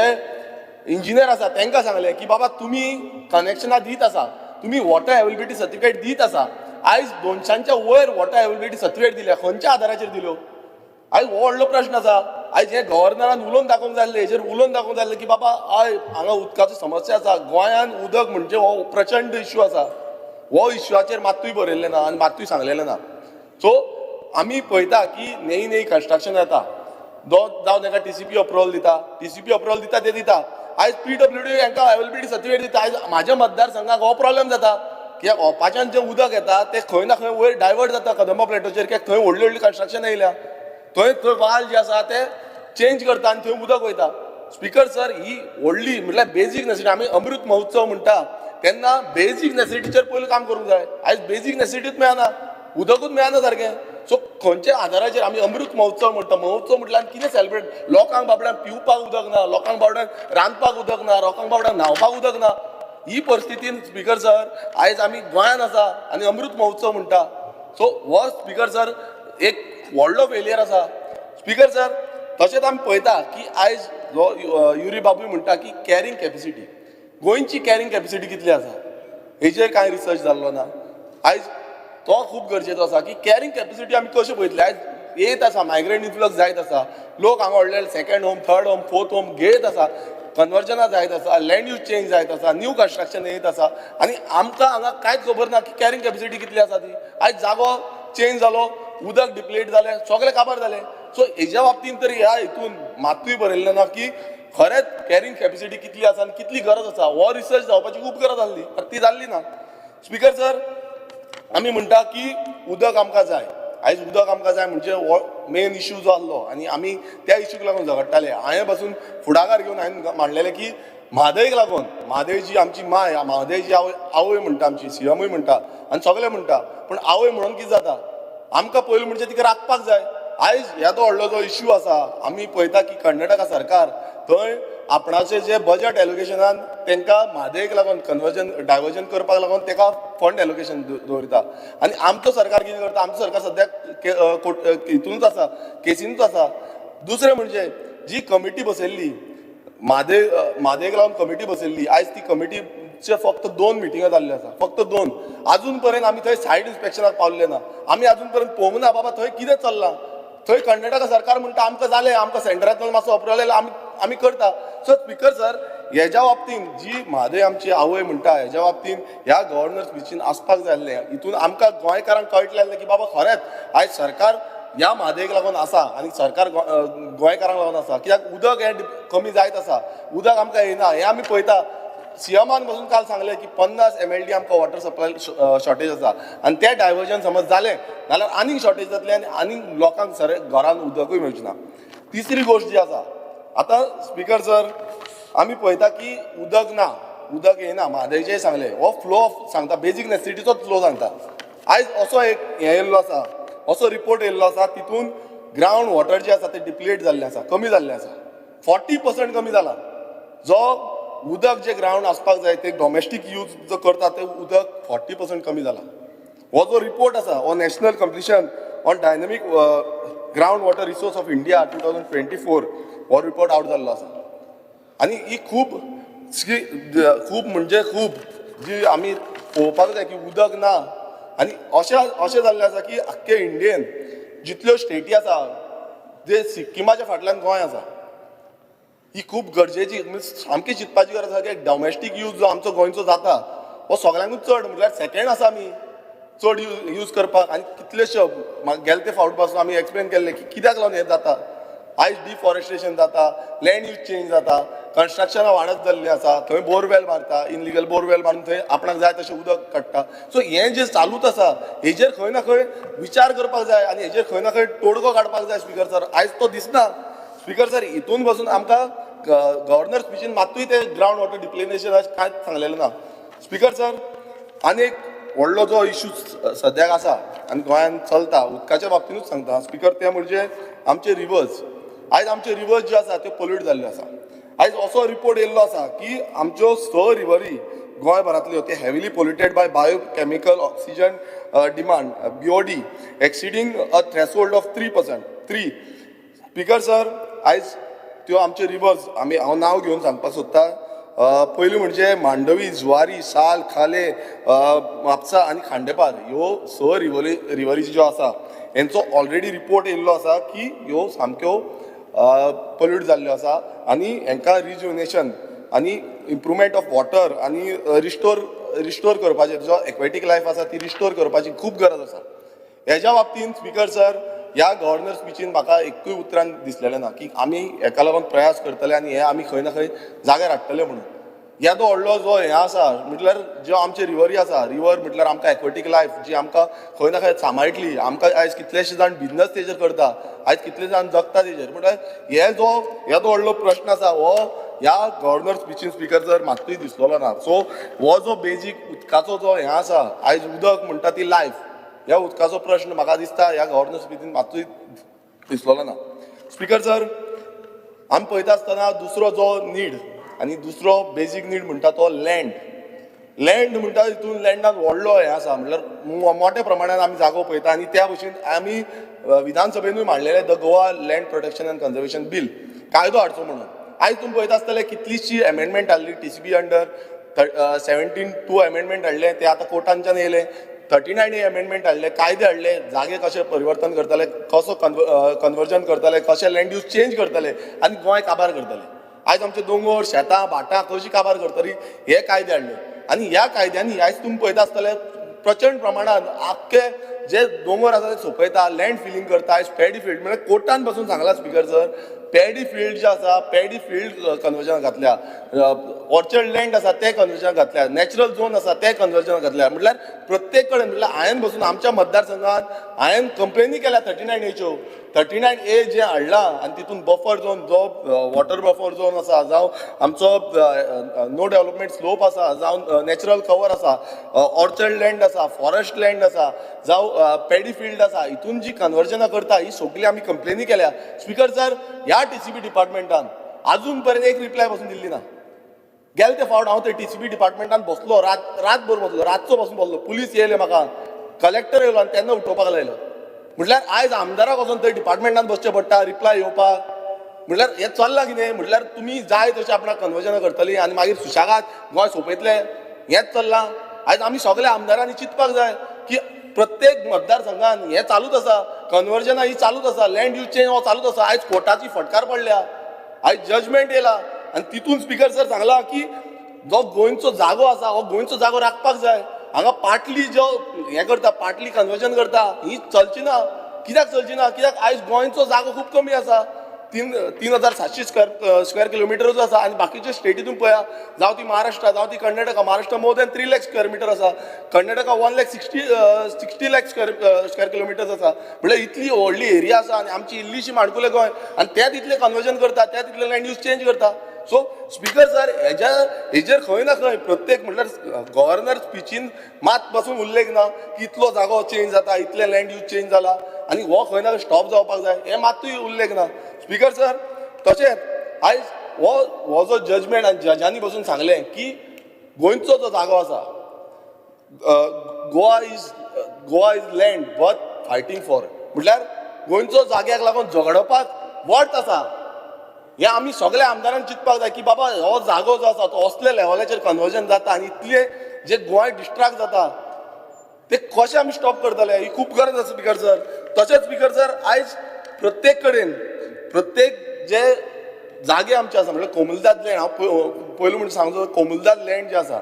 इंजिनियर आसा तांकां सांगलें की बाबा तुमी कनेक्शनां दीत आसा, तुमी वॉटर अवेलेबिलिटी सर्टिफिकेट दीत आसा. आयज 200च्या वयर वॉटर अवेलेबिलिटी सर्टिफिकेट दिल्या. खंयच्या आदाराचेर दिल्यो आयज हो व्हडलो प्रश्न आसा. आयज हे गव्हर्नरान उलोवन दाखोवंक जाय, हेजेर उलोवन दाखोवंक जाय की बाबा हय हांगा उदकाचो समस्या आसा. गोंयान उदक म्हणजे हो प्रचंड इश्यू आसा. हो इश्यूचेर मात्तूय बरयल्लें ना आनी मात्तूय सांगलेलें ना. सो आमी पळयता की नेई कन्स्ट्रक्शन येता, जावं तांकां TCP अप्रुवल दिता, TCP अप्रुवल दिता ते दिता. आयज PWD हांकां अवेलेबिलिटी सर्टिफिकेट दिता. आयज म्हाज्या मतदारसंघाक हो प्रॉब्लेम जाता. कित्याक ओपाच्यान जें उदक येता तें खंय ना खंय वयर डायवर्ट जाता कदंबा प्लेटोचेर. कित्याक थंय व्हडली कन्स्ट्रक्शन येयल्या, थंय वाल जे आसा ते चेंज करता आनी थंय उदक वयता. स्पीकर सर ही व्हडली म्हटल्यार बेजीक नेसेसिटी. आमी अमृत महोत्सव म्हणटा तेन्ना बेजीक नेसेसिटीचेर पयलीं काम करूंक जाय. आयज बेजीक नेसेसिटीच मेळना, उदकूच मेळना सारकें. सो खंयच्या आधाराचेर आमी अमृत महोत्सव म्हणटा, महोत्सव म्हटल्यार कितें सेलिब्रेट? लोकांक बाबड्यांक पिवपाक उदक ना, लोकांक बाबड्यांक रांदपाक उदक ना, लोकांक बाबड्यांक न्हावपाक उदक ना. ही परिस्थितीन स्पीकर सर आयज आमी गोंयान आसा आनी अमृत महोत्सव म्हणटा. सो हो स्पीकर सर एक व्हडलो फेलियर आसा. स्पीकर सर तशेंच आमी पळयता की आयज जो युरी बाबूय म्हणटा की कॅरींग कॅपेसिटी, गोंयची कॅरींग कॅपेसिटी कितली आसा हेचेर कांय रिसर्च जाल्लो ना. आयज तो खूब गरजेचो आसा की कॅरींग कॅपेसिटी आमी कशें पळयतले. आयज येत आसा, मायग्रंट इन्फ्लक्स जायत आसा, लोक हांगा व्हडले second home, third home, fourth home घेयत आसा, कन्वर्जनां जायत आसा, लँड यूज चेंज जायत आसा, न्यू कन्स्ट्रक्शन येत आसा आनी आमकां हांगा कांयच खबर ना की कॅरींग कॅपेसिटी कितली आसा ती. आयज जागो चेंज जालो, उदक डिप्लेट जालें, सगळें काबार जालें. सो हेज्या बाबतींत तरी ह्या हितून मातूय बरयल्लें ना की खरेंच कॅरींग कॅपेसिटी कितली आसा आनी कितली गरज आसा. हो रिसर्च जावपाची खूब गरज आसली, ती जाल्ली ना. स्पीकर सर आमी म्हणटा की उदक आमकां जाय. आयज उदक आमकां जाय म्हणजे हो मेन इश्यू जो आसलो आनी आमी त्या इश्यूक लागून झगडटाले. हांवें पासून फुडाकार घेवन हांवें मांडलेलें की म्हादयक लागून, म्हादय जी आमची माय, म्हादय जी आवय म्हणटा, आमची सीएमूय म्हणटा आनी सगळे म्हणटा, पूण आवय म्हणून कितें जाता, आमकां पयलीं म्हणजे तिका राखपाक जाय. आयज ह्याचो व्हडलो जो इश्यू आसा, आमी पळयता की कर्नाटका सरकार थंय आपणाचें जे बजट एलोकेशनान तांकां म्हादयक लागून डायवर्जन करपाक लागून ताका फंड एलोकेशन दवरता. आनी आमचो सरकार कितें करता, आमचो सरकार सद्याक हितूनच आसा, केसीनूच आसा. दुसरें म्हणजे जी कमिटी बसयल्ली म्हादयक लागून कमिटी बसयल्ली, आयज ती कमिटीचे फक्त 2 मिटिंगां जाल्ली आसा, फक्त 2. अजून पर्यंत आमी थंय सायट इन्स्पेक्शनाक पावल्ले ना. आमी अजून पर्यंत पळोवंक ना बाबा थंय कितें चल्लां. थंय कर्नाटका सरकार म्हणटा आमकां जालें, आमकां सेंटरांतल्यान मातसो अप्रुवल आमी करता. सो स्पीकर सर हेज्या बाबतींत जी म्हादय आमची आवय म्हणटा हेज्या बाबतींत ह्या गव्हर्नर स्पिचीन आसपाक जाय आसलें. हितून आमकां गोंयकारांक कळटलें की बाबा खरेंच आयज सरकार ह्या म्हादयक लागून आसा आनी सरकार गोंयकारांक लागून आसा. कित्याक उदक हें कमी जायत आसा, उदक आमकां येना हें आमी पळयता. सीएमान पासून काल सांगलें की 50 MLD आमकां वॉटर सप्लाय शॉर्टेज आसा आनी तें डायवर्जन समज जालें जाल्यार आनीक शॉर्टेज जातलें आनी आनीक लोकांक घरान उदकूय मेळचें ना. तिसरी गोश्ट जी आसा, आतां स्पीकर सर आमी पळयता की उदक ना, उदक येना, म्हादयचेंय सांगलें, हो फ्लो सांगता, बेजीक नेसेसिटीचोच फ्लो सांगता. आयज असो एक हें येयल्लो आसा, असो रिपोर्ट येयल्लो आसा, तितून ग्रावंड वॉटर जें आसा तें डिप्लेट जाल्लें आसा, कमी जाल्लें आसा, 40% कमी जाला. जो उदक जे ग्रावंड आसपाक जाय ते डॉमेस्टीक यूज जो करता तें उदक 40% कमी जाला. हो जो रिपोर्ट आसा हो national completion on dynamic ground water resource of India 2024 हो रिपोर्ट आउट जाल्लो आसा. आनी ही खूब म्हणजे खूब जी आमी पळोवपाक जाय की उदक ना. आनी अशें जाल्लें आसा की आख्खे इंडियेन जितल्यो स्टेटी आसा जे सिक्किमाच्या फाटल्यान गोंय आसा, ही खूब गरजेची सामकी चिंतपाची गरज आसा की डॉमेस्टीक यूज जो आमचो गोंयचो जाता हो सगळ्यांकूच चड म्हटल्यार सेकंड आसा आमी चड यूज करपाक. आनी कितलेशे गेले ते फावट पासून आमी एक्सप्लेन केल्लें की कित्याक लागून हें जाता. आयज डिफॉरेस्टेशन जाता, लँड यूज चेंज जाता, कन्स्ट्रक्शनां वाडत जाल्लीं आसा, थंय बोरवेल मारता, इनलिगल बोरवेल मारून थंय आपणाक जाय तशें उदक काडटा. सो हें जें चालूच आसा हेजेर खंय ना खंय विचार करपाक जाय आनी हेजेर खंय ना खंय तोडगो काडपाक जाय. स्पीकर सर आयज तो दिसना. स्पीकर सर हितून पासून आमकां गव्हर्नर स्पिचीन मातूय ते ग्रावंड वॉटर डिप्लेनेशन कांयच सांगलेलें ना. स्पीकर सर आनी एक व्हडलो जो इश्यू सद्याक आसा आनी गोंयांत चलता उदकाच्या बाबतींतूच सांगता स्पीकर, ते म्हणजे आमचे रिवर्स. आयज आमचे रिवर्स जे आसा ते पोल्यूट जाल्ले आसा. आयज असो रिपोर्ट येयल्लो आसा की आमच्यो 6 रिव्हरी गोंयभरांतल्यो ते heavily polluted by biochemical oxygen demand BOD exceeding a threshold of 3%. Speaker sir आयज त्यो आमचे रिवर्स हांव नांव घेवन सांगपाक सोदता. पयलीं म्हणजे मांडवी, जुवारी, साल, खाले, म्हापसा आनी खांडेपार ह्यो 6 रिव्हरी ज्यो आसा हेंचो ऑलरेडी रिपोर्ट येयल्लो आसा की ह्यो सामक्यो पोल्यूट जाल्ल्यो आसा आनी हेंकां रिज्युनेशन आनी इम्प्रुवमेंट ऑफ वॉटर आनी रिस्टोर करपाचें जो एक्वेटीक लायफ आसा ती रिस्टोर करपाची खूब गरज आसा. हेज्या बाबतींत स्पीकर सर ह्या गव्हर्नर स्पिचीन म्हाका एकूय उतरान दिसलेलें ना की आमी हेका लागून प्रयास करतले आनी हें आमी खंय ना खंय जाग्यार हाडटले म्हणून. येदो व्हडलो जो हें आसा म्हटल्यार ज्यो आमचे रिव्हरी आसा, रिव्हर म्हटल्यार आमकां एक्वेटीक लायफ जी आमकां खंय ना खंय सांबाळटली. आमकां आयज कितलेशे जाण बिजनस तेजेर करता, आयज कितले जाण जगता तेजेर. म्हटल्यार येदो व्हडलो प्रश्न आसा हो ह्या गव्हर्नर स्पिचीन स्पीकर सर मात्तूय दिसलेलो ना. सो हो जो बेजीक उदकाचो जो हें आसा, आयज उदक म्हणटा ती लायफ, ह्या उदकाचो प्रश्न म्हाका दिसता ह्या गव्हर्नर स्पिचीन मात्तूय दिसलेलो ना. स्पीकर सर, आमी पळयता आसतना दुसरो जो नीड आनी दुसरो बेजीक नीड म्हणटा तो लँड म्हणटा तितून लँडान व्हडलो हें आसा, म्हटल्यार मोठ्या प्रमाणान आमी जागो पळयता आनी त्या भशेन आमी विधानसभेनूय मांडलेले the Goa land protection and conservation bill, कायदो हाडचो म्हणून. आयज तुमी पळयता आसतले कितलीशी एमेंडमेंट हाडली TCP अंडर. 17 एमेंडमेंट हाडले, ते आतां कोर्टांच्यान येयले. 39 एमेंडमेंट हाडले, कायदे हाडले, जागे कशे परिवर्तन करतले, कसो कन्वर्जन करतले, कशे लँड यूज चेंज करतले आनी गोंय काबार करतले. आयज आमचे दोंगर, शेतां, भाटां कशी काबार करतली हे कायदे हाडले. आनी ह्या कायद्यांनी आयज तुमी पळयता आसतले प्रचंड प्रमाणात आख्खे जे दोंगर आसा ते सोंपयता, लँड फिलिंग करता. आयज पॅडी फील्ड म्हणजे कोर्टान पासून सांगला स्पीकर सर, पॅडी फील्ड जे आसा पॅडी फील्ड कन्वर्जन घातल्या, ऑर्चर्ड लँड आसा ते कन्वर्जन घातल्या, नॅचरल झोन आसा ते कन्वर्जन घातल्या. म्हटल्यार प्रत्येक कडेन, म्हटल्यार हांवें बसून आमच्या मतदारसंघात हांवें कंप्लेनी केल्या 39A 39A जे हाडला आनी तितून बफर झोन, जो वॉटर बफर झोन आसा, जावं आमचो नो डेव्हलपमेंट स्लोप आसा, जावं नॅचरल कवर आसा, ऑर्चर्ड लँड आसा, फॉरेस्ट लँड आसा, जावं पॅडी फील्ड आसा, हितून जी कन्वर्जनां करता ही सगळी आमी कंप्लेनी केल्या. स्पीकर सर, ह्या TCP डिपार्टमेंटान अजून पर्यंत एक रिप्लाय पासून दिल्ली ना. गेले ते फावट हांव ते TCP डिपार्टमेंटान बसलो, रातभर बसलो, रातचो पासून बसलो. पुलीस येयले म्हाका, कलेक्टर येयलो आनी तेन्ना उठोवपाक लायलो. म्हटल्यार आयज आमदाराक वचून थंय डिपार्टमेंटान बसचें पडटा रिप्लाय येवपाक. म्हटल्यार हें चल्लां कितें? म्हटल्यार तुमी जाय तशें आपणाक कन्वर्जनां करतलीं आनी मागीर सुशेगाद गोंय सोंपयतले, हेंच चल्लां. आयज आमी सगळ्या आमदारांनी चिंतपाक जाय की प्रत्येक मतदारसंघान हें चालूच आसा, कन्वर्जनां ही चालूच आसा, लँड यूज चेंज हो चालूच आसा. आयज कोर्टाची फटकार पडल्या, आयज जजमेंट येयला आनी तितून स्पीकर सर सांगला की जो गोंयचो जागो आसा हो गोंयचो जागो राखपाक जाय. हांगा पाटली जो हें करता, पाटली कन्वर्जन करता, ही चलची ना. कित्याक चलची ना? कित्याक आयज गोंयचो जागो खूब कमी आसा. 3,700 स्क्वेअर किलोमिटरूच आसा आनी बाकीचे स्टेटीतून पळया, जावं ती महाराष्ट्र, जावं ती Karnataka. Maharashtra more than 3 lakh square metre आसा, कर्नाटका 1,60,000 लाख स्क्वेअर किलोमिटर्स आसा. म्हळ्यार इतली व्हडली एरिया आसा आनी आमची इल्लीशी माणकुलें गोंय, आनी ते तितले कन्वर्जन करता, ते तितले लँड यूज चेंज करता. सो स्पीकर सर, हेजेर खंय ना खंय प्रत्येक म्हटल्यार गव्हर्नर स्पिचीन मात पासून उल्लेख ना की इतलो जागो चेंज जाता, इतले लँड यूज चेंज जाला आनी हो खंय ना खंय स्टॉप जावपाक जाय, हे मातूय उल्लेख ना. स्पीकर सर, तशेंच आयज हो जो जजमेंट आनी जजांनी बसून सांगलें की गोंयचो जो जागो आसा, Goa is land worth fighting for. म्हटल्यार गोंयचो जाग्याक लागून झगडपाक वर्थ आसा. हे आमी सगळ्या आमदारांनी चिंतपाक जाय की बाबा हो जागो जो आसा तो असले लेवलाचेर कन्वर्जन जाता आनी इतले जे गोंय डिस्ट्रॅक्ट जाता ते कशें आमी स्टॉप करतले, ही खूब गरज आसा स्पीकर सर. तशेंच स्पीकर सर, आयज प्रत्येक कडेन प्रत्येक जे जागे आमचे आसा, म्हळ्यार कोमुलदाद लँड, हांव पयलीं म्हणून सांगतो, कोमुलदाद लँड जे आसा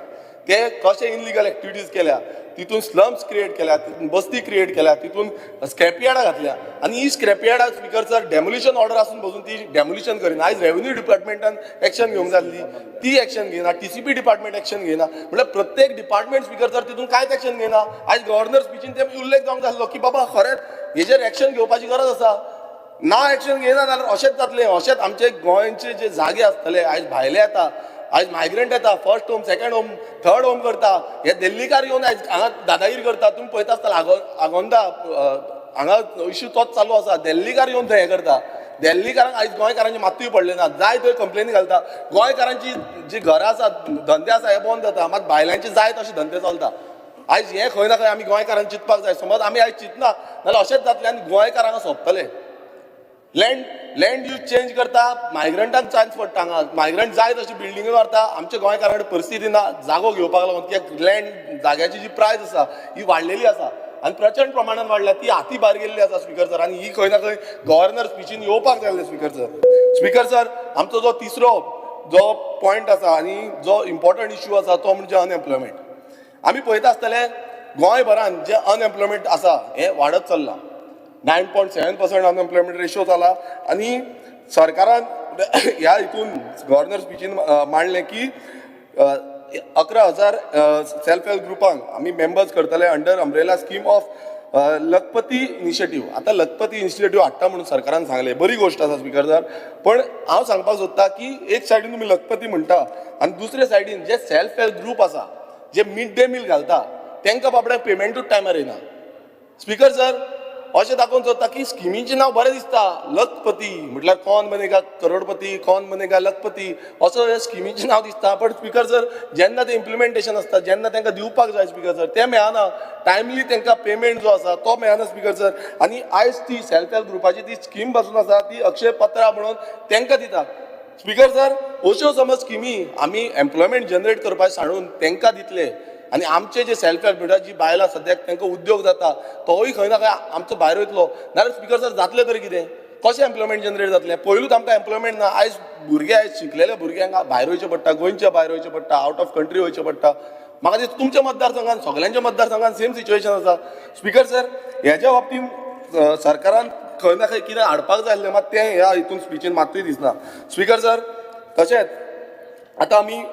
ते कशे इनलिगल एक्टिविटीज केल्या, तितून स्लम्स क्रिएट केल्या, तितून बस्ती क्रिएट केल्या, तितून स्क्रॅपयार्डां घातल्या आनी ही स्क्रॅपयार्डां स्पीकर सर डेमोलिशन ऑर्डर आसून बसून ती डेमोलिशन करिना. आयज रेव्हेन्यू डिपार्टमेंटान एक्शन घेवंक जाय आसली, ती एक्शन घेयना. TCP डिपार्टमेंट एक्शन घेयना. म्हळ्यार प्रत्येक डिपार्टमेंट स्पीकर सर तितून कांयच एक्शन घेयना. आयज गव्हर्नर स्पिचीन ते उल्लेख जावंक जाय आसलो की बाबा खरेंच हेजेर एक्शन घेवपाची गरज आसा. ना एक्शन घेयना जाल्यार अशेंच जातलें. अशेंच आमचे गोंयचे जे जागे आसतले, आयज भायले येता, आयज मायग्रंट येता, first home, second home, third home करता. हे दिल्लीकार येवन आयज हांगा दादागिरी करता. तुमी पळयता आसतले आगोंदा हांगा इश्यू तोच चालू आसा. दिल्लीकार येवन थंय हें करता. दिल्लीकारांक आयज गोंयकारांची मात्तूय पडले ना. जाय थंय कंप्लेनी घालता. गोंयकारांची जी घरां आसात, धंदे आसा, हे बंद जाता. मात भायल्यांचे जाय तशे धंदे चलता. आयज हे खंय ना खंय आमी गोंयकारांक चिंतपाक जाय. समज आमी आयज चिंतना जाल्यार अशेंच जातलें आनी गोंयकारांक सोंपतले. लँड यूज चेंज करता, मायग्रंटांक चान्स पडटा. हांगा मायग्रंट जाय तशी बिल्डिंगो मारता. आमच्या गोंयकारां कडेन परिस्थिती ना जागो घेवपाक लागून. कित्याक लँड जाग्याची जी प्रायस आसा ही वाडलेली आसा आनी प्रचंड प्रमाणान वाडल्या. ती हाती भायर गेल्ली आसा स्पीकर सर. आनी ही खंय ना खंय गव्हर्नर स्पिचीन येवपाक जाय आसलें स्पीकर सर. स्पीकर सर, आमचो जो तिसरो जो पॉयंट आसा आनी जो इम्पॉर्टंट इश्यू आसा तो म्हणजे अनएम्प्लॉयमेंट. आमी पळयता आसतले गोंयभरान जे अनएम्प्लॉयमेंट आसा हें वाडत चल्लां. 9.7% अनएम्प्लॉयमेंट रेशो जाला आनी सरकारान ह्या हितून गव्हर्नर स्पिचीन मांडलें की 11,000 सेल्फ हेल्प ग्रुपांक आमी मेंबर्स करतले under umbrella scheme of Lakhpati initiative, आता लखपती इनिशिएटीव्ह हाडटा म्हणून सरकारान सांगले, बरी गोष्ट आसा स्पिकर सर. पण हांव सांगपाक सोदता की एक सायडीन तुमी लखपती म्हणटा आनी दुसरे सायडीन जे सेल्फ हेल्प ग्रुप आसा, जे मिड डे मील घालता, तांकां बाबड्याक पेमेंटूच टायमार येना. स्पिकर सर, अशें दाखोवन सोदता की स्किमीचें नांव बरें दिसता, लखपती म्हटल्यार कौन बनेगा करोडपती, कौन बनेगा लखपती, असो हे स्किमीचें नांव दिसता. पण स्पिकर सर, जेन्ना तें इम्प्लिमेंटेशन आसता, जेन्ना तांकां दिवपाक जाय स्पिकर सर, तें मेळना. टायमली तांकां पेमेंट जो आसा तो मेळना स्पिकर सर. आनी आयज ती सेल्फ हेल्प ग्रुपाची ती स्कीम पासून आसा ती अक्षय पत्रा म्हणून तांकां दिता. स्पिकर सर, अश्यो समज स्किमी आमी एम्प्लॉयमेंट जनरेट करपाचें सांडून तांकां दितले आनी आमचे जे सेल्फ हेल्प ग्रुपाची जी बायलां सद्याक तांकां उद्योग जाता तोय खंय ना खंय आमचो भायर वयतलो. नाल्यार स्पिकर सर जातलें तरी कितें? कशें एम्प्लॉयमेंट जनरेट जातलें? पयलूच आमकां एम्प्लॉयमेंट ना. आयज भुरगे आयज शिकलेल्या भुरग्यांक भायर वयचें पडटा, गोंयच्या भायर वयचें पडटा, आवट ऑफ कंट्री वयचें पडटा. म्हाका दिसता तुमच्या मतदारसंघान सगळ्यांच्या मतदारसंघान सेम सिच्युएशन आसा. स्पिकर सर, हेच्या बाबतीन सरकारान खंय ना खंय कितें हाडपाक जाय आसलें, मात तें ह्या हितून स्पिचीन मात्तूय दिसना. स्पिकर सर, तशेंच आतां आमी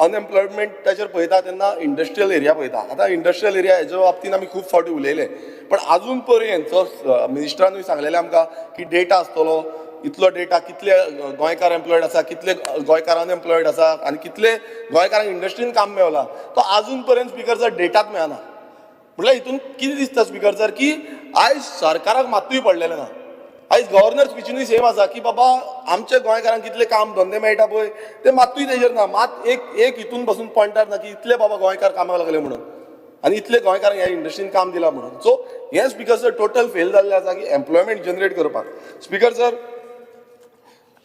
अनएम्प्लॉयमेंटाचेर पळयता तेन्ना इंडस्ट्रियल एरिया पळयता. आतां इंडस्ट्रियल एरिया हेच्या बाबतीन आमी खूब फावटी उलयले, पण आजून पर्यंत जो मिनिस्टरानूय सांगलेलें आमकां की डेटा आसतलो, इतलो डेटा कितले गोंयकार एम्प्लॉयड आसा, कितले गोंयकार अनएम्प्लॉयड आसा आनी कितले गोंयकारांक इंडस्ट्रीन काम मेवला, तो आजून पर्यंत स्पिकर सर डेटाच मेळना. म्हटल्यार हितून कितें दिसता स्पिकर सर की आयज सरकाराक मात्तूय पडलेलें ना. आयज गव्हर्नर स्पिचीनूय सेम आसा की बाबा आमच्या गोंयकारांक कितले काम धंदे मेळटा पळय ते मात्तूय तेजेर ना. मात एक हितून पासून पॉयंटार ना की इतले बाबा गोंयकार कामाक लागले म्हणून आनी इतले गोंयकारांक ह्या इंडस्ट्रीन काम दिलां म्हणून. सो हें स्पिकर सर टोटल फेल जाल्लें आसा की एम्प्लॉयमेंट जनरेट करपाक. स्पिकर सर,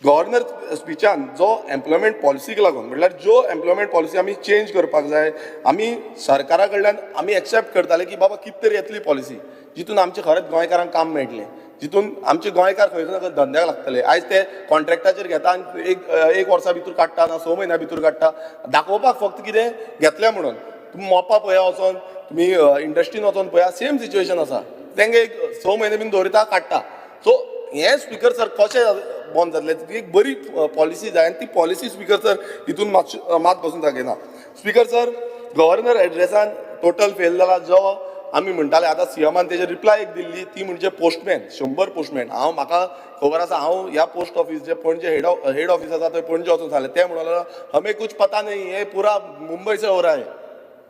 गव्हर्नर स्पिचान जो एम्प्लॉयमेंट पॉलिसीक लागून म्हटल्यार ज्यो एम्प्लॉयमेंट पॉलिसी आमी चेंज करपाक जाय, आमी सरकारा कडल्यान आमी एक्सेप्ट करताले की बाबा कितें तरी येतली पॉलिसी जितून आमचे खरेंच गोंयकारांक काम मेळटलें, जितून आमचे गोंयकार खंय ना खंय धंद्याक लागतले. आयज ते कॉन्ट्रॅक्टाचेर घेता आनी एक वर्सा भितर काडटा ना 6 म्हयन्या भितर काडटा, दाखोवपाक फक्त कितें घेतलें म्हणून. तुमी मोपा पळया वचोन, तुमी इंडस्ट्रीन वचोन पळया, सेम सिच्युएशन आसा. तांकां एक 6 म्हयने बीन दवरिता, काडटा. सो हें स्पिकर सर कशें बंद जातलें? एक बरी पॉलिसी जाय आनी ती पॉलिसी स्पिकर सर हितून मात बसून दाखयना. स्पिकर सर, गव्हर्नर एड्रेसान टोटल फेल जाला. जो आमी म्हणटाले आतां सीएमान तेजेर रिप्लाय एक दिल्ली, ती म्हणजे पोस्टमॅन, 100 पोस्टमॅन. म्हाका खबर आसा, हांव ह्या पोस्ट ऑफिस जे पणजे हेड ऑफिस आसा थंय पणजे वचून सांगलें. ते म्हणून हमें कुछ पता नहीं, हे पुरा मुंबय से हो रहा है.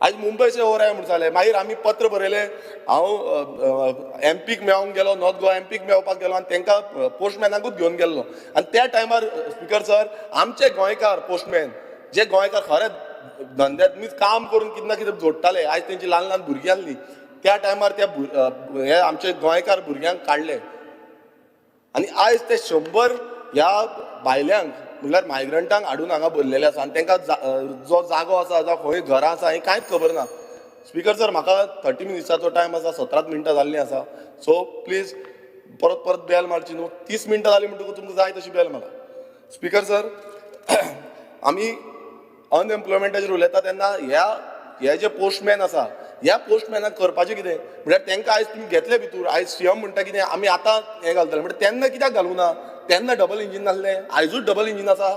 आयज मुंबय से हो रहा है म्हणून सांगलें. मागीर आमी पत्र बरयलें, हांव एमपीक मेळोंक गेलो, नॉर्थ गोवा एमपीक मेळपाक गेलो आनी तांकां पोस्टमॅनाकूच घेवन गेल्लो. आनी त्या टायमार स्पिकर सर, आमचे गोंयकार पोस्टमॅन, जे गोंयकार खरेंच धंद्यात मीच काम करून कितें ना कितें जोडटाले, आयज तेंची ल्हान ल्हान भुरगीं आसलीं, त्या टायमार त्या हे आमचे गोंयकार भुरग्यांक काडले. आनी आयज ते 100 ह्या भायल्यांक म्हळ्यार मायग्रंटांक हाडून हांगा भरलेले आसा आनी तांकां जो जागो आसा, जावं खंय घरां आसा, हें कांयच खबर ना. स्पिकर सर, म्हाका 30 मिनिट्साचो टायम आसा, 17 मिनटां जाल्लीं आसा. सो प्लीज परत बेल मारची न्हू. 30 मिनटां जालीं म्हणटकूच तुमकां जाय तशी बेल मारा. स्पिकर सर, आमी अनएम्प्लॉयमेंटाचेर उलयता तेन्ना हे जे पोस्टमॅन आसा, ह्या पोस्टमॅनाक करपाचें कितें? म्हळ्यार तांकां आयज तुमी घेतले भितर, आयज सीएम म्हणटा कितें आमी आतां हें घालतले, म्हणजे तेन्ना कित्याक घालूं ना? तेन्ना डबल इंजीन नासलें, आयजूच डबल इंजीन आसा.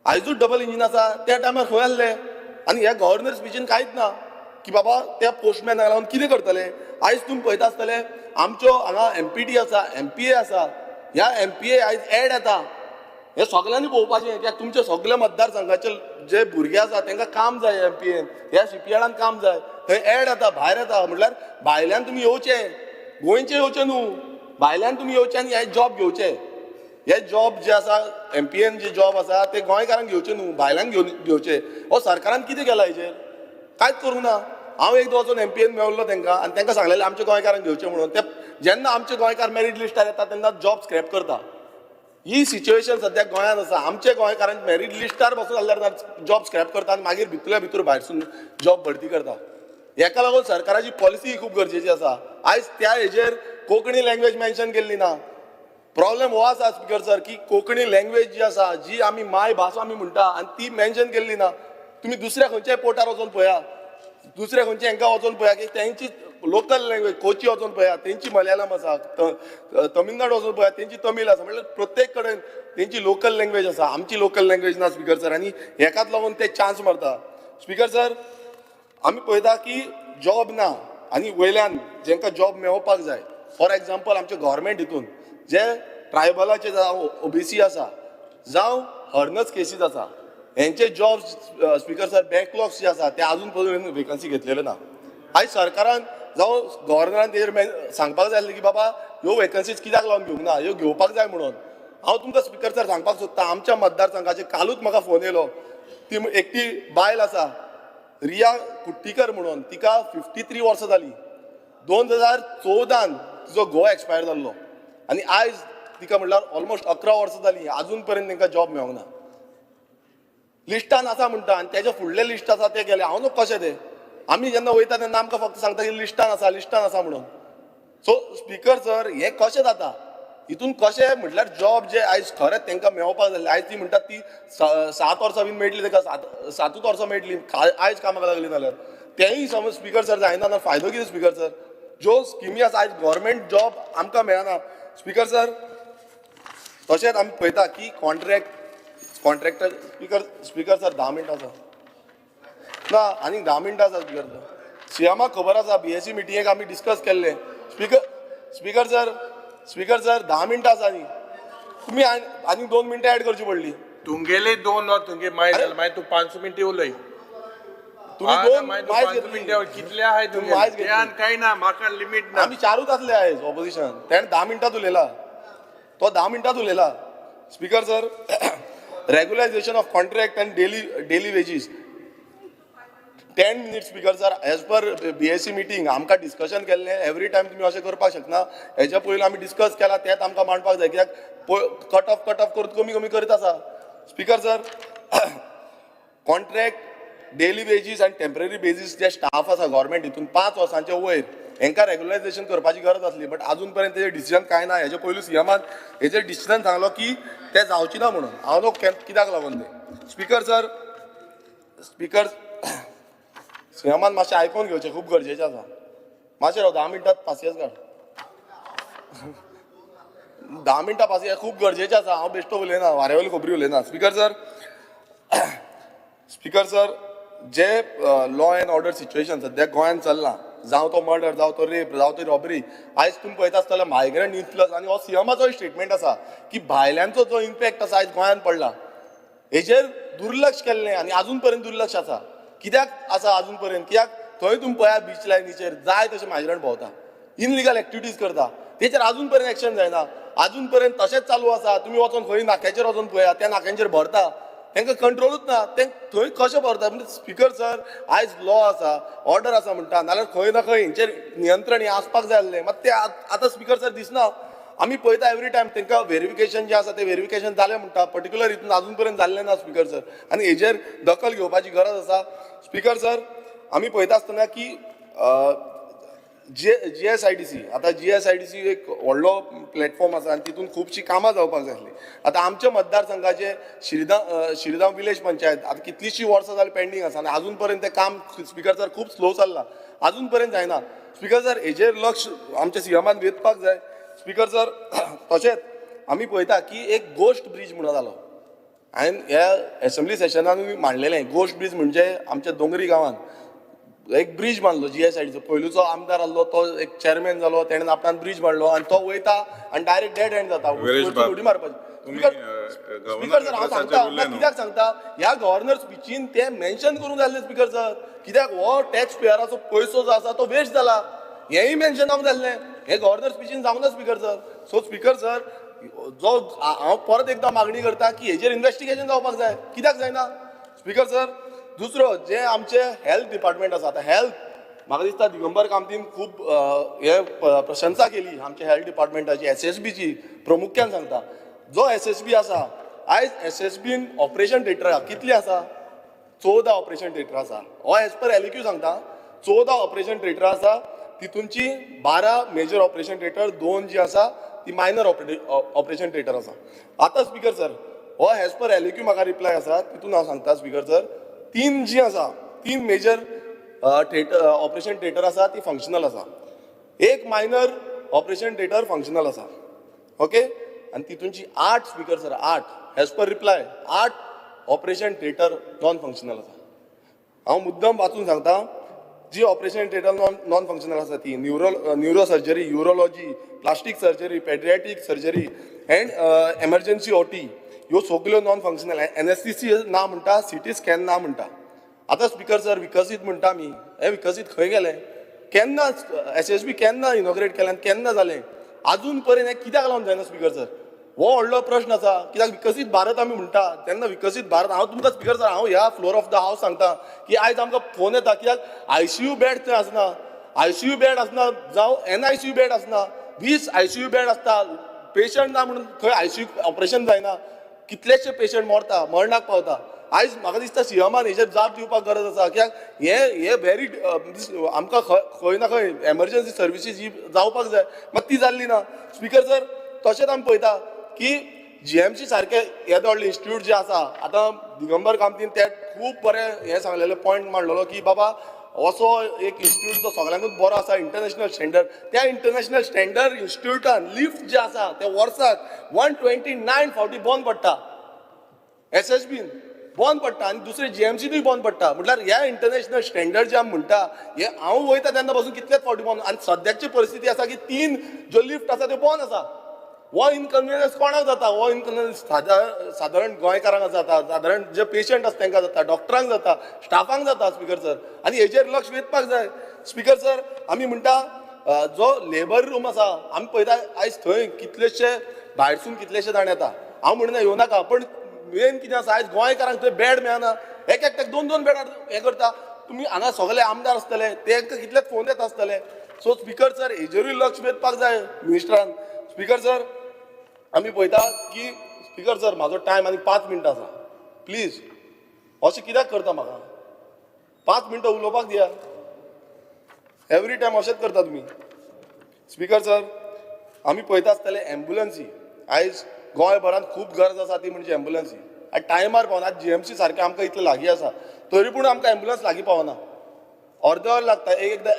आयजूच डबल इंजीन आसा, त्या टायमार खंय आसलें? आनी ह्या गव्हर्नर स्पिचीन कांयच ना की बाबा त्या पोस्टमॅनाक लागून कितें करतले. आयज तुमी पळयता आसतले आमच्यो हांगा एमपीटी आसा, एमपीए आसा, ह्या एमपीए आयज एड येता. हे सगळ्यांनी पळोवपाचें, कित्याक तुमचे सगळे मतदारसंघाचे जे भुरगे आसा तांकां काम जाय एमपीएन, ह्या शिपयार्डान काम जाय, थंय एड येता, भायर येता. म्हटल्यार भायल्यान तुमी येवचें, गोंयचे येवचें न्हू, भायल्यान तुमी येवचें आनी हे जॉब घेवचे. हे जॉब जे आसा, एमपीएन जे जॉब आसा ते गोंयकारांक घेवचे न्हू, भायल्यांक घेवचे. हो सरकारान कितें केलां हेजेर? कांयच करूं ना. हांव एकदां वचून एमपीएन मेळ्ळो तांकां आनी तांकां सांगलेलें आमच्या गोंयकारांक घेवचें म्हणून. ते जेन्ना आमचे गोंयकार मेरीट लिस्टार येता तेन्ना जॉब स्क्रॅप करता. ही सिच्युएशन सद्याक गोंयांत आसा. आमचे गोंयकारांक मेरीट लिस्टार बसून जाल्यार जॉब स्क्रॅप करता आनी मागीर भितरल्या भितर भायरसून जॉब भरती करता. हेका लागून सरकाराची पॉलिसी खूब गरजेची आसा. आयज त्या हेजेर कोंकणी लँग्वेज मेन्शन केल्ली ना. प्रॉब्लेम हो आसा स्पिकर सर की कोंकणी लँग्वेज जी आसा, जी आमी मायभास आमी म्हणटा, आनी ती मेन्शन केल्ली ना. तुमी दुसऱ्या खंयच्याय पोर्टार वचून पळया, दुसऱ्या खंयच्या हांकां वचून पळया की तेंची लोकल लँग्वेज, कोची वचून पळया तेंची मलयालम आसा, तमिळनाडू वचून पळया तेंची तमीळ आसा. म्हटल्यार प्रत्येक कडेन तेंची लोकल लँग्वेज आसा, आमची लोकल लँग्वेज ना स्पिकर सर. आनी हेकाच लागून ते चान्स मारता. स्पिकर सर, आमी पळयता की जॉब ना. आनी वयल्यान जेंकां जॉब मेळोवपाक जाय, फॉर एग्जाम्पल आमचे गव्हर्मेंट हितून जे ट्रायबलाचे जावं ओबीसी आसा जावं हर्नस केसीस आसा, हेंचे जॉब स्पीकर सर बॅकलॉग्स जे आसा ते आजून पर्यंत वेकन्सी घेतलेल्यो ना. आयज सरकारान जावं गव्हर्नरान तेजेर सांगपाक जाय की बाबा ह्यो वेकन्सीज कित्याक लावन घेवंक ना, ह्यो घेवपाक जाय म्हणून. हांव तुमकां स्पीकर सर सांगपाक सोदता, आमच्या मतदारसंघाचे कालूच म्हाका फोन येयलो, ती एकटी बायल आसा रिया कुट्टीकर म्हणून, तिका 53 वर्सां जाली. 2014 तिचो घो एक्सपायर जाल्लो आनी आयज तिका म्हणल्यार ऑलमोस्ट 11 वर्सां जालीं, आजून पर्यंत तांकां जॉब मेळोंक ना. लिस्टान आसा म्हणटा आनी तेजे फुडले लिस्ट आसा ते गेले. हांव न्हू कशें ते, आमी जेन्ना वयता तेन्ना आमकां फक्त सांगता की लिस्टान आसा म्हणून. सो स्पीकर सर हें कशें जाता, हितून कशें म्हटल्यार जॉब जे आयज खरेंच तांकां मेळोवपाक जाय, आयज ती म्हणटात ती 7 वर्सां बीन मेळटली ताका, 7 वर्सां मेळटली आयज कामाक लागली जाल्यार. तेंय समज स्पीकर सर जायना जाल्यार फायदो कितें स्पीकर सर? ज्यो स्किमी आसा आयज गव्हर्मेंट जॉब आमकां मेळना स्पीकर सर. तशेंच आमी पळयता की कॉन्ट्रॅक्टर स्पीकर सर 10 मिनटां आसा ना, आनी 10 मिनटां आसा स्पीकर सर. सीएमाक खबर आसा, BSc मिटिंगेक आमी डिस्कस केल्ले. स्पीकर सर 10 मिनटां आसा न्ही, तुमी आनी 2 मिनटां ऍड करची पडली. तुमगेले 2 तुमगे मागीर जालें, मागीर तूं 5 मिनटी उलय. तुम्ही 2 मायज मिनटां कितले आहाय तुमगे? काय ना, म्हाका लिमीट ना. आमी 4च आसले आयज ऑपोजिशन. तेणें 10 मिनटांत उलयला, तो 10 मिनटांत उलयला. Speaker sir, regularisation of contract and daily wages 10 minutes speaker sir. As per BSc meeting आमकां डिस्कशन केल्लें, एवरी टायम तुमी अशें करपाक शकना. हेच्या पयलीं आमी डिस्कस केला तेच आमकां मांडपाक जाय, कित्याक कट ऑफ करून कमी करीत आसा. Speaker sir, contract daily wages आनी टेम्पररी बेजीस जे स्टाफ आसा गव्हर्मेंट हितून 5 वर्सांचे वयर, हेंकां रेग्युलायझेशन करपाची गरज आसली, बट आजून पर्यंत तेजेर डिसिजन कांय ना. हेजे पयलू सीएमान हेजेर डिसिजन सांगलो की ते जावची ना म्हणून. हांव न्हू कित्याक लागून ते. स्पीकर सीएमान मातशें आयकून घेवचें खूब गरजेचें आसा. मातशें राव, 10 मिनटांत पासियेंस काड. 10 मिनटां पासियेंस खूब गरजेचें आसा. हांव बेश्टो उलयना, वारेवयली खबरी उलयना. स्पीकर सर, जे लॉ एंड ऑर्डर सिच्युएशन सद्या गोंयांत चल्लां, जावं तो मर्डर, जावं तो रेप, जावं ती रॉबरी, आयज तुमी पळयता आसतलें मायग्रंट इन्फ्लक्स, आनी हो सीएमाचो स्टेटमेंट आसा की भायल्यांचो जो इम्पॅक्ट आसा आयज गोंयांत पडला, हेजेर दुर्लक्ष केल्लें आनी आजून पर्यंत दुर्लक्ष आसा. कित्याक आसा आजून पर्यंत? कित्याक थंय तुमी पळया बीच लायनीचेर जाय तशे मायग्रंट भोंवता, इनलिगल एक्टिविटीज करता, तेचेर आजून पर्यंत एक्शन जायना. आजून पर्यंत तशेंच चालू आसा. तुमी वचून खंय नाक्याचेर वचून पळया, त्या नाक्यांचेर भरता, तांकां कंट्रोलूच ना. ते थंय कशें भरता? म्हणजे स्पीकर सर, आयज लॉ आसा, ऑर्डर आसा म्हणटा, नाल्यार खंय ना खंय हेंचेर नियंत्रण हें आसपाक जाय आसलें, मात तें आतां स्पीकर सर दिसना. आमी पळयता एवरी टायम तांकां व्हेरिफिकेशन जें आसा तें व्हेरिफिकेशन जालें म्हणटा, पर्टिक्युलर हितून आजून पर्यंत जाल्लें ना स्पीकर सर, आनी हेजेर दखल घेवपाची गरज आसा. स्पीकर सर, आमी पळयता आसतना की GSIDC, आतां GSIDC एक व्हडलो प्लॅटफॉर्म आसा आनी तितून खुबशीं कामां जावपाक जाय आसलीं. आतां आमच्या मतदारसंघाचे श्रीधाम विलेज पंचायत आतां कितलींशीं वर्सां जालीं पेंडींग आसा आनी आजून पर्यंत तें काम स्पीकर सर खूब स्लो चल्लां, आजून पर्यंत जायना. स्पीकर सर, हेजेर लक्ष आमच्या सीएमान वेधपाक जाय. स्पीकर सर, तशेंच आमी पळयता की एक गोश्ट ब्रीज म्हणून जालो, हांवें ह्या एसेंब्ली सेशनानूय मांडलेलें. गोश्ट ब्रीज म्हणजे आमच्या दोंगरी गांवांत एक ब्रीज बांदलो GSIDCचो. पयलूचो आमदार आसलो तो एक चेअरमॅन जालो, तेणें आपणान ब्रीज बांदलो आनी तो वयता आनी डायरेक्ट डेड एंड जाता, उडी मारपाची. स्पीकर सर, हांव सांगता, कित्याक सांगता, ह्या गव्हर्नर स्पिचीन ते मेन्शन करूंक जाल्लें स्पीकर सर, कित्याक हो टॅक्स पेयराचो पयसो जो आसा तो वेस्ट जाला, हेंय मेन्शन जावंक जाल्लें. हें गव्हर्नर स्पिचीन जावंक ना speaker sir. So speaker sir, जो हांव परत एकदां मागणी करता की हेजेर इन्व्हेस्टिगेशन जावपाक जाय. कित्याक जायना स्पीकर सर? दुसरो, जे आमचे हेल्थ डिपार्टमेंट आसा, आतां हेल्थ म्हाका दिसता दिगंबर कामतीन खूब प्रशंसा केली आमच्या हेल्थ डिपार्टमेंटाची, SSBची प्रमुख्यान सांगता. जो SSB आसा, आयज SSBन ऑपरेशन थिएटर कितली आसा? 14 ऑपरेशन थिएटर आसा. हो एज पर LEQ सांगता 14 ऑपरेशन थिएटर आसा. तितूंची 12 मेजर ऑपरेशन थिएटर, 2 जी आसा ती मायनर ऑपरेशन थिएटर आसा. आतां स्पीकर सर, हो एज पर LEQ म्हाका रिप्लाय आसा, तितून हांव सांगता स्पीकर सर, 3 जी आसा, 3 मेजर ऑपरेशन थिएटर आसा ती फंक्शनल आसा, एक मायनर ऑपरेशन थिएटर फंक्शनल आसा. ओके, आनी तितूंची 8 speaker sir, 8 as per reply 8 operation theatre non functional आसा. हांव मुद्दम वाचून सांगता, जी ऑपरेशन थिएटर नॉन फंक्शनल आसा ती neuro surgery, urology, plastic surgery, paediatric surgery and emergency ओटी ह्यो सगल्यो नॉन फंक्शनल. एनएससीसी ना म्हणटा, सिटी स्कॅन ना म्हणटा. आतां स्पीकर सर विकसीत म्हणटा आमी, हे विकसीत खंय गेले? केन्ना SSB केन्ना इनॉग्रेट केलें, केन्ना जालें? अजून पर्यंत हें कित्याक लागून जायना स्पीकर सर? हो व्हडलो प्रश्न आसा. कित्याक विकसीत भारत आमी म्हणटा तेन्ना विकसीत भारत, हांव तुमकां स्पीकर सर हांव ह्या फ्लोर ऑफ द हावस सांगता की आयज आमकां फोन येता, कित्याक ICU बेड थंय आसना, ICU बेड आसना, जावं NICU बेड आसना, 20 ICU बेड आसता, पेशंट ना म्हणून खंय ICU ऑपरेशन जायना, कितलेशे पेशंट मरणाक पावता. आयज म्हाका दिसता सीएमान हेचेर जाप दिवपाक गरज आसा, कित्याक हे व्हेरी आमकां खंय ना खंय एमर्जन्सी सर्विसीस ही जावपाक जाय, मात ती जाल्ली ना. स्पीकर सर तशेंच आमी पळयता की GMC सारखे येदे व्हडले इन्स्टिट्यूट जे आसा, आतां दिगंबर कामतीन ते खूब बरें हें सांगलेलें पॉयंट मांडलेलो की बाबा असो एक इन्स्टिट्यूट जो सगळ्यांकूच बरो आसा इंटरनॅशनल स्टँडर्ड, त्या इंटरनॅशनल स्टँडर्ड इन्स्टिट्यूटान लिफ्ट जे आसा ते वर्साक 129 फावटी बंद पडटा. SSBन बंद पडटा आनी दुसरे GMCनूय बंद पडटा. म्हटल्यार ह्या इंटरनॅशनल स्टँडर्ड जे आमी म्हणटा हे हांव वयता तेन्ना पासून कितलेच फावटी बंद. आनी सद्याची परिस्थिती आसा की 3 ज्यो लिफ्ट आसा त्यो बंद आसा. हो इनकन्विनियन्स कोणाक जाता? हो इनकन्विनियन्स सादारण गोंयकारांक जाता, सादारण जे पेशंट आसा तांकां जाता, डॉक्टरांक जाता, स्टाफांक जाता स्पीकर सर. आनी हेचेर लक्ष वेधपाक जाय. स्पीकर सर आमी म्हणटा जो लेबर रूम आसा आमी पळयता आयज थंय कितलेशे भायरसून कितलेशे जाण येता. हांव म्हणना येवं नाका, पण मेन कितें आसा आयज गोंयकारांक थंय बेड मेळना. एक एकट्याक 2-2 बेडार हें करता. तुमी हांगा सगळे आमदार आसतले, तांकां कितलेच फोन येता आसतले. सो स्पीकर सर हेजेरूय लक्ष वेधपाक जाय मिनिस्टरान. स्पीकर सर आमी पळयता की स्पीकर सर म्हाजो टायम आनी 5 मिनटां आसा. प्लीज अशें कित्याक करता म्हाका? 5 मिनटां उलोवपाक दिया. एवरी टायम अशेंच करता तुमी. स्पीकर सर आमी पळयता आसतले एम्ब्युलन्सी आयज गोंयभरांत खूब गरज आसा ती म्हणजे एम्ब्युलन्सी. आनी टायमार पावना. GMC सारकें आमकां इतलें लागीं आसा तरी पूण आमकां एम्ब्युलन्स लागीं पावना. अर्द वर लागता, एकदां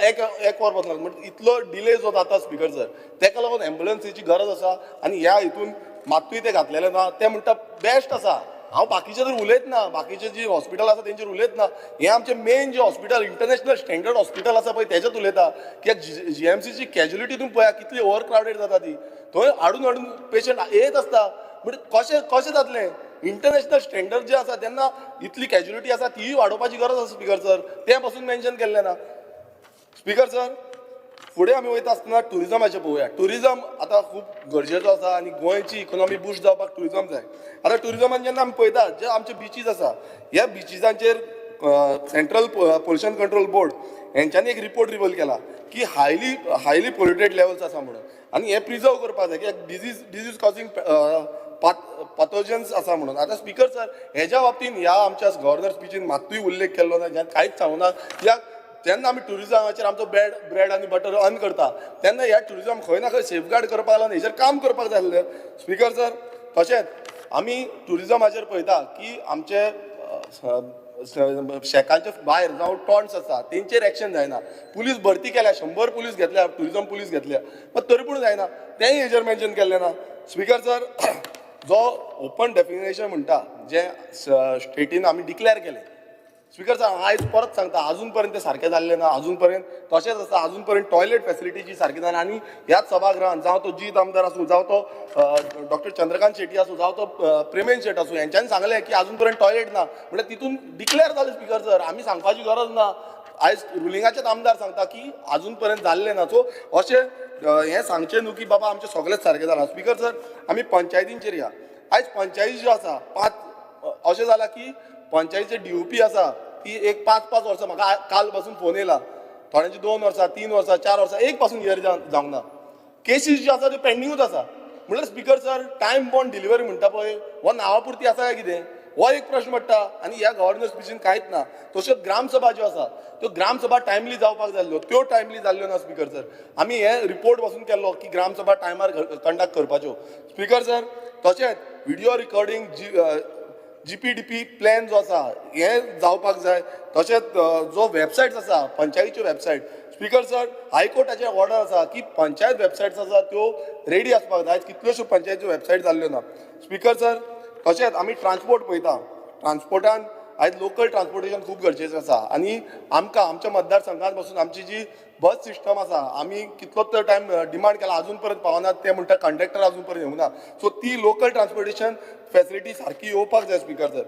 एक वर वचना. म्हणजे इतलो डिले जो जाता स्पीकर सर ताका लागून एम्ब्युलन्सीची गरज आसा. आनी ह्या हितून मात्तूय ते घातलेले ना. ते म्हणटा बेस्ट आसा. हांव बाकीचे तर उलयत ना, बाकीचे जी हॉस्पिटल आसा तेंचेर उलयत ना. हें आमचें मेन जें हॉस्पिटल इंटरनॅशनल स्टँडर्ड हॉस्पिटल आसा पळय तेजेच उलयता. कित्याक GMCची कॅज्युलिटी तुमी पळया कितली ओवर क्रावडेड जाता ती. थंय हाडून पेशंट येत आसता. म्हणजे कशें जातलें? इंटरनॅशनल स्टँडर्ड जे आसा तेन्ना इतली कॅज्युलिटी आसा तीय वाडोवपाची गरज आसा स्पीकर सर. तें पासून मेन्शन केल्लें ना. स्पीकर सर फुडें आमी वयता आसतना टुरिजमाचें पळोवया. टुरिजम आतां खूब गरजेचो आसा आनी गोंयची इकॉनॉमी बूस्ट जावपाक टुरिजम जाय. आतां टुरिजमान जेन्ना आमी पळयता जे आमचे बिचीस आसा ह्या बिचीसांचेर सेंट्रल पोल्युशन कंट्रोल बोर्ड हेंच्यांनी एक रिपोर्ट रिव्हील केला की हायली पोल्युटेड लेवल्स आसा म्हणून. आनी हे प्रिजर्व करपाक जाय कित्याक डिजीज कॉजिंग पॅथोजन्स आसा म्हणून. आतां स्पीकर सर हेज्या बाबतीन ह्या आमच्या गव्हर्नर स्पिचीन मात्तूय उल्लेख केल्लो ना, ज्यात कांयच सांगूना. कित्याक जेन्ना आमी टुरिजमाचेर आमचो ब्रेड आनी बटर अर्न करता तेन्ना ह्या टुरिजम खंय ना खंय सेफगार्ड करपाक लागून हेचेर काम करपाक जाय आसलें. स्पीकर सर तशेंच आमी टुरिजमाचेर पळयता की आमचे शेकांचे भायर जावं टॉन्ट्स आसा तेंचेर एक्शन जायना. पुलीस भरती केल्या, 100 पुलीस घेतल्या, टुरिजम पुलीस घेतल्या, पण तरी पूण जायना. तेंय हेचेर मेन्शन केल्लें ना. स्पीकर सर जो ओपन डेफिनेशन म्हणटा जे स्टेटीन आमी डिक्लेअर केलें स्पीकर सर आयज परत सांगता अजून पर्यंत ते सारकें जाल्लें ना. अजून पर्यंत तशेंच आसा. अजून पर्यंत टॉयलेट फेसिलिटीची सारकी जायना. आनी ह्याच सभागृहान जावं तो जीत आमदार आसूं, जावं तो डॉक्टर चंद्रकांत शेट्टी आसूं, जावं तो प्रेमेन शेट आसूं, हेंच्यांनी सांगलें की अजून पर्यंत टॉयलेट ना. म्हणजे तितून डिक्लेअर जालें स्पीकर सर. आमी सांगपाची गरज ना. आयज रुलिंगाचेच आमदार सांगता की अजून पर्यंत जाल्लें ना. सो अशें हें सांगचें न्हू की बाबा आमचें सगळेंच सारकें जालां. स्पीकर सर आमी पंचायतींचेर या. आयज पंचायती ज्यो आसा 5 अशें जालां की पंचायतीचे DOP आसा ती एक 5-5 वर्सां म्हाका काल पासून फोन येयला. थोड्यांची 2 वर्सां, 3 वर्सां, 4 वर्सां, एक पासून इयर जावंक ना. केसीस ज्यो आसा त्यो पेंडिंगूच आसा. म्हणल्यार speaker sir time bond delivery म्हणटा पळय हो नांवा पुरती आसा काय कितें हो एक प्रश्न पडटा. आनी ह्या गव्हर्नर स्पिचीन कांयच ना. तश्योच ग्रामसभा ज्यो आसा त्यो ग्रामसभा टायमली जावपाक जाल्ल्यो त्यो टायमली जाल्ल्यो ना. स्पीकर सर आमी हे रिपोर्ट पासून केल्लो की ग्रामसभा टायमार कंडक्ट करपाच्यो. स्पीकर सर तशेंच व्हिडिओ रिकॉर्डिंग GPDP प्लॅन जो आसा हें जावपाक जाय. तशेंच जो वेबसायट्स आसा पंचायतीच्यो वेबसायट स्पीकर सर हायकोर्टाचें ऑर्डर आसा की पंचायत वेबसायट्स आसा त्यो रेडी आसपाक जाय. कितल्योश्यो पंचायतीच्यो वेबसायट जाल्ल्यो ना. स्पीकर सर तशेंच आमी ट्रान्सपोर्ट पळयता. ट्रान्सपोर्टान आयज लोकल ट्रान्सपोर्टेशन खूब गरजेचें आसा आनी आमकां आमच्या मतदारसंघांत पासून आमची जी बस सिस्टम आसा आमी कितलोच तर टायम डिमांड केला अजून पर्यंत पावना ते म्हणटा कंडक्टर अजून पर्यंत येवना सो ती लोकल ट्रान्सपोर्टेशन फेसिलिटी सारकी येवपाक जाय स्पिकर सर.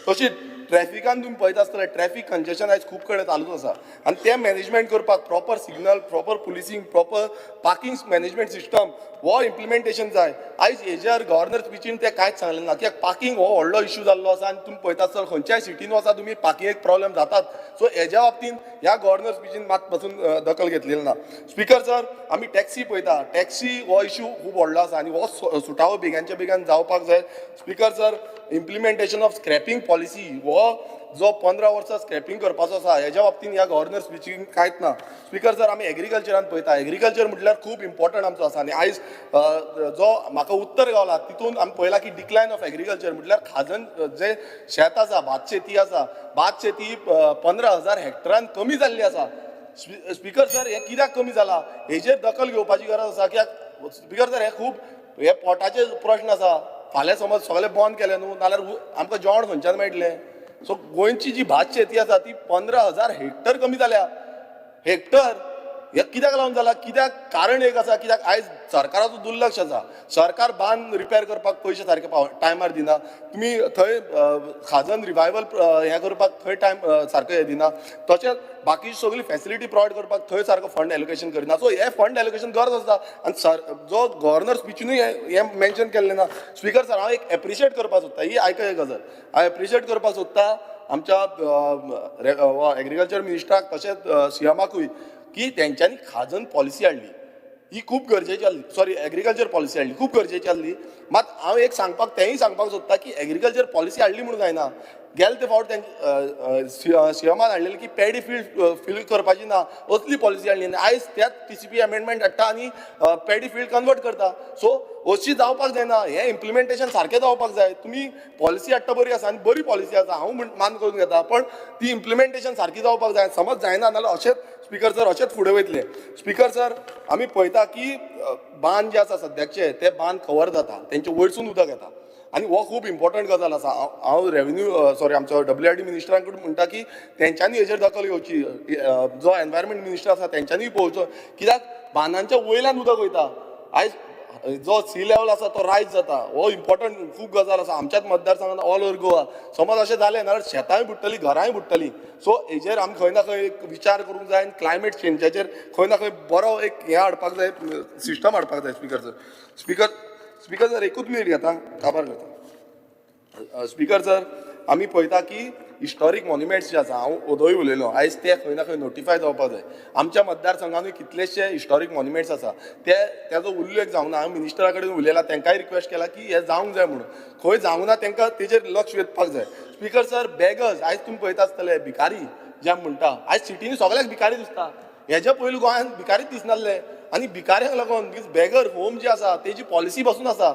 तशीच ट्रॅफिकान तुम्ही पळयता आसतले ट्रॅफिक कंजेशन आयज खूब कडेन चालूच आसा आनी ते मॅनेजमेंट करपाक proper signal proper policing proper parking management system हो इम्प्लिमेंटेशन जाय. आयज हेजेर गव्हर्नर स्पिचीन ते कांयच सांगलें ना कित्याक पार्किंग हो व्हडलो इश्यू जाल्लो आसा आनी तुमी पळयता आसतना खंयच्याय सिटीन वचा तुमी पार्किंगेक प्रॉब्लेम जातात. सो हेज्या बाबतींत ह्या गव्हर्नर स्पिचीन मात पासून दखल घेतलेली ना. स्पिकर सर आमी टॅक्सी पळयता टॅक्सी हो इश्यू खूब व्हडलो आसा आनी हो सुटावो बेगांच्या बेगान जावपाक जाय. Speaker sir implementation of scrapping policy हो जो 15 वर्सां स्क्रॅपिंग करपाचो आसा हेज्या बाबतींत ह्या गव्हर्नर स्पिचीन कांयच ना. स्पिकर सर आमी एग्रीकल्चरान पळयता एग्रीकल्चर म्हटल्यार खूब इम्पॉर्टंट आमचो आसा आनी आयज जो म्हाका उत्तर गावला तितून आमी पळयला की डिक्लायन ऑफ एग्रीकल्चर म्हटल्यार खाजन जे शेत आसा भात शेती आसा भात शेती 15,000 हेक्टरान कमी जाल्ली आसा. स्पिकर सर हे कित्याक कमी जाला हेजेर दखल घेवपाची गरज आसा कित्याक स्पिकर सर हे खूब हे पोटाचे प्रश्न आसा. फाल्यां समज सगळें बंद केलें न्हू नाल्यार आमकां जेवण खंयच्यान मेळटलें. सो गोंयची जी भात शेती आसा ती 15,000 हेक्टर कमी जाल्या. हेक्टर हे कित्याक लागून जाला कित्याक कारण एक आसा कित्याक आयज सरकाराचो दुर्लक्ष आसा. सरकार बांद रिपेर करपाक पयशे सारके टायमार दिना. तुमी थंय खाजन रिवायवल हें करपाक थंय टायम सारको हें दिना. तशेंच बाकीची सगळी फॅसिलिटी प्रोवायड करपाक थंय सारको फंड एलोकेशन करिना. सो हे फंड एलोकेशन गरज आसा आनी जो गव्हर्नर स्पिचीनूय हे मेन्शन केल्लें ना. स्पिकर सर हांव एक एप्रिशिएट करपाक सोदता ही आयकय एक गजाल हांव एप्रिशिएट करपाक सोदता आमच्या एग्रीकल्चर मिनिस्टराक तशेंच सीएमाकूय की तेंच्यांनी खाजन पॉलिसी हाडली ही खूब गरजेची आसली सॉरी एग्रीकल्चर पॉलिसी हाडली खूब गरजेची आसली. मात हांव एक तेंय सांगपाक सोदता की एग्रीकल्चर पॉलिसी हाडली म्हणून जायना. गेले ते फावट सीएमान हाडलेली की पॅडी फील्ड फील करपाची ना असली पॉलिसी हाडली आनी आयज त्याच TCP अमेंडमेंट हाडटा आनी पॅडी फील्ड कन्वर्ट करता. सो अशी जावपाक जायना हें इम्प्लिमेंटेशन सारकें जावपाक जाय. तुमी पॉलिसी हाडटा बरी आसा आनी बरी पॉलिसी आसा हांव मान करून घेता पण ती इम्प्लिमेंटेशन सारकी जावपाक जाय. समज जायना नाल्यार अशेंच स्पिकर सर अशेंच फुडें वयतले. स्पिकर सर आमी पळयता की बांद जे आसा सद्याचे ते बांद कवर जाता तेंचे वयरसून उदक येता आनी हो खूब इम्पॉर्टंट गजाल आसा. हांव रेव्हेन्यू सॉरी आमचो WRD मिनिस्टरां कडेन म्हणटा की तेंच्यांनी हेजेर दखल घेवची जो एनवायरमेंट मिनिस्टर आसा तेंच्यांनी पळोवचो कित्याक बांदांच्या वयल्यान उदक वयता. आयज जो सी लेवल आसा तो रायज जाता हो इम्पॉर्टंट खूब गजाल आसा आमच्याच मतदारसंघात ऑल ओव्हर गोवा. समज अशें जालें नाल्यार शेतांय बुडटलीं घरांय बुडटलीं. सो हेजेर आमी खंय ना खंय एक विचार करूंक जाय आनी क्लायमेट चेंजाचेर खंय ना खंय बरो एक हें हाडपाक जाय सिस्टम हाडपाक जाय. स्पिकर सर एकूच मिनीट घेता काबार करता. स्पिकर सर आमी पळयता की हिस्टॉरीक मॉन्युमेंट्स जे आसा हांव ओदोय उलयलो आयज ते खंय ना खंय नोटिफाय जावपाक जाय. आमच्या मतदारसंघानूय कितलेशे हिस्टॉरीक मॉन्युमेंट्स आसा तेजो उल्लेख जावंक ना. हांवें मिनिस्टरा कडेन उलयला तेंकांय रिक्वेस्ट केला की हें जावंक जाय म्हणून खंय जावंक ना तेंकां तेजेर लक्ष वेधपाक जाय. स्पिकर सर बेगर्स आयज तुमी पळयता आसतले भिकारी जे आमी म्हणटा आयज सिटीनी सगळ्याक भिकारी दिसता. हेज्या पयलीं गोंयांत भिकारीच दिसनासले आनी भिकाऱ्यांक लागून बेगर होम जे आसा तेजी पॉलिसी पासून आसा.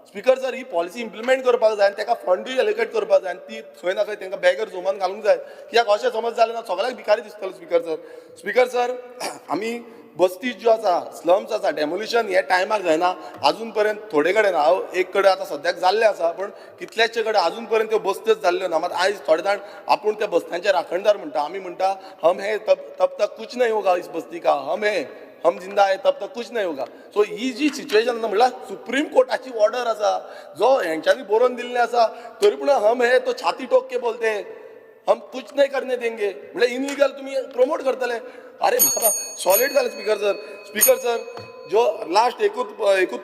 स्पिकर सर ही पॉलिसी इम्प्लिमेंट करपाक जाय आनी ताका फंडूय एलोकेट करपाक जाय आनी ती खंय ना खंय तांकां बेगर झोमान घालूंक जाय कित्याक अशें समज जालें ना सगळ्याक भिकारी दिसतलो. स्पिकर सर आमी बस्ती ज्यो आसा स्लम्स आसा डेमोलिशन हे टायमार जायना अजून पर्यंत थोडे कडेन हांव एक कडेन आतां सद्याक जाल्लें आसा पण कितलेशे कडेन अजून पर्यंत त्यो बस्त्योच जाल्ल्यो ना. मात आयज थोडे जाण आपूण त्या बस्त्यांचे राखणदार म्हणटा आमी म्हणटा हम हे तब तक कुछ नहीं होगा इस बस्ती का हम जिंदा है तब तक कुछ नहीं होगा. सो ही जी सिच्युएशन म्हणल्यार सुप्रीम कोर्टाची ऑर्डर आसा जो हेंच्यांनी बरोवन दिल्लें आसा तरी पूण हम हे तो छाती ठोक के बोलते हम कुछ नहीं करने देंगे म्हणजे इनलिगल तुम्ही प्रमोट करतले. अरे बाबा सॉलिड जालें. स्पिकर सर जो लास्ट एकूच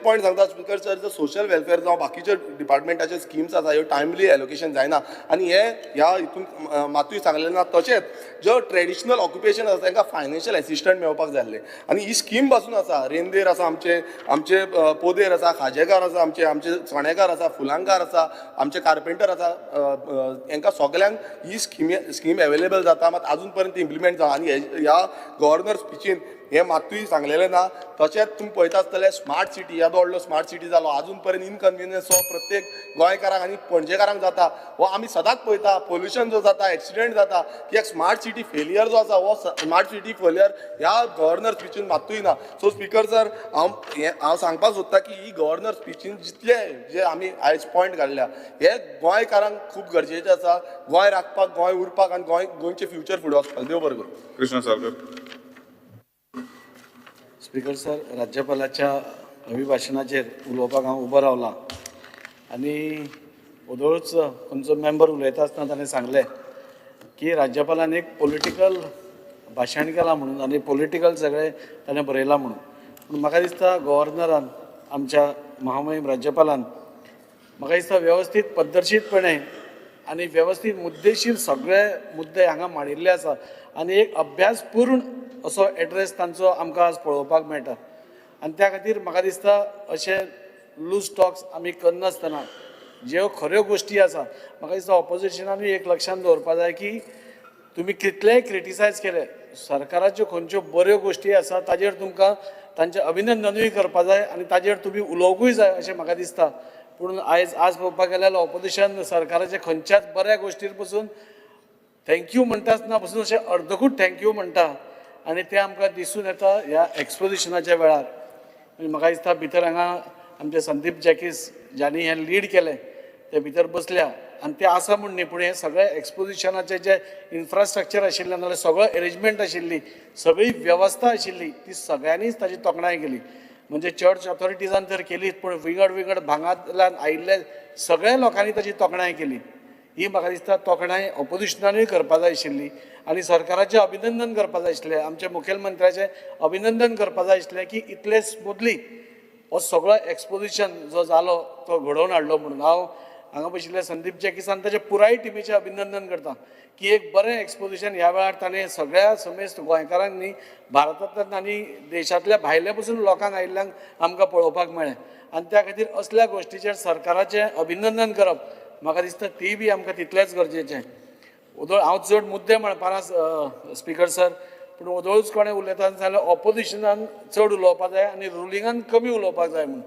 पॉयंट सांगता स्पिकर सर जो सोशल वेलफेअर जावं बाकीचे डिपार्टमेंटाचे स्किम्स आसा ह्यो टायमली एलोकेशन जायना आनी हे ह्या हितून मातूय सांगलें ना. तशेंच जो ट्रेडिशनल ऑक्युपेशन आसा तांकां फायनान्शियल एसिस्टंट मेळपाक जाय आसलें आनी ही स्कीम पासून आसा. रेंदेर आसा आमचे पोदेर आसा खाजेकार आसा आमचे चणेकार आसा फुलांकार आसा आमचे कार्पेंटर आसा हांकां सगल्यांक ही स्कीम अवेलेबल जाता मात अजून पर्यंत इम्प्लिमेंट जावं आनी ह्या गव्हर्नर स्पिचीन हे मातूय सांगलेलें ना. तशेंच तुमी पळयता आसतले स्मार्ट सिटी येदो व्हडलो स्मार्ट सिटी जालो आजून पर्यंत इनकन्विनियन्स हो प्रत्येक गोंयकारांक आनी पणजेकारांक जाता. हो आमी सदांच पळयता पोल्युशन जो जाता एक्सिडेंट जाता कित्याक स्मार्ट सिटी फेलियर जो आसा हो स्मार्ट सिटी फेलियर ह्या गव्हर्नर स्पिचीन मातूय ना. सो स्पीकर सर हांव सांगपाक सोदता की ही गव्हर्नर स्पिचीन जितले जे आमी आयज पॉयंट काडल्या हे गोंयकारांक खूब गरजेचे आसा. गोंय राखपाक गोंय उरपाक आनी गोंयचे फ्युचर फुडें वचपाक. देव बरें करूं. कृष्ण साळकर. स्पीकर सर, राज्यपालाच्या अभिभाशणाचेर उलोवपाक हांव उबो रावलां आनी ओदोळूच खंयचो मेंबर उलयता आसतना ताणें सांगलें की राज्यपालान एक पॉलिटिकल भाशण केलां म्हणून आनी पॉलिटिकल सगळें ताणें बरयलां म्हणून. पूण म्हाका दिसता गव्हर्नरान आमच्या महामहीम राज्यपालान म्हाका दिसता वेवस्थीत पद्धतशीरपणे आनी वेवस्थीत मुद्देशीर सगळे मुद्दे हांगा मांडिल्ले आसा आनी एक अभ्यासपूर्ण असो एड्रेस तांचो आमकां आज पळोवपाक मेळटा. आनी त्या खातीर म्हाका दिसता अशे लूज टॉक्स आमी करनासतना ज्यो खऱ्यो गोश्टी आसा म्हाका दिसता ऑपोजिशनानूय एक लक्षांत दवरपा जाय की तुमी कितलेय क्रिटिसायज केले सरकाराच्यो खंयच्यो बऱ्यो गोश्टी आसा ताजेर तुमकां तांचें अभिनंदनूय करपा जाय आनी ताजेर तुमी उलोवंकूय जाय अशें म्हाका दिसता. पूण आज पळोवपाक गेल्यार ऑपोजिशन सरकाराच्या खंयच्याच बऱ्या गोश्टीर पसून थँक्यू म्हणटा आसतना पसून अशें अर्दकूट थँक्यू म्हणटा आनी तें आमकां दिसून येता ह्या एक्सपोजिशनाच्या वेळार. आनी म्हाका दिसता भितर हांगा आमचे संदीप जॅकीस ज्यांनी हें लीड केलें ते भितर बसल्या आनी ते आसा म्हूण न्ही पूण हें सगळें एक्सपोजिशनाचें जें इन्फ्रास्ट्रक्चर आशिल्लें नाजाल्यार सगळो अरेंजमेंट आशिल्ली सगळी वेवस्था आशिल्ली ती सगळ्यांनीच ताची तोखणाय केली. म्हणजे चर्च ऑथॉरिटीजान तर केलीच पूण विंगड भागांतल्यान आयिल्ले सगळ्या लोकांनी ताची तोखणाय केली. ही म्हाका दिसता तोखणाय ऑपोजिशनानूय करपा जाय आशिल्ली आनी सरकाराचें अभिनंदन करपा जाय आशिल्लें आमच्या मुखेलमंत्र्याचें अभिनंदन करपा जाय आशिल्लें की इतले स्मुथली हो सगळो एक्सपोजिशन जो जालो तो घडोवन हाडलो म्हणून. हांव हांगा बशिल्ले संदीप जॅकिसान ताच्या पुराय टिमीचें अभिनंदन करता की एक बरें एक्सपोजिशन ह्या वेळार ताणें सगळ्या समेस्त गोंयकारांक न्ही भारतांतल्यान आनी देशांतल्या भायल्या पसून लोकांक आयिल्ल्यांक आमकां पळोवपाक मेळ्ळें आनी त्या खातीर असल्या गोश्टीचेर सरकाराचें अभिनंदन करप म्हाका दिसता ती बी आमकां तितलेंच गरजेचें. हांव चड मुद्दे म्हणपाना स्पीकर सर पूण ओदोळूच कोणें उलयता जाल्यार ऑपोजिशनान चड उलोवपाक जाय आनी रुलिंगान कमी उलोवपाक जाय म्हणून.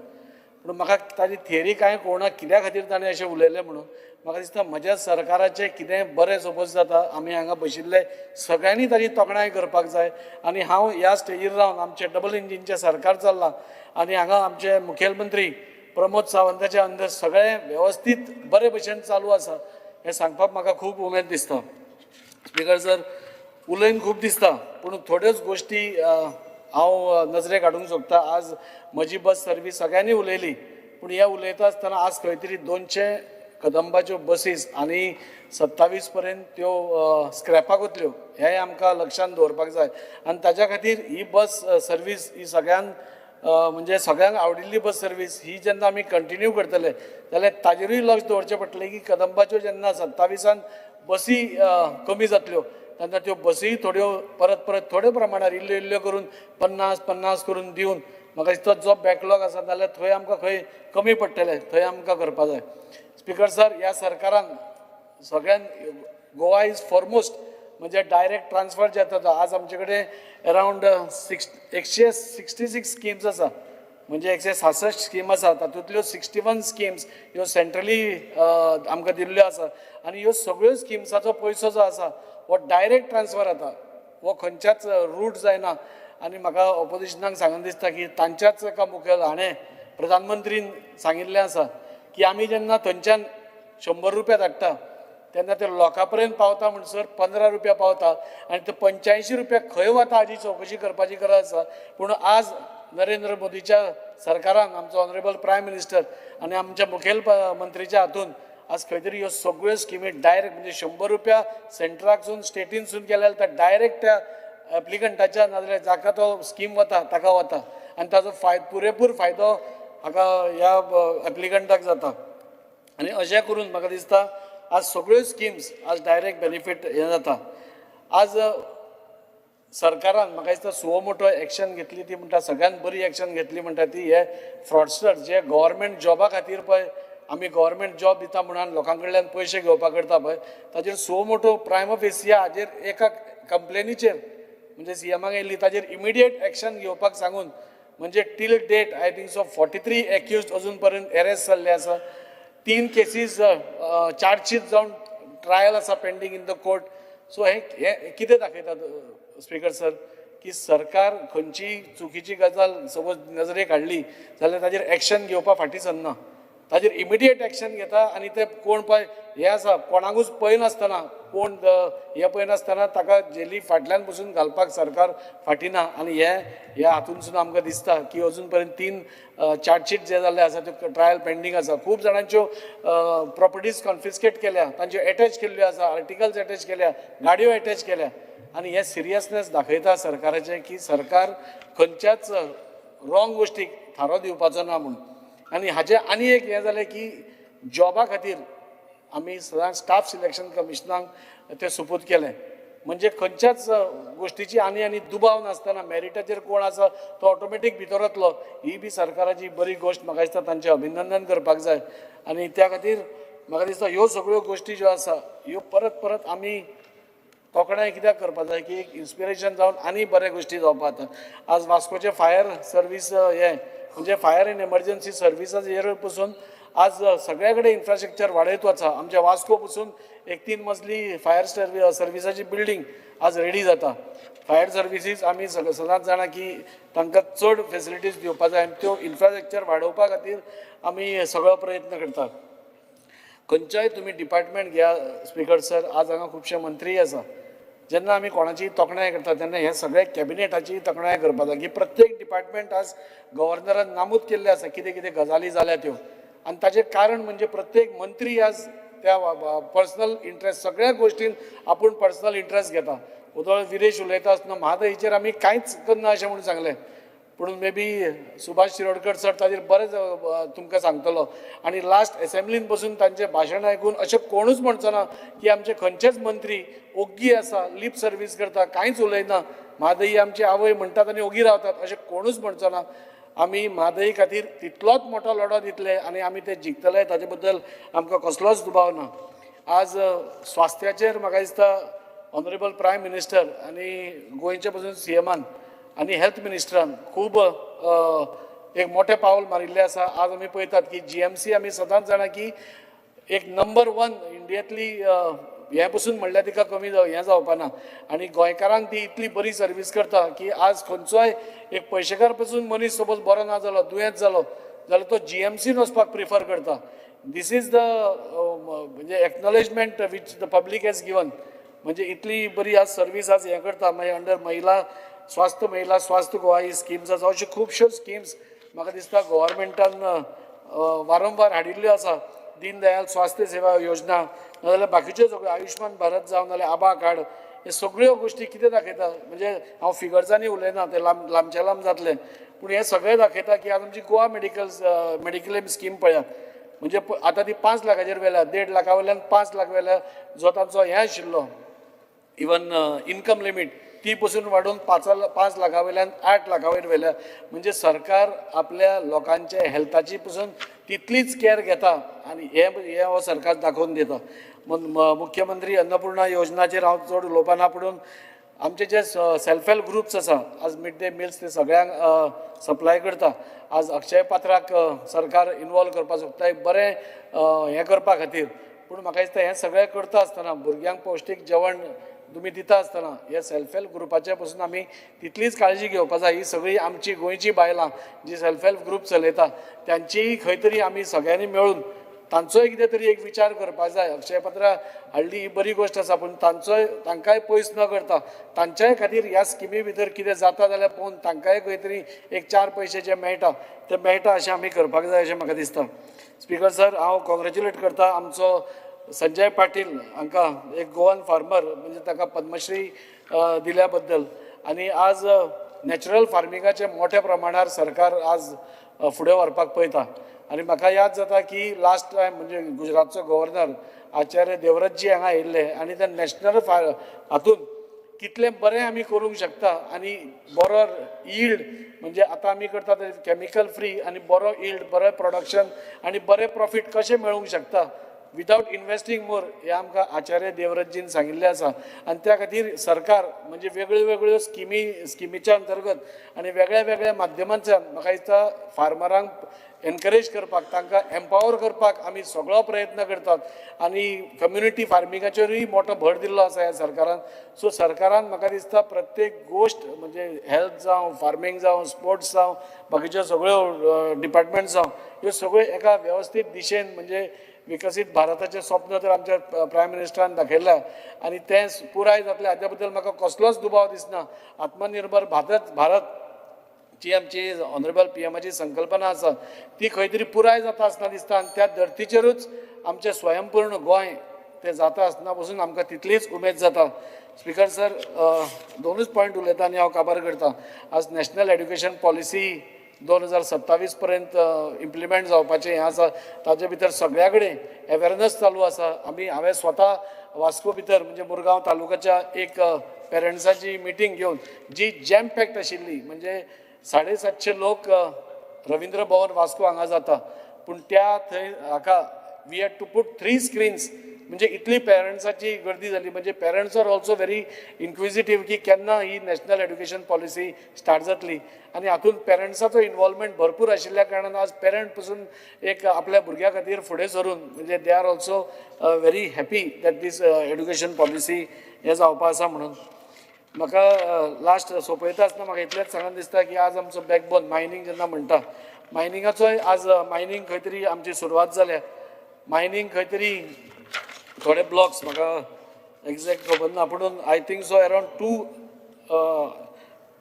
पूण म्हाका ताजी थियरी कांय कळना कित्या खातीर ताणें अशें उलयलें म्हणून. म्हाका दिसता म्हज्या सरकाराचें कितें बरें सपोज जाता आमी हांगा बशिल्ले सगळ्यांनी ताची तोखणाय करपाक जाय. आनी हांव ह्या स्टेजीर रावन आमचें डबल इंजिनचें सरकार चल्लां आनी हांगा आमचे मुखेलमंत्री प्रमोद सावंताच्या अंदर सगळें वेवस्थीत बरे भशेन चालू आसा हें सांगपाक म्हाका खूब उमेद दिसता. स्पीकर सर उलयन खूब दिसता पूण थोड्योच गोश्टी हांव नजरेक हाडूंक सोदता. आज म्हजी बस सर्वीस सगळ्यांनी उलयली पूण हें उलयता आसतना आज खंय तरी 200 कदंबाच्यो बसीस आनी 27 पर्यंत त्यो स्क्रॅपाक वतल्यो हेंय आमकां लक्षांत दवरपाक जाय. आनी ताच्या खातीर ही बस सर्वीस ही सगळ्यांक म्हणजे सगळ्यांक आवडिल्ली बस सर्वीस ही जेन्ना आमी कंटिन्यू करतले जाल्यार ताजेरूय लक्ष दवरचें पडटलें की कदंबाच्यो जेन्ना 27 बसी कमी जातल्यो तेन्ना त्यो बसी थोड्यो परत थोड्या प्रमाणात इल्ल्यो करून 50 करून दिवन म्हाका दिसता जो बॅकलॉग आसा जाल्यार थंय आमकां खंय कमी पडटलें थंय आमकां करपा जाय. स्पीकर सर ह्या सरकारान सगळ्यान गोवा इज फॉरमोस्ट म्हणजे डायरेक्ट ट्रान्सफर जे जाता आज आमचे कडेन अरावंड 166 स्किम्स आसा म्हणजे 166 स्कीम आसा तातूंतल्यो 61 स्किम्स ह्यो सेंट्रली आमकां दिल्ल्यो आसा आनी ह्यो सगळ्यो स्किम्साचो पयसो जो आसा हो डायरेक्ट ट्रान्सफर जाता हो खंयच्याच रूट जायना. आनी म्हाका ऑपोजिशनाक सांगून दिसता की तांच्याच एका मुखेल हाणें प्रधानमंत्रीन सांगिल्लें आसा की आमी जेन्ना थंयच्यान 100 रुपया धाडटा तेन्ना ते लोकां पर्यंत पावता म्हणसर 15 रुपया पावता आनी ते 85 रुपया खंय वता हाची चवकशी करपाची गरज आसा. पूण आज नरेंद्र मोदीच्या सरकारान आमचो ऑनरेबल प्रायम मिनिस्टर आनी आमच्या मुखेल मंत्रीच्या हातून आज खंय तरी ह्यो सगळ्यो स्किमी डायरेक्ट म्हणजे 100 रुपया सेंट्राकसून स्टेटीनसून केल्यार ते डायरेक्ट त्या एप्लिकंटाच्या नाजाल्यार जाका तो स्कीम वता ताका वता आनी ताजो पुरेपूर फायदो हाका ह्या एप्लिकंटाक जाता. आनी अशें करून म्हाका दिसता आज सगळ्यो स्किम्स आज डायरेक्ट बेनिफीट हें जाता. आज सरकारान म्हाका दिसता सुओ मोटो एक्शन घेतली ती म्हणटा सगळ्यान बरी एक्शन घेतली म्हणटा ती हे फ्रॉडस्टर जे गव्हर्मेंट जॉबा खातीर पळय आमी गव्हर्मेंट जॉब दिता म्हणून लोकां कडल्यान पयशे घेवपाक करता पळय ताजेर सुओ मोटो प्रायम फेसिया हाजेर एका कंप्लेनीचेर म्हणजे सीएमाक येयल्ली ताजेर इमिडिएट एक्शन घेवपाक सांगून म्हणजे till date I think so 43 accused अजून पर्यंत अरेस्ट जाल्ले आसा 3 केसीस चार्जशीट जावन ट्रायल आसा pending in the court so हे कितें दाखयता स्पीकर सर की सरकार खंयची चुकीची गजाल सपोज नजरेक हाडली जाल्यार ताजेर एक्शन घेवपा फाटीं सरना ताजेर इमिडिएट एक्शन घेता आनी ते कोण पळय हे आसा कोणाकूच पळय नासतना कोण हे पळय नासतना ताका जेली फाटल्यान बसून घालपाक सरकार फाटीं ना आनी हे हातूनसून आमकां दिसता की अजून पर्यंत 3 चार्जशीट जे जाल्ले आसा त्यो ट्रायल पेंडींग आसा खूब जाणांच्यो प्रॉपर्टीज कॉन्फिस्केट केल्या तांच्यो अटॅच केल्ल्यो आसा आर्टिकल्स अटॅच केल्या गाडयो अटॅच केल्या आनी हे सिरियसनेस दाखयता सरकाराचें की सरकार खंयच्याच रॉंग गोश्टीक थारो दिवपाचो ना म्हणून आनी हाजें आनी एक हें जालें की जॉबा खातीर आमी सदांच स्टाफ सिलेक्शन कमिशनाक तें सुपूत केलें म्हणजे खंयच्याच गोश्टीची आनी दुबाव नासतना मॅरिटाचेर कोण आसा तो ऑटोमॅटीक भितर वतलो ही बी सरकाराची बरी गोश्ट म्हाका दिसता तांचें अभिनंदन करपाक जाय आनी त्या खातीर म्हाका दिसता ह्यो सगळ्यो गोश्टी ज्यो आसा ह्यो परत परत आमी कोंकणाय कित्याक करपाक जाय की एक इन्स्पिरेशन जावन आनी बरे गोश्टी जावपाक जाता आज वास्कोचे फायर सर्वीस हे म्हणजे फायर एंड एमर्जन्सी सर्विसेस हेर पसून आज सगळे कडेन इन्फ्रास्ट्रक्चर वाडयत वचा आमच्या वास्को पसून एक 3 मजली फायर सर्विसाची बिल्डींग आज रेडी जाता फायर सर्विसीस आमी सदांच जाणा की तांकां चड फेसिलिटीज दिवपाक जाय आनी त्यो इन्फ्रास्ट्रक्चर वाडोवपा खातीर आमी सगळो प्रयत्न करतात खंयच्याय तुमी डिपार्टमेंट घ्या स्पीकर सर आज हांगा खुबशे मंत्री आसा जेन्ना आमी कोणाची तोखणाय करता तेन्ना हे सगळे कॅबिनेटाची तोखणाय करपाक जाय की प्रत्येक डिपार्टमेंट आज गव्हर्नरान नामूद केल्ले आसा कितें कितें गजाली जाल्या त्यो आनी ताचें कारण म्हणजे प्रत्येक मंत्री आज त्या पर्सनल इंट्रस्ट सगळ्या गोश्टीन आपूण पर्सनल इंट्रस्ट घेता उदळ विरेश उलयता आसतना म्हादईचेर आमी कांयच करना अशें म्हणून सांगलें पूण may be Subhash Shirodkar sir ताजेर बरेंच तुमकां सांगतलो आनी लास्ट असेंब्लीन बसून तांचें भाशण आयकून अशें कोणूच म्हणचो ना की आमचे खंयचेच मंत्री ओग्गी आसा लिप सर्वीस करता कांयच उलयना म्हादई आमची आवय म्हणटात आनी ओगी रावतात अशें कोणूच म्हणचो ना आमी म्हादई खातीर तितलोच मोठो लढो दितले आनी आमी ते जिखतले ताचे बद्दल आमकां कसलोच दुबाव ना आज स्वास्थ्याचेर म्हाका दिसता ऑनरेबल प्रायम मिनिस्टर आनी गोंयचे पसून सीएमान आनी हेल्थ मिनिस्टरान खूब एक मोठें पावल मारिल्लें आसा आज आमी पळयतात की जीएमसी आमी सदांच जाणा की एक नंबर 1 इंडियांतली हे पसून म्हणल्यार तिका कमी हें जावपाना आनी गोंयकारांक ती इतली बरी सर्वीस करता की आज खंयचोय एक पयशेकार पसून मनीस सपोज बरो ना जालो दुयेंत जालो जाल्यार तो जीएमसीन वचपाक प्रिफर करता दीस इज द म्हणजे acknowledgement which the public has given म्हणजे इतली बरी आज सर्वीस आज हें करता मागीर अंडर महिला स्वास्थ्य गोवा ही स्किम्स आसा अश्यो खुबश्यो स्किम्स म्हाका दिसता गव्हर्मेंटान वारंवार हाडिल्ल्यो आसा दीन दयाल स्वास्थ्य सेवा योजना नाजाल्यार बाकीच्यो सगळ्यो आयुष्मान भारत जावं नाजाल्यार आभा कार्ड हे सगळ्यो गोश्टी कितें दाखयता म्हणजे हांव फिगर्सांनी उलयना ते लांबचे लांब जातले पूण हे सगळें दाखयता की आज आमची गोवा मेडिक्लेम स्कीम पळयात म्हणजे आतां ती 5 लाखाचेर व्हेल्या 1.5 लाखा वयल्यान 5 लाख व्हेल्या जो तांचो हें आशिल्लो इवन इनकम लिमीट ती पसून वाडून 5 लाखा वयल्यान 8 लाखा वयर व्हेल्या म्हणजे सरकार आपल्या लोकांच्या हेल्थाची पसून तितलीच कॅर घेता आनी हे हो सरकार दाखोवन दिता मुख्यमंत्री अन्नपूर्णा योजनाचेर हांव चड उलोवपाना पूण आमचे जे सेल्फ हेल्प ग्रुप्स आसा आज मिड डे मिल्स ते सगळ्यांक सप्लाय करता आज अक्षय पात्राक सरकार इनवॉल्व करपाक सोदता एक बरें हें करपा खातीर पूण म्हाका दिसता हें सगळें करता आसतना भुरग्यांक पौश्टीक जेवण तुमी दिता आसतना हे सेल्फ हेल्प ग्रुपाचे पसून आमी तितलीच काळजी घेवपाक जाय ही सगळी आमची गोंयची बायलां जी सेल्फ हेल्प ग्रुप चलयता त्यांचीय खंय तरी आमी सगळ्यांनी मेळून तांचोय कितें तरी एक विचार करपाक जाय अक्षय पात्र हाडली ही बरी गोश्ट आसा पूण तांकांय पयस न करता तांच्याय खातीर ह्या स्किमी भितर कितें जाता जाल्यार पळोवन तांकांय खंय तरी एक 4 पयशे जे मेळटा ते मेळटा अशें आमी करपाक जाय अशें म्हाका दिसता स्पीकर सर हांव कॉंग्रेच्युलेट करता आमचो संजय पाटील हांकां एक गोवन फार्मर म्हणजे ताका पद्मश्री दिल्या बद्दल आनी आज नॅचरल फार्मिंगाचे मोठ्या प्रमाणार सरकार आज फुडें व्हरपाक पळयता आनी म्हाका याद जाता की लास्ट टायम म्हणजे गुजरातचो गव्हर्नर आचार्य देवव्रतजी हांगा येयल्ले आनी त्या नॅशनल हातून कितलें बरें आमी करूंक शकता आनी बरो यील्ड म्हणजे आतां आमी करता ते केमिकल फ्री आनी बरो यील्ड बरें प्रोडक्शन आनी बरें प्रॉफीट कशें मेळूंक शकता विदाउट इन्वेस्टींग मोर हे आमकां आचार्य देवव्रतजीन सांगिल्लें आसा आनी त्या खातीर सरकार म्हणजे वेगळ्यो वेगळ्यो स्किमीच्या अंतर्गत आनी वेगळ्या वेगळ्या माध्यमांतल्यान म्हाका दिसता फार्मरांक एनकरेज करपाक तांकां एम्पावर करपाक आमी सगळो प्रयत्न करतात आनी कम्युनिटी फार्मिंगाचेरूय मोठो भर दिल्लो आसा ह्या सरकारान. सो सरकारान म्हाका दिसता प्रत्येक गोश्ट म्हणजे हेल्थ जावं फार्मींग जावं स्पोर्ट्स जावं बाकीच्यो सगळ्यो डिपार्टमेंट जावं ह्यो सगळ्यो एका वेवस्थीत दिशेन म्हणजे विकसीत भारताचें स्वप्न तर आमच्या प्रायम मिनिस्टरान दाखयलां आनी तें पुराय जातलें हाच्या बद्दल म्हाका कसलोच दुबाव दिसना. आत्मनिर्भर भारत जी आमची ऑनरेबल PMची संकल्पना आसा ती खंय तरी पुराय जाता आसतना दिसता आनी त्या धर्तीचेरूच आमचें स्वयंपूर्ण गोंय तें जाता आसतना पसून आमकां तितलीच उमेद जाता. स्पिकर सर, दोनूच पॉयंट उलयता आनी हांव काबार करतां. आज नॅशनल एड्युकेशन पॉलिसी 2027 पर्यंत इम्प्लिमेंट जावपाचें हें आसा. ताचे भितर सगळ्या कडेन अवेरनस चालू आसा. हांवें स्वता वास्को भितर म्हणजे मुरगांव तालुक्याच्या एक पेरंट्साची मिटींग घेवन जी जॅम पॅक्ट आशिल्ली म्हणजे 750 लोक रवींद्र भवन वास्को हांगा जाता पूण त्या थंय हाका we had to put 3 screens म्हणजे इतली पेरंट्साची गर्दी जाली. म्हणजे parents are also very inquisitive की केन्ना ही नॅशनल एड्युकेशन पॉलिसी स्टार्ट जातली आनी हातूंत पेरंट्साचो इन्वॉल्वमेंट भरपूर आशिल्ल्या कारणान आज पेरंट पसून एक आपल्या भुरग्या खातीर फुडें सरून म्हणजे they are also very happy that this education policy हें जावपा आसा म्हणून. म्हाका लास्ट सोंपयता आसतना म्हाका इतलेंच सांगन दिसता की आज आमचो बॅकबोन मायनींग जेन्ना म्हणटा मायनिंगाचोय आज मायनींग खंय तरी आमची सुरवात जाल्या. मायनींग खंय तरी थोडे ब्लॉक्स म्हाका एक्झॅक्ट खबर ना पूण I think so around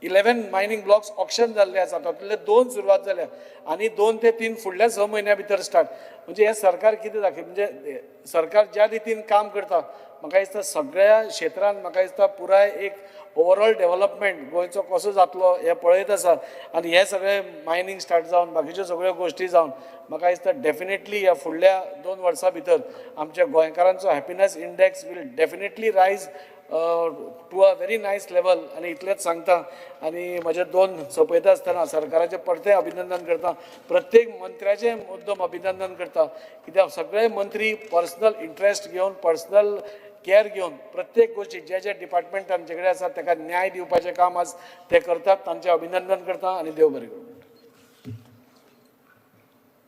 11 mining blocks auction जाल्ले आसा. तातूंतले 2 सुरवात जाल्या आनी 2 ते 3 फुडल्या 6 म्हयन्या भितर स्टार्ट. म्हणजे हें सरकार कितें दाखय म्हणजे सरकार ज्या रितीन काम करता म्हाका दिसता सगळ्या क्षेत्रांत म्हाका दिसता पुराय एक ओवरऑल डेव्हलपमेंट गोंयचो कसो जातलो हें पळयत आसा आनी हे सगळें मायनींग स्टार्ट जावन बाकीच्यो सगळ्यो गोश्टी जावन म्हाका दिसता डेफिनेटली ह्या फुडल्या 2 वर्सां भितर आमच्या गोंयकारांचो happiness index will definitely rise to a very nice level. आनी इतलेंच सांगता आनी म्हजे 2 सोंपयता आसतना सरकाराचें परतें अभिनंदन करता. प्रत्येक मंत्र्याचें मुद्दम अभिनंदन करता कित्याक सगळे मंत्री पर्सनल इंट्रस्ट घेवन पर्सनल केअर घेवन प्रत्येक गोष्टी जे डिपार्टमेंट तांचे कडेन आसा ताका न्याय दिवपाचें काम आज ते करतात. तांचें अभिनंदन करता आनी देव बरें करूं.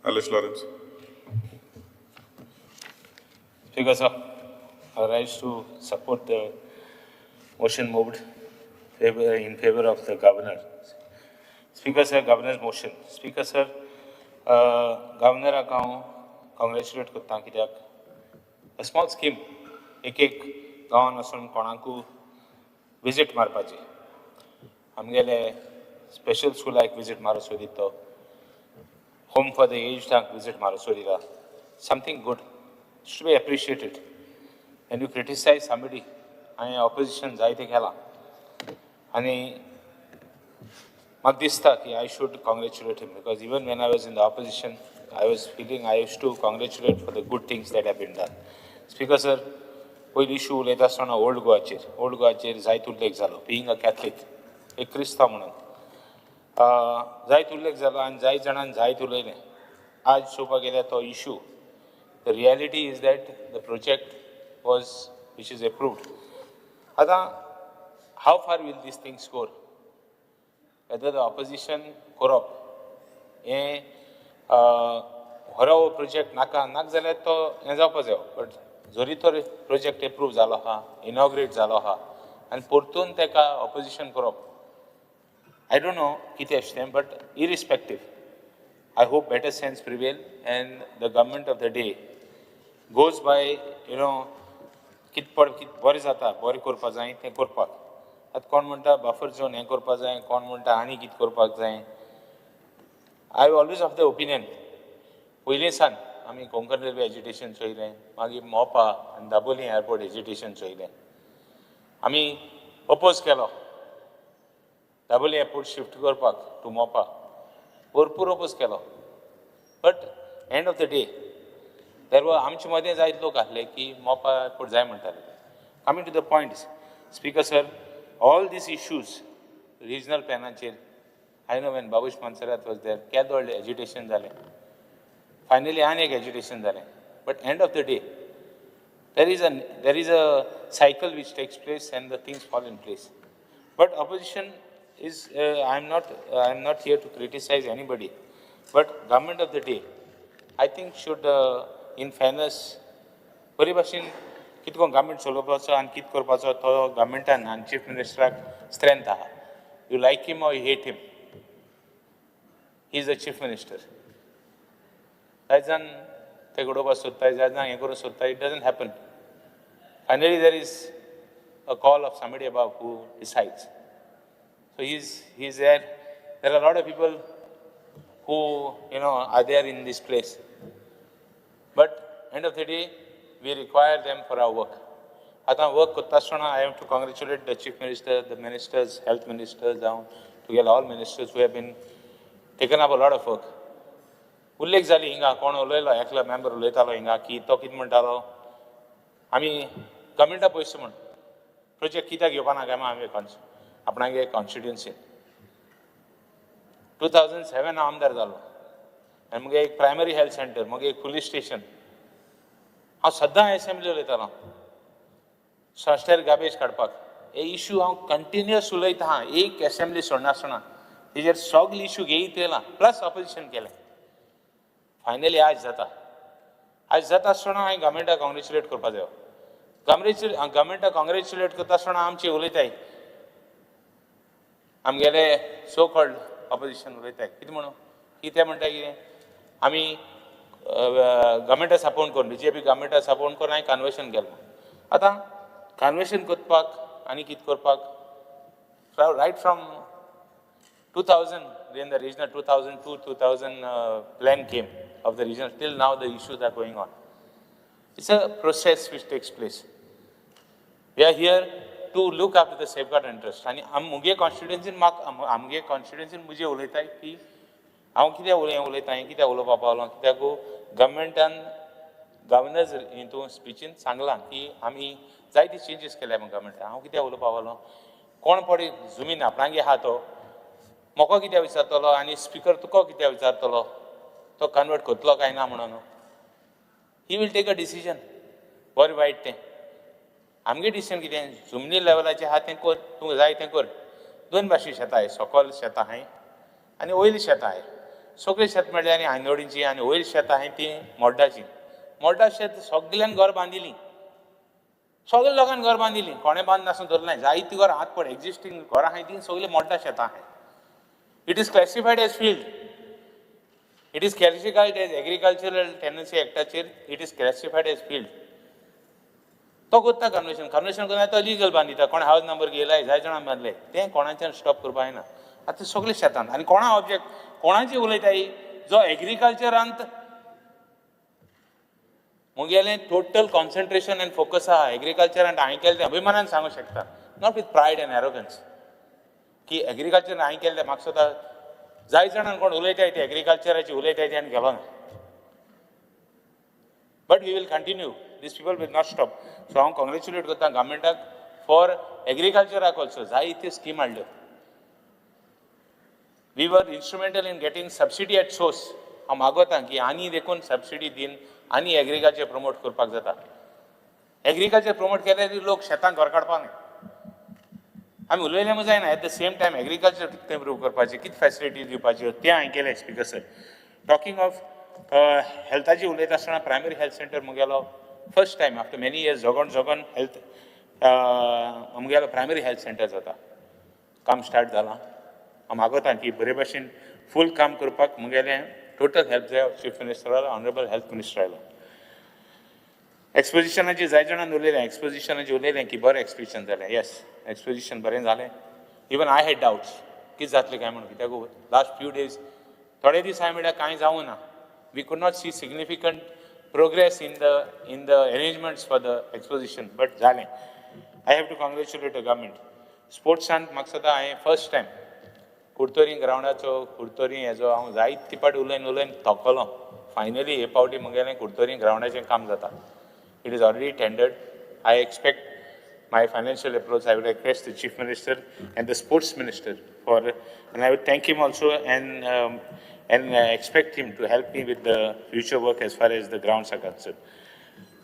Alice Lawrence. Speaker sir, I rise to support the motion moved in favor of the governor. Speaker sir, governor's motion. Speaker sir, governor हांव congratulate करता कित्याक a small scheme एक गांवान वचून कोणाकूय विजीट मारपाची. आमगेले स्पेशल स्कुलाक विजीट मारूं सोदिता तो होम फॉर द एज्डांक विजीट मारूं सोदिता. Something good should be appreciated. When you criticize somebody, हांवें ऑपोजिशन जायतें केलां आनी म्हाका दिसता की I should congratulate him because even when I was in the opposition, I was feeling I used to congratulate for the good things that have been done. Speaker sir, पयली इशू उलयता आसतना ओल्ड गोवाचेर जायत उल्लेख जालो. बिईंग अ कॅथलीक एक क्रिस्तांव म्हणून जायत उल्लेख जालो आनी जायत जाणांनी जायत उलयलें. आज चोवपाक गेल्यार तो issue the reality is that the project was which is approved. आतां हाव फार वील दीस थिंग्स गोर वेदर द ऑपोजिशन करप हें हो प्रोजेक्ट नाका जाल्यार तो हें जावपा जायो. बट जरी तो प्रोजेक्ट एप्रूव जालो आहा इनॉग्रेट जालो आहा आनी परतून ताका ऑपोजिशन करप आय डोंट नो कितें अशें तें. But irrespective I hope better sense prevail and the government of the day goes by कितें बरें जाता बरें करपा जाय तें करपाक. आतां कोण म्हणटा बफर झोन हें करपा जाय कोण म्हणटा आनी कितें करपाक जाय. I always of the opinion पयलीं सान आमी कोंकण रेल्वे एज्युटेशन चोयलें मागीर मोपा आनी दाबोली एअरपोर्ट एज्युटेशन चोयलें. आमी अपोज केलो दाबोली एअरपोर्ट शिफ्ट करपाक टू मोपा भरपूर अपोज केलो. But end of the day there वर आमचे मदें जायत लोक आहले की मोपा एअरपोर्ट जाय म्हणटाले. Coming to the points speaker sir, all these issues regional प्लॅनाचेर I know when Babush Monserrate was there केदोळ एज्युटेशन जालें. फायनली आनी एक एज्युटेशन जालें. But end of the day, there is a cycle which takes place and the things fall in place. But opposition is, I'm not here to criticize anybody, but government of the day, I think should, in fairness, बरे भाशेन कितें कोण गव्हर्मेंट चलोवपाचो आनी कितें करपाचो तो गव्हर्मेंटान आनी चीफ मिनिस्टराक स्ट्रेंथ आहा. You like him or you hate him, he is the chief minister. जाय जाण ते घडोवपाक सोदताय, जाय जाण हें करूंक सोदताय, it doesn't happen. Finally, there is a call of somebody above who decides. So he's there. There are a lot of people who, are there in this place. But end of the day, we require them for our work. Ata work kotasthana, I have to congratulate the chief minister, the ministers, health ministers down, together all ministers who have been taken up a lot of work. उल्लेख जाली हिंगा कोण उलयलो एकलो मेंबर उलयतालो हिंगा की तो कितें म्हणटालो आमी गव्हर्मेंटा पयशे म्हण प्रोजेक्ट कित्याक घेवपा नाका आमी आपणागे कॉन्स्टिट्युएन्सीन 2007 हांव आमदार जालो आनी मुगे एक प्रायमरी हेल्थ सेंटर मुगे एक पुलीस स्टेशन हांव सद्दां एसेंब्ली उलयतालो सस्टेर गार्बेज काडपाक हे इश्यू हांव कंटिन्युअस उलयता एक एसेंब्ली सोडनासतना तेजेर सगळे इश्यू घेयत येयला प्लस ऑपोजिशन केलें फायनली आज जाता आसतना हांवें गव्हर्मेंटाक कॉंग्रेच्युलेट करपा जायो गव्हर्मेंटाक कॉंग्रेच्युलेट करता आसतना आमची उलयताय आमगेले सो कॉल्ड ऑपोजिशन उलयताय कितें म्हणून कितें म्हणटाय कितें आमी गव्हर्मेंटा सपोर्ट करून बीजेपी गव्हर्मेंटा सपोर्ट करून हांवें कन्वर्शन केलें आतां कन्वर्शन करपाक आनी कितें करपाक right from 2000 when the regional 2002-2000 plan came of the region, till now the issues are going on. It's a process which takes place. We are here to look after the safeguard interest. And आमगे constituency मुझे उलयताय की हांव कित्याक उलयताय कित्याक उलोवपा पावलो कित्याक गव्हर्मेंटान गव्हर्नर्स हितून स्पिचीन सांगलां की आमी जायती चेंजीस केल्या गव्हर्मेंटान हांव कित्याक उलोवपा पावलो कोण पडी जुमीन आपणागे आहा तो मोको कित्याक विचारतलो आनी स्पीकर तुका कित्याक विचारतलो तो कन्वर्ट करतलो काय ना म्हणून he will take a decision बरें वायट तें आमगे डिसिजन कितें जुमनी लेवलाचें आहा तें कर तूं जाय तें कर दोन भाशेन शेतां आहाय सकल शेतां आहाय आनी वयली शेतां आहाय सगळीं शेत म्हणल्यार आनी आयनोडींची आनी वयली शेतां आहाय ती मोड्डाची मोड्डा शेत सगळ्यांक घर बांदिलीं सगळ्या लोकांक घर बांदिलीं कोणें बांद नासून धरलें जायतीं घरां आत पड एक्जिस्टींग घरां आहाय तीं सगळीं मोड्डा शेतां आहाय It is classified as field. It is classified as agricultural tenancy act. It is classified as field. तो कोत्ता कन्वर्शन करना तो लिगल बांदिता कोण हाऊस नंबर गेलाय जाय जाणां बांदले तें कोणाच्यान स्टॉप करपा जायना आतां सगळे शेतांत आनी कोणा ऑब्जेक्ट कोणाची उलयताय जो एग्रिकल्चरांत मुगेलें टोटल कॉन्सन्ट्रेशन एंड फोकस आहा एग्रिकल्चरांत हांवें केलें तें अभिमानान सांगूंक शकता नॉट विथ प्रायड एंड एरोगन्स की एग्रिकल्चर हांवें केलें म्हाका सुद्दां जाय जाणांक कोण उलयताय ते एग्रिकल्चराची उलयताय ते आनी गेलो ना but we will continue these people will not stop so हांव कॉंग्रेच्युलेट करता गव्हर्मेंटाक फॉर एग्रिकल्चराक ऑल्सो जायत्यो स्कीम हाडल्यो we were instrumental in getting subsidy at source हांव मागोतां की आनी देखून सबसिडी दीन आनी एग्रिकल्चर प्रमोट करपाक जाता एग्रिकल्चर प्रमोट केल्यार लोक शेतांत घर काडपाक न्ही आमी उलयलें जायना at the same time agriculture कितें इम्प्रूव करपाचें कितें फॅसिलिटी दिवपाच्यो तें हांवें केलें स्पिकर सर टॉकिंग ऑफ हेल्थाची उलयता आसतना प्रायमरी हेल्थ सेंटर मुगेलो first time after many years जोगोन हेल्थ मुगेलो प्रायमरी हेल्थ सेंटर जाता काम स्टार्ट जालां हांव मागोतां की बरे भाशेन फूल काम करपाक मुगेलें टोटल हेल्प जाय चीफ मिनिस्टर आयलो ऑनरेबल हेल्थ मिनिस्टर आयलो एक्सपोजिशनाची जाय जाणांन उलयलें एक्सपोजिशनाचें उलयलें की बरें एक्सपोजिशन जालें येस एक्सपोजिशन बरें जालें इवन आय हॅड डाउट्स कितें जातलें काय म्हणून कित्याक लास्ट फ्यू डेज थोडे दीस हांवें म्हळ्यार कांय जावं ना we could not see significant progress in the arrangements for the exposition but जालें I have to congratulate the government स्पोर्ट्सांत म्हाका सुद्दां हांवें फर्स्ट टायम कुडतोरी ग्रावंडाचो कुडतोरी हेजो हांव जायते पाटी उलयन थकलो फायनली हे पावटी मुगेलें कुडतोरी ग्रावंडाचें काम जाता It is already tendered. I expect my financial approach. I will request the Chief Minister and the Sports Minister and I would thank him also and and expect him to help me with the future work as far as the grounds are concerned.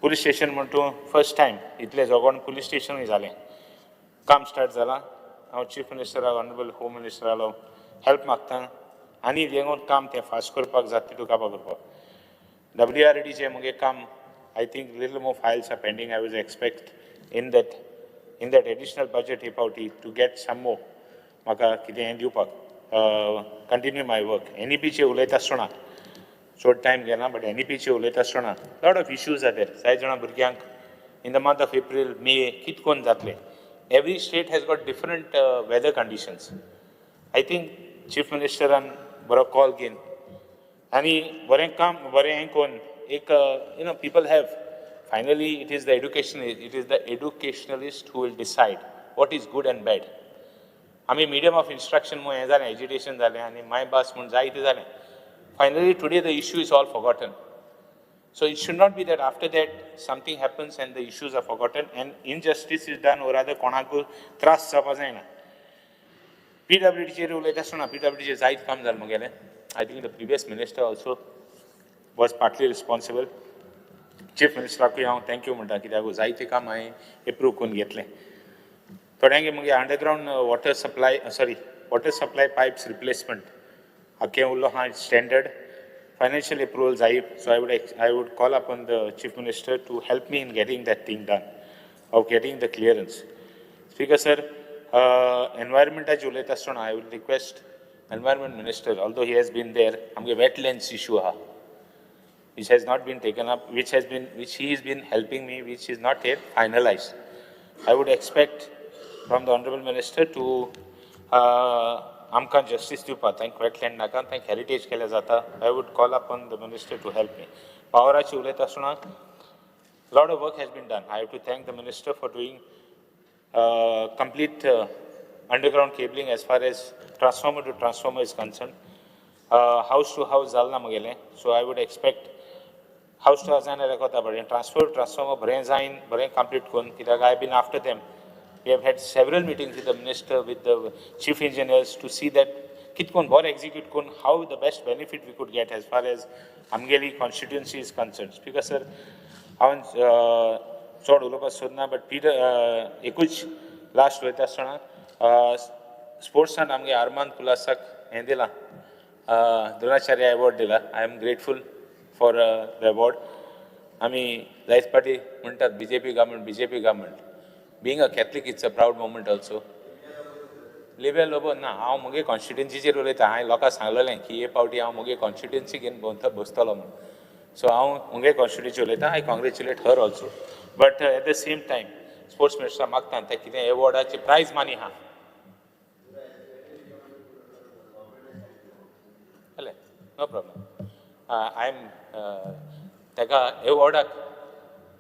Police station म्हणतो first time इतले जोगोन police station जालें काम स्टार्ट जाला हांव चीफ मिनिस्टराक ऑनरेबल होम मिनिस्टरालो हेल्प मागता आनी जेंगोन काम तें फास्ट करपाक जाता तितू काबां करपाक WRDचें मुगे काम I think little more files are pending. I would expect in that additional budget he pauti to get some more म्हाका कितें दिवपाक continue my work. NEPचे उलयता आसतना short time गेला but NEPचे उलयता आसतना lot of issues are there. जाय जाणां भुरग्यांक in the month of April, May कितकोन जातले. Every state has got different weather conditions. I think Chief Minister and बरो call घेन आनी बरें काम बरें हें कोन्न एक people have finally it is the educationalist who will decide what is good and bad. आमी medium of instruction म्हूण हें जालें agitation जालें आनी my bus म्हूण जायतें जालें. Finally today the issue is all forgotten. So it should not be that after that something happens and the issues are forgotten and injustice is done or rather कोणाकूय त्रास जावपा जायना. PWDचेर उलयता आसतना PWDचेर जायत काम जालें मुगेलें. I think the previous minister also was partly responsible. Chief Minister हांव thank you म्हणटा कित्याक जायतें काम हांवें एप्रूव करून घेतलें. थोड्यांगे मुगे underground water supply pipes replacement हाकें उरलो हा standard financial approval जाय. So I would call upon the Chief Minister to help me in getting that thing done, of getting the clearance. Speaker sir, environmentaचे उलयता आसतना I will request Environment Minister, although he has been there, आमगे wetlands issue आहा, which has not been taken up, which he has been helping me, which is not yet finalized. I would expect from the Honorable Minister to आमकां justice दिवपाक, तांकां wetland नाका, तांकां heritage केलें जाता. I would call upon the Minister to help me. Poweraची उलयता आसतना lot of work has been done. I have to thank the Minister for doing complete underground cabling as far as transformer to transformer is concerned. House to house Jalna मुगेलें. So I would expect house to house जायना रेकोता बरें transfer transformer बरें जायन बरें complete कोन्न कित्याक I have been after them. We have had several meetings with the Minister, with the chief engineers to see that kitkon bor execute kon how the best benefit we could get as far as Amgeli constituency is concerned. Speaker sir, haven't chod ulopa sodna but Peter ekuch last weta asana sports and amge Armand Kulasak endila Dronacharya award dila. I am grateful for the award. Ami Life Party muntat BJP government. Being a Catholic, it's a proud moment also. Level lobo na, how muge constituency चे रोले था, हाई लोका सांगलें कि ये party how muge constituency gain बोलता बसतालो मन. So how muge constituency रोले था, I congratulate her also. But at the same time, sports minister मागता हैं कि ने award आचे prize money हाँ. No problem. I'm तका award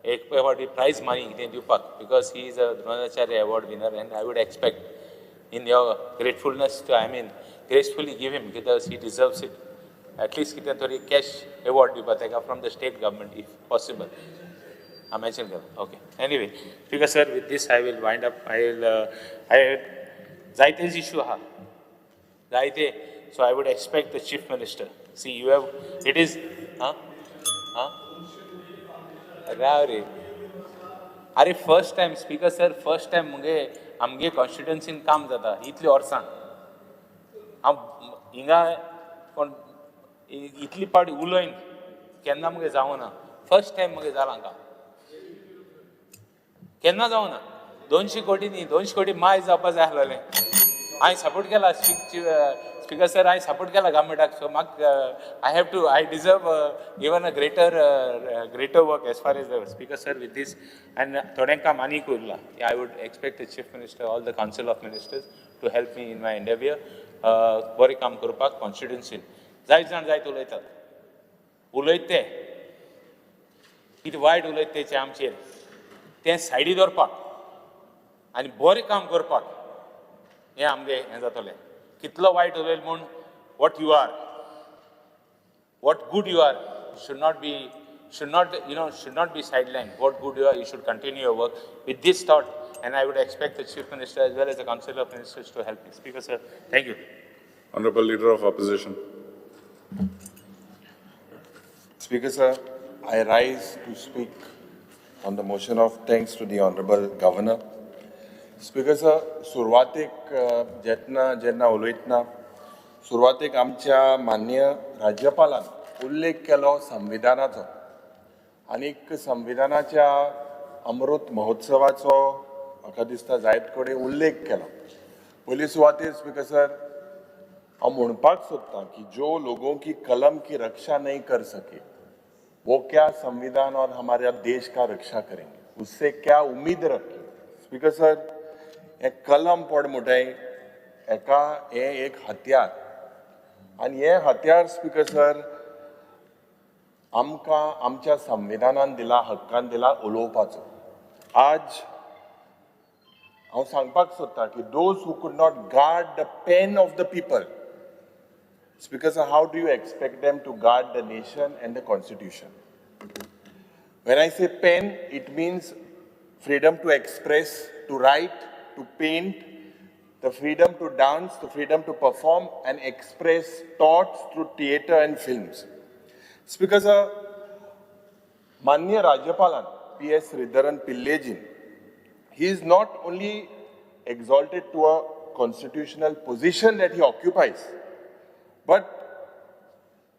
एक prize money because he is a Dronacharya award winner and I would expect in your gratefulness to, I mean, gracefully give him because he deserves it. At least कितना cash award from the state government if possible. I mentioned that. Okay. Anyway, Speaker sir, with this I will wind up. Zaite's issue ha. Zaite. So I would expect the Chief Minister. See, you have, it is, अरे first time speaker sir first time मुगे आमगे कॉन्स्टिट्युएन्सीन काम जाता इतली वर्सां हांव हिंगा कोण इतली पावटी उलोयन केन्ना मुगे जावना फर्स्ट टाइम मुगे जाला काम केन्ना जावना 200 कोटी न्ही 200 कोटी माय जावपा जाय आसलेलें हांवें सपोर्ट केला स्पीकर सर हांवें सपोर्ट केला गव्हर्मेंटाक सो म्हाका I deserve even a greater work as far as the Speaker sir with this and thodenka mani kurla. I would expect the Chief Minister, all the Council of Ministers to help me in my endeavor. Bori kam kurpak constituency. Zayt ulaytat. Ulayte. It wide ulayte che amcher. Ten side dorpak. आणि बरें काम करपाक हें आमगे हें जातलें कितलो वायट उलयलो म्हूण what you are, what good you are should not be sidelined. What good you are, you should continue your work with this thought. And I would expect the Chief Minister as well as the Council of Ministers to help me. Speaker sir, thank you. Honorable Leader of Opposition. Speaker sir, I rise to speak on the motion of thanks to the Honorable Governor. Speaker sir, सुरवातेक जेन्ना उलयतना सुरवातेक आमच्या माननीय राज्यपालान उल्लेख केलो संविधानाचो आनीक संविधानाच्या अमृत महोत्सवाचो म्हाका दिसता जायत कडेन उल्लेख केलो. पयली सुवातेर स्पीकर सर हांव म्हणपाक सोदतां की जो लोगों की कलम की रक्षा नहीं कर सके वो क्या संविधान और हमारे देश का रक्षा करेंगे, उससे क्या उम्मीद रखें. स्पीकर सर हे कलम पड मुठाय एका हे एक हत्यार आनी हे हत्यार स्पीकर सर आमकां आमच्या संविधानान दिला, हक्कान दिला उलोवपाचो. आज हांव सांगपाक सोदतां की दोज हू कुड not guard the pain of the people, speaker sir, how do you expect them to guard the nation and the constitution? When I say pen, it means freedom to express, to write, to paint, the freedom to dance, the freedom to perform and express thoughts through theatre and films. Speaker sir, Manya Rajyapalan P.S. Sridharan Pillejin, he is not only exalted to a constitutional position that he occupies, but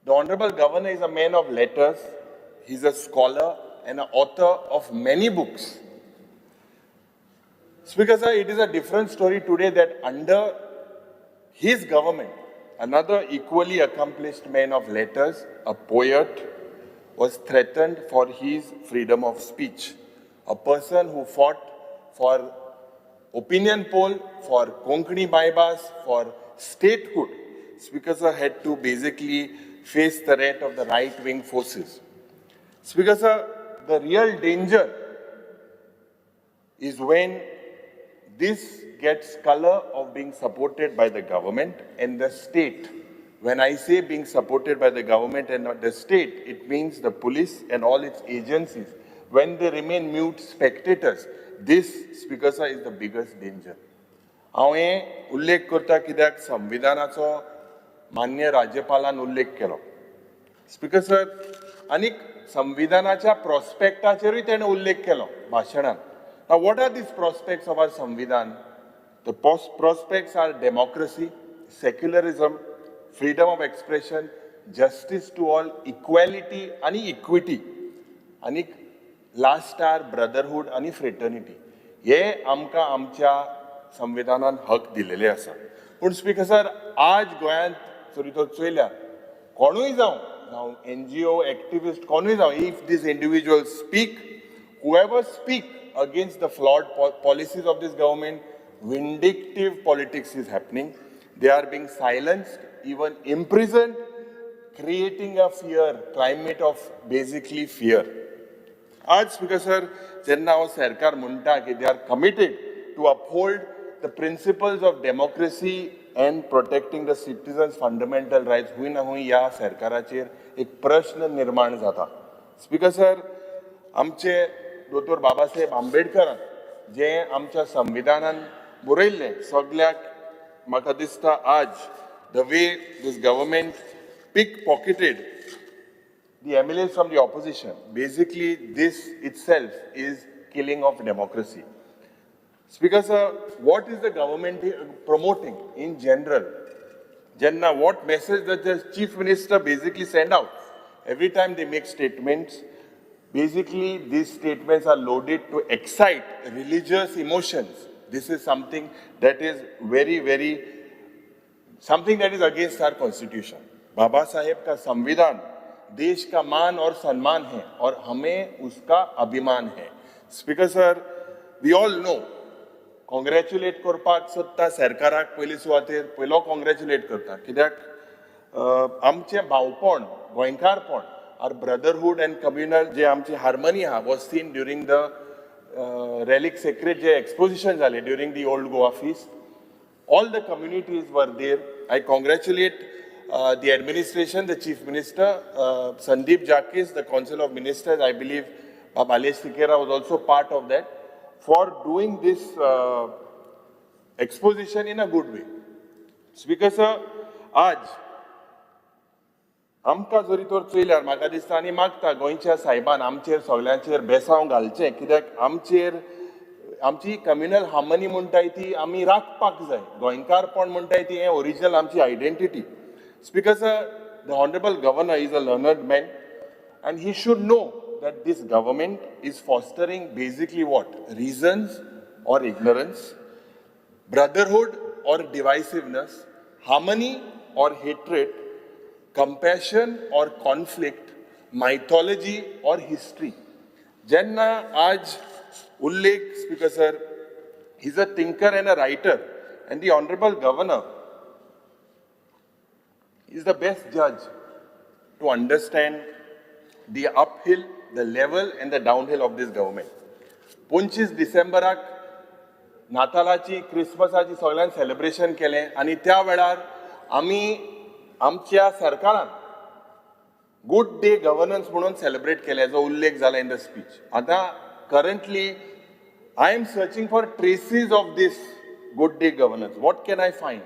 the Honorable Governor is a man of letters, he is a scholar and an author of many books. Speaker sir, it is a different story today that under his government, another equally accomplished man of letters, a poet, was threatened for his freedom of speech. A person who fought for opinion poll, for Konkani Baibas, for statehood, Speaker sir, had to basically face the threat of the right-wing forces. Speaker sir, the real danger is when this gets color of being supported by the government and the state. When I say being supported by the government and not the state, it means the police and all its agencies. When they remain mute spectators, this, Speaker sir, is the biggest danger. हांव हे उल्लेख करता कित्याक संविधानाचो मान्य राज्यपालान उल्लेख केलो. स्पीकर सर, आनीक संविधानाच्या प्रॉस्पेक्टाचेरूय तेणें उल्लेख केलो भाशणान. Now, what are these prospects of our Samvidan? The prospects are democracy, secularism, freedom of expression, justice to all, equality and equity. And last are brotherhood and fraternity. हे आमकां आमच्या संविधानान हक दिलेले आसा. पूण स्पीकर सर, आज गोंयांत जरी तो चोयल्यार कोणूय जावं NGO, activist, कोणूय जावं, if these individuals speak, whoever speak against the flawed policies of this government, vindictive politics is happening. They are being silenced, even imprisoned, creating a fear, climate of basically fear. आज स्पीकर सर, जेन्ना हांव सरकार म्हणटा की they are committed to uphold the principles of democracy and protecting the citizens' fundamental rights, हुंय ना हुंय ह्या सरकाराचेर एक प्रश्न निर्माण जाता. स्पीकर सर, आमचे दोतोर बाबासाहेब आंबेडकरान जे आमच्या संविधानान बरयल्लें सगळ्याक म्हाका दिसता आज the way this government pickpocketed the MLAs from the opposition, basically this itself is killing of democracy. Speaker sir, what is the government promoting in general? Jenna, what message does the Chief Minister basically send out? Every time they make statements, basically these statements are loaded to excite religious emotions. This is something that is something that is against our constitution. Baba Saheb का संविधान देश का मान और सम्मान है और हमें उसका अभिमान है. Speaker sir, we all know, congratulate करपाक सोदता सरकाराक पयली सुवातेर पयलो कॉंग्रॅच्युलेट करता कित्याक आमचें भावपण, गोंयकारपण, our brotherhood and communal जे आमची हार्मनी आहा was seen during the relic sacred जे exposition जाले during the old Goa feast. All the communities were there. I congratulate the administration, the Chief Minister, Sandeep Jakis, the Council of Ministers, I believe Balesh Sikera was also part of that, for doing this exposition in a good way. Speaker sir, आज आमकां जरी तर चोयल्यार म्हाका दिसता आनी मागता गोंयच्या साहेबान आमचेर सगळ्यांचेर बेसांव घालचें, कित्याक आमची कम्युनल हार्मनी म्हणटाय ती आमी राखपाक जाय. गोंयकारपण म्हणटाय ती हें ओरिजिनल आमची identity. Speaker sir, the Honorable Governor is a learned man and he should know that this government is fostering basically what? Reasons or ignorance, brotherhood or divisiveness, harmony or hatred, compassion or conflict, mythology or history. Jenna Aj Ullekh, Speaker sir, he's a thinker and a writer, and the Honorable Governor is the best judge to understand the uphill, the level and the downhill of this government. 25 डिसेंबराक नातालाची क्रिसमसाची सगळ्यान सेलिब्रेशन केलें आनी त्या वेळार आमी आमच्या सरकारान गुड डे गव्हर्नन्स म्हणून सेलिब्रेट केले, जो उल्लेख जाला इन द स्पीच. आतां currently I am searching for traces of this good day governance. What can I find?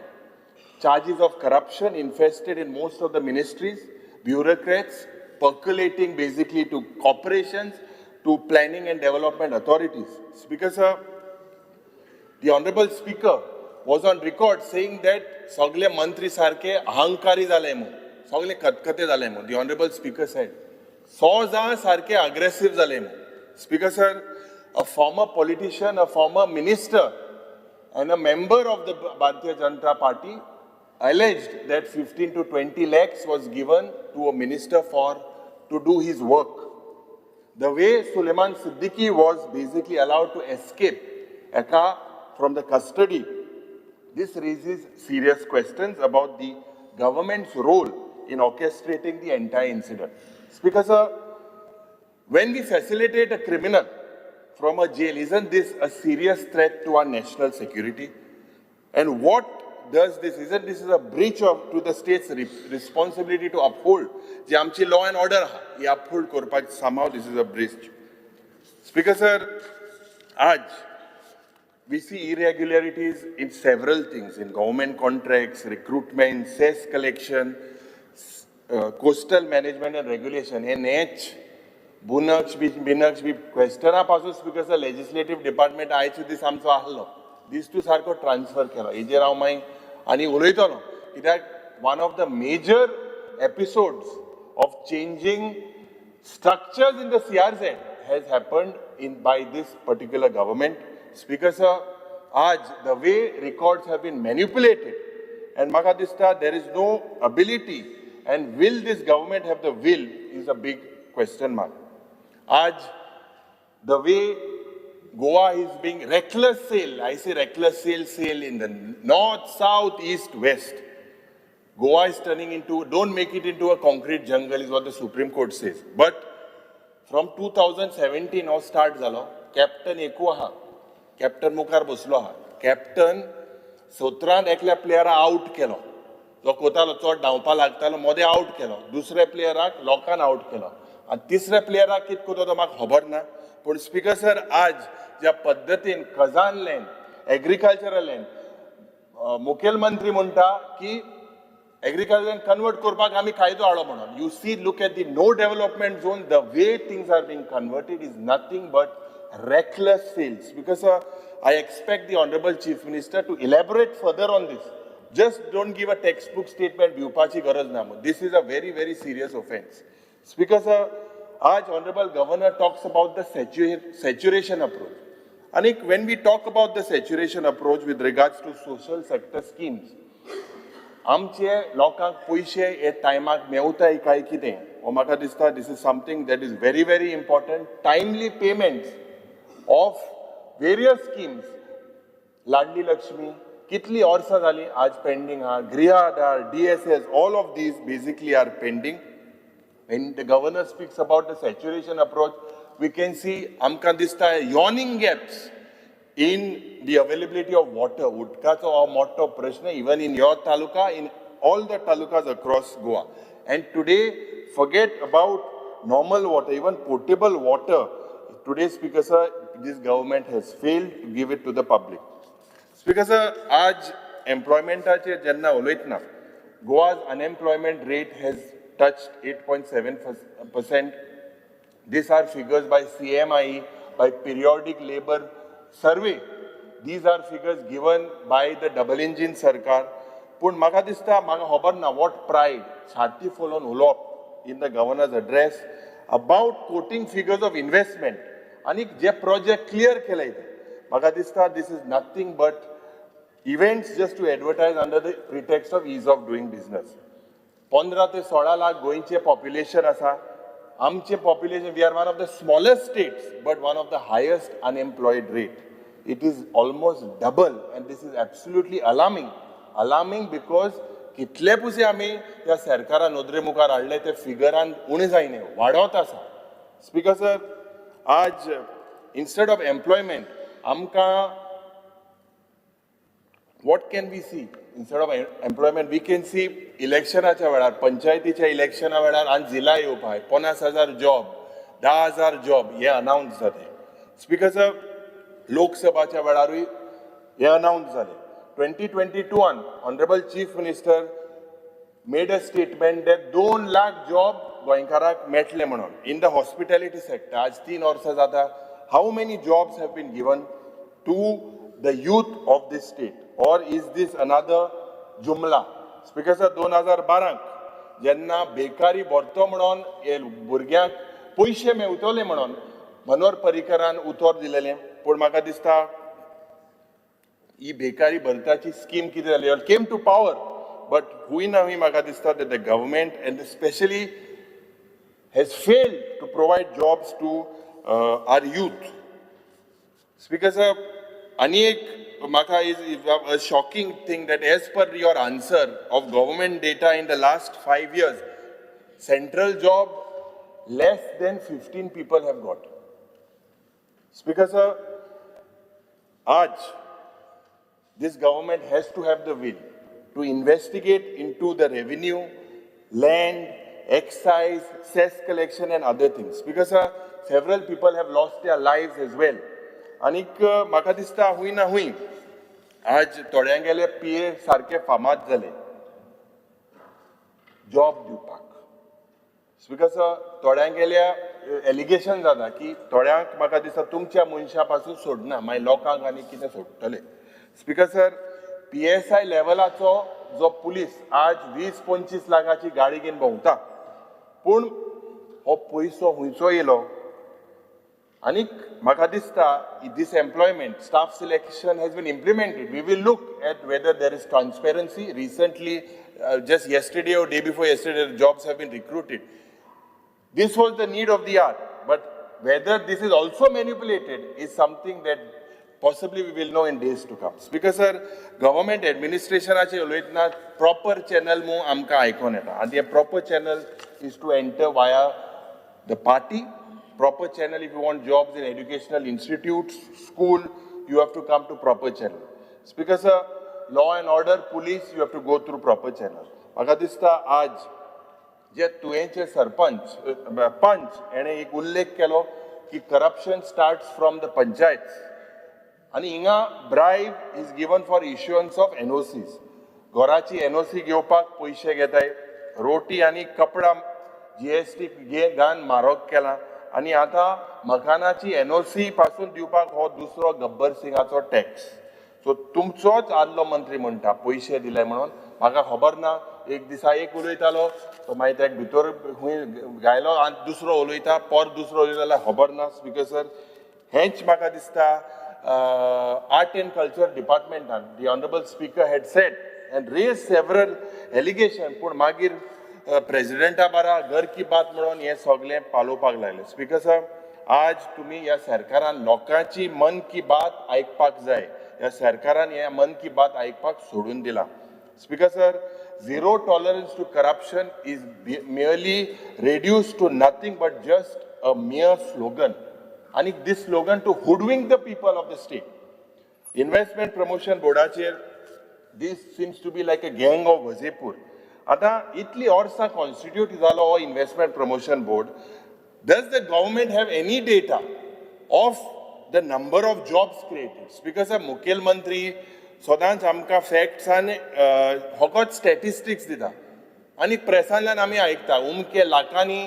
Charges of corruption infested in most of the ministries, bureaucrats percolating basically to corporations, to planning and development authorities. Speaker sir, the Honorable Speaker was on record saying that sagle mantri sarke ahankari zale mu, sagle katkate zale mu. The Honorable Speaker said, "Soza sarke aggressive zale mu." Speaker sir, a former politician, a former minister and a member of the Bharatiya Janata Party alleged that 15 to 20 lakhs was given to a minister to do his work. The way Suleiman Siddiqui was basically allowed to escape from the custody, this raises serious questions about the government's role in orchestrating the entire incident. Speaker sir, when we facilitate a criminal from a jail, isn't this a serious threat to our national security? And what does this? Isn't this a breach to the state's responsibility to uphold? जे आमची law and order आहा, ही uphold करपाक somehow this is a breach. Speaker sir, आज we see irregularities in several things, in government contracts, recruitment, cess collection, coastal management and regulation. हे नेच बुनक्ष बी क्वेश्चना पासून स्पीकर सर लेजिस्लेटिव्ह डिपार्टमेंट आयचे दीस आमचो आहलो, दीस तूं सारको ट्रान्सफर केलो. हेजेर हांव मागीर आनी उलयतलो, कित्याक one of the major episodes of changing structures in the CRZ has happened by this particular government. Speaker sir, आज the way records have been manipulated, and म्हाका दिसता there is no ability, and will this government have the will is a big question mark. आज the way Goa is being reckless sale, I say reckless sale in the north, south, east, west. Goa is turning into, don't make it into a concrete jungle is what the Supreme Court says. But from 2017 now start zalo, Captain Eku aha, Captain Mukar boslo aha, Captain Sotran ekल्या प्लेयरा आउट केलो, जो कोतालो चोड धांवपा लागतालो मोदे आउट केलो, दुसऱ्या प्लेयराक लोकान आउट केलो, आनी तिसऱ्या प्लेयराक कितें करता तो म्हाका खबर ना. पण स्पीकर सर, आज ज्या पद्दतीन खजान लँड, एग्रीकल्चरल लँड, मुखेलमंत्री म्हणटा की एग्रीकल्चर लँड कन्वर्ट करपाक आमी कायदो हाडलो म्हणून. You see, look at the no development zone, the way things are being converted is nothing but reckless sales. Because I expect the Honorable Chief Minister to elaborate further on this. Just don't give a textbook statement, Vyupachi Garaz Namu. This is a very, very serious offense. Speaker sir, आज Honorable Governor talks about the saturation approach. And when we talk about the saturation approach with regards to social sector schemes, आमचे लोकांक पैसे हे टायमाक मेवताय काय कितें, हो म्हाका दिसता this is something that is very, very important. Timely payments of various schemes, Ladli Lakshmi, kitli orsa zali, आज pending ha, Griha Aadhar, DSS, all of these basically are pending. When the governor speaks about the saturation approach, we can see amka dista yawning gaps in the availability of water. Udkacho or motto prashna, even in your taluka, in all the talukas across Goa. And today, forget about normal water, even potable water. Today, Speaker sir, this government has failed to give it to the public. Speaker sir, आज employment चे जेन्ना उलयतना, Goa's unemployment rate has touched 8.7%. These are figures by CMIE, by periodic labor survey. These are figures given by the double engine Sarkar. Pun म्हाका दिसता म्हाका खबर ना what pride छाती फुलोवन उलोवप in the governor's address about quoting figures of investment आणि जे project clear केले म्हाका दिसता this is nothing but events just to advertise under the pretext of ease of doing business. 15 ते 16 लाख गोंयचे population आसा. आमचे population, we are one of the smallest states, but one of the highest unemployed rate. It is almost double, and this is absolutely alarming. Alarming because कितले पुसे आमी त्या सरकारा नोदरे मुखार हाडले ते फिगरान उणे जायने वाडत आसा. स्पीकर सर, आज instead of employment आमकां what can we see? Instead of employment, we can see इलेक्शनाच्या वेळार, पंचायतीच्या इलेक्शना वेळार आनी जिल्ला येवपाक 50,000 जॉब, 10,000 जॉब हे अनाउन्स जाले. स्पीकर सर, लोकसभाच्या वेळारूय हे अनाउन्स जाले. 2022 Honorable Chief Minister made a statement that 2 lakh job गोंयकाराक मेळटले म्हणून. In the hospitality sector, आज 3 वर्सां जाता, how many jobs have been given to the youth of this state? Or is this another jumla? Speaker sir, 2012 जेन्ना बेकारी भरतो म्हणून हे भुरग्यांक पयशे मेळटले म्हणून मनोहर पर्रीकरान उतर दिलेलें, पूण म्हाका दिसता ही बेकारी भरताची स्कीम कितें जाली केम टू पावर, बट हुंय ना हुंय म्हाका दिसता that the government and especially has failed to provide jobs to our youth. Speaker sir, आनी एक Maka is a shocking thing that as per your answer of government data in the last 5 years, central job, less than 15 people have got. Speaker sir, this government has to have the will to investigate into the revenue, land, excise, cess collection and other things. Speaker sir, several people have lost their lives as well. आनीक म्हाका दिसता हुंय ना हुंय आज थोड्यांगेले PA सारके फामाद जाले जॉब दिवपाक. स्पीकर सर, थोड्यांगेल्या एलिगेशन जाता की थोड्यांक म्हाका दिसता तुमच्या मनशा पासून सोडना, मागीर लोकांक आनी कितें सोडटले. स्पीकर सर, PSI लेवलाचो जो पुलीस आज 20-25 लाखाची गाडी घेवन भोंवता, पूण हो पयसो हुंयचो येयलो. आनीक म्हाका दिसता this employment staff selection has been implemented. We will look at whether there is transparency. Recently, just yesterday or day before yesterday, jobs have been recruited. This was the need of the hour, but whether this is also manipulated is something that possibly we will know in days to come. Speaker sir, government administrationaचे उलयतना proper channel मू आमकां आयकोन येता, and the proper channel is to enter via the party. Proper channel, if you want jobs in educational institutes, school, you have to come to proper channel. Speaker sir, law and order, police, you have to go through proper channel. म्हाका दिसता आज जे तुवेंचे सरपंच पंच हेणे एक उल्लेख केलो की corruption starts from the panchayats. आनी हिंगा bribe is given for issuance of NOCs. घराची NOC घेवपाक पयशे घेताय, रोटी आनी कपडा GST घान म्हारग केला. आणि आता मकानाची NOC पासून दिवपाक हो दुसरो गब्बर सिंगाचो टॅक्स. सो तुमचोच आदलो मंत्री म्हणटा पयशे दिले म्हणून. म्हाका खबर ना, एक दिसा एक उलयतालो, मागीर ताका भितर खूंय गायलो आनी दुसरो उलयता, पर दुसरो उलयता जाल्यार खबर ना. स्पीकर सर, हेंच म्हाका दिसता आर्ट एंड कल्चर डिपार्टमेंटान the honourable speaker had said and raise several allegation, पूण मागीर प्रेसिडेंटा बारा घर की बात म्हणून हे सगळें पालोवपाक लागले. स्पीकर सर, आज तुम्ही या सरकारान लोकांची मन की बात आयकपाक जाय, या सरकारान ह्या मन की बात आयकपाक सोडून दिला. Speaker sir, zero tolerance to corruption is merely reduced to nothing but just a mere slogan. And this slogan to hoodwink the people of the state. Investment Promotion Boardaचेर this seems to be like a gang of Wazepur. आता इतली वर्सां कॉन्स्टिट्यूट जालो हो investment promotion board. Does the government have any data of the number of jobs created? Speaker sir, मुखेलमंत्री सदांच आमकां फॅक्ट्स आनी फकत स्टॅटिस्टिक्स दिता. आनी प्रेसांतल्यान आमी आयकता उमके लाखांनी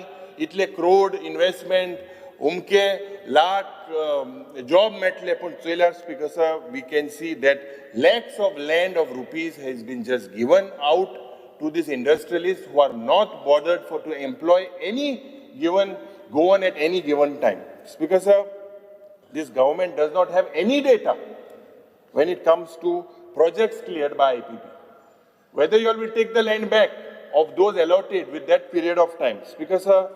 इतले क्रोड इन्वेस्टमेंट उमके लाख जॉब मेळटले पूण चोयल्यार speaker sir we can see that lakhs of land of rupees has been just given out to these industrialists who are not bothered to employ any given Goan at any given time. Speaker sir, this government does not have any data when it comes to projects cleared by IPB. Whether you all will take the land back of those allotted with that period of time. Speaker sir,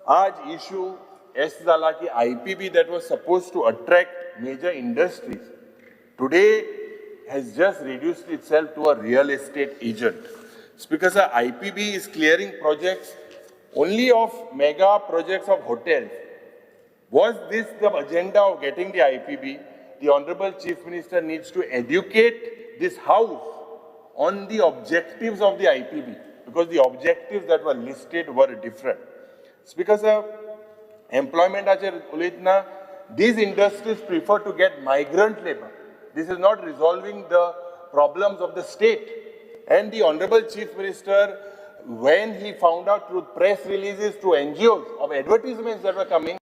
aaj issue as zala ki IPB that was supposed to attract major industries today has just reduced itself to a real estate agent. Speaker sir, IPB is clearing projects only of mega projects of hotels. Was this the agenda of getting the IPB? The Honorable Chief Minister needs to educate this House on the objectives of the IPB because the objectives that were listed were different. Speaker sir, employment uletna, these industries prefer to get migrant labor. This is not resolving the problems of the state. And the Honorable Chief Minister, when he found out through press releases to NGOs of advertisements that were coming,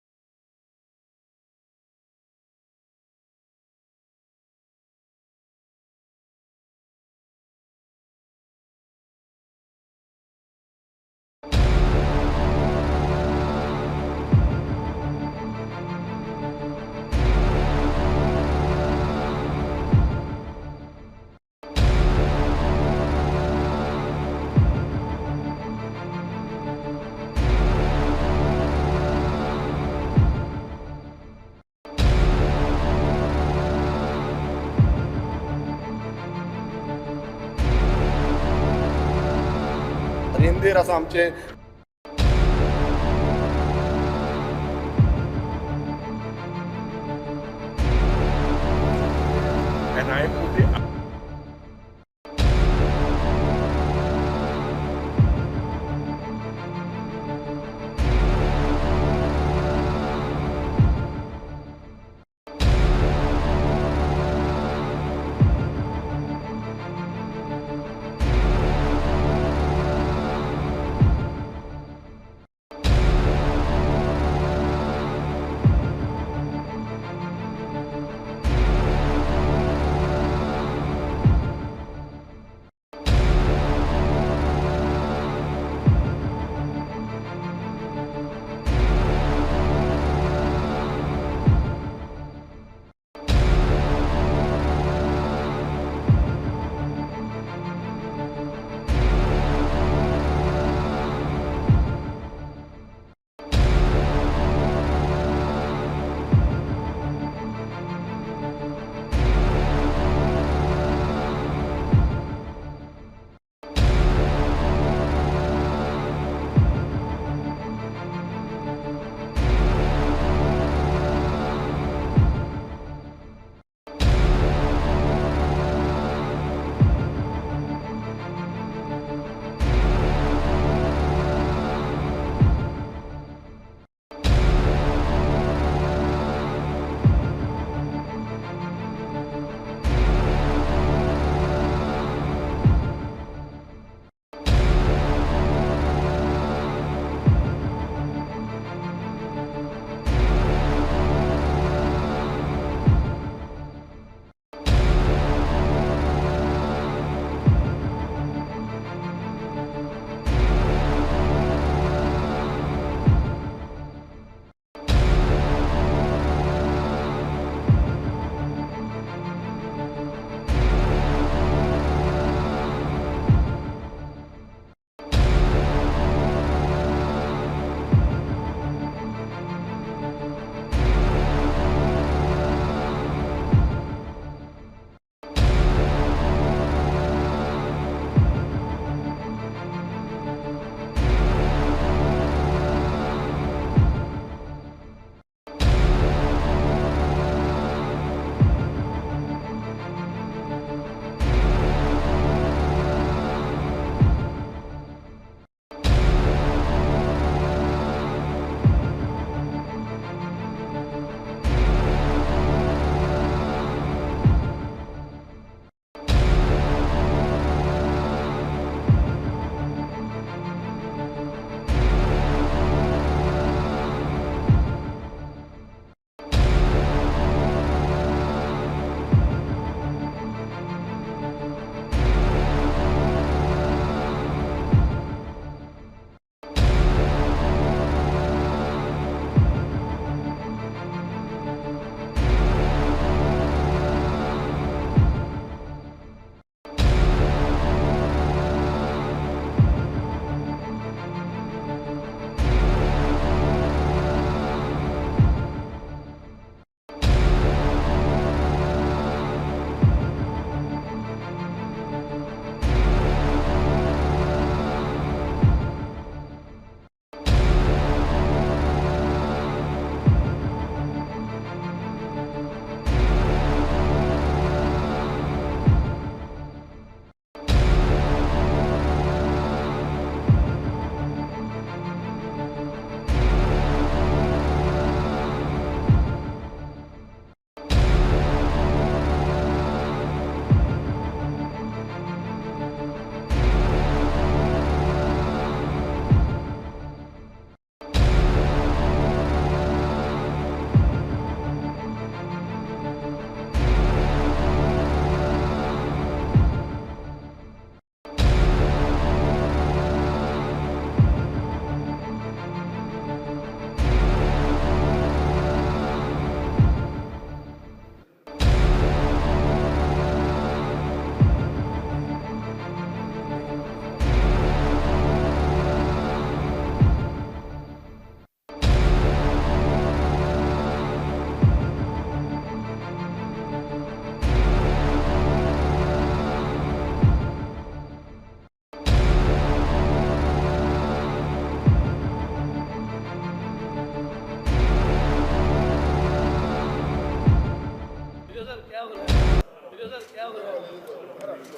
रेंदेर आसा आमचे and I put it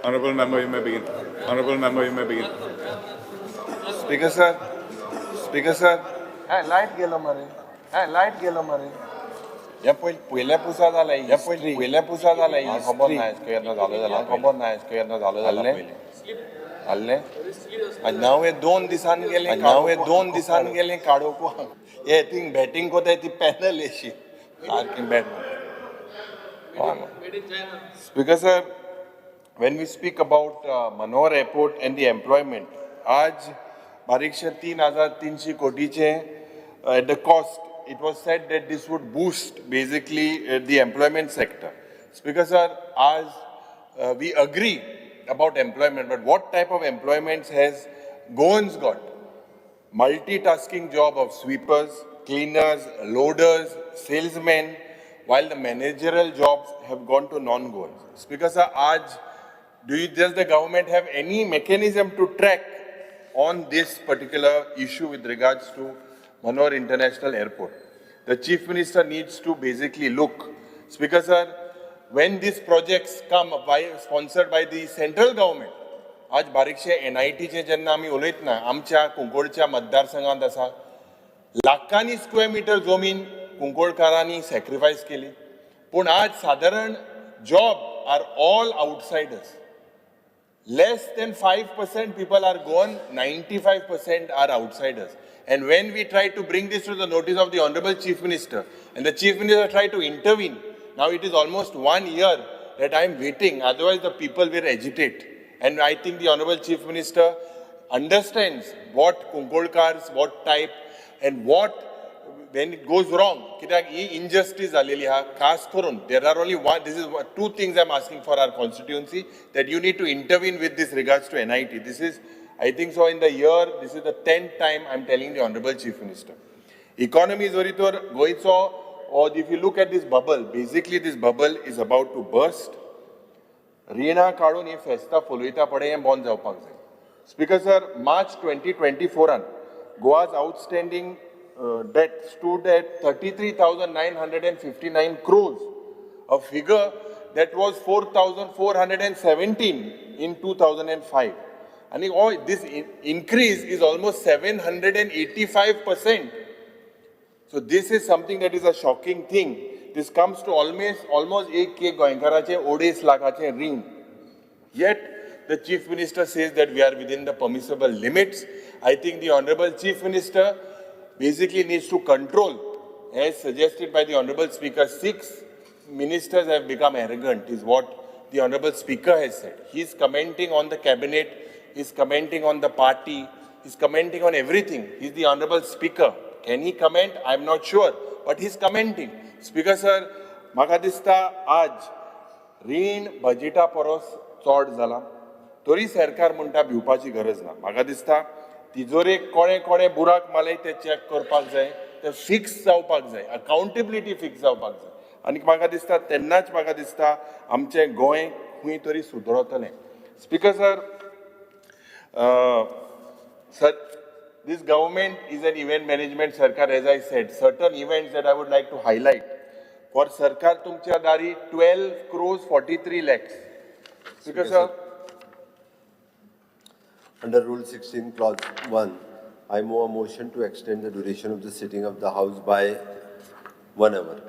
Honorable member, you may begin. Honorable member, you may begin. Speaker sir, Speaker sir, light गेलो मरे, light गेलो मरे. या पयल्या पुसा जाला पयल्या पुसा जाला खबर ना केन्ना झालो जाला खबर ना केन्ना झालो जाल्ले हल्ले आनी हांव हे 2 दिसान गेले काडोवंक हे थिंग बॅटिंग कोताय ती पॅनल अशी सारकी bat Speaker sir, when we speak about Manohar Airport and the employment, आज बारीकशे 3,300 कोटीचे at the cost, it was said that this would boost basically the employment sector. Speaker sir, as we agree about employment, but what type of employment has Goans got? Multitasking job of sweepers, cleaners, loaders, salesmen, while the managerial jobs have gone to non-Goans. Speaker sir, does the government have any mechanism to track on this particular issue with regards to Manohar International Airport? The Chief Minister needs to basically look. Speaker sir, when these projects come sponsored by the central government, आज बारीकशे NIT जेन्ना आमी उलयतना आमच्या कुंकोळच्या मतदारसंघात आसा लाखांनी स्क्वेअर मीटर जमीन कुंकोळकारांनी सॅक्रिफायस केली पूण आज साधारण job are all outsiders less than 5% people are gone, 95% are outsiders. And when we try to bring this to the notice of the Honorable Chief Minister, and the Chief Minister tried to intervene, now it is almost 1 year that I am waiting, otherwise the people will agitate. And I think the Honorable Chief Minister understands what Kunkolkars, what type, and what, when it goes wrong, injustice there are only two things I'm asking for our constituency, that you need to intervene with this regards to NIT. This is, I think so in the year, this is the 10th time I'm telling the Honorable Chief Minister. Economy is goitso, or if you look at this bubble, basically this bubble is about to burst. Rina kadun he festa foloita pade and bond jaवपाक जाय. Speaker sir, March 2024 Goa's outstanding debt stood at 33,959 crores, a figure that was 4,417 in 2005. And this increase is almost 785%. So this is something that is a shocking thing. This comes to almost 1 Goenkarache odis lakache ring. Yet the Chief Minister says that we are within the permissible limits. I think the Honorable Chief Minister basically needs to control, as suggested by the Honorable Speaker. 6 ministers have become arrogant, is what the Honorable Speaker has said. He is commenting on the cabinet, he is commenting on the party, he is commenting on everything. He is the Honorable Speaker. Can he comment? I am not sure, but he is commenting. Speaker sir, म्हाका दिसता आज रीण बजेटा परस चड जाला, तरी सरकार म्हणटा भिवपाची गरज ना. म्हाका दिसता तिजोरेक कोणे बुराक मारले ते चॅक करपाक जाय, ते फिक्स जावपाक जाय, अकाउंटेबिलिटी फिक्स जावपाक जाय. आनी म्हाका दिसता तेन्नाच म्हाका दिसता आमचें गोंय खंय तरी सुदरतलें. Speaker sir, this government is an event management sarkar, as I said. Certain events that I would like to highlight. For sarkar tumcha dari 12 crores 43 lakhs. Speaker sir. Under Rule 16, Clause 1, I move a motion to extend the duration of the sitting of the House by 1 hour.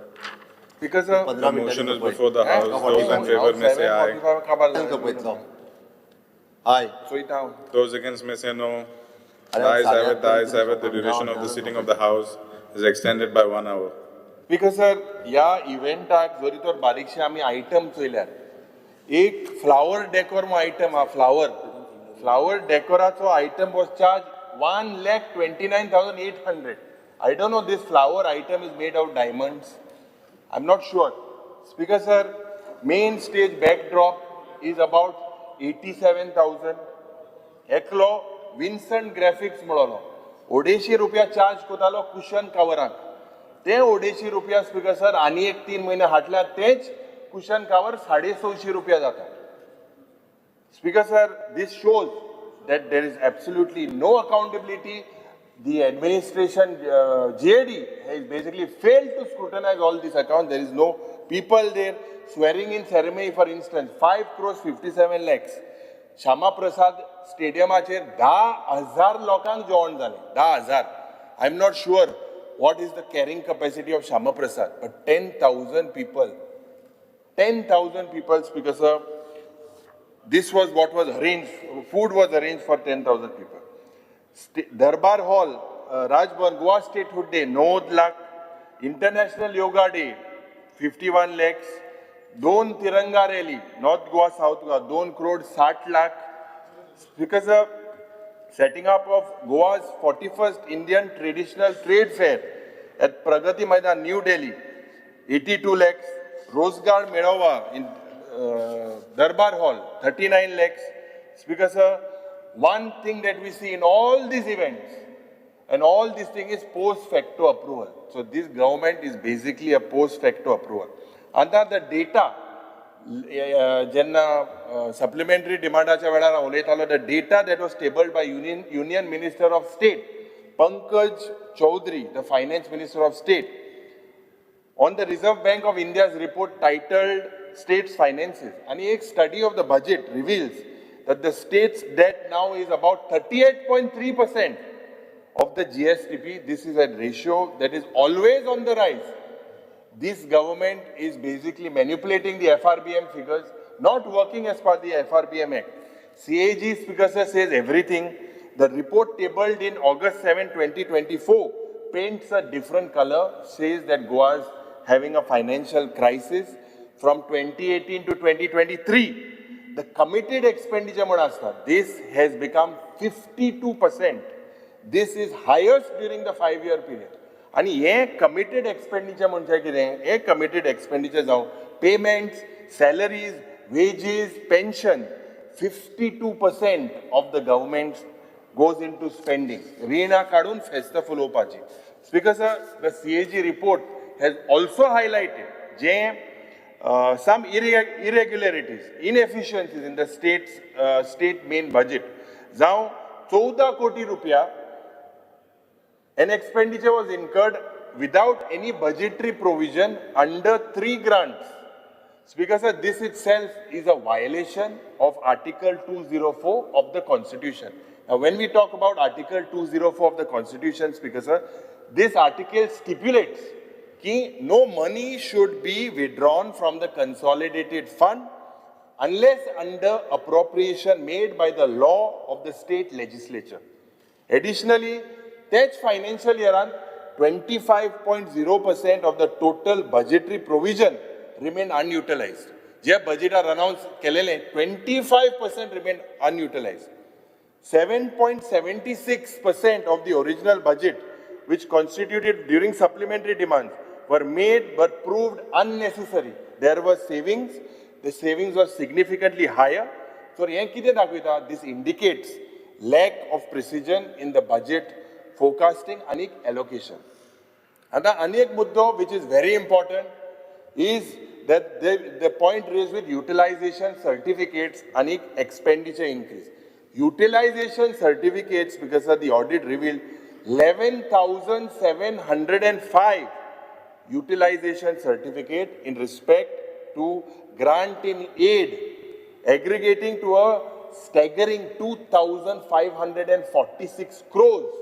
Speaker sir. The motion is before the House. Those in favor may say aye. Aye. Those against may say no. The ayes have it, the ayes have it. The duration of the sitting of the House is extended by 1 hour. Speaker sir, ह्या इव्हेंटाक जरी तर बारीकशे आमी आयटम चोयल्यार एक फ्लावर डेकोर आयटम हा flower डेकोराचो item was charged 1,29,800. I don't know this flower item is made of diamonds. I'm not sure. Speaker sir, main stage backdrop is about 87,000. Eklo Vincent Graphics म्हणलो 150 रुपया चार्ज कोतालो कुशन कवराक. ते 150 रुपया स्पीकर सर आनी एक 3 महिने हाटल्यार तेच कुशन कवर 650 रुपया जाता. Speaker sir, this shows that there is absolutely no accountability. The administration, GAD, has basically failed to scrutinize all these accounts. There is no people there. swearing in ceremony, for instance, 5 crores 57 lakhs. Shama Prasad स्टेडियमाचेर 10,000 लोकांक जेवण जालें, 10,000. I'm not sure what is the carrying capacity of Shama Prasad, but 10,000 people. 10,000 people, Speaker Sir. This was what was arranged, food was arranged for 10,000 people. Darbar Hall, Rajbhavan, Goa Statehood Day, 9 lakh. International Yoga Day, 51 lakhs. 2 Tiranga Rally, North Goa, South Goa, 2 crore 60 lakh. Because of setting up of Goa's 41st Indian Traditional Trade Fair at Pragati Maidan, New Delhi, 82 lakhs. Rozgar Medova in Darbar Hall, 39 lakhs. Speaker Sir, one thing that we see in all these events and all these things is post facto approval. So this government is basically a post facto approval. Under the data, jenna supplementary demandaच्या वेळार उलयतालो, the data that was tabled by Union Minister of State, Pankaj Chaudhary, the Finance Minister of State, on the Reserve Bank of India's report titled State's Finances. And a study of the budget reveals that the state's debt now is about 38.3% of the GSDP. This is a ratio that is always on the rise. This government is basically manipulating the FRBM figures, not working as per the FRBM Act. CAG Speaker says everything. The report tabled in August 7, 2024 paints a different color, says that Goa is having a financial crisis from 2018 to 2023. The committed expenditure, this has become 52%. This is highest during the 5-year period. And this committed expenditure, committed expenditure, payments, salaries, wages, pension, 52% of the government goes into spending. Reena kadun festa fulopachi. Speaker sir, the CAG report has also highlighted some irregularities, inefficiencies in the state main budget. Now, 14 koti rupiah, an expenditure was incurred without any budgetary provision under 3 grants. Speaker sir, this itself is a violation of Article 204 of the Constitution. Now, when we talk about Article 204 of the Constitution, Speaker sir, this article stipulates that no money should be withdrawn from the consolidated fund unless under appropriation made by the law of the state legislature. Additionally, that financial year, 25.0% of the total budgetary provision remain unutilized. The budget are announced, 25% remain unutilized. 7.76% of the original budget, which constituted during supplementary demands, were made but proved unnecessary. There were savings. The savings were significantly higher. So, this indicates lack of precision in the budget forecasting and allocation. And the anek muddo, which is very important, is that the point raised with utilization certificates and expenditure increase. Utilization certificates, because of the audit revealed 11,705 utilization certificate in respect to grant in aid, aggregating to a staggering 2,546 crores.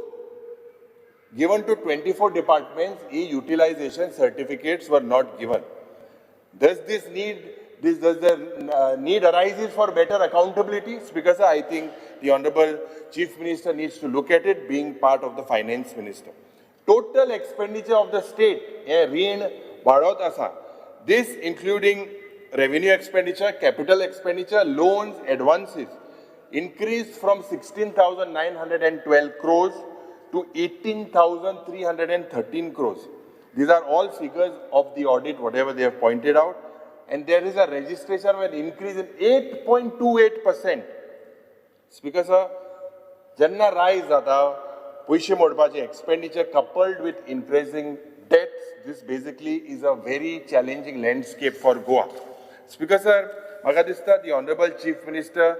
Given to 24 departments, e-utilization certificates were not given. Does the need arises for better accountability? Because I think the Honorable Chief Minister needs to look at it, being part of the Finance Minister. Total expenditure of the state, this including revenue expenditure, capital expenditure, loans, advances, increased from 16,912 crores to 18,313 crores. These are all figures of the audit, whatever they have pointed out. And there is a registration with an increase in 8.28%. Speaker sir, Janna rise zata, Puishe Modbaji expenditure coupled with increasing debts, this basically is a very challenging landscape for Goa. Speaker sir, Magadista, the Honorable Chief Minister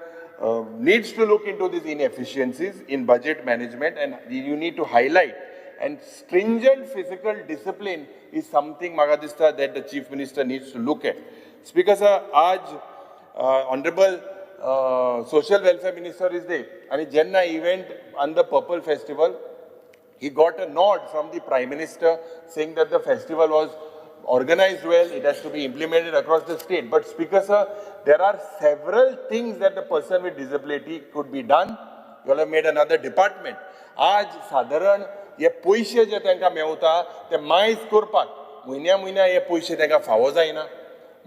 needs to look into these inefficiencies in budget management, and you need to highlight. And stringent fiscal discipline is something, Magadista, that the Chief Minister needs to look at. Speaker sir, आज honourable social welfare minister is there, and jenna event on the Purple Festival, he got a nod from the Prime Minister saying that the festival was organized well, it has to be implemented across the state. But Speaker sir, there are several things that the person with disability could be done. You all have made another department. आज साधारण हे पयशे जे तांकां मेवता ते मायज करपाक म्हयन्या हे पयशे तांकां फावो जायना.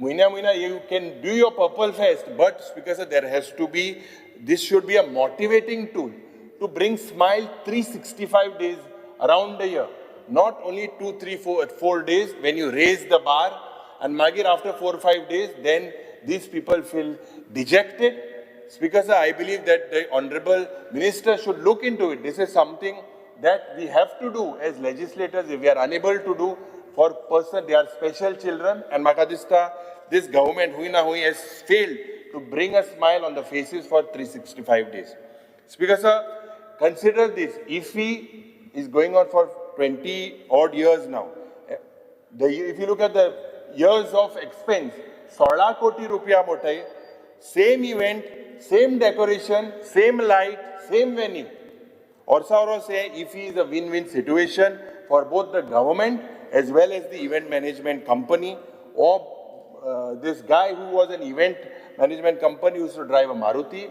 म्हयन्या you can do your Purple Fest, but Speaker sir, there has to be, this should be a motivating tool to bring smile 365 days around the year. Not only 2, 3, 4 days when you raise the bar, and magir after 4 or 5 days, then these people feel dejected. Speaker sir, I believe that the Honorable Minister should look into it. This is something that we have to do as legislators if we are unable to do for person, they are special children, and Makadista, this government, hui has failed to bring a smile on the faces for 365 days. Speaker sir, consider this, IFI is going on for 20 odd years now. If you look at the years of expense, 16 koti rupiya motai, same event, same decoration, same light, same venue. Orsa say IFI is a win-win situation for both the government as well as the event management company, or this guy who was an event management company used to drive a Maruti.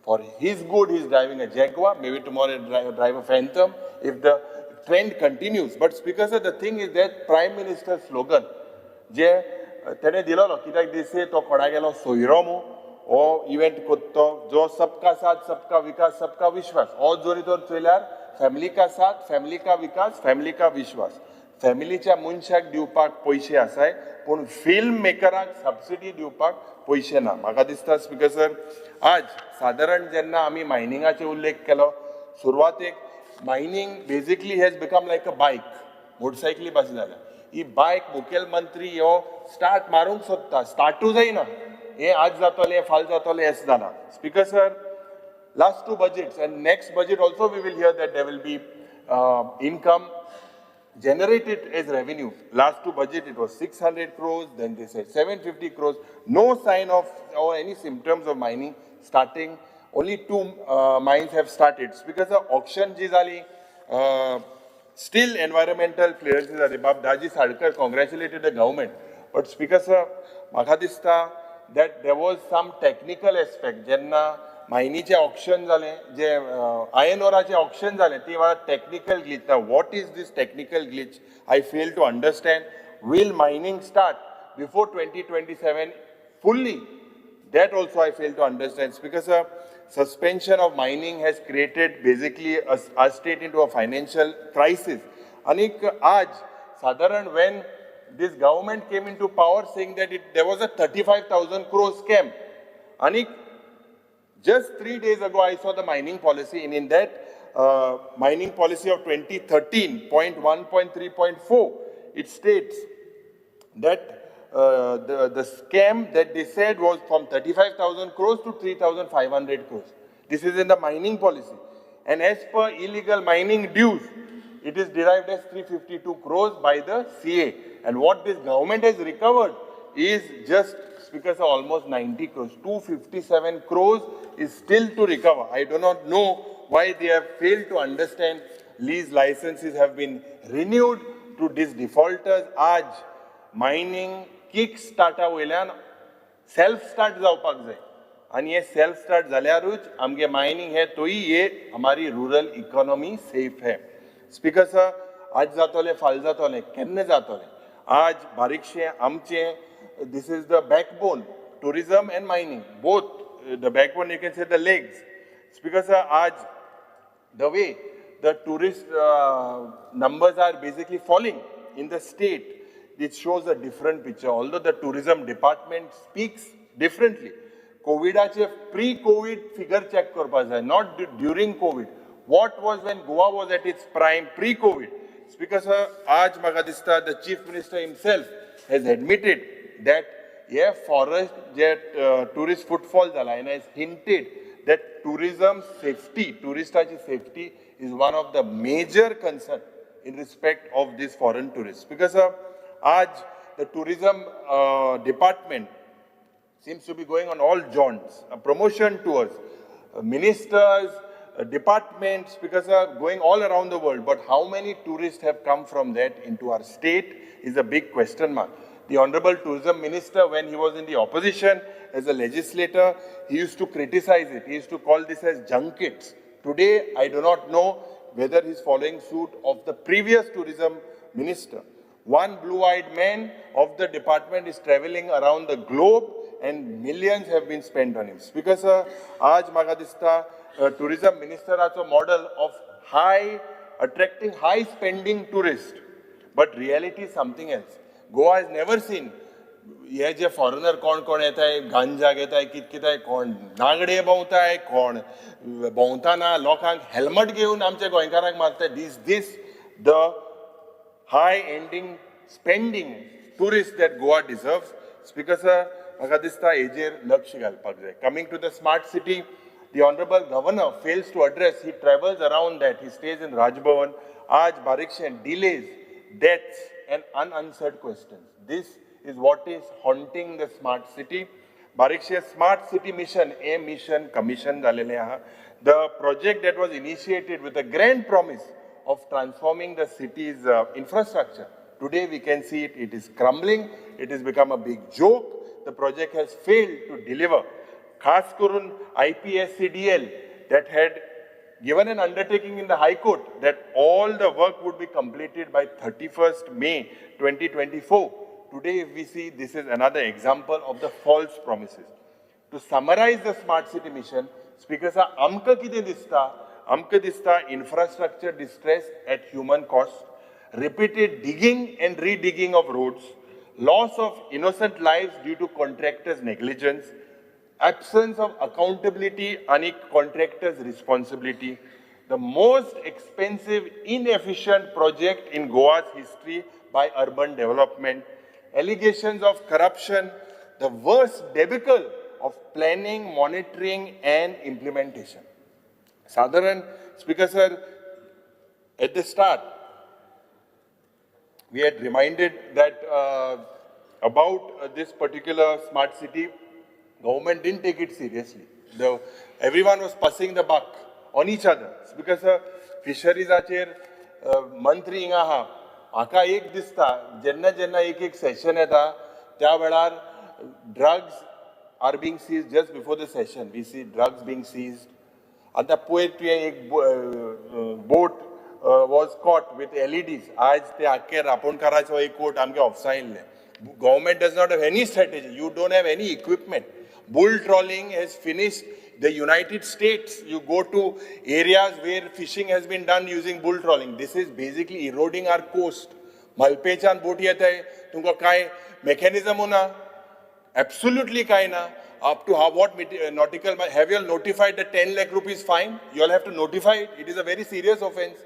For his good, he's driving a Jaguar, maybe tomorrow he'll drive a Phantom, if the trend continues. But Speaker sir, the thing is that Prime Minister's slogan, je tene dilalo, kitak dise to koda gelo soiromu, o event kotto, jo sabka saath, sabka vikas, sabka vishwas. O jori tor trailer, family ka saath, family ka vikas, family ka vishwas. फॅमिलीच्या मनशाक दिवपाक पयशे आसाय, पूण फिल्म मेकराक सबसिडी दिवपाक पयशे ना. म्हाका दिसता स्पीकर सर, आज साधारण जेन्ना आमी मायनिंगाचे उल्लेख केलो, सुरवातेक mining basically has become like a bike, मोटरसायकली पासून जाल्या. ही बायक मुखेलमंत्री हो स्टार्ट मारूंक सोदता, स्टार्टू जायना. हे आज जातले, फाल जातले हेच जाना. Speaker sir, last 2 budgets and next budget also we will hear that there will be income generated as revenue. Last 2 budget it was 600 crores, then they said 750 crores. No sign of or any symptoms of mining starting. Only 2 mines have started. Because the auction ji zali, still environmental clearances are above. Daji Sadkar congratulated the government. But Speaker sir, म्हाका दिसता that there was some technical aspect. जेन्ना मायनीचे ऑक्शन जाले, जे आयन ओराचे ऑक्शन जाले, ती वेळार technical glitch. Now, what is this technical glitch? I fail to understand. Will mining start before 2027 fully? That also I fail to understand. Because suspension of mining has created basically a state into a financial crisis. Anik aaj, sadharan when this government came into power saying that there was a 35,000 crore scam. Anik, just 3 days ago, I saw the mining policy, and in that mining policy of 2013.1.3.4, it states that the scam that they said was from 35,000 crores to 3,500 crores. This is in the mining policy. And as per illegal mining dues, it is derived as 352 crores by the CA. And what this government has recovered is just, Speaker sir, almost 90 crores. 257 crores is still to recover. I do not know why they have failed to understand lease licenses have been renewed to these defaulters. Aaj mining kick-starta वयल्यान self-start जावपाक जाय. आणि हे self-start जाल्यारूच आमगे mining हे तोय हे हमारी rural economy safe है. Speaker sir, आज जातले, फाल जातले, केन्ना जातले. आज बारीकशे आमचे, this is the backbone, tourism and mining. Both, the backbone, you can say the legs. Speaker sir, aaj, the way the tourist numbers are basically falling in the state, it shows a different picture. Although the tourism department speaks differently. COVID, pre-COVID figure check korpa jai, not during COVID. What was when Goa was at its prime pre-COVID? Speaker sir, aaj Magadista, the Chief Minister himself has admitted that forest tourist footfall and has hinted that tourism safety, touristachi safety is one of the major concerns in respect of these foreign tourists. Because aaj the tourism department seems to be going on all jaunts, promotion tours, ministers, departments, because are going all around the world. But how many tourists have come from that into our state is a big question mark. The Honorable Tourism Minister, when he was in the opposition as a legislator, he used to criticize it. He used to call this as junkets. Today, I do not know whether he's following suit of the previous tourism minister. One blue-eyed man of the department is traveling around the globe and millions have been spent on him. Speaker sir, आज म्हाका दिसता tourism ministeraचो model of attracting high spending tourists, but reality is something else. Goa has never seen हे जे फॉरेनर कोण कोण येताय गांजा घेताय कितें कोण नागडे भोंवताय कोण भोंवताना लोकांक हेल्मेट घेवन आमच्या गोंयकारांक मारताय this the high ending spending tourists that Goa deserves. Speaker sir, म्हाका दिसता हेजेर लक्ष घालपाक जाय. Coming to the smart city, the Honorable Governor fails to address. He travels around that. He stays in Raj Bhavan. Aaj Barikshan delays, deaths and unanswered questions. This is what is haunting the smart city. Bariksha Smart City Mission, a mission commission झालेले आहा. The project that was initiated with a grand promise of transforming the city's infrastructure. Today we can see it is crumbling. It has become a big joke. The project has failed to deliver. Khas Kurun IPSCDL that had given an undertaking in the High Court that all the work would be completed by 31st May 2024. Today, if we see, this is another example of the false promises. To summarize the Smart City Mission, Speaker sir, amka kide dista? Amka dista infrastructure distress at human cost, repeated digging and redigging of roads, loss of innocent lives due to contractors' negligence, absence of accountability and contractors' responsibility, the most expensive, inefficient project in Goa's history by urban development, allegations of corruption, the worst debacle of planning, monitoring and implementation. Sadharan, Speaker sir, at the start, we had reminded that about this particular smart city, government didn't take it seriously. Everyone was passing the buck on each other. Because fisheries acher mantri inga ha. Aka ek dista, jenna ek session येता, त्या वेळार drugs are being seized just before the session. We see drugs being seized. आता पयर तुवें एक boat was caught with LEDs. आज ते आख्खे रापणकाराचो एक कोट आमगे ऑफसायल्ले. Government does not have any strategy. You don't have any equipment. Bull trawling has finished. The United States, you go to areas where fishing has been done using bull trawling. This is basically eroding our coast. Malpechan boat येताय, तुमका काय mechanism होना? Absolutely काय ना. Up to what nautical, have you all notified the 10 lakh rupees fine? You all have to notify it. It is a very serious offense.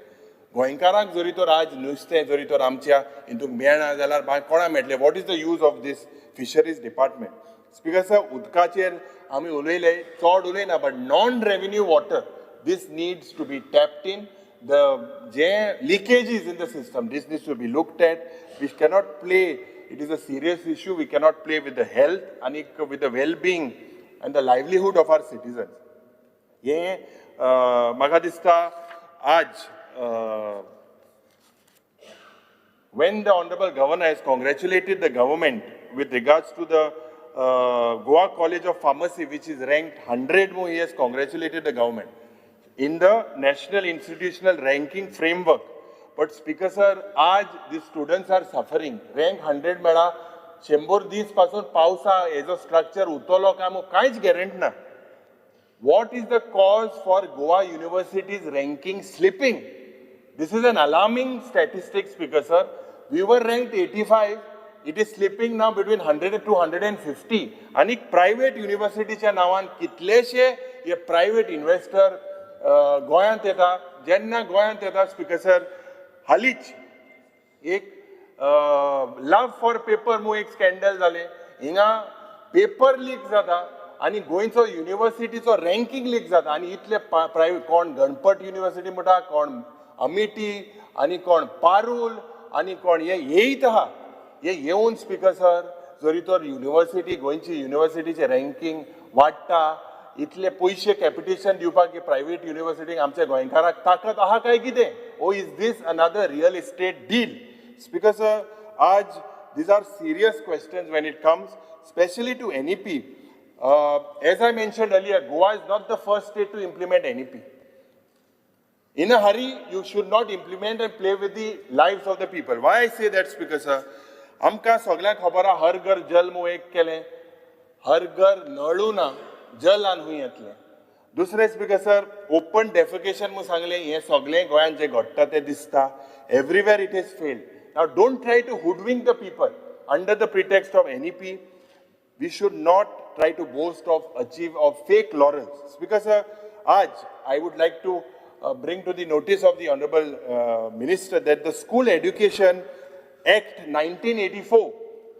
गोंयकारांक जरी तर आज नुस्तें जरी तर आमच्या हितून मेळना जाल्यार कोणा मेळटलें? What is the use of this fisheries department? Speaker sir, उदकाचेर आमी उलयले, चड उलयना, but non-revenue water, this needs to be tapped in. The leakages in the system, this needs to be looked at. We cannot play, it is a serious issue, we cannot play with the health and with the well-being and the livelihood of our citizens. Ye म्हाका दिसता आज when the Honorable Governor has congratulated the government with regards to the Goa College of Pharmacy, which is ranked 100 more, he has congratulated the government in the National Institutional Ranking Framework. But Speaker sir, आज the students are suffering. Rank 100 मेळा, 100 दीस पासून पावसा हेजो स्ट्रक्चर उतलो काय कांयच गॅरंटी ना. What is the cause for Goa University's ranking slipping? This is an alarming statistic, Speaker sir. We were ranked 85. It is slipping now between 100 to 150. And private university च्या नावान कितलेशे हे private investor गोंयांत येता. जेन्ना गोंयांत येता, Speaker sir, हालींच एक लव फॉर पेपर म्हणून एक स्कॅन्डल जालें. हिंगा पेपर लीक जाता आनी गोंयचो युनिवर्सिटीचो रँकींग लीक जाता आनी इतले प्रायवेट कोण गणपत युनिवर्सिटी म्हणटा, कोण अमिटी आनी कोण पारूल आनी कोण हे येयत आहा. हे येवन स्पीकर सर जरी तर युनिव्हर्सिटी गोंयची युनिव्हर्सिटीचे रँकींग वाडटा इतले पयशे कॅपिटेशन दिवपाक की प्रायव्हेट युनिव्हर्सिटीक आमच्या गोंयकाराक ताकद आहा काय कितें ओ is this another real estate deal speaker sir आज these are serious questions when it comes especially to NEP. As I mentioned earlier, Goa is not the first state to implement NEP. In a hurry, you should not implement and play with the lives of the people. Why I say that, Speaker sir? आमकां सगळ्यांक खबर आहा हर घर जल मोहीम केलें, हर घर नळू ना जल आनी येतलें. दुसरें स्पीकर सर ओपन डेफिकेशन म्हणून सांगलें हें सगळें गोंयांत जें घडटा तें दिसता everywhere it is failed. Now don't try to hoodwink the people under the pretext of NEP. We should not try to boast of fake laurels. Because I would like to bring to the notice of the Honorable Minister that the School Education Act 1984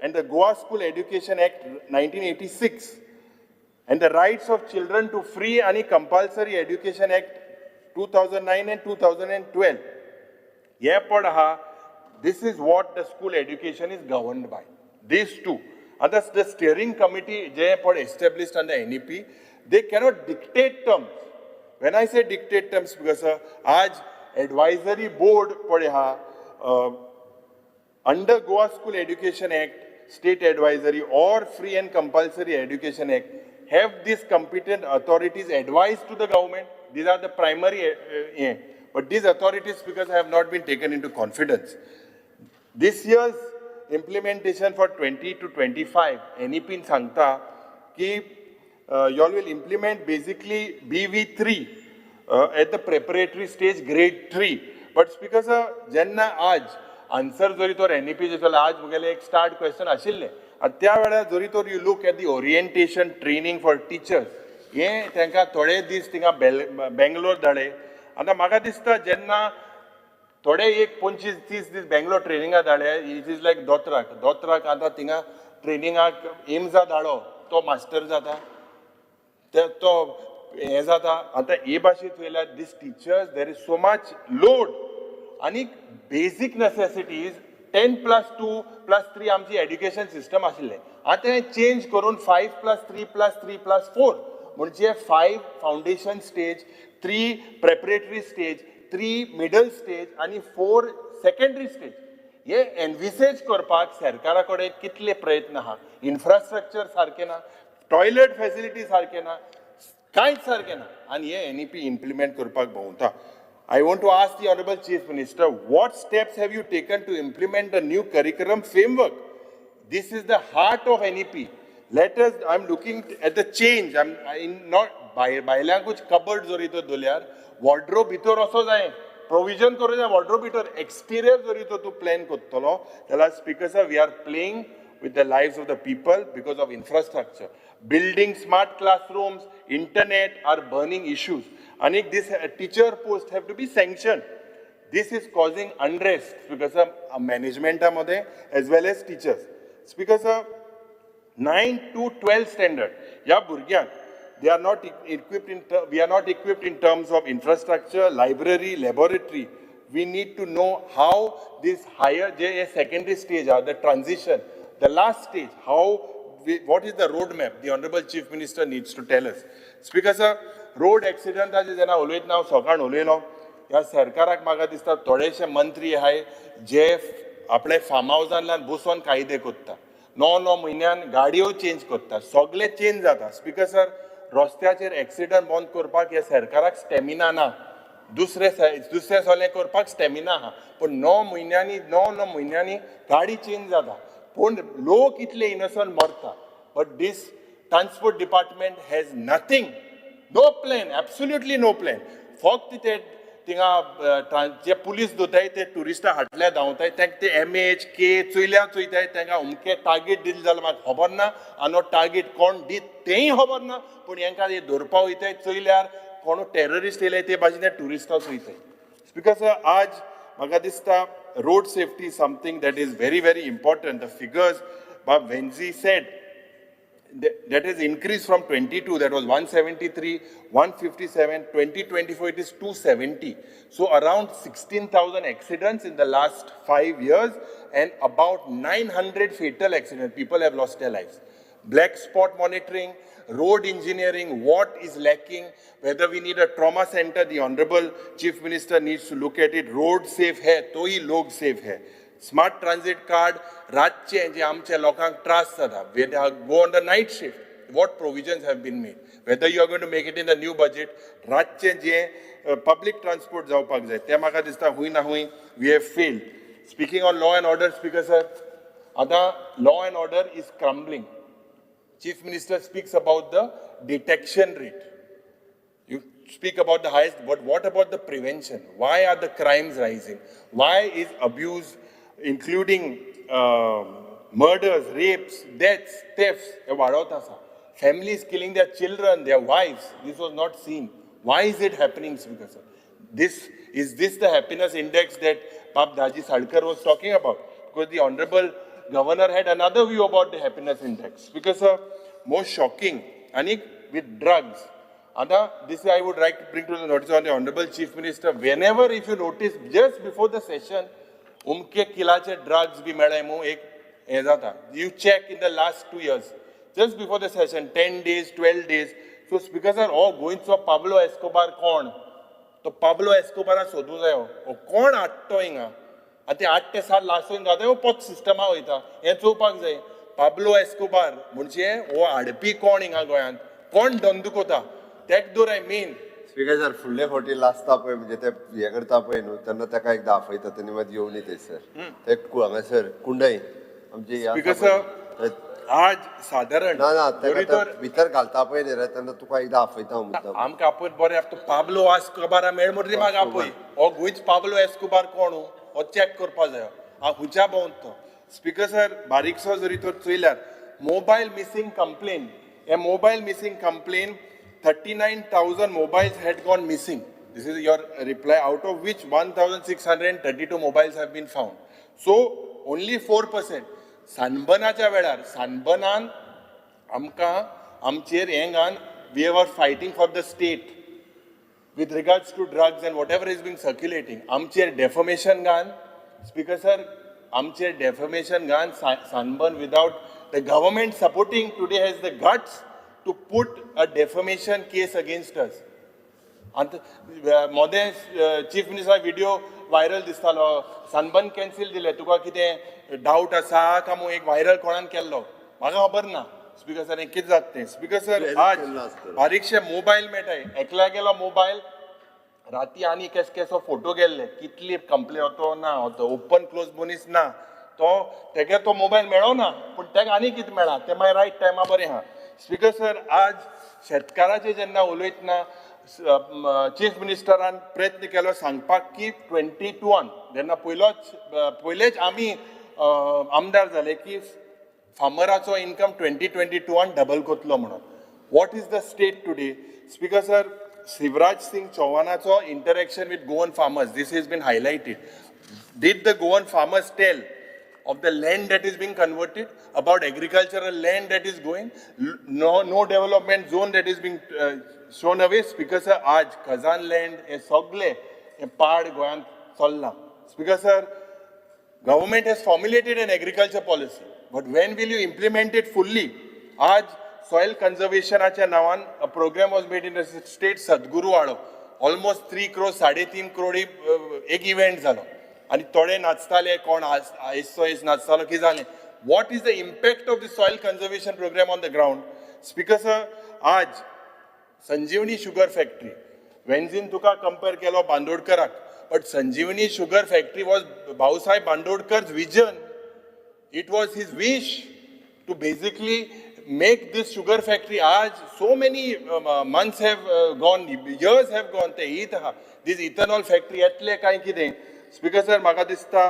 and the Goa School Education Act 1986 and the Rights of Children to Free and Compulsory Education Act 2009 and 2012. Yeah, padaha. This is what the school education is governed by. These two. And that's the steering committee established under NEP. They cannot dictate terms. When I say dictate terms, because आज advisory board under Goa School Education Act, State Advisory or Free and Compulsory Education Act, have these competent authorities advised to the government. These are the primary but these authorities, because have not been taken into confidence. This year's implementation for 20 to 25, NEP in Sangta, ki you all will implement basically BV3 at the preparatory stage, grade 3. But Speaker sir, jenna aaj answer jori tor NEP jisal aaj mugele ek start question ashille. Atya vela jori tor you look at the orientation training for teachers. Ye tenka thode dis tinga Bangalore dale. Anta maga dista jenna थोडे एक 25-30 दीस बेंगलोर ट्रेनिंगा धाडले इट इज लायक दोतराक आतां थिंगा ट्रेनिंगाक एम्सा धाडो तो मास्टर जाता तो हें जाता आतां हे भाशेंत वयल्यार these teachers there is so much load आनी बेसीक नेसेसिटीज 10+2+3 आमची एड्युकेशन सिस्टम आशिल्लें आतां हें चेंज करून 5+3+3+4 म्हणजे 5 foundation stage 3 preparatory stage 3 middle stage आणि 4 सेकंडरी स्टेज हे एनविसेज करपाक सरकारा कडेन कितले प्रयत्न आहा इन्फ्रास्ट्रक्चर सारकें ना टॉयलेट फॅसिलिटी सारकें ना कांयच सारकें ना आनी हे NEP इम्प्लिमेंट करपाक भोंवता. I want to ask the Honorable Chief Minister, what steps have you taken to implement the new curriculum framework? This is the heart of NEP. I'm looking at the change. I'm not भायल्यान कुछ कबर्ड जोरी तो दोल्यार वॉर्ड्रोब भितर असो जाय प्रोविजन करूं जाय वॉर्ड्रोब भितर एक्सटिरियर जोरी तो तूं प्लॅन करतलो जाल्यार speaker sir we are playing with the lives of the people because of infrastructure. Building smart classrooms, internet are burning issues. And if this teacher post have to be sanctioned. This is causing unrest because of management as well as teachers. Because of 9 to 12 standard, yeah, Burgyan, they are not equipped we are not equipped in terms of infrastructure, library, laboratory. We need to know how this higher secondary stage are, the transition, the last stage, what is the roadmap? The Honorable Chief Minister needs to tell us. Speaker sir, road accident as जेन्ना उलयत ना सकाळ उलयलो ह्या सरकाराक म्हाका दिसता थोडेशे मंत्री आहाय जे आपले फार्म हावजांतल्यान बसोन कायदे करता 9 म्हयन्यान गाडयो चेंज करता सगळे चेंज जाता. स्पीकर सर रस्त्याचेर एक्सिडंट बंद करपाक ह्या सरकाराक स्टॅमिना ना दुसरे सोले करपाक स्टॅमिना आहा पण 9 म्हयन्यांनी गाडी चेंज जाता पूण लोक इतले इनोसंट मरता. But this transport department has nothing, no plan, absolutely no plan. फक्त ते थिंगा जे पुलीस दोताय ते ट्युरिस्टां हाटल्या धांवताय तांकां ते MH के चोयल्या चोयताय तांकां अमके टार्गेट दिले जाल्यार म्हाका खबर ना आनी टार्गेट कोण दीत तेंय खबर ना पूण हांकां हे धरपा वयताय चोयल्यार कोण टेररिस्ट येयले ते भाशेन ट्युरिस्टां चोयताय. स्पीकर सर आज म्हाका दिसता road safety is something that is very, very important. The figures Bob Venzi said that has increased from 22, that was 173, 157, 2024 it is 270. So around 16,000 accidents in the last 5 years and about 900 fatal accidents. People have lost their lives. Black spot monitoring, road engineering, what is lacking, whether we need a trauma center, the Honorable Chief Minister needs to look at it. Road safe hai, to hi log safe hai. Smart transit card, रातचे जे आमच्या लोकांक त्रास जाता, where they go on the night shift, what provisions have been made? Whether you are going to make it in the new budget, रातचे जे public transport जावपाक जाय, ते म्हाका दिसता हुई ना हुई, we have failed. Speaking on law and order, Speaker sir, आता law and order is crumbling. Chief Minister speaks about the detection rate. You speak about the highest, but what about the prevention? Why are the crimes rising? Why is abuse, including murders, rapes, deaths, thefts, families killing their children, their wives? This was not seen. Why is it happening, Speaker sir? Is this the happiness index that Pap Daji Sadkar was talking about? Because the Honorable Governor had another view about the happiness index. Because most shocking, and with drugs. This I would like to bring to the notice of the Honorable Chief Minister. Whenever, if you notice, just before the session, umke kilache drugs bhi madam ek ezata. You check in the last 2 years, just before the session, 10 days, 12 days. So speakers are all going to Pablo Escobar kon. To Pablo Escobar sodu jayo. O kon atto inga. Ati 8 te 7 lasoin jata o pot system ha hoita. He chowpak jay. Pablo Escobar म्हणजे o adpi kon inga goyan. Kon dandukota. That door I mean. Speaker sir फुडले फावटी लासता पळय म्हणजे ते हे करता पळय न्हू तेन्ना ताका एकदां आफयता तेन्ना मागीर येवन येता सर ते हांगासर कुंडय आमची स्पीकर सर आज साधारण ना ना ताका भितर घालता पळय न्ही रे तेन्ना तुका एकदां आफयता मुद्दाम आमकां आपय बरें तो पाब्लो एस्कोबारा मेळ म्हणटा म्हाका आपय हो गोंयच पाब्लो एस्कोबार कोण हो चॅक करपा जाय हांव खुच्या भोंवत तो स्पीकर सर बारीकसो जरी तर चयल्यार मोबायल मिसींग कंप्लेन हे mobile missing complain 39,000 mobiles had gone missing. This is your reply, out of which 1,632 mobiles have been found. So, only 4%. Sanbanaच्या वेळार, Sanbanan, आमकां, आमचेर हें घान, we were fighting for the state with regards to drugs and whatever is being circulating. आमचेर defamation घान, Speaker sir, आमचेर defamation घान, Sanban without the government supporting today has the guts to put a defamation case against us. And Modern Chief Minister video viral distalo. Sanban cancel dile. Tuka kite doubt asa kamu ek viral konan kello. Maga खबर ना. Speaker sir कित जाते. Speaker sir आज बारीकशे मोबाईल मेटाय. एकला गेलो मोबाईल. राती आनी केसो फोटो गेल्ले. कितली कंप्लेन होतो ना होतो. ओपन क्लोज बोनीस ना. तो तेगे तो मोबाईल मेळो ना. पण तेग आनी कित मेळा. ते मागीर राईट टायमा बरें हा. स्पीकर सर आज शेतकाराचे जेन्ना उलयतना चीफ मिनिस्टरान प्रयत्न केलो सांगपाक की 22 जेन्ना पयलेच आमी आमदार जाले की फार्मराचो इन्कम 2022 डबल कोतलो म्हणून what is the state today speaker sir Shivraj Singh चौहानाचो interaction with Goan farmers this has been highlighted did the Goan farmers tell of the land that is being converted, about agricultural land that is going, no development zone that is being shown away. Speaker sir, आज Kazan land हे सगळे हे पाड गोंयांत चल्ला. Speaker sir, government has formulated an agriculture policy, but when will you implement it fully? आज soil conservationच्या नावान a program was made in the state Sadguru Wado, almost 3 crore, 3.5 crore एक event जालो. आणि थोडे नाचताले कोण आयस नाचतालो की जालें what is the impact of the soil conservation programme on the ground speaker sir आज संजीवनी शुगर फॅक्टरी वेन्झीन तुका कंपेर केलो बांदोडकराक but Sanjivani sugar factory was Bhausaheb Bandodkar's vision it was his wish to basically make this sugar factory आज so many months have gone years have gone ते हीत हा this ethanol factory येतले काय कितें Speaker sir, म्हाका दिसता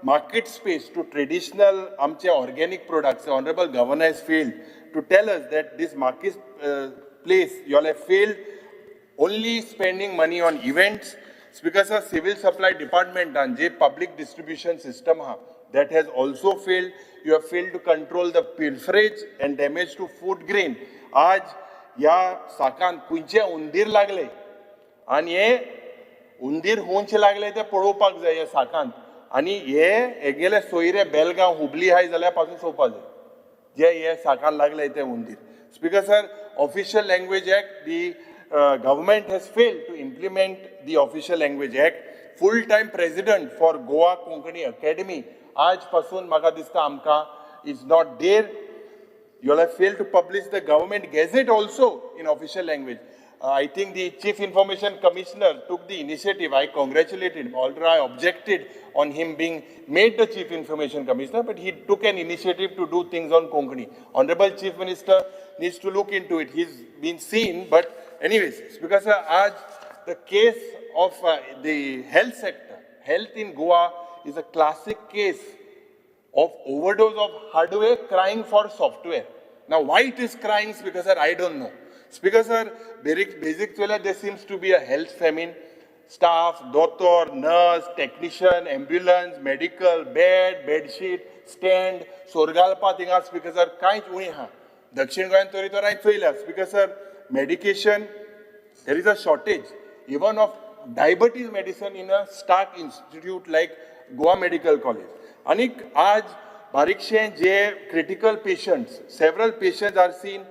market space to traditional आमचे organic products. The Honorable Governor has failed to tell us that this market place, you all have failed only spending money on events. Speaker sir, civil supply department and जे public distribution system ha, that has also failed. You have failed to control the pilferage and damage to food grain. आज ह्या साकान खंयचे उंदीर लागले आनी हे उंदीर हुंचे लागले ते पळोवपाक जाय ह्या साकांत आनी हे गेले सोयरे बेलगांव हुबली हाय जाल्यार पासून चोवपाक जाय जे हे साकान लागले ते उंदीर. Speaker sir, Official Language Act, the government has failed to implement the Official Language Act. Full-time president for Goa Konkani Academy, आज पासून म्हाका दिसता आमकां is not there. You all have failed to publish the government gazette also in official language. I think the Chief Information Commissioner took the initiative. I congratulated him, although I objected on him being made the Chief Information Commissioner, but he took an initiative to do things on Konkani. Honorable Chief Minister needs to look into it. He's been seen, but anyways, because the case of the health sector, health in Goa is a classic case of overdose of hardware crying for software. Now, why it is crying, Speaker sir, I don't know. Speaker sir, basically there seems to be a health famine. Staff, doctor, nurse, technician, ambulance, medical, bed, bedsheet, stand, sorgalpa thinga, Speaker sir, kainch uni ha. Dakshin Goyan tori to right failure. Speaker sir, medication, there is a shortage, even of diabetes medicine in a stark institute like Goa Medical College. Anik, aaj, Barikshen, J, critical patients, several patients are seen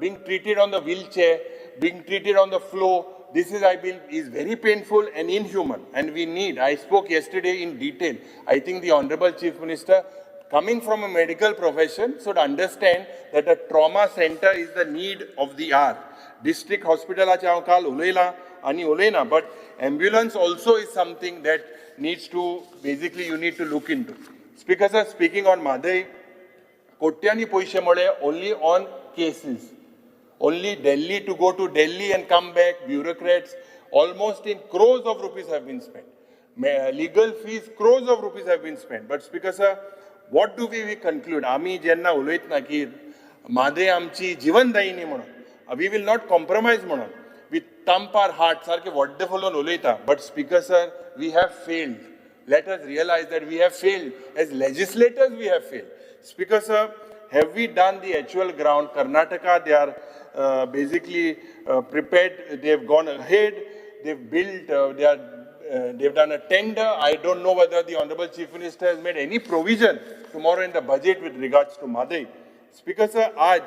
being treated on the wheelchair, being treated on the floor. This is, I believe, is very painful and inhuman. And we need, I spoke yesterday in detail. I think the Honorable Chief Minister, coming from a medical profession, should understand that a trauma center is the need of the hour. District hospital acha kal uleila ani ulena, but ambulance also is something that needs to, basically you need to look into. Speaker sir, speaking on Madai, Kotyani Poishe Mole only on cases. Only Delhi to go to Delhi and come back, bureaucrats, almost in crores of rupees have been spent. Legal fees, crores of rupees have been spent. But Speaker sir, what do we conclude? Ami jenna uloitna ki Madai amchi jivan daini म्हणून. We will not compromise म्हणून. We thump our heart, sarke vodde folon uloita. But Speaker sir, we have failed. Let us realize that we have failed. As legislators, we have failed. Speaker sir, have we done the actual ground? Karnataka, they are basically prepared. They have gone ahead. They've built. They've done a tender. I don't know whether the Honorable Chief Minister has made any provision tomorrow in the budget with regards to Madai. Speaker sir, आज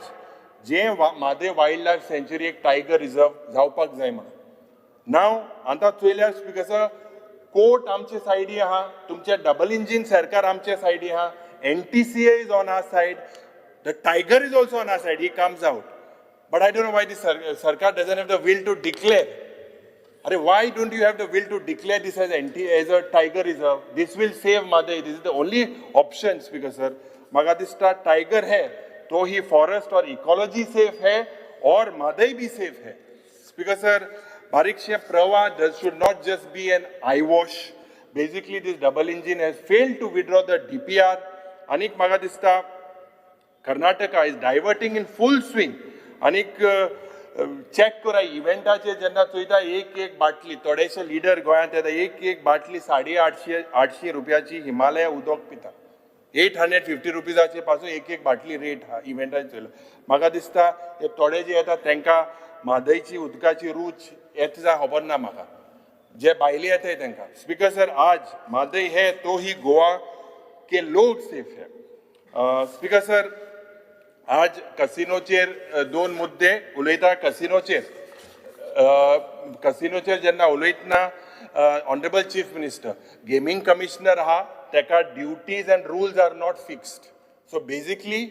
जे Madai Wildlife Sanctuary एक tiger reserve जावपाक जाय म्हणून. Now, आता चोयल्यार Speaker sir, court आमचे साइडी आहा, तुमचे double engine सरकार आमचे साइडी आहा, NTCA is on our side, the tiger is also on our side, he comes out. But I don't know why the Sarkar doesn't have the will to declare. Why don't you have the will to declare this as a tiger reserve? This will save Madai. This is the only option, Speaker sir. Maga this tiger hai, to hi forest or ecology safe hai, or Madai bhi safe hai. Speaker sir, Barikshe Prawa should not just be an eyewash. Basically, this double engine has failed to withdraw the DPR. Anik Magadista, Karnataka is diverting in full swing. Anik check kora eventache jenna choita एक बाटली थोडेशे लीडर गोंयांत येता एक बाटली 850 रुपयाची हिमालया उदक पिता 850 रुपीजाचे पासून एक बाटली रेट हा इव्हेंटान चयलो म्हाका दिसता हे थोडे जे येता तांकां म्हादयची उदकाची रूच येता जाय खबर ना म्हाका जे भायले येताय तांकां स्पीकर सर आज म्हादय है तो ही गोवा के लोग सेफ है स्पीकर सर आज कसिनोचेर दोन मुद्दे उलयता कसिनोचेर जेन्ना उलयतना honourable chief minister gaming commissioner आहा ताका duties and rules are not fixed so basically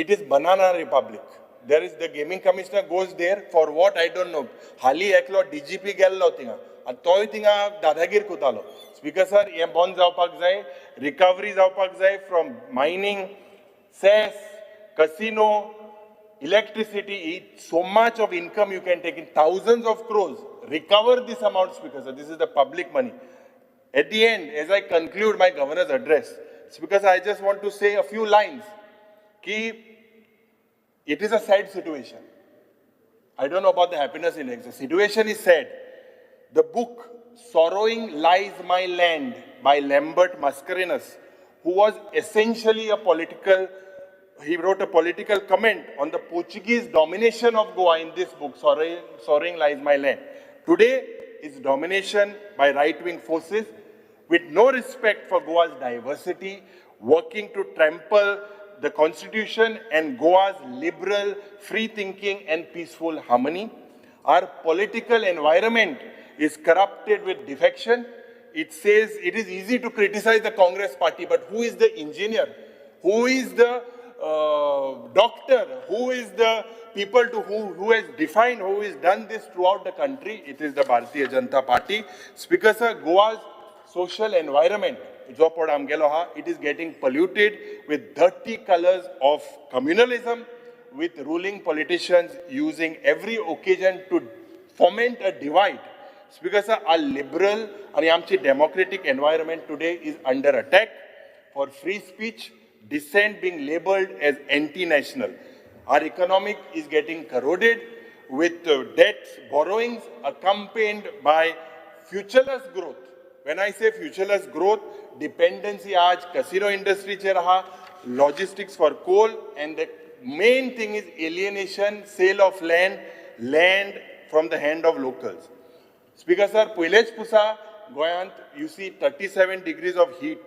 it is banana republic there is the gaming commissioner goes there for what I don't know हालीं एकलो DGP गेल्लो थिंगा आनी तोय थिंगा दादागीर कोतालो स्पीकर सर हें बंद जावपाक जाय रिकवरी जावपाक जाय from mining cess casino, electricity, so much of income you can take in thousands of crores. Recover this amount, Speaker sir. This is the public money. At the end, as I conclude my governor's address, Speaker sir, I just want to say a few lines. Ki it is a sad situation. I don't know about the happiness index. The situation is sad. The book, Sorrowing Lies My Land by Lambert Mascarenhas, who was essentially he wrote a political comment on the Portuguese domination of Goa in this book, Soaring Lies My Land. Today, its domination by right-wing forces with no respect for Goa's diversity, working to trample the constitution and Goa's liberal, free-thinking and peaceful harmony. Our political environment is corrupted with defection. It says it is easy to criticize the Congress party, but who is the engineer? Who is the doctor? Who is the people who has defined, who has done this throughout the country? It is the Bharatiya Janata Party. Speaker sir, Goa's social environment, it is getting polluted with dirty colors of communalism, with ruling politicians using every occasion to foment a divide. Speaker sir, our liberal and our democratic environment today is under attack for free speech, dissent being labeled as anti-national. Our economic is getting corroded with debts, borrowings accompanied by futureless growth. When I say futureless growth, dependency aaj casino industry che raha, logistics for coal, and the main thing is alienation, sale of land from the hand of locals. Speaker sir, Puilech Pusa, Goyant, you see 37 degrees of heat.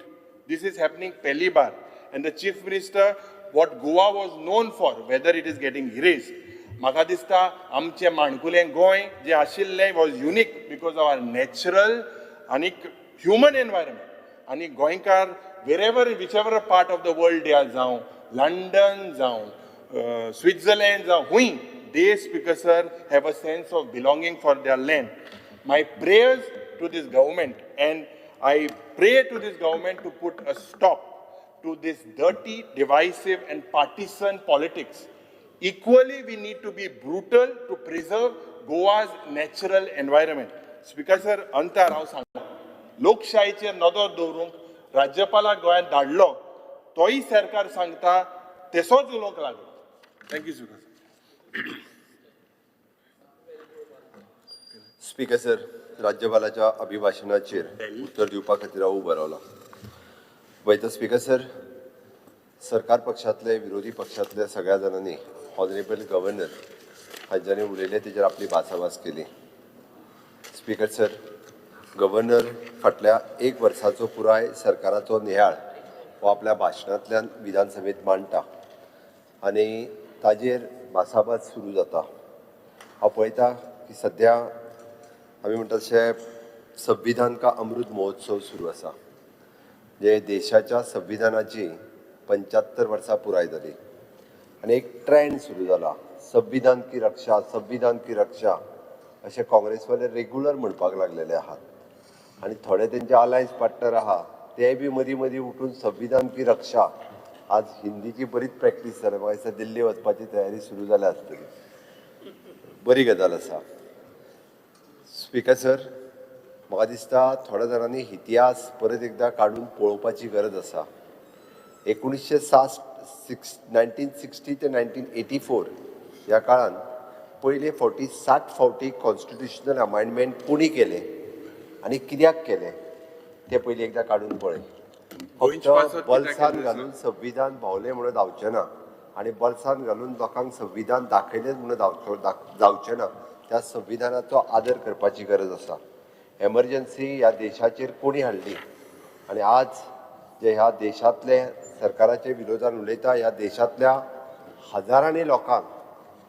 This is happening pehli bar. And the Chief Minister, what Goa was known for, whether it is getting erased. म्हाका दिसता आमचे माणकुलें गोंय जे आशिल्लें was unique because of our natural and human environment. And Goinkar, whichever part of the world they are जावं, London जावं, Switzerland जावं, they, Speaker sir, have a sense of belonging for their land. My prayers to this government, and I pray to this government to put a stop to this dirty, divisive and partisan politics. Equally, we need to be brutal to preserve Goa's natural environment. Speaker sir, अंतर हांव सांगता. लोकशायेचेर नदर दवरूंक राज्यपालाक गोंयांत धाडलो, तोय सरकार सांगता तेसोच उलोवंक लागलो. Thank you speaker. स्पीकर सर, राज्यपालाच्या अभिभाशणाचेर उत्तर दिवपा खातीर हांव उबो रावला. वयता स्पीकर सर, सरकार पक्षांतले विरोधी पक्षांतल्या सगळ्या जाणांनी ऑनरेबल गव्हर्नर हांच्यांनी उलयले तेजेर आपली भासाभास केली. स्पीकर सर, गव्हर्नर फाटल्या 1 वर्साचो पुराय सरकाराचो नियाळ हो आपल्या भाशणांतल्यान विधानसभेत मांडटा आनी ताजेर भासाभास सुरू जाता. हांव पळयता की सद्या आमी म्हणटा तशें संविधान का अमृत महोत्सव सुरू आसा, जे देशाच्या संविधानाची 75 वर्सां पुराय जाली आनी एक ट्रेंड सुरू जाला, संविधान की रक्षा, संविधान की रक्षा अशें काँग्रेसवाले रेग्युलर म्हणपाक लागलेले आहात आनी थोडे तेंचे अलायन्स पार्टनर आहा ते बी मदीं मदीं उठून संविधान की रक्षा. आज हिंदीची बरीच प्रॅक्टीस जाल्या, म्हाका दिसता दिल्ली वचपाची तयारी सुरू जाल्या आसतली, बरी गजाल आसा. स्पीकर सर, म्हाका दिसता थोड्या जाणांनी इतिहास परत एकदा काडून पळोवपाची गरज आसा. 1960 ते 1984 ह्या काळान पयले 60 फावटी कॉन्स्टिट्युशनल अमेंडमेंट कोणी केले आनी कित्याक केले ते पयलीं एकदा काडून पळय. फक्त बलसान घालून संविधान भावलें म्हणून जावचें ना आनी बलसान घालून लोकांक संविधान दाखयलें म्हणून जावचें ना. त्या संविधानाचो आदर करपाची गरज आसा. एमर्जन्सी ह्या देशाचेर कोणी हाडली आनी आज जे ह्या देशांतले सरकाराच्या विरोधान उलयता, ह्या देशांतल्या हजारांनी लोकांक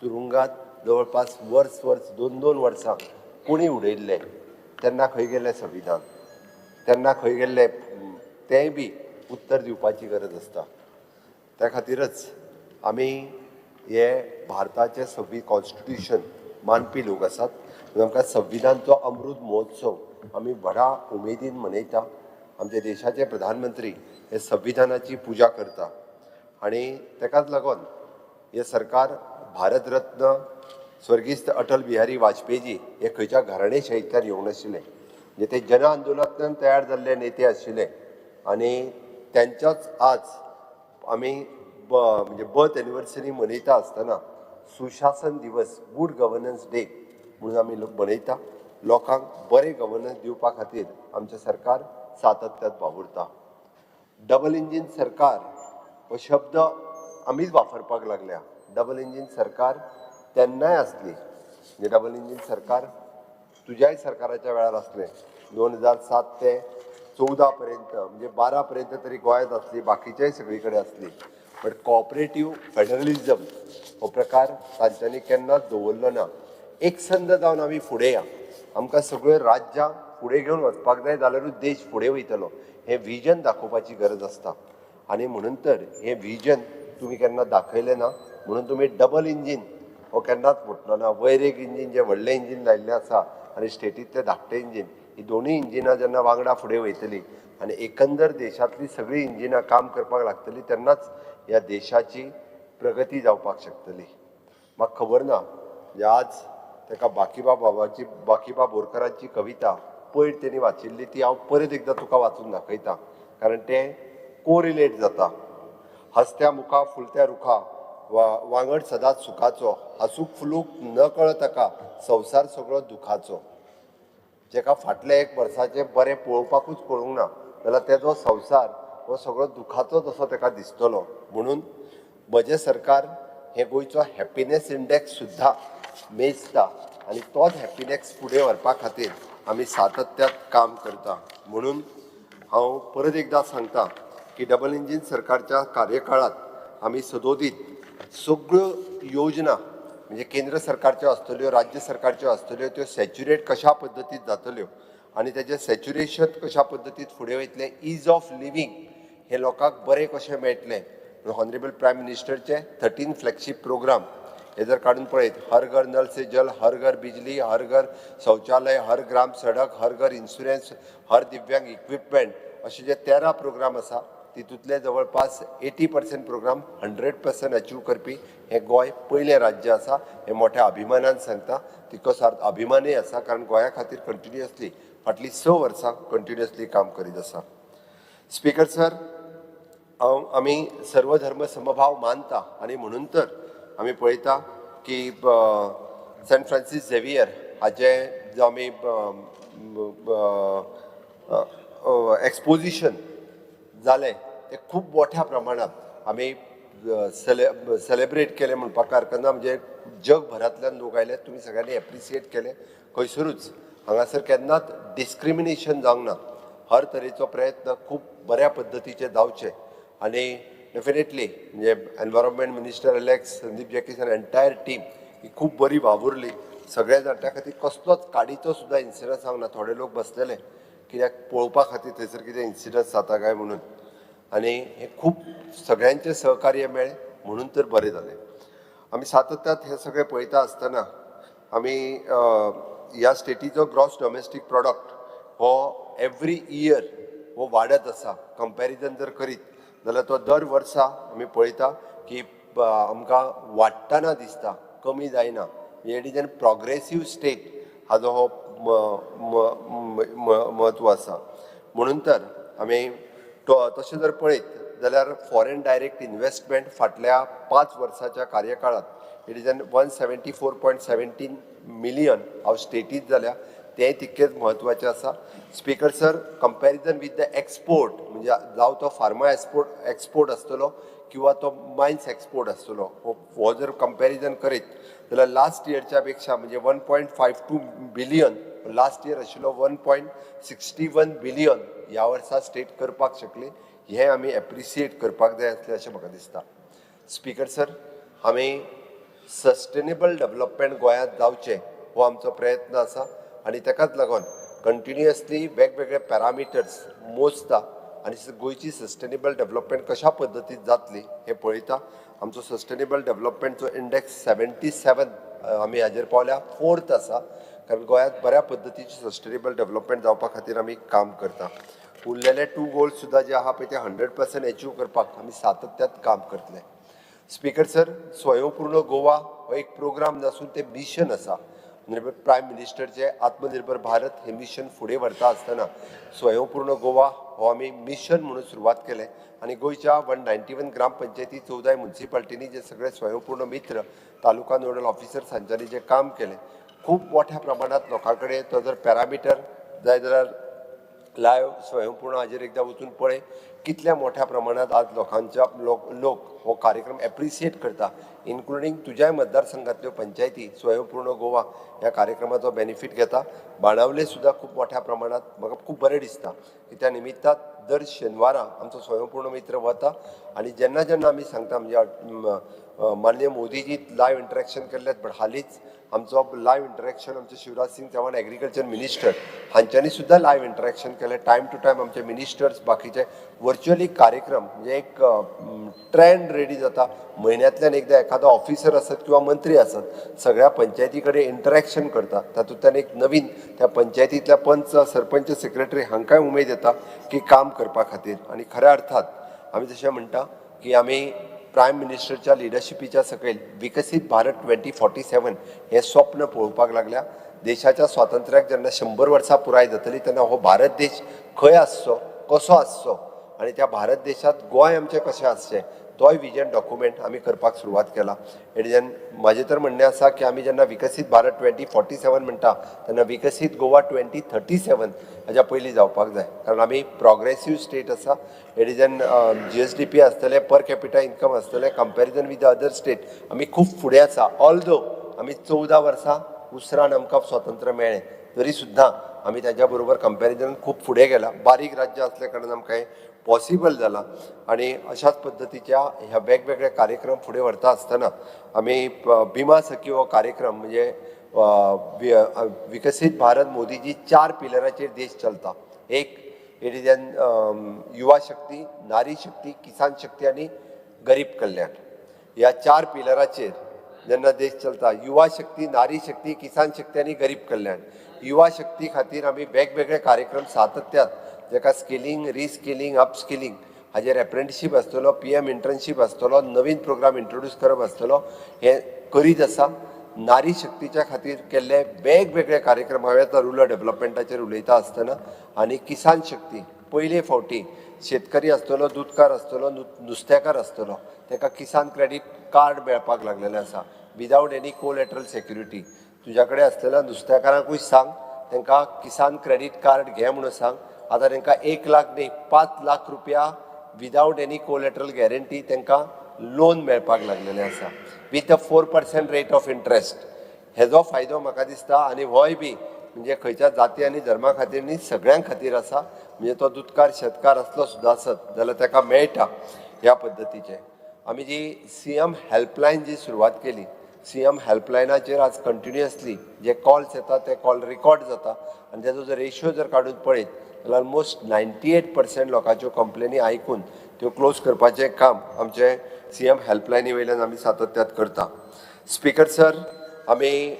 तुरुंगात जवळपास वर्स 2-2 वर्सां कोणी उडयल्ले, तेन्ना खंय गेलें संविधान, तेन्ना खंय गेल्ले तेंय बी उत्तर दिवपाची गरज आसता. त्या खातीरच आमी हे भारताचें कॉन्स्टिट्युशन मानपी लोक आसात. आमकां संविधानचो अमृत महोत्सव आमी व्हडा उमेदीन मनयता. आमचे देशाचे प्रधानमंत्री हे संविधानाची पुजा करता आनी तेकाच लागून हे सरकार भारत रत्न स्वर्गीस्त अटल बिहारी वाजपेयीजी हे खंयच्या घराणेशाहींतल्यान येवंक नाशिल्ले, म्हणजे ते जन आंदोलनांतल्यान तयार जाल्ले नेते आशिल्ले आनी त्यांच्याच आज आमी म्हणजे बर्थ एनिवर्सरी मनयता आसतना सुशासन दिवस, गुड गव्हर्नन्स डे म्हणून आमी मनयता. लोकांक बरें गव्हर्नन्स दिवपा खातीर आमचें सरकार सातत्यात वावुरता. डबल इंजिन सरकार हो शब्द आमीच वापरपाक लागल्या. डबल इंजिन सरकार तेन्नाय असली, म्हणजे डबल इंजिन सरकार तुझ्याय सरकाराच्या वेळार असलें. 2007 ते 14 पर्यंत म्हणजे 12 पर्यंत तरी गोंयांत असली, बाकीच्याय सगळी कडेन असली. बट कॉपरेटिव्ह फेडरलिझम हो प्रकार तांच्यांनी केन्नाच दवरलो ना. एकसंध जावन आमी फुडें या. आमकां सगळ्यो राज्यां फुडें घेवन वचपाक जाय जाल्यारूच देश फुडें वयतलो. हें विजन दाखोवपाची गरज आसता. आनी म्हणून तर हें विजन तुमी केन्ना दाखयलें ना. म्हणून तुमी डबल इंजीन हो केन्नाच म्हटलो ना. वयर एक इंजीन जें व्हडलें इंजीन लायिल्लें आसा आनी स्टेटींतलें धाकटें इंजीन, ही दोनूय इंजिनां जेन्ना वांगडा फुडें वयतलीं आनी एकंदर देशांतलीं सगळीं इंजिनां काम करपाक लागतलीं तेन्नाच ह्या देशाची प्रगती जावपाक शकतली. म्हाका खबर ना म्हणजे आज ताका बाकीबाब बोरकरांची कविता पयर तेणी वाचिल्ली ती हांव परत एकदां तुका वाचून दाखयतां, कारण तें कोरिलेट जाता. हसत्या मुखा फुलत्या रुखा वांगड सदांच सुखाचो, हांसूक फुलूक न कळ ताका संवसार सगळो दुखाचो. जेका फाटल्या एक वर्साचें बरें पळोवपाकूच कळूंक ना जाल्यार तेजो संवसार हो सगळो दुखाचोच असो ताका दिसतलो. म्हणून म्हजें सरकार हें गोंयचो हॅपिनेस इंडेक्स सुद्दां मेजता आनी तोच हॅपिनेस फुडें व्हरपा खातीर आमी सातत्यान काम करता. म्हणून हांव परत एकदां सांगता की डबल इंजीन सरकारच्या कार्यकाळांत आमी सदोदीत सगळ्यो योजना म्हणजे केंद्र सरकारच्यो आसतल्यो, राज्य सरकारच्यो आसतल्यो, त्यो सॅच्युरेट कशा पद्दतीन जातल्यो आनी तेजें सॅच्युरेशन कशा पद्दतीन फुडें वयतलें. इज ऑफ लिवींग हें लोकांक बरें कशें मेळटलें. ऑनरेबल प्रायम मिनिस्टरचे 13 फ्लॅगशीप प्रोग्राम हे जर काडून पळयत, हर घर नल से जल, हर घर बिजली, हर घर शौचालय, हर ग्राम सडक, हर घर इन्शुरन्स, हर दिव्यांग इक्विपमेंट अशे जे 13 प्रोग्राम आसा तितूंतले जवळपास 80% प्रोग्राम 100% अचीव करपी हें गोंय पयलें राज्य आसा. हें मोठ्या अभिमानान सांगता. तितको सार्थ अभिमानूय आसा कारण गोंया खातीर कंटिन्युअसली फाटलीं 6 वर्सां कंटिन्युअसली काम करीत आसा. स्पीकर सर, आमी सर्वधर्म समभाव मानता आनी म्हणून तर आमी पळयता की सेंट फ्रांसीस झेवियर हाचे जो आमी एक्सपोजिशन जालें तें खूब मोठ्या प्रमाणांत आमी सेलेब्रेट केलें म्हणपाक हरकत ना. म्हणजे जगभरांतल्यान लोक आयले, तुमी सगळ्यांनी एप्रिसिएट केलें. खंयसरूच हांगासर केन्नाच डिस्क्रिमिनेशन जावंक ना. हर तरेचो प्रयत्न खूब बऱ्या पद्दतीचे जावचे आनी डेफिनेटली म्हणजे environment minister elect Sandeep Jacques आनी एंटायर टीम ही खूब बरी वावुरली. सगळ्या जाणट्या खातीर कसलोच काडीचो सुद्दां इन्सिडन्स जावंक ना. थोडे लोक बसलेले कित्याक पळोवपा खातीर थंयसर कितें इन्सिडन्स जाता काय म्हणून. आनी हें खूब सगळ्यांचें सहकार्य मेळ्ळें म्हणून तर बरें जालें. आमी सातत्यान हें सगळें पळयता आसतना आमी ह्या स्टेटीचो ग्रॉस डॉमेस्टीक प्रॉडक्ट हो एवरी इयर हो वाडत आसा. कंपॅरिजन जर करीत जाल्यार तो दर वर्सा आमी पळयता की आमकां वाडटना दिसता, कमी जायना. It is an progressive state हाजो हो म्हत्व आसा. म्हणून तर आमी तशें जर पळयत जाल्यार फॉरेन डायरेक्ट इन्वेस्टमेंट फाटल्या 5 वर्साच्या कार्यकाळांत इट इज एन 174.17 मिलियन हांव स्टेटींत जाल्या तेंय तितकेच म्हत्वाचें आसा. Speaker sir, comparison with the export म्हणजे जावं तो फार्मा एक्सपोर्ट आसतलो किंवा तो मायन्स एक्सपोर्ट आसतलो, हो जर कंपॅरिजन करीत जाल्यार लास्ट इयरच्या पेक्षा म्हणजे 1.52 बिलियन लास्ट इयर आशिल्लो 1.61 बिलियन ह्या वर्सा स्टेट करपाक शकली. हें आमी एप्रिसिएट करपाक जाय आसलें अशें म्हाका दिसता. स्पीकर सर, आमी सस्टेनेबल डेव्हलपमेंट गोंयांत जावचें हो आमचो प्रयत्न आसा आनी ताकाच लागून कंटिन्युअसली वेगवेगळे पॅरामिटर्स मोजता आनी गोंयची सस्टेनेबल डेव्हलपमेंट कशा पद्दतीन जातली हें पळयता. आमचो सस्टेनेबल डेव्हलपमेंटचो इंडेक्स 77 आमी हाजेर पावल्या 4th आसा. कारण गोंयांत बऱ्या पद्दतीची सस्टेनेबल डेव्हलपमेंट जावपा खातीर आमी काम करता. उरलेले 2 गोल्स सुद्दां जे आहा पळय ते 100% अचीव करपाक आमी सातत्यान काम करतले. स्पीकर सर, स्वयंपूर्ण गोवा हो एक प्रोग्राम नसून ते मिशन आसा. प्रायम मिनिस्टरचे आत्मनिर्भर भारत हे मिशन फुडें व्हरता आसतना स्वयंपूर्ण गोवा हो आमी मिशन म्हणून सुरवात केलें आनी गोंयच्या 191 ग्रामपंचायती 14 म्युन्सिपाल्टींनी जे सगळे स्वयंपूर्ण मित्र तालुका नोडल ऑफिसर्स हांच्यांनी जें काम केलें खूब मोठ्या प्रमाणांत लोकां कडेन तो जर पॅरामिटर जाय जाल्यार लायव्ह स्वयंपूर्ण हाजेर एकदा वचून पळय कितल्या मोठ्या प्रमाणात आज लोकांच्या लोक हो कार्यक्रम एप्रिशिएट करता, इन्क्लुडींग तुज्याय मतदारसंघातल्यो पंचायती स्वयंपूर्ण गोवा ह्या कार्यक्रमाचो बेनिफीट घेता. बाणावले सुद्धा खूप मोठ्या प्रमाणात म्हाका खूप बरें दिसता की त्या निमित्तान दर शेनवारा आमचो स्वयंपूर्ण मित्र वता आणि जेन्ना जेन्ना आमी सांगता म्हणजे माननीय मोदीजी लायव्ह इंटरेक्शन केल्लें, बट हालींच आमचो लायव्ह इंटरेक्शन आमचे शिवराज सिंग चव्हाण एग्रीकल्चर मिनिस्टर हांच्यांनी सुद्धा लायव्ह इंटरेक्शन केलें. टायम टू टायम आमचे मिनिस्टर्स बाकीचे व्हर्च्युअली कार्यक्रम म्हणजे एक ट्रेंड रेडी जाता. म्हयन्यांतल्यान एकदा एखादो ऑफिसर आसत किंवा मंत्री आसत सगळ्या पंचायती कडेन इंटरेक्शन करता. तातूंतल्यान एक नवीन त्या पंचायतींतल्या पंच, सरपंच, सेक्रेटरी हांकांय उमेद येता की काम करपा खातीर. आणि खऱ्या अर्थात आमी जशें म्हणटा की आमी प्रायम मिनिस्टरच्या लिडरशिपीच्या सकयल विकसीत भारत 2047 हे स्वप्न पळोवपाक लागल्या. देशाच्या स्वातंत्र्याक जेन्ना 100 वर्सां पुराय जातली तेन्ना हो भारत देश खंय आसचो, कसो आसचो आणि त्या भारत देशात गोंय आमचें कशें आसचें तोय विजन डॉक्युमेंट आमी करपाक सुरवात केला. हेजेन म्हाजें तर म्हणणें आसा की आमी जेन्ना विकसीत भारत 2047 म्हणटा तेन्ना विकसीत गोवा 2037 हाज्या पयलीं जावपाक जाय. कारण आमी प्रोग्रेसीव स्टेट आसा. हेजेन GSDP आसतलें, पर कॅपिटा इन्कम आसतलें, comparison with the other state आमी खूब फुडें आसा. ऑल्दो आमी 14 वर्सां उसरान आमकां स्वातंत्र्य मेळ्ळें तरी सुद्दां आमी ताच्या बरोबर कंपॅरिजन खूब फुडें गेला. बारीक राज्य असल्या कारणान आमकां हें पॉसिबल जाला. आणि अशाच पद्दतीच्या ह्या वेगवेगळे कार्यक्रम फुडें व्हरता आसतना आमी बिमा सखी हो कार्यक्रम म्हणजे विकसीत भारत मोदीजी 4 पिलराचेर देश चलता. एक इट इज एन युवा शक्ती, नारी शक्ती, किसान शक्ती आणि गरीब कल्याण. ह्या 4 पिलराचेर जेन्ना देश चलता, युवा शक्ती, नारी शक्ती, किसान शक्ती आणि गरीब कल्याण. युवा शक्ती खातीर आमी वेगवेगळे कार्यक्रम सातत्यात जेका स्किलिंग, रिस्किलिंग, अपस्किलिंग हाजेर एप्रेंटिसशीप आसतलो, PM इंटर्नशीप आसतलो, नवीन प्रोग्राम इंट्रोड्यूस करप आसतलो, हे करीत आसा. नारी शक्तीच्या खातीर केल्ले वेगवेगळे कार्यक्रम हांवें आतां रुरल डेव्हलपमेंटाचेर उलयता आसतना. आनी किसान शक्ती पयले फावटी शेतकरी आसतलो, दूधकार आसतलो, नुस्तेकार आसतलो, ताका किसान क्रेडीट कार्ड मेळपाक लागलेलें आसा विदावट एनी कोलॅटरल सेक्युरिटी. तुज्या कडेन आसलेल्या नुस्तेकारांकूय सांग तांकां किसान क्रेडीट कार्ड घे म्हणून सांग. आतां तांकां 1 लाख न्ही 5 लाख रुपया विदावट एनी कोलॅटरल गॅरंटी तांकां लोन मेळपाक लागलेलें आसा with a 4% rate of interest. हेजो फायदो म्हाका दिसता आनी होय बी म्हणजे खंयच्या जाती आनी धर्मा खातीर न्ही सगळ्यां खातीर आसा. म्हणजे तो दूधकार शेतकार असलो सुद्दां आसत जाल्यार ताका मेळटा. ह्या पद्दतीचें आमी जी CM हेल्पलायन जी सुरवात केली, CM हेल्पलायनाचेर आज कंटिन्युअसली जे कॉल्स येतात ते कॉल रिकॉर्ड जाता आनी तेजो जर रेशियो जर काडून पळयत जाल्यार ऑलमोस्ट 98% लोकांच्यो कंप्लेनी आयकून त्यो क्लोज करपाचें काम आमचे CM हेल्पलायनी वयल्यान आमी सातत्यात करता. स्पीकर सर, आमी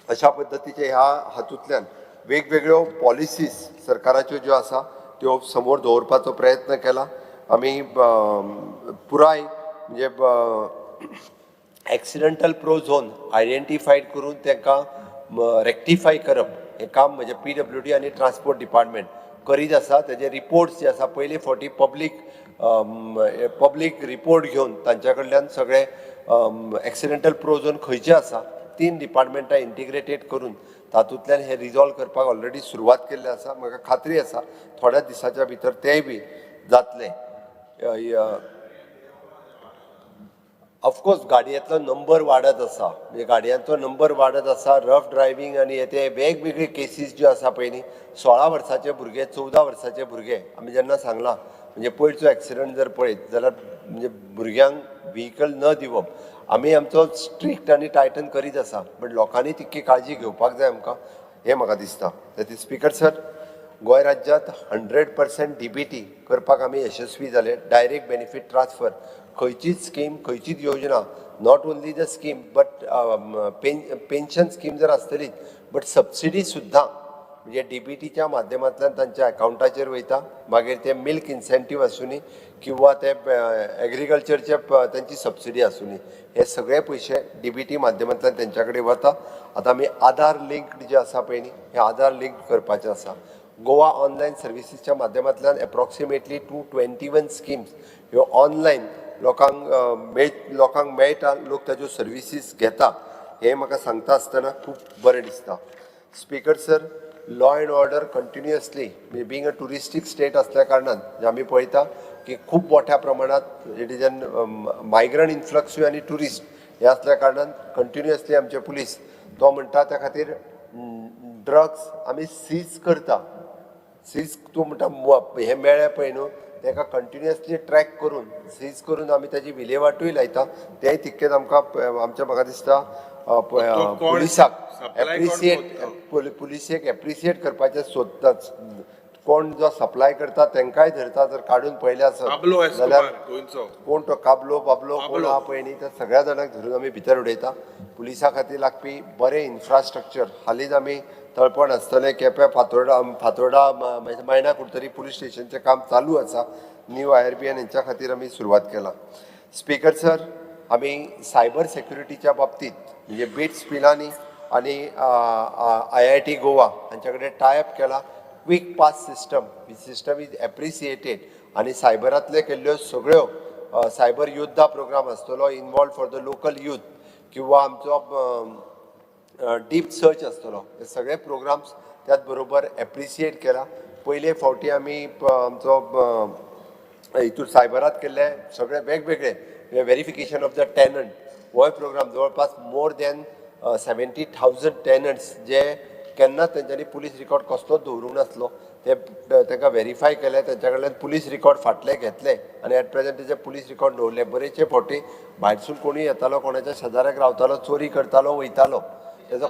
अशा पद्दतीचे ह्या हातूंतल्यान वेगवेगळ्यो पॉलिसीज सरकाराच्यो ज्यो आसा त्यो समोर दवरपाचो प्रयत्न केला. आमी पुराय म्हणजे एक्सिडेंटल प्रो झोन आयडेंटिफायड करून तांकां रेक्टिफाय करप हें काम म्हणजे PWD आनी ट्रान्सपोर्ट डिपार्टमेंट करीत आसा. तेजे रिपोर्ट्स जे आसा पयले फावटी पब्लीक रिपोर्ट घेवन तांच्या कडल्यान सगळे एक्सिडेंटल प्रो झोन खंयचे आसा 3 डिपार्टमेंटां इंटिग्रेटेड करून तातूंतल्यान हे रिजॉल्व करपाक ऑलरेडी सुरवात केल्ली आसा. म्हाका खात्री आसा थोड्या दिसाच्या भितर तेय बी जातलें. ऑफकोर्स गाडयांतलो नंबर वाडत आसा, म्हणजे गाडयांचो नंबर वाडत आसा. रफ ड्रायव्हिंग आनी ते वेगवेगळे केसीस ज्यो आसा पळय न्ही, 16 वर्साचे भुरगे, 14 वर्साचे भुरगे आमी जेन्ना सांगलां म्हणजे पयरचो एक्सिडंट जर पळयत जाल्यार म्हणजे भुरग्यांक व्हेकल न दिवप. आमी आमचो स्ट्रिक्ट आनी टायटन करीत आसा, बट लोकांनी तितकी काळजी घेवपाक जाय आमकां हें म्हाका दिसता. ते स्पीकर सर, गोंय राज्यांत 100% DBT करपाक आमी यशस्वी जाले. डायरेक्ट बेनिफीट ट्रान्सफर खंयचीच स्कीम, खंयचीच योजना, not only the scheme but pension scheme जर आसतली बट सबसिडी सुद्दां म्हणजे DBTच्या माध्यमांतल्यान तांच्या अकाउंटाचेर वयता. मागीर ते मिल्क इन्सेंटीव आसूनी किंवा ते एग्रीकल्चरचे तांची सबसिडी आसूनी, हे सगळे पयशे DBT माध्यमांतल्यान तेंच्या कडेन वता. आतां आमी आधार लिंक्ड जे आसा पळय न्ही, हे आधार लिंक्ड करपाचें आसा. गोवा ऑनलायन सर्विसीसच्या माध्यमांतल्यान एप्रॉक्सिमेटली 221 स्किम्स ह्यो ऑनलायन लोकांक मेळटा. लोक ताज्यो सर्विसीस घेता. हें म्हाका सांगता आसतना खूब बरें दिसता. Speaker sir, law and order continuously म्हणजे बिंग अ टुरिस्टीक स्टेट असल्या कारणान जे आमी पळयता की खूप मोठ्या प्रमाणात इट इज एन मायग्रंट इन्फ्लक्सूय आनी टुरिस्ट हे असल्या कारणान कंटिन्युअसली आमचे पुलीस तो म्हणटा त्या खातीर ड्रग्स आमी सीज करता सीज तूं म्हणटा हे मेळ्ळे पळय न्हू ताका कंटिन्युअसली ट्रॅक करून सीज करून आमी ताची विलेवाटूय लायता तेंय तितकेच आमकां आमच्या म्हाका दिसता पुलिसाक पुलिसेक एप्रिसिएट करपाचें सोदतात कोण जो सप्लाय करता तांकांय धरता जर काडून पळयले आसत जाल्यार कोण तो काबलो बाबलो कोण आहा पळय न्ही त्या सगळ्या जाणांक धरून आमी भितर उडयता पुलिसा खातीर लागपी बरें इन्फ्रास्ट्रक्चर हालींच आमी तळपण आसतलें केपें फातोर्डा मायना कुडतरी पुलीस स्टेशनचें काम चालू आसा न्यू IRBN हेंच्या खातीर आमी सुरवात केला स्पीकर सर आमी सायबर सेक्युरिटीच्या बाबतींत म्हणजे बिट्स पिलांनी आनी IIT गोवा हांच्या कडेन टायअप केला quick pass system is appreciated आनी सायबरांतले केल्ल्यो सगळ्यो सायबर योद्धा प्रोग्राम आसतलो involve for the local youth किंवा आमचो डीप सर्च आसतलो हे सगळे प्रोग्राम्स त्याच बरोबर एप्रिसिएट केला पयले फावटी आमी आमचो हितून सायबरांत केल्ले सगळे वेगवेगळे व्हेरिफिकेशन ऑफ द टेनंट हो प्रोग्राम जवळपास मोर दॅन 70,000 टेनंट्स जे केन्ना तेंच्यांनी पुलीस रिकॉर्ड कसलोच दवरूंक नासलो ते तांकां व्हेरीफाय केले तेंच्या कडल्यान पुलीस रिकॉर्ड फाटले घेतले आनी एट प्रेझेंट तेजे पुलीस रिकॉर्ड दवरले बरेचशे फावटी भायरसून कोणूय येतालो कोणाच्या शेजाऱ्याक रावतालो चोरी करतालो वयतालो तेजो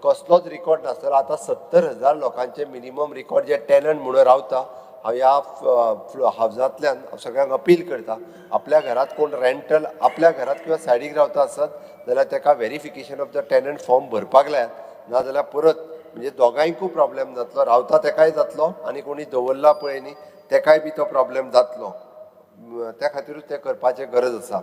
कसलोच रिकॉर्ड नासतालो आतां 70,000 लोकांचे मिनिमम रिकॉर्ड जे टेनंट म्हणून रावता हांव ह्या हावजांतल्यान सगळ्यांक अपील करता आपल्या घरात कोण रेंटल आपल्या घरात किंवा सायडीक रावता आसत जाल्यार ताका verification of the tenant form भरपाक लायात नाजाल्यार परत म्हणजे दोगांयकूय प्रॉब्लेम जातलो रावता ताकाय जातलो आनी कोणी दवरला पळय न्ही ताकाय बी तो प्रॉब्लेम जातलो त्या खातीरूच तें करपाचें गरज आसा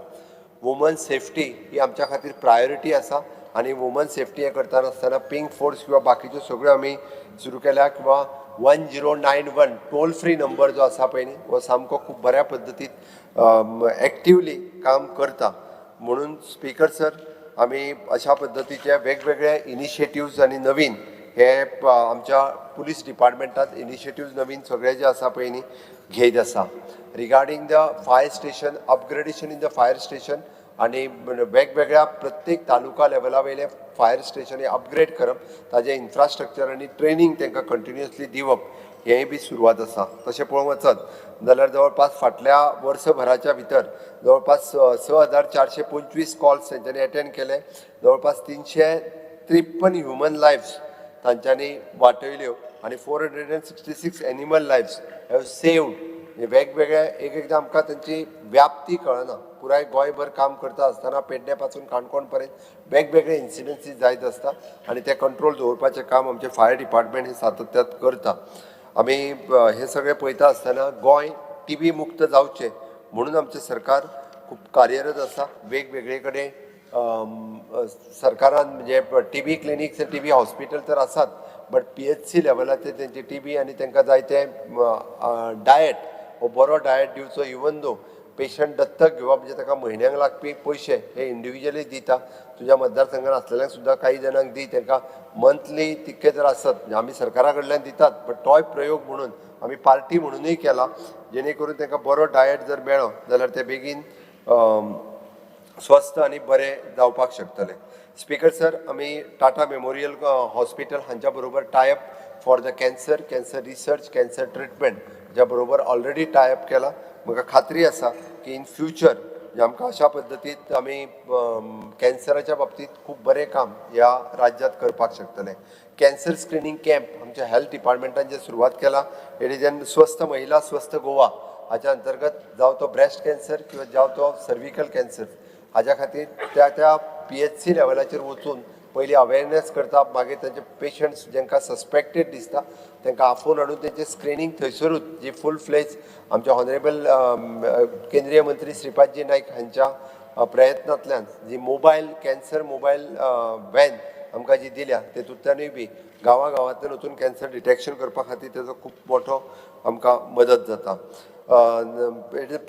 वुमन सेफ्टी ही आमच्या खातीर प्रायोरिटी आसा आनी वुमन सेफ्टी हे करतना आसतना पिंक फोर्स किंवा बाकीच्यो सगळ्यो आमी सुरू केल्या किंवा 1091 टोल फ्री नंबर जो आसा पळय न्ही हो सामको खूब बऱ्या पद्दतीन एक्टिवली काम करता म्हणून स्पीकर सर आमी अशा पद्दतीचे वेगवेगळे इनिशिएटिव्ज आनी नवीन हे आमच्या पुलीस डिपार्टमेंटात इनिशिएटिव्ज नवीन सगळे जे आसा पळय न्ही घेयत आसा regarding the fire station upgradation in the fire station आनी वेगवेगळ्या प्रत्येक तालुका लेवला वयले फायर स्टेशन अपग्रेड करप ताजें इन्फ्रास्ट्रक्चर आनी ट्रेनींग तांकां कंटिन्युअसली दिवप हेंय बी सुरवात आसा तशें पळोवंक वचत जाल्यार जवळपास फाटल्या वर्सभराच्या भितर जवळपास 6,425 कॉल्स तेंच्यांनी अटेंड केले जवळपास 353 ह्युमन लायफ्स तांच्यांनी वाटयल्यो आनी 466 एनिमल लायफ्स हॅव सेव्ड वेगवेगळे एकदां आमकां तांची व्याप्ती कळना पुराय गोंयभर काम करता आसतना पेडणे पासून काणकोण पर्यंत वेगवेगळे इन्सिडन्सीस जायत आसता आनी ते कंट्रोल दवरपाचें काम आमचे फायर डिपार्टमेंट हे सातत्यात करता आमी हे सगळे पळयता आसतना गोंय TB मुक्त जावचें म्हणून आमचें सरकार खूब कार्यरत आसा वेगवेगळे कडेन सरकारान म्हणजे TB क्लिनिक्स TB हॉस्पिटल तर आसात बट PHC लेवलाचेर तेंची TB आनी तांकां जाय ते डायट हो बरो डायट दिवचो इवन दो पेशंट दत्तक घेवप म्हणजे ताका म्हयन्याक लागपी पयशे हे इंडिविज्युअली दिता तुज्या मतदारसंघात आसलेल्यांक सुद्दां काही जणांक दी तांकां मंथली तितके जर आसत आमी सरकारा कडल्यान दितात बट तोय प्रयोग म्हणून आमी पार्टी म्हणूनय केला जेणे करून तांकां बरो डायट जर मेळ्ळो जाल्यार ते बेगीन स्वस्थ आनी बरे जावपाक शकतले स्पीकर सर आमी टाटा मेमोरियल हॉस्पिटल हांच्या बरोबर tie up for the cancer research cancer treatment ज्या बरोबर ऑलरेडी टायअप केला म्हाका खात्री आसा की इन फ्युचर आमकां अशा पद्दतीन आमी कॅन्सराच्या बाबतींत खूब बरें काम ह्या राज्यांत करपाक शकतले कॅन्सर स्क्रिनींग कॅम्प आमच्या हेल्थ डिपार्टमेंटान जे सुरवात केला इट इज एन स्वस्थ महिला स्वस्थ गोवा हाच्या अंतर्गत जावं तो ब्रेस्ट कॅन्सर किंवा जावं तो सर्विकल कॅन्सर हाच्या खातीर त्या PHC लेवलाचेर वचून पयलीं अवेरनेस करता मागीर तांचे पेशंट्स जांकां सस्पेक्टेड दिसता तांकां आफोवन हाडून तेंचें स्क्रिनींग थंयसरूच जी फूल फ्लेज आमचे हॉनरेबल केंद्रीय मंत्री श्रीपादजी नायक हांच्या प्रयत्नांतल्यान जी कॅन्सर मोबायल व्हॅन आमकां जी दिल्या तेतूंतल्यानूय बी गांवांतल्यान वचून कॅन्सर डिटेक्शन करपा खातीर तेजो खूब मोठो आमकां मदत जाता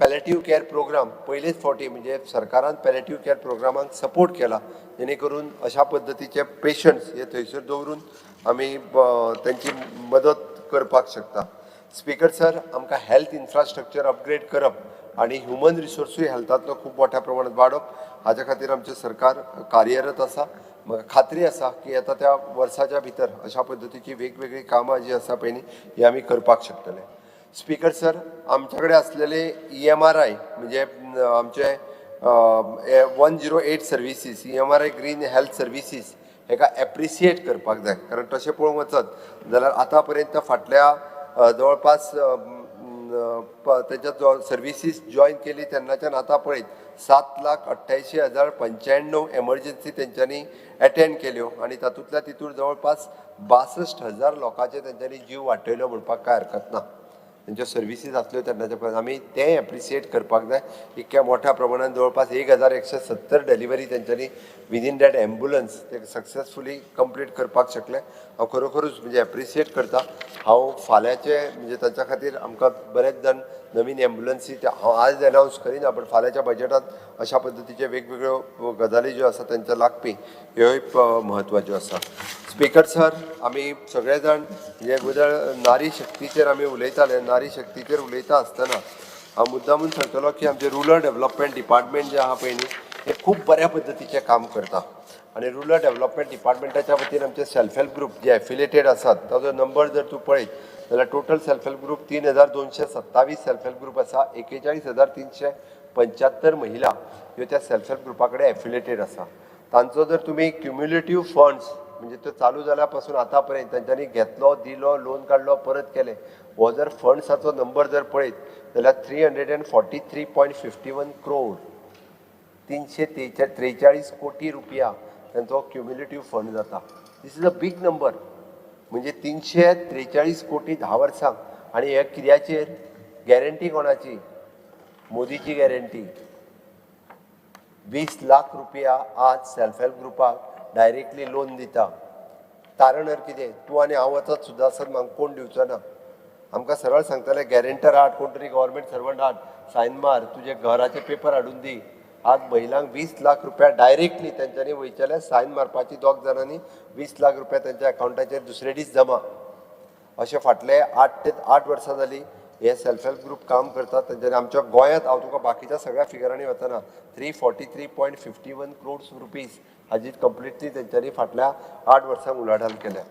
पॅलेटिव्ह केअर प्रोग्राम पयलेच फावटी म्हणजे सरकारान पॅलेटिव्ह केअर प्रोग्रामांक सपोर्ट केला जेणे करून अशा पद्दतीचे पेशंट्स हे थंयसर दवरून आमी त्यांची मदत करपाक शकता. स्पीकर सर, आमकां हेल्थ इन्फ्रास्ट्रक्चर अपग्रेड करप आणि ह्युमन रिसोर्सूय हेल्थांतलो खूब मोठ्या प्रमाणात वाडप हाच्या खातीर आमचें सरकार कार्यरत आसा. म्हाका खात्री आसा की येता त्या वर्साच्या भितर अशा पद्दतीची वेगवेगळी कामां जी आसा पळय न्ही ही आमी करपाक शकतले. स्पीकर सर, आमचे कडेन असलेले EMRI म्हणजे आमचे 108 services EMRI green health services हेका एप्रिसिएट करपाक जाय. कारण तशें पळोवंक वचत जाल्यार आतां पर्यंत फाटल्या जवळपास त्याच्यात सर्विसीस जॉईन केली तेन्नाच्यान आतां पळयत 7,88,095 एमर्जन्सी तेंच्यांनी अटेंड केल्यो आणि तातूंतल्या तितूर जवळपास 62,000 लोकांचे तेंच्यांनी जीव वाटयलो म्हणपाक काय हरकत ना. तेंच्यो सर्विसीस आसल्यो तेन्नाच्या पळय आमी तें एप्रिसिएट करपाक जाय. इतक्या मोठ्या प्रमाणात जवळपास 1,170 डिलिव्हरी तेंच्यांनी विदीन दॅट एम्ब्युलन्स ते सक्सेसफुली कंप्लीट करपाक शकले. हांव खरोखरूच म्हणजे एप्रिसिएट करता. हांव फाल्यांचे म्हणजे ताच्या खातीर आमकां बरेच जाण नवीन एम्ब्युलन्सी ते हांव आज अनावन्स करिना पण फाल्यांच्या बजेटांत अशा पद्दतीचे वेगवेगळ्यो गजाली ज्यो आसा तेंच्या लागपी ह्योय म्हत्वाच्यो आसा. स्पीकर सर, आमी सगळे जाण जे बद्दल नारी शक्तीचेर आमी उलयताले, नारी शक्तीचेर उलयता आसतना हांव मुद्दामून सांगतलो की आमचे रुरल डेव्हलपमेंट डिपार्टमेंट जे आहा पळय न्ही हे खूब बऱ्या पद्दतीचें काम करता. आणि रुरल डेव्हलपमेंट डिपार्टमेंटाच्या वतीन आमचे सेल्फ हेल्प ग्रुप जे एफिलेटेड आसात ताजो नंबर जर तूं पळयत जाल्यार total self help group 3,227 self help group आसा. 41,375 महिला ह्यो त्या सेल्फ हेल्प ग्रुपा कडेन एफिलेटेड आसा. तांचो जर तुमी क्युम्युलेटिव्ह फंड्स म्हणजे तो चालू जाल्या पासून आतां पर्यंत तांच्यांनी घेतलो, दिलो, लोन काडलो, परत केले हो जर फंड्साचो नंबर जर पळयत जाल्यार 343.51 crore 343 कोटी रुपया त्यांचो क्युम्युलेटिव्ह फंड जाता. This is a big number. म्हणजे 343 कोटी 10 वर्सांक. आणि हे कित्याचेर गॅरंटी कोणाची? मोदीची गॅरंटी. 20 लाख रुपया आज सेल्फ हेल्प ग्रुपाक डायरेक्टली लोन दिता. तारण कितें? तूं आनी हांव वचत सुद्दां आसत म्हाका कोण दिवचो ना. आमकां सरळ सांगतले गॅरेंटर हाड, कोण तरी गव्हर्मेंट सर्वंट हाड, सायन मार, तुजे घराचे पेपर हाडून दी. आज महिलांक 20 लाख रुपया डायरेक्टली तेंच्यांनी वयचेले सायन मारपाची 2 जाणांनी 20 लाख रुपया तेंच्या अकाउंटाचेर दुसरे दीस जमा. अशे फाटले 8 वर्सां जाली हे सेल्फ हेल्प ग्रुप काम करतात. तेंच्यांनी आमच्या गोंयांत हांव तुका बाकीच्या सगळ्या फिगरांनी वतना 343.51 crores रुपीज हाजी कंप्लिटली तेंच्यांनी फाटल्या 8 वर्सांक उलाढाल केल्या.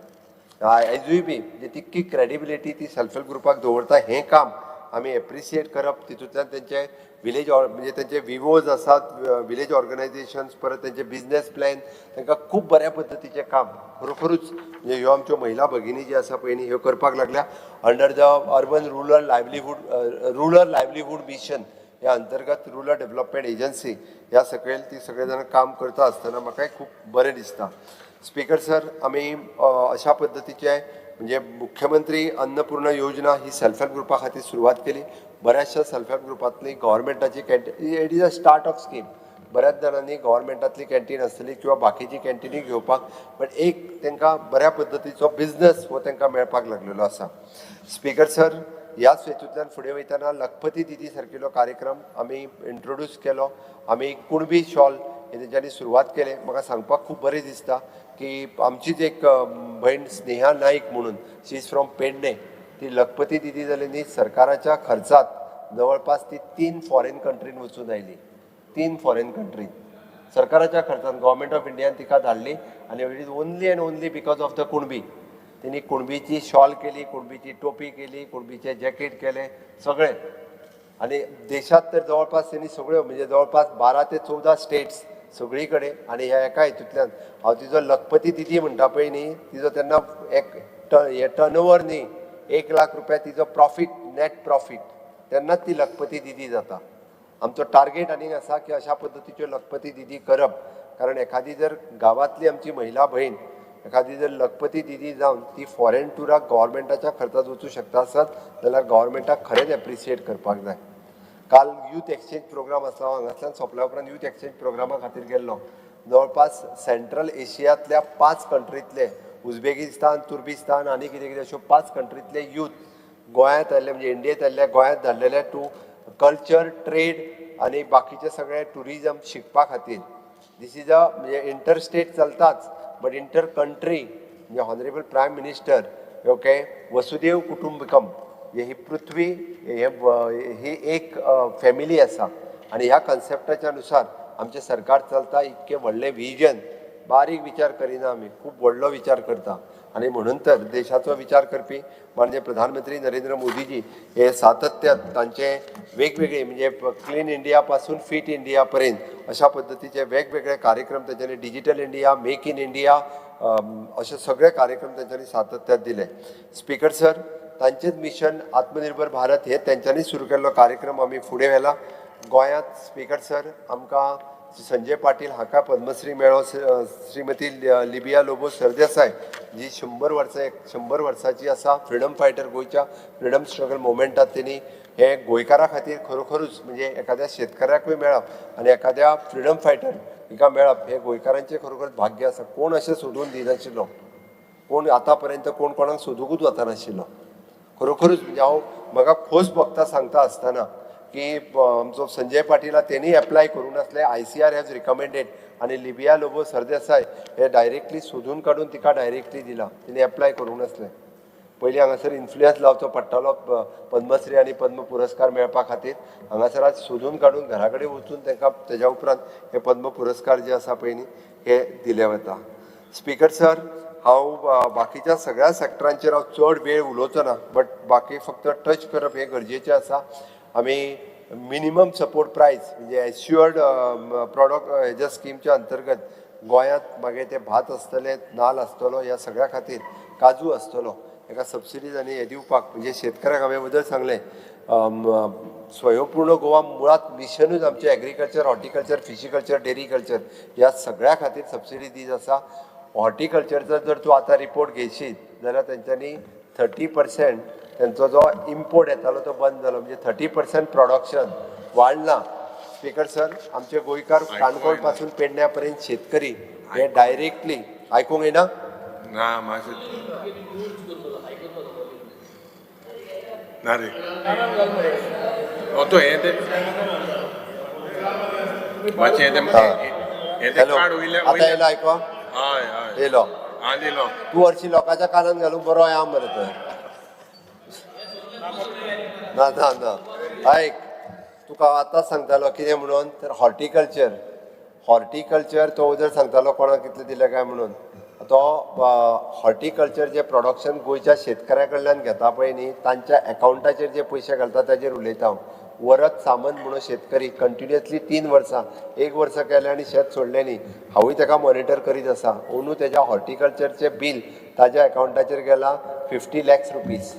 आयजूय बी म्हणजे तितकी क्रेडिबिलिटी ती सेल्फ हेल्प ग्रुपाक दवरता हें काम आमी एप्रिसिएट करप. तितूंतल्यान तेंचे विलेज म्हणजे तेंचे विवोज आसात, विलेज ऑर्गनायझेशन्स, परत तेंचे बिझनेस प्लॅन, तांकां खूब बऱ्या पद्दतीचें काम खरोखरूच म्हणजे ह्यो आमच्यो महिला भगिनी जी आसा पळय न्ही ह्यो करपाक लागल्या. Under the urban rural livelihood mission ह्या अंतर्गत रुरल डेव्हलपमेंट एजन्सी ह्या सकयल ती सगळे जाण काम करता आसतना म्हाकाय खूब बरें दिसता. स्पीकर सर, आमी अशा पद्दतीचे म्हणजे मुख्यमंत्री अन्नपूर्णा योजना ही सेल्फ हेल्प ग्रुपा खातीर सुरवात केली. बऱ्याचशा सेल्फ हेल्प ग्रुपांतली गव्हर्मेंटाची canteen it is a start of scheme. बऱ्याच जाणांनी गव्हर्मेंटातली कॅन्टीन आसतली किंवा बाकीची कॅन्टीनी घेवपाक पण एक तांकां बऱ्या पद्दतीचो बिझनस हो तांकां मेळपाक लागलेलो आसा. स्पीकर सर, ह्याच हेतूंतल्यान फुडें वयतना लखपती दिदी सारकिलो कार्यक्रम आमी इंट्रोड्यूस केलो. आमी कुणबी शॉल हे तेंच्यांनी सुरवात केले. म्हाका सांगपाक खूब बरें दिसता की आमचीच एक भयण स्नेहा नाईक म्हणून शी इज फ्रॉम पेडणे. ती लखपती दिदी जाली न्ही सरकाराच्या खर्चात जवळपास ती 3 फॉरेन कंट्रीन वचून आयली. 3 फॉरेन कंट्रीन सरकाराच्या खर्चान गव्हर्मेंट ऑफ इंडियान तिका धाडली. आनी it is only and only because of the Kunbi. तिणी कुणबीची शॉल केली, कुणबीची टोपी केली, कुणबीचे जॅकेट केले सगळे. आणि देशात तर जवळपास त्यांनी सगळ्यो म्हणजे जवळपास 12 ते 14 स्टेट्स सगळी कडेन. आणि ह्या एका हेतूंतल्यान हांव तिजो लखपती दिदी म्हणटा पळय न्ही तिजो तेन्ना हे टर्नओवर न्ही 1 लाख रुपया तिजो प्रॉफीट, नेट प्रॉफीट, तेन्नाच ती लखपती दिदी जाता. आमचो टार्गेट आनीक आसा की अशा पद्दतीच्यो लखपती दिदी करप. कारण एखादी जर गांवांतली आमची महिला भयण एखादी जर लखपती दिदी जावन ती फॉरेन टुराक गव्हर्मेंटाच्या खर्चात वचूं शकता आसत जाल्यार गव्हर्मेंटाक खरेंच एप्रिसिएट करपाक जाय. काल यूथ एक्सचेंज प्रोग्राम आसा, हांगासल्यान सोंपल्या उपरांत यूथ एक्सचेंज प्रोग्रामा खातीर गेल्लो. जवळपास सेंट्रल एशियांतल्या 5 कंट्रींतले उझबेकिस्तान, तुर्किस्तान आनी कितें कितें अश्यो 5 कंट्रींतले यूथ गोंयांत आयले म्हणजे इंडियेंत आयिल्ले, गोंयांत धाडलेले टू कल्चर, ट्रेड आनी बाकीचे सगळे टुरिजम शिकपा खातीर. दीस इज अ म्हणजे इंटर स्टेट चलताच बट इंटर कंट्री म्हणजे हॉनरेबल प्रायम मिनिस्टर ओके वसुदेव कुटुंबकम ही पृथ्वी ही एक फॅमिली आसा आणि ह्या कन्सेप्टाच्या नुसार आमचे सरकार चलता इतके व्हडले विजन बारीक विचार करिना आमी खूप व्हडलो विचार करता आणि म्हणून तर देशाचो विचार करपी म्हणजे प्रधानमंत्री नरेंद्र मोदीजी हे सातत्यान तांचे वेगवेगळे म्हणजे क्लीन इंडिया पासून फिट इंडिया पर्यंत अशा पद्धतीचे वेगवेगळे कार्यक्रम त्यांच्यानी digital India make in India असे सगळे कार्यक्रम त्यांच्यानी सातत्यात दिले. स्पीकर सर तांचेच मिशन आत्मनिर्भर भारत हे त्यांच्यानी सुरू केल्लो कार्यक्रम आमी फुडें व्हेला. गोंयांत स्पीकर सर आमकां संजय पाटील हाका पद्मश्री मेळ्ळो. श्रीमती लिबिया लोबो सरदेसाय जी 100 वर्साची आसा फ्रिडम फायटर गोंयच्या फ्रिडम स्ट्रगल मुवमेंटात तेणी हे गोंयकारा खातीर खरोखरूच म्हणजे एखाद्या शेतकाराकूय मेळप आनी एखाद्या फ्रिडम फायटर हिका मेळप हे गोंयकारांचें खरोखरच भाग्य आसा. कोण अशें सोदून दिनाशिल्लो कोण आतां पर्यंत कोण कोणाक सोदूंकूच वचनाशिल्लो. खरोखरूच म्हणजे हांव म्हाका खोस भोगता सांगता आसतना की आमचो संजय पाटीला त्यांनी एप्लाय करूं नासले. ICR हॅज रिकमेंडेड आणि लिबिया लोबो सरदेसाय हे डायरेक्टली सोदून काडून तिका डायरेक्टली दिला. तिने एप्लाय करूं नासले. पयलीं हांगासर इन्फ्लुयन्स लावचो पडटालो पद्मश्री आनी पद्म पुरस्कार मेळपा खातीर. हांगासर आज सोदून काडून घरा कडेन वचून तांकां तेज्या उपरांत हे पद्म पुरस्कार जे आसा पळय न्ही हे दिले वता. स्पीकर सर हांव बाकीच्या सगळ्या सेक्टरांचेर हांव चड वेळ उलोवचो ना बट बाकी फक्त टच करप हे गरजेचें आसा. आमी मिनिमम सपोर्ट प्रायस म्हणजे एश्युअर्ड प्रॉडक्ट हेज्या स्किमच्या अंतर्गत गोंयांत मागीर ते भात आसतले नाल्ल आसतलो ह्या सगळ्या खातीर काजू आसतलो हेका सबसिडीज आनी हे दिवपाक म्हणजे शेतकऱ्याक हांवें बद्दल सांगलें. स्वयंपूर्ण गोवा मुळात मिशनूच आमचे एग्रीकल्चर हॉर्टिकल्चर फिशिकल्चर डेरी कल्चर ह्या सगळ्या खातीर सबसिडी दीत आसा. हॉर्टिकल्चरचो जर तूं आतां रिपोर्ट घेयशीत जाल्यार तेंच्यांनी 30% त्यांचो जो इम्पोर्ट येतालो तो बंद जालो म्हणजे 30% प्रोडक्शन वाडना. स्पीकर सर आमचे गोंयकार काणकोण पासून पेडण्या पर्यंत शेतकरी हे डायरेक्टली आयकूंक येना ना मातशें ना रे तो हे ते मातशें हे ते कार्ड वयल्या आतां येयलो आयको हय हय येयलो आं दिलो तूं हरशीं लोकांच्या कानान घालून बरो या मरे तर ना ना ना आयक तुका आतांच सांगतालो कितें म्हणून तर हॉर्टिकल्चर तो जर सांगतालो कोणाक कितले दिले काय म्हणून तो हॉर्टिकल्चर जे प्रोडक्शन गोंयच्या शेतकऱ्या कडल्यान घेता पळय न्ही तांच्या एकाउंटाचेर जे पयशे घालता ताजेर उलयता हांव. वरद सामंत म्हणून शेतकरी कंटिन्युअसली 3 वर्सां 1 वर्स केलें आनी शेत सोडलें न्ही. हांवूय ताका मॉनिटर करीत आसा. अंदू तेज्या हॉर्टिकल्चरचें बील ताज्या एकाउंटाचेर गेलां 50 lakhs रुपीज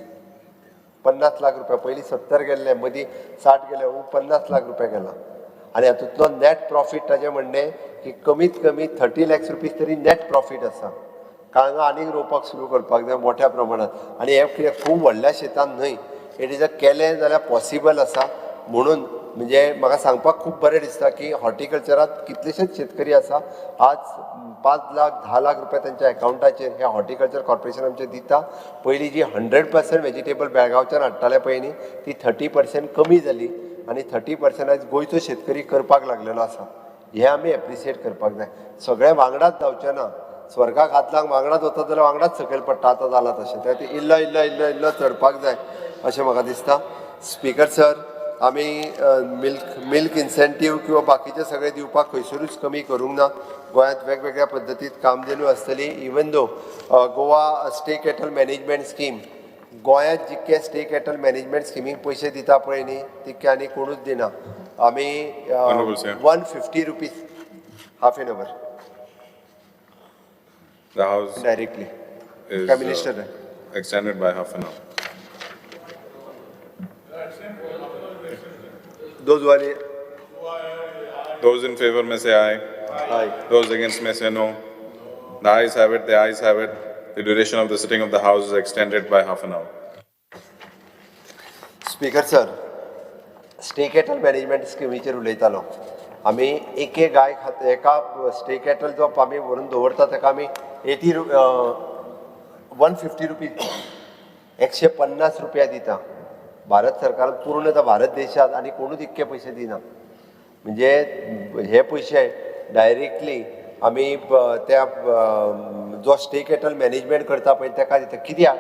50 लाख रुपया. पयलीं 70 गेल्ले मदीं 60 गेले 50 लाख रुपया गेला. आनी हातूंतलो नॅट प्रॉफीट ताजें म्हणणें की कमीत कमी 30 lakhs रुपीज तरी नॅट प्रॉफीट आसा. काळंगां आनीक रोवपाक सुरू करपाक जाय मोठ्या प्रमाणांत आनी हे कितें खूब व्हडल्या शेतान न्हय. इट इज केलें जाल्यार पॉसिबल आसा. म्हणून म्हणजे म्हाका सांगपाक खूब बरें दिसता की हॉर्टिकल्चरांत कितलेशेच शेतकरी आसा आज 5 लाख 10 लाख रुपया तांच्या एकाउंटाचेर हे हॉर्टिकल्चर कॉर्पोरेशन आमचे दिता. पयलीं जी 100% वेजिटेबल बेळगांवच्यान हाडटाले पळय न्ही ती 30% कमी जाली आनी 30% आयज गोंयचो शेतकरी करपाक लागलेलो आसा. हे आमी एप्रिशिएट करपाक जाय. सगळे वांगडाच जावचे ना. स्वर्गाक हात लावंक वांगडाच वता जाल्यार वांगडाच सकयल पडटा. आतां जालां तशें त्या खातीर इल्लो इल्लो इल्लो इल्लो चडपाक जाय अशें म्हाका दिसता. स्पीकर सर आमी मिल्क इन्सेंटीव किंवा बाकीचे सगळे दिवपाक खंयसरूच कमी करूंक ना. गोंयांत वेगवेगळ्या पद्दतीत कामधेनू आसतली. Even though Goa state cattle management scheme गोंयांत जितके स्टेक कॅटल मॅनेजमेंट स्किमीक पयशे दिता पळय न्ही तितके आनी कोणूच दिना. आमी 150 rupees half an our The House directly. is Prime Minister. Extended by half an hour. Those in favor may say aye. Aye. Those against may say no. The ayes have it. The ayes have it. The duration of the sitting of the House is extended by half an hour. Speaker sir, state cattle management स्किमीचेर उलयतालो. आमी एक गाय एका स्टेक कॅटल जो आमी व्हरून दवरता ताका आमी 150 रुपीज 150 रुपया दिता. भारत सरकार पूर्ण भारत देशात आनी कोणूच इतके पयशे दिना. म्हणजे हे पयशे डायरेक्टली आमी त्या जो स्टेक कॅटल मॅनेजमेंट करता पळय ताका दिता कित्याक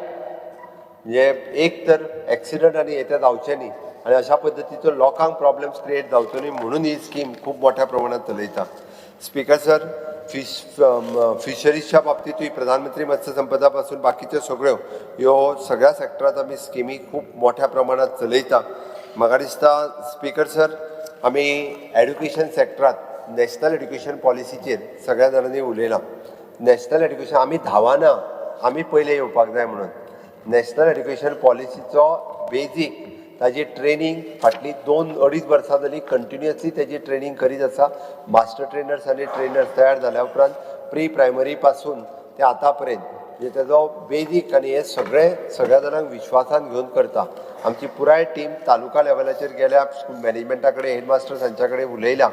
म्हणजे एक तर एक्सिडंट आनी हे जावचे न्ही आनी अशा पद्दतीचो लोकांक प्रॉब्लेम्स क्रिएट जावचो न्ही म्हणून ही स्कीम खूब मोठ्या प्रमाणात चलयता. स्पीकर सर, फिशरीजच्या बाबतीतूय प्रधानमंत्री मत्स्य संपदा पासून बाकीच्यो सगळ्यो ह्यो सगळ्या सेक्टरांत आमी स्किमी खूब मोठ्या प्रमाणात चलयता. म्हाका दिसता स्पीकर सर आमी एड्युकेशन सेक्टरांत नॅशनल एड्युकेशन पॉलिसीचेर सगळ्या जाणांनी उलयलां. नॅशनल एड्युकेशन आमी धांवाना, आमी पयले येवपाक जाय म्हणून. नॅशनल एड्युकेशन पॉलिसीचो बेजीक ताजी ट्रेनींग फाटलीं 2-2.5 वर्सां जालीं कंटिन्युअसली ताजी ट्रेनींग करीत आसा. मास्टर ट्रेनर्स आनी ट्रेनर्स तयार जाल्या उपरांत प्री प्रायमरी पासून ते आतां पर्यंत म्हणजे ताजो बेजीक आनी हे सगळ्या जाणांक विश्वासान घेवन करता. आमची पुराय टीम तालुका लेवलाचेर गेल्या, स्कूल मॅनेजमेंटा कडेन, हेडमास्टर्स हांच्या कडेन उलयल्या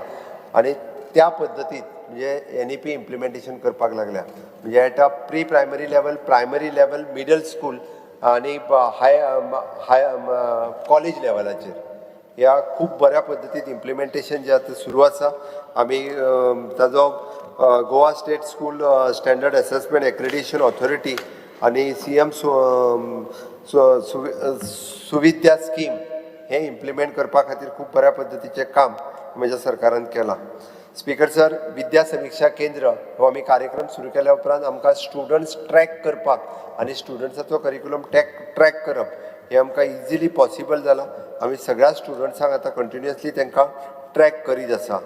आनी त्या पद्दतीन म्हणजे NEP इम्प्लिमेंटेशन करपाक लागल्या. म्हणजे at pre primary level, primary level, middle school आनी हाय कॉलेज लेवलाचेर ह्या खूब बऱ्या पद्दतीन इम्प्लिमेंटेशन जें आतां सुरू आसा. आमी ताजो Goa state school standard assessment accreditation authority आनी CM सुविद्या स्कीम हे इम्प्लिमेंट करपा खातीर खूब बऱ्या पद्दतीचें काम म्हज्या सरकारान केलां. स्पीकर सर, विद्या समीक्षा केंद्र हो आमी कार्यक्रम सुरू केल्या उपरांत आमकां स्टुडंट्स ट्रॅक करपाक आनी स्टुडंट्साचो करिक्युलम ट्रॅक करप हें आमकां इजिली पॉसिबल जालां. आमी सगळ्या स्टुडंट्सांक आतां कंटिन्युअसली तांकां ट्रॅक करीत आसा.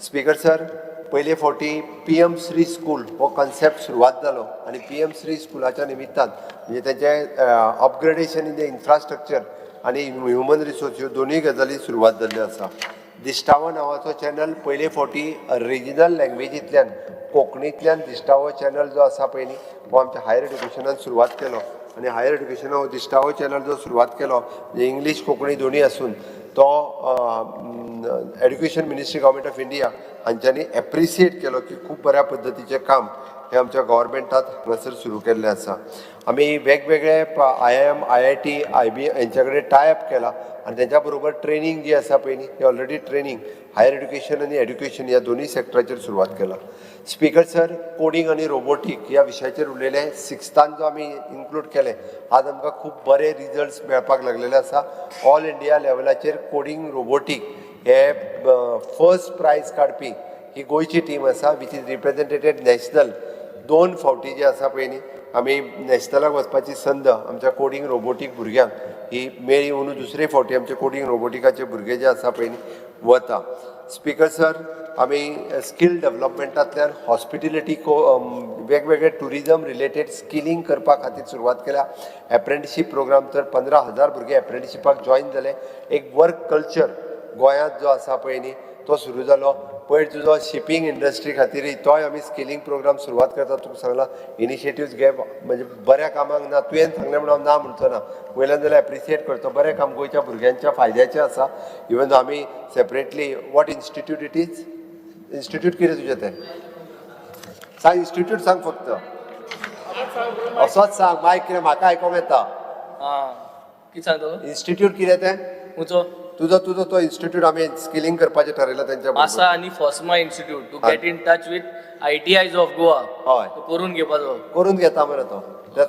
स्पीकर सर, पयले फावटी PM श्री स्कूल हो कॉन्सेप्ट सुरवात जालो आनी PM श्री स्कुलाच्या निमित्तान म्हणजे तेचें अपग्रेडेशन इन द इन्फ्रास्ट्रक्चर आनी ह्युमन रिसोर्स ह्यो दोनूय गजाली सुरवात जाल्ल्यो आसा. दिश्टावो नांवाचो चॅनल पयले फावटी रिजनल लँग्वेजींतल्यान कोंकणींतल्यान दिश्टावो चॅनल जो आसा पळय न्ही हो आमच्या हायर एड्युकेशनान सुरवात केलो आनी हायर एड्युकेशनान हो दिश्टावो चॅनल जो सुरवात केलो म्हणजे इंग्लीश कोंकणी दोनूय आसून तो education ministry government of India हांच्यांनी एप्रिसिएट केलो की खूब बऱ्या पद्दतीचें काम हे आमच्या गव्हर्मेंटात हांगासर सुरू केल्लें आसा. आमी वेगवेगळे IIM, IIT, IB हेंच्या कडेन टायअप केला आनी तेच्या बरोबर ट्रेनींग जी आसा पळय न्ही ती ऑलरेडी ट्रेनींग हायर एड्युकेशन आनी एड्युकेशन ह्या दोनूय सेक्टराचेर सुरवात केला. स्पीकर सर, कोडिंग आनी रोबोटीक ह्या विशयाचेर उलयलें. 6थान जो आमी इन्क्लूड केलें आज आमकां खूब बरे रिजल्ट्स मेळपाक लागलेले आसा. ऑल इंडिया लेवलाचेर कोडिंग रोबोटीक हे फर्स्ट प्रायज काडपी ही गोंयची टीम आसा वीच इज रिप्रेझेंटेटेड नॅशनल. 2 फावटी जे आसा पळय न्ही आमी नॅशनलाक वचपाची संद आमच्या कोडिंग रोबोटीक भुरग्यांक ही मेळ्ळी म्हणून दुसरे फावटी आमचे कोडिंग रोबोटिकाचे भुरगे जे आसा पळय न्ही वता. स्पीकर सर, आमी स्कील डेव्हलपमेंटांतल्यान हॉस्पिटेलिटी वेगवेगळे टुरिजम रिलेटेड स्किलिंग करपा खातीर सुरवात केल्या. एप्रेंटिशीप प्रोग्राम तर 15,000 भुरगे एप्रेंटिशिपाक जॉयन जाले. एक वर्क कल्चर गोंयांत जो आसा पळय न्ही तो सुरू जालो. पयर तुजो शिपींग इंडस्ट्री खातीर तोय आमी स्किलिंग प्रोग्राम सुरवात करता. तुका सांगला इनिशिएटिव्स घे म्हणजे बऱ्या कामाक ना तुवें सांगलें म्हणून हांव ना म्हणचो ना. वयल्यान जाल्यार एप्रिसिएट करता. बरें काम गोंयच्या भुरग्यांच्या फायद्याचें आसा. इवन दो आमी separately what institute it is institute कितें तुजें तें सांग. इंस्टिट्यूट सांग फक्त असोच सांग. मायक कितें म्हाका आयकोंक येता. कितें सांगता इंस्टिट्यूट कितें तें तुजो तुजो तो इंस्टिट्यूट आमी स्किलिंग करपाचें ठरयलां तेंच्या आसा आनी FOSMA institute to get in touch with ITIs of Goa हय करून घेवपाचो करून घेता मरे तो.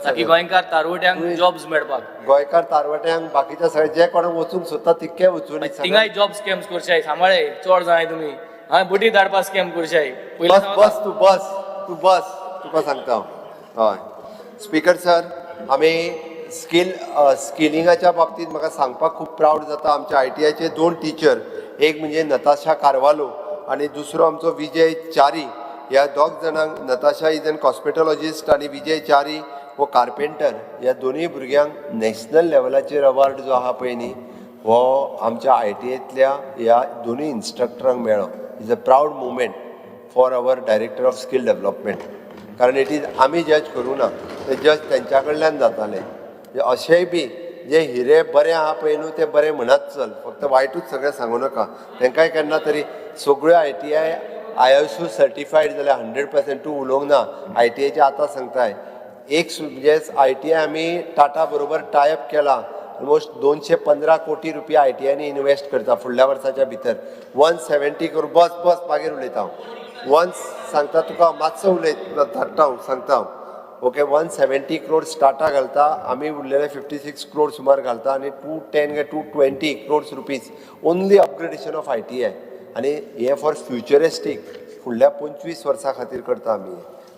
ताकी गोंयकार तारवट्यांक जॉब्स मेळपाक. गोंयकार तारवट्यांक बाकीच्या सगळे जे कोणाक वचूंक सोदता तितके वचून थिंगाय जॉब स्कॅम्स करशाय. सांबाळे चड जाय तुमी हांवें बुटी धाडपा स्कॅम करशाय. बस तूं बस तुका सांगता. हय स्पीकर सर, आमी स्किलिंगाच्या बाबतींत म्हाका सांगपाक खूब प्रावड जाता. आमच्या ITIचे 2 टिचर, एक म्हणजे नताशा कारवालो आनी दुसरो आमचो विजय च्यारी. ह्या दोग जाणांक नताशा इज एन कॉस्मेटॉलॉजिस्ट आनी विजय च्यारी हो कार्पेंटर. ह्या दोनूय भुरग्यांक नॅशनल लेवलाचेर अवॉर्ड जो आहा पळय न्ही हो आमच्या ITIतल्या ह्या दोनूय इन्स्ट्रक्टरांक मेळ्ळो. Is a proud movement for our director of skill development. कारण इट इज आमी जज करूं ना, ते जज तेंच्या कडल्यान जाताले. अशेंय बी जे हिरे बरे आहा पळय न्हू ते बरे म्हणत चल, फक्त वायटूच सगळें सांगू नाका. तांकांय केन्ना तरी सगळ्यो ITI ISO सर्टिफायड जाल्यार 100% तूं उलोवंक ना. ITIचे आतां सांगताय एक म्हणजे ITI आमी टाटा बरोबर टायअप केला. ऑलमोस्ट 215 कोटी रुपया ITIनी इन्वेस्ट करता फुडल्या वर्साच्या भितर. 170 करोड बस मागीर उलयता. सांगता तुका मातसो उलयत धाडटा हांव सांगता हांव. ओके 170 crores टाटा घालता, आमी उरलेले 56 crores सुमार घालता आनी 220 crores rupees only upgradation of ITI. आनी हे फॉर फ्युचरिस्टीक फुडल्या 25 वर्सां खातीर करता आमी.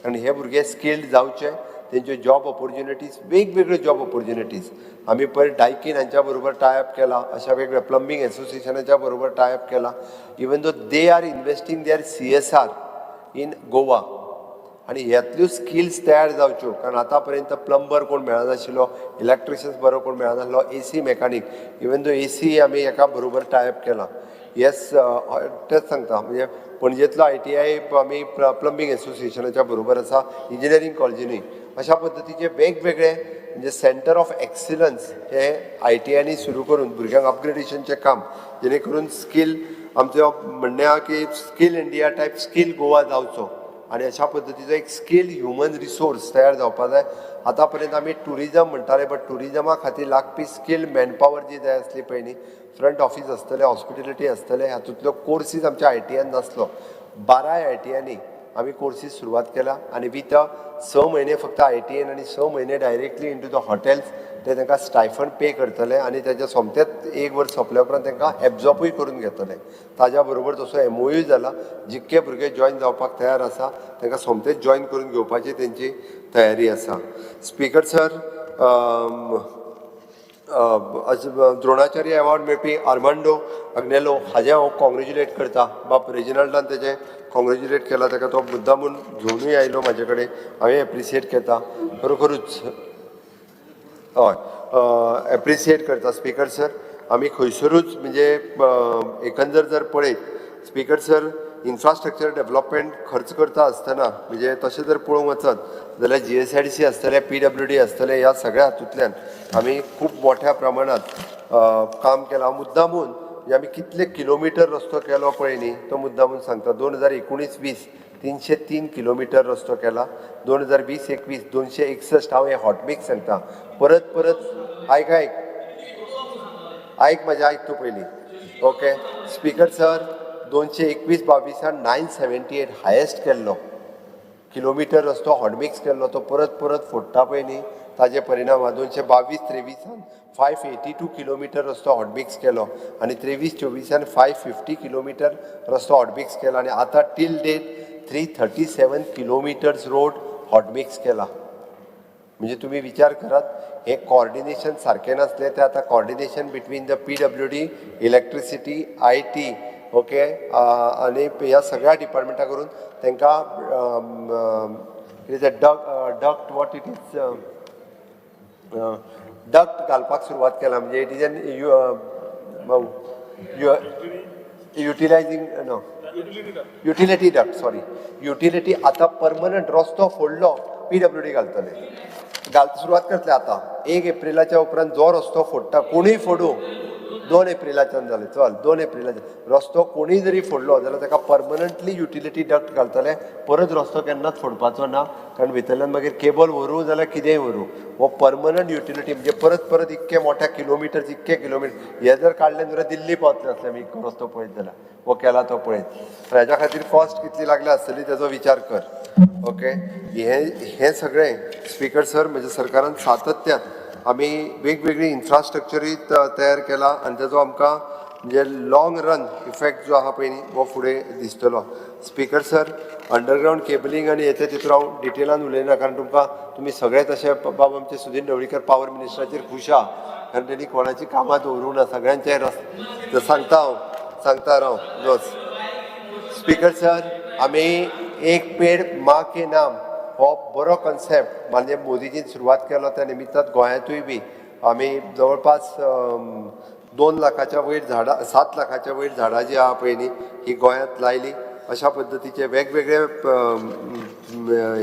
आनी हे भुरगे स्किल्ड जावचे, तेंच्यो जॉब ऑपॉर्च्युनिटीज, वेगवेगळ्यो जॉब ऑपॉर्च्युनिटीज आमी पयर डायकीन हांच्या बरोबर टायअप केला, अशा वेगळ्या प्लंबींग एसोसिएशनाच्या बरोबर टायअप केला. Even though they are investing their CSR in Goa. आनी ह्यातल्यो स्किल्स तयार जावच्यो, कारण आतां पर्यंत प्लंबर कोण मेळनाशिल्लो, इलेक्ट्रिशियन्स बरो कोण मेळनासलो, AC mechanic, even though AC आमी एका बरोबर टायअप केला. येस तेच सांगता, म्हणजे पणजेंतलो ITI आमी प्लंबींग एसोसिएशनाच्या बरोबर आसा, इंजिनियरींग कॉलेजींनी. अशा पद्दतीचे वेगवेगळे म्हणजे सेंटर ऑफ एक्सिलन्स हे ITIनी सुरू करून भुरग्यांक अपग्रेडेशनचें काम, जेणे करून स्कील आमचो म्हणणें आहा की skill India type skill Goa जावचो. आनी अशा पद्दतीचो एक स्कील ह्युमन रिसोर्स तयार जावपा जाय. आतां पर्यंत आमी टुरिजम म्हणटाले, बट टुरिजमा खातीर लागपी स्कील मॅनपावर जी जाय आसली पळय न्ही, फ्रंट ऑफिस आसतलें, हॉस्पिटेलिटी आसतलें, हातूंतल्यो कोर्सीस आमच्या ITIन नासलो. 12 ITIनी आमी कोर्सीस सुरवात केला आनी विथ 6 म्हयने फक्त ITIन आनी 6 म्हयने डायरेक्टली इंटू द हॉटेल्स ते तांकां स्टायफंड पे करतले आनी तेजे सोमतेच 1 वर्स सोंपल्या उपरांत तांकां एब्जॉर्बूय करून घेतले. ताज्या बरोबर तसो MOU जाला. जितके भुरगे जॉयन जावपाक तयार आसा तांकां सोमतेच जॉयन करून घेवपाची तेंची तयारी आसा. स्पीकर सर, द्रोणाचार्य एवॉर्ड मेळपी आर्मांडो अग्नेलो हाजें हांव कॉंग्रेच्युलेट करता. बाप रेजिनाल्डान तेजें कॉंग्रेच्युलेट केला, ताका तो मुद्दामून घेवनूय आयलो म्हाजे कडेन, हांवें एप्रिशिएट करता खरोखरूच. हय, एप्रिशिएट करता स्पीकर सर. आमी खंयसरूच म्हणजे एकंदर जर पळयत स्पीकर सर, इन्फ्रास्ट्रक्चर डेव्हलपमेंट खर्च करता आसतना म्हणजे तशें जर पळोवंक वचत जाल्यार GSIDC आसतलें, PWD आसतलें, ह्या सगळ्या हातूंतल्यान आमी खूब मोठ्या प्रमाणांत काम केलां. मुद्दामून म्हणजे आमी कितले किलोमिटर रस्तो केलो पळय न्ही, तो मुद्दामून सांगता. 2019-20 303 किलोमिटर रस्तो केला. 2020-21 261. हांव हे हॉटमिक्स सांगता. परत परत आयक म्हाजें आयक तूं पयलीं. ओके स्पीकर सर, 2021-22 978 हायेस्ट केल्लो किलोमिटर रस्तो हॉटमिक्स केल्लो, तो परत परत फोडटा पळय न्ही, ताजे परिणाम 2022-23 582 किलोमिटर रस्तो हॉटमिक्स केलो आनी 23-24 550 किलोमिटर रस्तो हॉटमिक्स केला आनी आतां till date 337 kilometres road hot mix केला. म्हणजे तुम्ही विचार करात, हे कॉर्डिनेशन सारकें नासलें, तें आतां coordination between the PWD, electricity, IT, okay, आनी ह्या सगळ्या डिपार्टमेंटा करून तांकां duct what it is duct घालपाक सुरवात केला. म्हणजे it is an utilising no utility duct, sorry utility. आतां परमनंट रस्तो फोडलो PWD घालतले, सुरवात करतले. आतां 1 एप्रिलाच्या उपरांत जो रस्तो फोडटा कोणूय फोडू, 2 एप्रिलाच्यान जालें, चल 2 एप्रिलाच्यान रस्तो कोणूय जरी फोडलो जाल्यार ताका परमनंटली युटिलिटी डक्ट घालतले. परत रस्तो केन्नाच फोडपाचो ना, कारण भितरल्यान मागीर केबल व्हरूं जाल्यार कितेंय व्हरूं. हो परमनंट युटिलिटी म्हणजे परत परत इतके मोठ्या किलोमिटर इतके किलोमिटर हे जर काडले जाल्यार दिल्ली पावतले आसले आमी इतको रस्तो पळयत जाल्यार. हो केला तो पळयत. हेज्या खातीर कॉस्ट कितली लागली आसतली तेजो विचार कर. ओके, हे सगळें स्पीकर सर म्हणजे सरकारान सातत्यान आमी वेगवेगळी इन्फ्रास्ट्रक्चरी तयार केला आनी तेजो आमकां म्हणजे लॉंग रन इफेक्ट जो आहा पळय न्ही हो फुडें दिसतलो. स्पीकर सर, अंडरग्रावंड केबलिंग आनी हेचे तितून हांव डिटेलान उलयना, कारण तुमी सगळे तशे बाबा आमचे सुदीन ढवळीकर पावर मिनिस्टराचेर खुश आहा, कारण तेणी कोणाची कामां दवरूंक ना, सगळ्यांचे सांगता राव दोस. स्पीकर सर, आमी एक पेड माँ के नाम हो बरो कॉन्सेप्ट म्हणजे मोदीजीन सुरवात केलो. त्या निमित्तान गोंयांतूय बी आमी जवळपास 2 लाखाच्या वयर झाडां, 7 लाखाच्या वयर झाडां जी आहा पळय न्ही ही गोंयांत लायली. अशा पद्दतीचे वेगवेगळे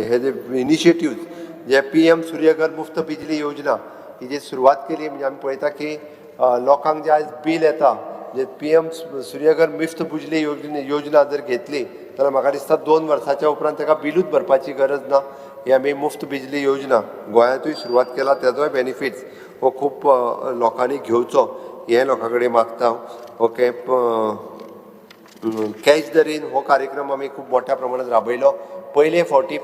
हे जे इनिशिएटिव्ह जे PM सूर्यघर मुफ्त बिजली योजना ही जी सुरवात केली, म्हणजे आमी पळयता की लोकांक जे आयज बील येता जे PM सूर्यघर मुफ्त बिजली योजना जर घेतली जाल्यार म्हाका दिसता 2 वर्साच्या उपरांत ताका बिलूच भरपाची गरज ना. ही आमी मुफ्त बिजली योजना गोंयांतूय सुरवात केला, तेजोय बेनिफिट्स हो खूब लोकांनी घेवचो हे लोकां कडेन मागता. ओके कॅच द रेन हो कार्यक्रम आमी खूब मोठ्या प्रमाणात राबयलो. पयले फावटी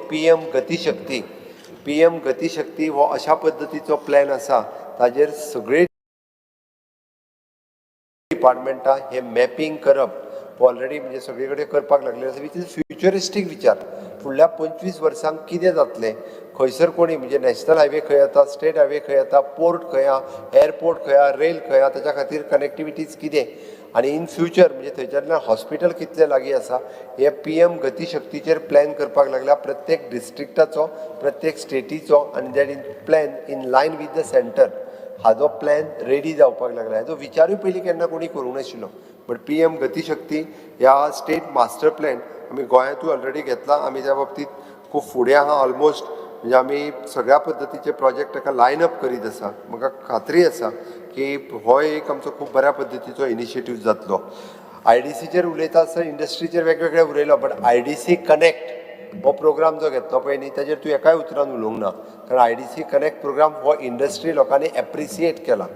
PM गतीशक्ती हो अशा पद्दतीचो प्लॅन आसा ताजेर सगळे डिपार्टमेंटां हे मॅपिंग करप ऑलरेडी म्हणजे सगळे कडेन करपाक लागले आसा. विच इज फ्युचरिस्टीक विचार. फुडल्या 25 वर्सांक कितें जातलें, खंयसर कोणी म्हणजे नॅशनल हायवे खंय येता, स्टेट हायवे खंय येता, पोर्ट खंय आहा, एअरपोर्ट खंय आहा, रेल खंय आहा, ताच्या खातीर कनेक्टिविटीज कितें आनी इन फ्युचर म्हणजे थंयच्यातल्यान हॉस्पिटल कितले लागीं आसा हे PM गतीशक्तीचेर प्लॅन करपाक लागल्या. प्रत्येक डिस्ट्रिक्टाचो, प्रत्येक स्टेटीचो आनी that in plan in line with the centre हाजो प्लॅन रेडी जावपाक लागला. हेजो विचारूय पयलीं केन्ना कोणी करूंक नाशिल्लो. बट PM गतीशक्ती ह्या स्टेट मास्टर प्लॅन आमी गोंयांतूय ऑलरेडी घेतला. आमी त्या बाबतींत खूब फुडें आहा ऑलमोस्ट. म्हणजे आमी सगळ्या पद्दतीचे प्रोजेक्ट ताका लायन अप करीत आसा. म्हाका खात्री आसा की हो एक आमचो खूब बऱ्या पद्दतीचो इनिशिएटीव जातलो. IDCचेर उलयता आसतना इंडस्ट्रीचेर वेगवेगळे उलयलो, बट IDC कनेक्ट हो प्रोग्राम जो घेतलो पळय न्ही ताजेर तूं एकाय उतरान उलोवंक ना. कारण IDC कनेक्ट प्रोग्राम हो इंडस्ट्री लोकांनी एप्रिसिएट केला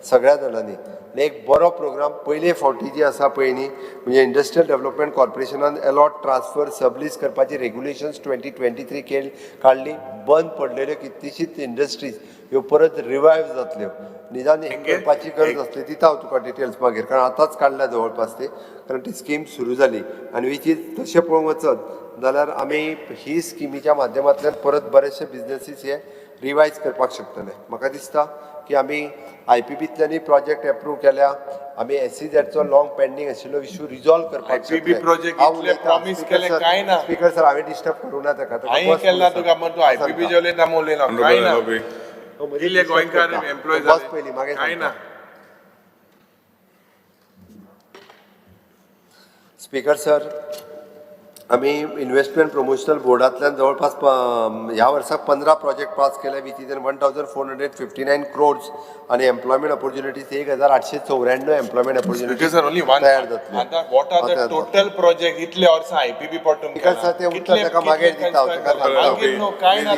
सगळ्या जाणांनी. आनी एक बरो प्रोग्राम पयले फावटी जी आसा पळय न्ही म्हणजे इंडस्ट्रियल डेव्हलपमेंट कॉर्पोरेशनान अलॉट ट्रान्सफर सबलीज करपाची रेग्युलेशन्स 2023 काडली. बंद पडलेल्यो कितलीशीच इंडस्ट्रीज ह्यो परत रिवायव जातल्यो. निदान हें करपाची गरज आसली दिता हांव तुका डिटेल्स मागीर, कारण आतांच काडल्या जवळपास ते, कारण ती स्कीम सुरू जाली. आनी विच इज तशें पळोवंक वचत जाल्यार आमी ही स्किमीच्या माध्यमांतल्यान परत बरेचशे बिझनेसीस हे रिवायज करपाक शकतले. म्हाका दिसता की आमी IPBंतल्यानूय प्रोजेक्ट एप्रूव केल्या. आमी SEZचो लॉंग पेंडींग आशिल्लो इश्यू रिजॉल्व करपाक IPB प्रोजेक्ट इतले प्रॉमिस केले काय ना. स्पीकर सर हांवें डिस्टर्ब करूं ना ताका. हांवें केला तुका मग तूं IPB जेवले ना उलयना काय ना. इल्ले गोंयकार एम्प्लॉय जाले काय ना. स्पीकर सर, आमी इन्व्हेस्टमेंट प्रमोशनल बोर्डांतल्यान जवळपास ह्या वर्साक 15 प्रोजेक्ट पास केले विच इज 1459 crores आनी एम्प्लॉयमेंट ऑपॉर्च्युनिटीज 1894 एम्प्लॉयमेंट ऑपॉर्च्युनिटीज तयार जातले. What are the total project इतले वर्सां IPB पडटून स्पीकर सर ते उत्तर ताका मागीर दिता हांव ताका काय ना.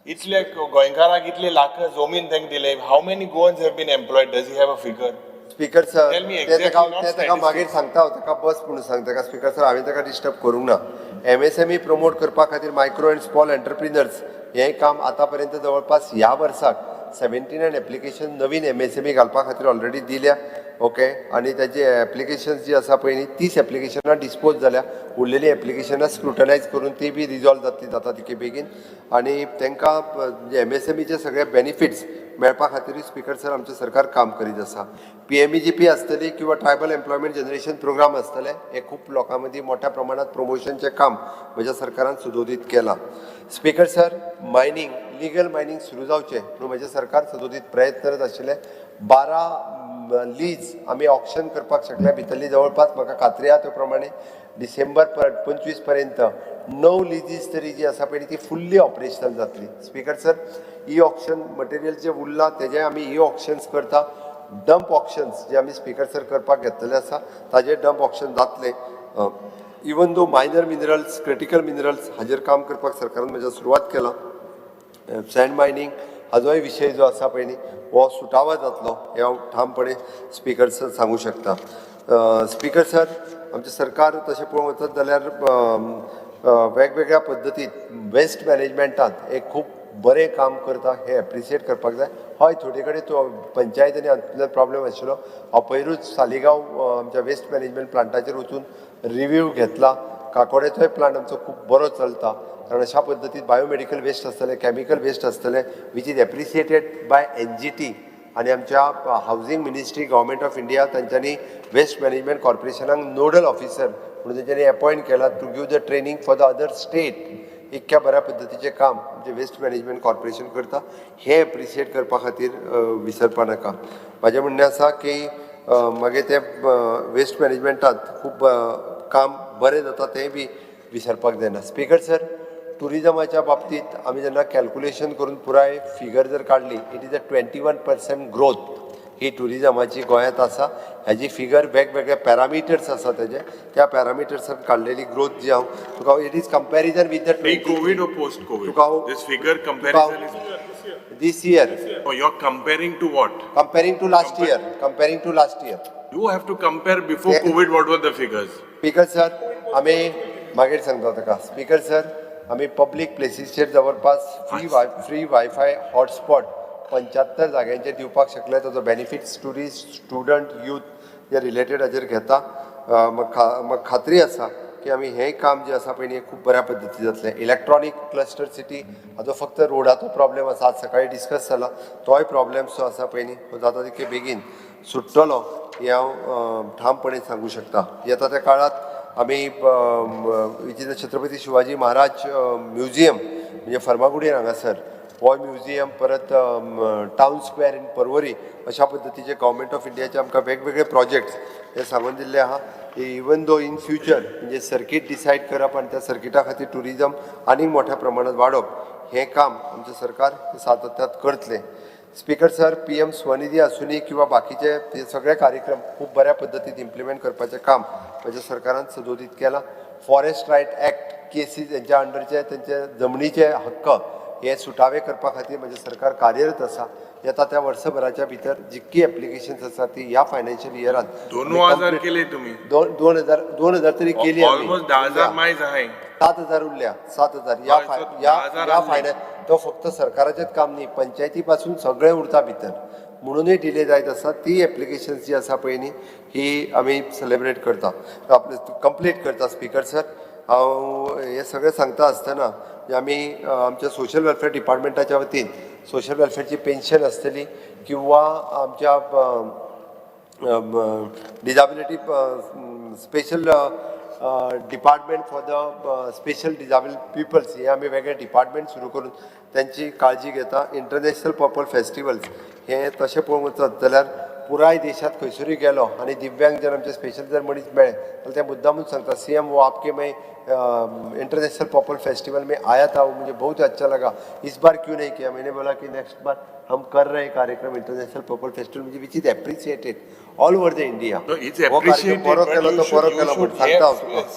इतले गोंयकाराक इतले लाख जमीन तांकां दिले. How many Goans have been employed? Does he have a figure? Speaker sir ते ताका मागीर सांगता हांव ताका बस म्हणून सांग ताका. स्पीकर सर हांवें ताका डिस्टर्ब करूंक ना. MSME प्रमोट करपा खातीर मायक्रो एंड स्मॉल एंटरप्रिनर्स हें काम आतां पर्यंत जवळपास ह्या वर्साक 79 एप्लिकेशन नवीन MSME घालपा खातीर ऑलरेडी दिल्या. ओके, आनी ताची एप्लिकेशन्स जी आसा पळय न्ही 30 एप्लिकेशनां डिस्पोज जाल्या. उरलेली एप्लिकेशनां स्क्रुटनायज करून ती बी रिजॉल्व जातली जाता तिके बेगीन. आनी तांकां MSMEचे सगळे बेनिफिट्स मेळपा खातीरूय स्पीकर सर आमचें सरकार काम करीत आसा. PMEGP आसतली किंवा ट्रायबल एम्प्लॉयमेंट जनरेशन प्रोग्राम आसतले. हे खूब लोकां मदीं मोठ्या प्रमाणात प्रमोशनचें काम म्हज्या सरकारान सुदोदीत केलां. Speaker sir, mining legal mining सुरू जावचें म्हणून म्हजें सरकार सदोदीत प्रयत्न करत आशिल्लें. 12 लीज आमी ऑक्शन करपाक शकल्या भितरली जवळपास म्हाका खात्री आहा त्या प्रमाणे डिसेंबर 25 पर्यंत 9 लिजीस तरी जी आसा पळय ती फुल्ली ऑपरेशनल जातली. Speaker sir, e auction material जे उरलां तेजे आमी ई ऑक्शन्स करता. डंप ऑक्शन्स जे आमी स्पीकर सर करपाक घेतलेले आसा ताजे डंप ऑक्शन जातले. Even though minor minerals, critical minerals हाजेर काम करपाक सरकारान म्हज्या सुरवात केला. सँड मायनींग हाजोय विशय जो आसा पळय न्ही हो सुटावा जातलो हे हांव ठामपणे स्पीकर सर सांगू शकता. स्पीकर सर, आमचें सरकार तशें पळोवंक वचत जाल्यार वेगवेगळ्या पद्दतीन वेस्ट मॅनेजमेंटांत एक खूब बरें काम करता हे एप्रिसिएट करपाक जाय. हय, थोडे कडेन तो पंचायतींनी हातूंतल्यान प्रॉब्लेम आशिल्लो. हांव पयरूच सालिगांव आमच्या वेस्ट मॅनेजमेंट प्लांटाचेर वचून रिव्ह्यू घेतला. काकोडेचोय प्लांट आमचो खूब बरो चलता. कारण अशा पद्दतीन बायोमेडिकल वेस्ट आसतले, केमिकल वेस्ट आसतले which is appreciated by NGT आनी आमच्या housing ministry government of India तांच्यांनी वेस्ट मॅनेजमेंट कॉर्पोरेशनाक नोडल ऑफिसर म्हणून तांच्यांनी अपॉयंट केला to give the training for the other state. इतक्या बऱ्या पद्दतीचें काम म्हणजे वेस्ट मॅनेजमेंट कॉर्पोरेशन करता. हे एप्रिसिएट करपा खातीर विसरपा नाका. म्हाजें म्हणणें आसा की मागीर ते वेस्ट मॅनेजमेंटांत खूब काम बरें जाता तेंय बी विसरपाक जायना. स्पीकर सर, टुरिजमाच्या बाबतींत आमी जेन्ना कॅल्क्युलेशन करून पुराय फिगर जर काडली इट इज अ 21% ग्रोथ. ही टुरिजमाची गोंयांत आसा. हेजी फिगर वेगवेगळे पॅरामिटर्स आसा तेजे, त्या पॅरामिटर्सान काडलेली ग्रोथ जी हांव तुका it is comparison with the Pre-COVID or post-COVID? तुका हांव This figure comparison is. this year Oh, you're comparing to what? comparing to last year. You have to compare before COVID. What were the figures? Speaker sir आमी मागीर सांगता ताका. स्पीकर सर आमी पब्लीक प्लेसीसचेर जवळपास फ्री वायफाय हॉटस्पॉट 75 जाग्यांचेर दिवपाक शकले. ताजो बेनिफिट्स टुरिस्ट स्टुडंट यूथ हे रिलेटेड हाजेर घेता. म्हाका खात्री आसा की आमी हें काम जें आसा पळय न्ही खूब बऱ्या पद्दतीन जातलें. इलेक्ट्रॉनीक क्लस्टर सिटी हाजो फक्त रोडाचो प्रॉब्लेम आसा. आज सकाळी डिस्कस जाला तोय प्रॉब्लेम जो आसा पळय न्ही तो जाता तितके बेगीन सुट्टलो हें हांव ठामपणे सांगू शकता. येता त्या काळात आमी छत्रपती शिवाजी महाराज म्युझियम म्हणजे फर्मागुडीर हांगासर हो म्युझियम परत टावन स्क्वेअर इन पर्वरी अशा पद्दतीचे गव्हर्मेंट ऑफ इंडियाचे आमकां वेगवेगळे प्रोजेक्ट्स हे सांगून दिल्ले आहा. इवन दो इन फ्युचर म्हणजे सर्कीट डिसायड करप आनी त्या सर्किटा खातीर टुरिजम आनीक मोठ्या प्रमाणात वाडप हें काम आमचें सरकार सातत्यात करतलें. स्पीकर सर PM स्वनिधी आसूनी किंवा बाकीचे हे सगळे कार्यक्रम खूब बऱ्या पद्दतीन इम्प्लिमेंट करपाचें काम म्हज्या सरकारान सदोदीत केलां. फॉरेस्ट रायट एक्ट केसीस हेंच्या अंडरचे तेंचे जमनीचे हक्क हे सुटावे करपा खातीर म्हजें सरकार कार्यरत आसा. येता त्या वर्सभराच्या भितर जितकी एप्लिकेशन्स आसा ती ह्या फायनान्शियल इयरान 2,000 केले तुम्ही. 2000 तरी केली. ऑलमोस्ट 10,000 मायज आहे. 7,000 उरल्या. 7,000 या फायनान्स तो फक्त सरकाराचेंच काम न्ही, पंचायती पासून सगळें उरता भितर म्हणूनय डिले जायत आसा. ती एप्लिकेशन्स जी आसा पळय न्ही ही आमी सेलेब्रेट करता आपले कंप्लीट करता. स्पीकर सर हांव हे सगळें सांगता आसतना आमी आमच्या सोशल वेलफेअर डिपार्टमेंटाच्या वतीन सोशल वेलफेअरची पेन्शन आसतली किंवा आमच्या disability special department for the special disabled peoples हे आमी वेगळे डिपार्टमेंट सुरू करून त्यांची काळजी घेता. इंटरनॅशनल पर्पल फेस्टिवल्स हे तशें पळोवंक वचत जाल्यार पुराय देशात खंयसरूय गेलो आनी दिव्यांग जर आमचे स्पेशल जर मनीस मेळ्ळे जाल्यार ते मुद्दामूच सांगता CM वो आपके में इंटरनेशनल पर्पल फेस्टिवल में आया था वो मुझे बहुत अच्छा लगा, इस बार क्यों नहीं किया. मैंने बोला कि नेक्स्ट बार हम कर रहे हैं कार्यक्रम international purple festival which is appreciated all over the India.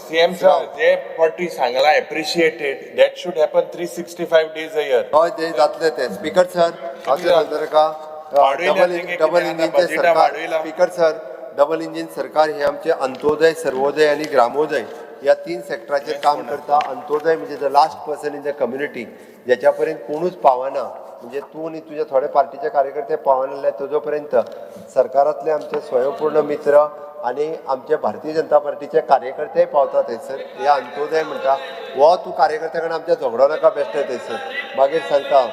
CM sir जे पटी सांगला appreciated that should happen 365 days a year. हय ते जातले ते. स्पीकर सर हांव सांगता का डबल इंजिनचे सरकार. स्पीकर सर डबल इंजिन सरकार हे आमचे अंत्योदय सर्वोदय आणि ग्रामोदय या 3 सेक्टराचेर काम करता. अंत्योदय म्हणजे the last person in the community ज्याच्या पर्यंत कोणूच पावना म्हणजे तूं आणि तुझे थोडे पार्टीचे कार्यकर्ते पावनासले तुजो पर्यंत सरकारातले आमचे स्वयंपूर्ण मित्र आणि आमचे भारतीय जनता पार्टीचे कार्यकर्ते पावता थंयसर. हे अंत्योदय म्हणटा हो तूं कार्यकर्त्या कडेन आमच्या झगडो नाका बेश्टे थंयसर. मागीर सांगता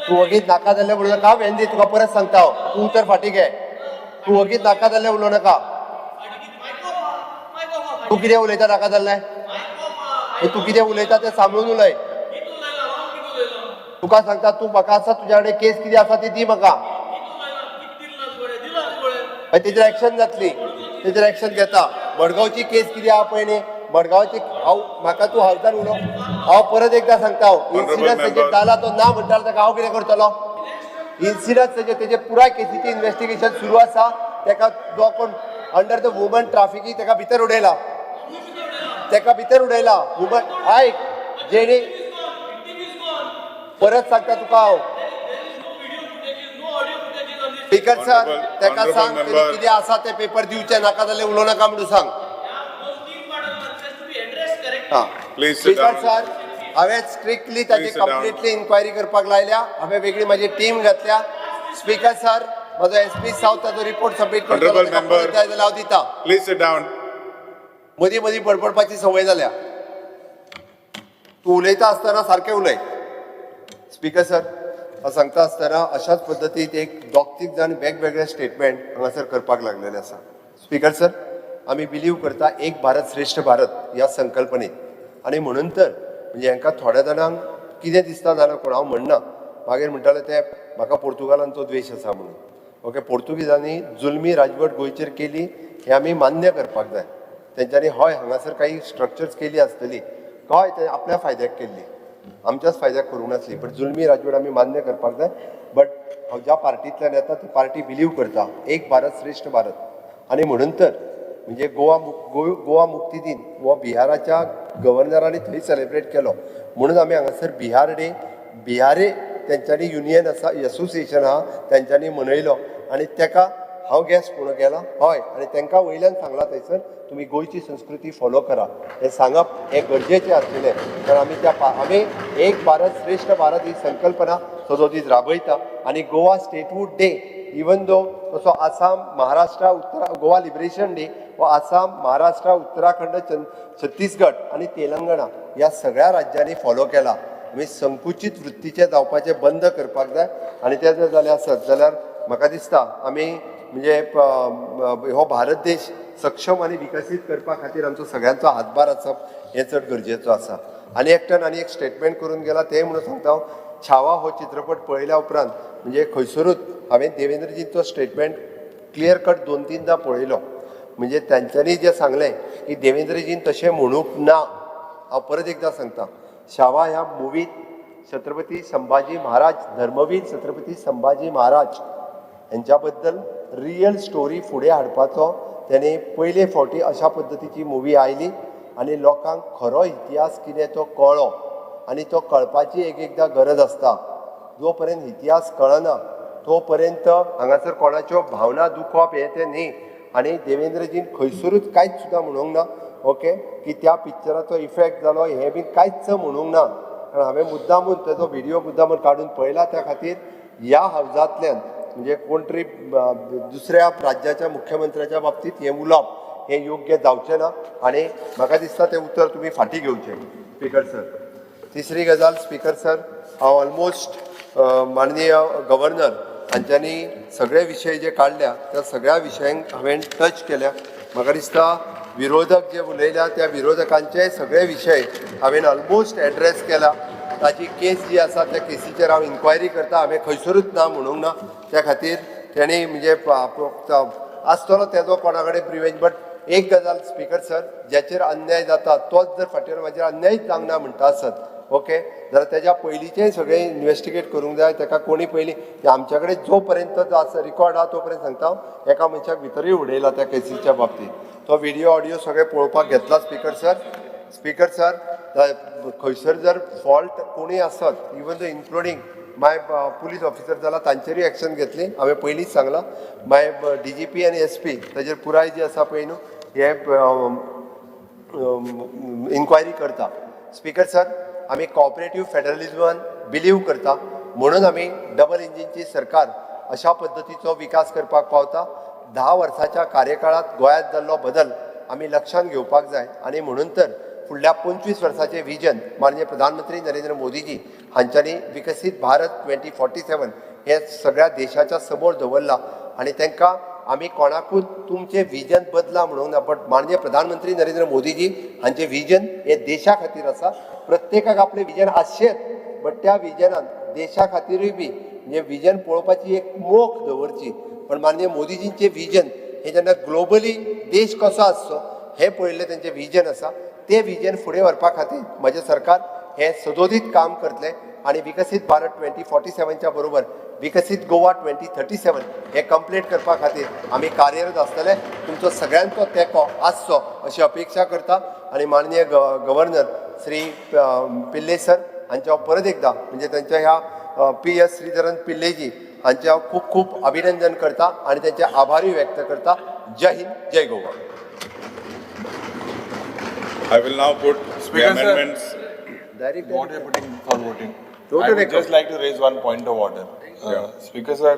तूं वगीच नाका जाल्लें म्हणून का वेंदी तुका परत सांगता तूं तर फाटी घे. तूं वगीच नाका जाल्लें उलोव नाका. तूं कितें उलयता नाका जाल्लें तूं कितें उलयता तें सांबाळून उलय. तुका सांगता तूं म्हाका आसा तुज्या कडेन केस कितें आसा ती दी म्हाका. तेजेर एक्शन जातली. तेजेर एक्शन घेता. मडगांवची केस कितें आहा पळय न्ही मडगांवची हांव म्हाका तूं हावजान उलोव. हांव परत एकदां सांगता इन्सिडंट तेजेर जाला तो ना म्हणटालो ताका हांव कितें करतलो. इन्सिडंट तेजे पुराय केसीची इन्व्हेस्टिगेशन सुरू आसा. ताका जो कोण अंडर द वुमन ट्राफिकींग ताका भितर उडयला. ताका भितर उडयला वुमन. आयक जेणे परत सांगता तुका हांव. स्पीकर सर ताका सांग कितें आसा ते पेपर दिवचे नाका जाल्यार उलोव नाका म्हणून सांग. स्पीकर सर हांवें स्ट्रिक्टली ताची कंप्लिटली इन्क्वायरी करपाक लायल्या. हांवें वेगळी म्हाजी टीम घातल्या. स्पीकर सर म्हजो SP सावथ ताजो रिपोर्ट सबमीट करतलो जाल्यार हांव दिता. Please sit down. मदीं मदीं बडबडपाची संवय जाल्या. तूं उलयता आसतना सारकें उलय. स्पीकर सर हांव सांगता आसतना अशाच पद्दतीन एक 2-3 जाण वेगवेगळे स्टेटमेंट हांगासर करपाक लागलेले आसा. स्पीकर सर आमी बिलीव करता एक भारत श्रेष्ठ भारत ह्या संकल्पनेत आनी म्हणून तर म्हणजे हांकां थोड्या जाणांक कितें दिसता जाल्यार कोण हांव म्हणना. मागीर म्हणटाले ते म्हाका पोर्तुगालांचो द्वेश आसा म्हणून. ओके पोर्तुगीजांनी जुलमी राजवट गोंयचेर केली हें आमी मान्य करपाक जाय. तेंच्यांनी हय हांगासर काही स्ट्रक्चर्स केली आसतली हय ते आपल्या फायद्याक केल्ली आमच्याच फायद्याक करूंक नासली. बट जुलमी राजवट आमी मान्य करपाक जाय. बट हांव ज्या पार्टींतल्यान येता ती पार्टी बिलीव करता एक भारत श्रेष्ठ भारत आनी म्हणून तर म्हणजे गोवा मुक्ती दीन हो बिहाराच्या गव्हर्नरांनी थंय सेलिब्रेट केलो म्हणून आमी हांगासर बिहार डे बिहारे तेंच्यांनी युनियन आसा एसोसिएशन आहा तेंच्यांनी मनयलो आनी तेका हांव गॅस्ट म्हणून गेला हय आनी तांकां वयल्यान सांगलां थंयसर तुमी गोंयची संस्कृती फॉलो करा हें सांगप हें गरजेचें आसलेलें कारण आमी एक भारत श्रेष्ठ भारत ही संकल्पना सदोदीत राबयता आनी Goa statehood day even though तसो आसाम महाराष्ट्रा गोवा लिबरेशन डे हो आसाम महाराष्ट्रा उत्तराखंड छत्तीसगड आनी तेलंगणा ह्या सगळ्या राज्यांनी फॉलो केला आमी संकुचीत वृत्तीचे जावपाचें बंद करपाक जाय आनी तें जर जालें आसत जाल्यार म्हाका दिसता आमी म्हणजे हो भारत देश सक्षम आनी विकसीत करपा खातीर आमचो सगळ्यांचो हातभार आसप हें चड गरजेचो आसा आनी एकट्यान आनी एक स्टेटमेंट करून गेला तें म्हणून सांगता हांव छावा हो चित्रपट पळयल्या उपरांत म्हणजे खंयसरूच हांवें देवेंद्रजींचो स्टेटमेंट क्लियर कट 2-3दां पळयलो म्हणजे तांच्यांनी जें सांगलें की देवेंद्रजीन तशें म्हणूंक ना हांव परत एकदां सांगता छावा ह्या मुवींत छत्रपती संभाजी महाराज धर्मवीर छत्रपती संभाजी महाराज हांच्या बद्दल रियल स्टोरी फुडें हाडपाचो तेणे पयले फावटी अशा पद्दतीची मुवी आयली आनी लोकांक खरो इतिहास कितें तो कळ्ळो आनी तो कळपाची एकदां गरज आसता जो पर्यंत इतिहास कळना तो पर्यंत हांगासर कोणाच्यो भावना दुखोवप हें तें न्ही आनी देवेंद्रजीन खंयसरूच कांयच सुद्दां म्हणूंक ना ओके की त्या पिक्चराचो इफेक्ट जालो हें बी कांयच म्हणूंक ना कारण हांवें मुद्दामून तेजो व्हिडियो मुद्दामून काडून पळयला त्या खातीर ह्या हावजांतल्यान म्हणजे कोण तरी दुसऱ्या राज्याच्या मुख्यमंत्र्याच्या बाबतींत हें उलोवप हें योग्य जावचें ना आनी म्हाका दिसता तें उतर तुमी फाटीं घेवचें स्पिकर सर तिसरी गजाल स्पिकर सर हांव ऑलमोस्ट माननीय गव्हर्नर हांच्यांनी सगळे विशय जे काडल्या त्या सगळ्या विशयांक हांवें टच केल्या म्हाका दिसता विरोधक जे उलयल्या त्या विरोधकांचे सगळे विशय हांवें ऑलमोस्ट एड्रेस केला ताची केस जी आसा त्या केसीचेर हांव इन्क्वायरी करता हांवें खंयसरूच ना म्हणूंक ना त्या खातीर तेणी म्हणजे आसतलो तेजो कोणा कडेन प्रिवेंज बट एक गजाल स्पिकर सर ज्याचेर अन्याय जाता तोच जर फाटीर म्हाजेर अन्यायच जावंक ना म्हणटा आसत ओके जाल्यार तेज्या पयलींचें सगळें इन्वेस्टिगेट करूंक जाय ताका कोणी पयलीं आमच्या कडेन जो पर्यंत रिकॉर्ड आहा तो पर्यंत सांगता हांव एका मनशाक भितरूय उडयला त्या केसीच्या बाबतींत तो व्हिडियो ऑडियो सगळें पळोवपाक घेतला स्पिकर सर खंयसर जर फॉल्ट कोणी आसत even the including my police officer जाल्यार तांचेरूय एक्शन घेतली हांवें पयलींच सांगलां माय DGP आनी SP ताचेर पुराय जी आसा पळय न्हू हे इन्क्वायरी करता स्पिकर सर आमी कॉपरेटीव फेडरलिजमान बिलीव करता म्हणून आमी डबल इंजिनची सरकार अशा पद्दतीचो विकास करपाक पावता 10 वर्साच्या कार्यकाळात गोंयांत जाल्लो बदल आमी लक्षांत घेवपाक जाय आनी म्हणून तर फुडल्या 25 वर्साचें विजन माननीय प्रधानमंत्री नरेंद्र मोदीजी हांच्यांनी विकसीत भारत 2047 हे सगळ्या देशाच्या समोर दवरला आनी तांकां आमी कोणाकूच तुमचें विजन बदला म्हणूंक ना बट माननीय प्रधानमंत्री नरेंद्र मोदीजी हांचें विजन हे देशा खातीर आसा प्रत्येकाक आपलें विजन आसचेंच बट त्या विजनान देशा खातीरूय बी म्हणजे विजन पळोवपाची एक मोख दवरची पण माननीय मोदीजींचें विजन हे जेन्ना ग्लोबली देश कसो आसचो हें पळयल्लें तेंचें विजन आसा तें विजन फुडें व्हरपा खातीर म्हजें सरकार हें सदोदीत काम करतलें आनी विकसीत भारत 2047च्या बरोबर विकसीत गोवा 2037 हें कंप्लीट करपा खातीर आमी कार्यरत आसतले तुमचो सगळ्यांचो तेंको आसचो अशी अपेक्षा करता आनी माननीय गव्हर्नर श्री पिल्ले सर हांचे हांव परत एकदां म्हणजे तांच्या ह्या PS श्रीधरन पिल्लेजी हांचे हांव खूब खूब अभिनंदन करता आनी तांचे आभारूय व्यक्त करता जय हिंद जय Goa I will now put the amendments. What are you putting for voting? I would just like to raise one point of order. Speaker sir,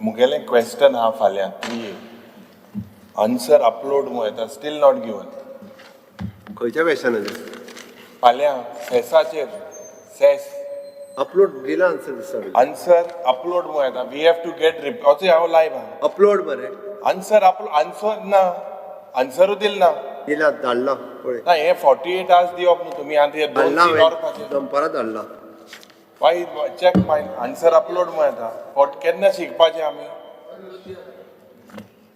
mugele question ha falyan 3A. Answer upload moeta still not given. खंयच्या क्वेश्चनाचेर फाल्यां सेसाचेर सेस अपलोड दिला आन्सर दिसता आन्सर अपलोड मोयता we have to get report हांव लायव्ह आहा अपलोड मरे आन्सर आन्सर ना आन्सरूच दिल ना दिला धाडला पळय ना हे 48 hours दिवप न्हू तुमी आनी ते 2-3 वरपाचे दनपारां धाडला why check my answer upload मोयता बट केन्ना शिकपाचें आमी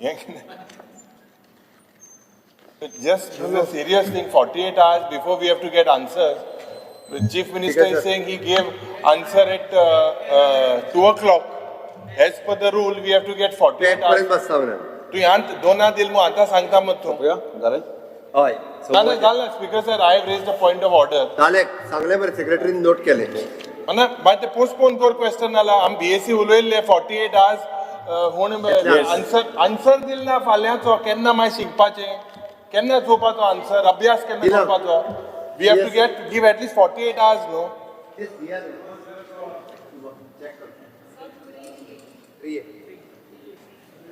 हें कितें just this is a serious thing 48 hours before we have to get answers the chief minister is saying he gave answer at 2 o'clock As per the rule, we have to get 48 पर्यंत hours. बसता म्हणून तू ह्या दोना दिल मग आता सांगता मग तू जालें हय जालें speaker sir I have raised a point of order जालें सांगलें बरें सेक्रेटरीन नोट केलें माना मागीर ते पोस्टपोन कर क्वेश्चन जाला आमी बीएससी उलयल्ले 48 hours म्हूण आन्सर दिल ना फाल्यांचो केन्ना मागीर शिकपाचें केन्ना चोवपाचो आन्सर अभ्यास केन्ना करपाचो we have to give at least 48 hours न्हू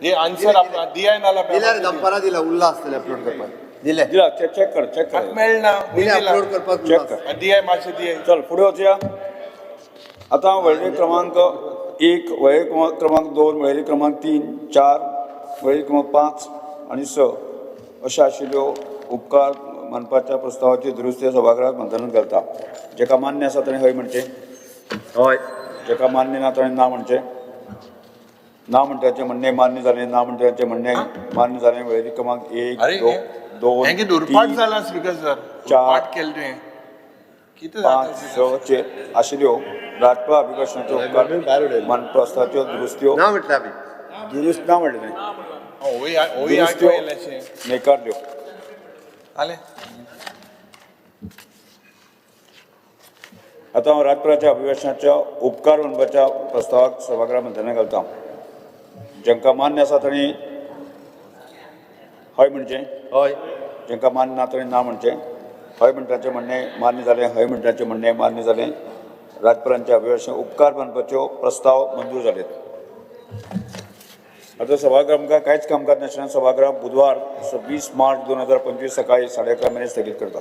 हे आन्सर दिया नाल्यार दिल्यार दनपारां दिला उरला आसतलें अपलोड करपाक दिलें दिला चेक कर मेळना दिलें अपलोड करपाक चेक कर दिया मातशें दिया चल फुडें वचया आतां वळेरी क्रमांक 1 वळेरी क्रमांक 2 वळेरी क्रमांक 3 4 वळेरी क्रमांक 5 आनी 6 अशा आशिल्ल्यो उपकार मानपाच्या प्रस्तावाची दुरुस्ती सभागृहाक मंथनांत घालता जेका मान्य आसा ताणें हय म्हणचें हय जेका मान्य ना ताणें ना म्हणचें ना म्हणटाचें म्हणणें मान्य जालें ना म्हणटाचें म्हणणें मान्य जालें वळेरी क्रमांक 1 अरे 2 हें कितें उरपाट जाला स्पीकर सर पाठ केलें तुवें कितें 5 6 चेर आशिल्ल्यो राजपा अभिभाशणाच्यो उपकार मानप्रस्तावाच्यो दुरुस्त्यो ना म्हटलें आमी दुरुस्त ना म्हणलें ओय आयकूं येयलेशें नेकारल्यो जालें आतां हांव राजपुराच्या अभिभाशणाच्या उपकार म्हणपाच्या प्रस्तावाक सभागृहा मंथनांत घालता जेंकां मान्य आसा तांणी हय म्हणचें हय जेंकां मान्य ना तांणी ना म्हणचें हय म्हणटाचें म्हणणें मान्य जालें हय म्हणटाचें म्हणणें मान्य जालें राजपुरांच्या अभिभाशण उपकार मानपाच्यो प्रस्ताव मंजूर जालेत आतां सभागृह आमकां कांयच कामकाज नाशिल्ल्यान सभागृह बुधवार 26 मार्च 2025 सकाळी 11:30 स्थगीत करता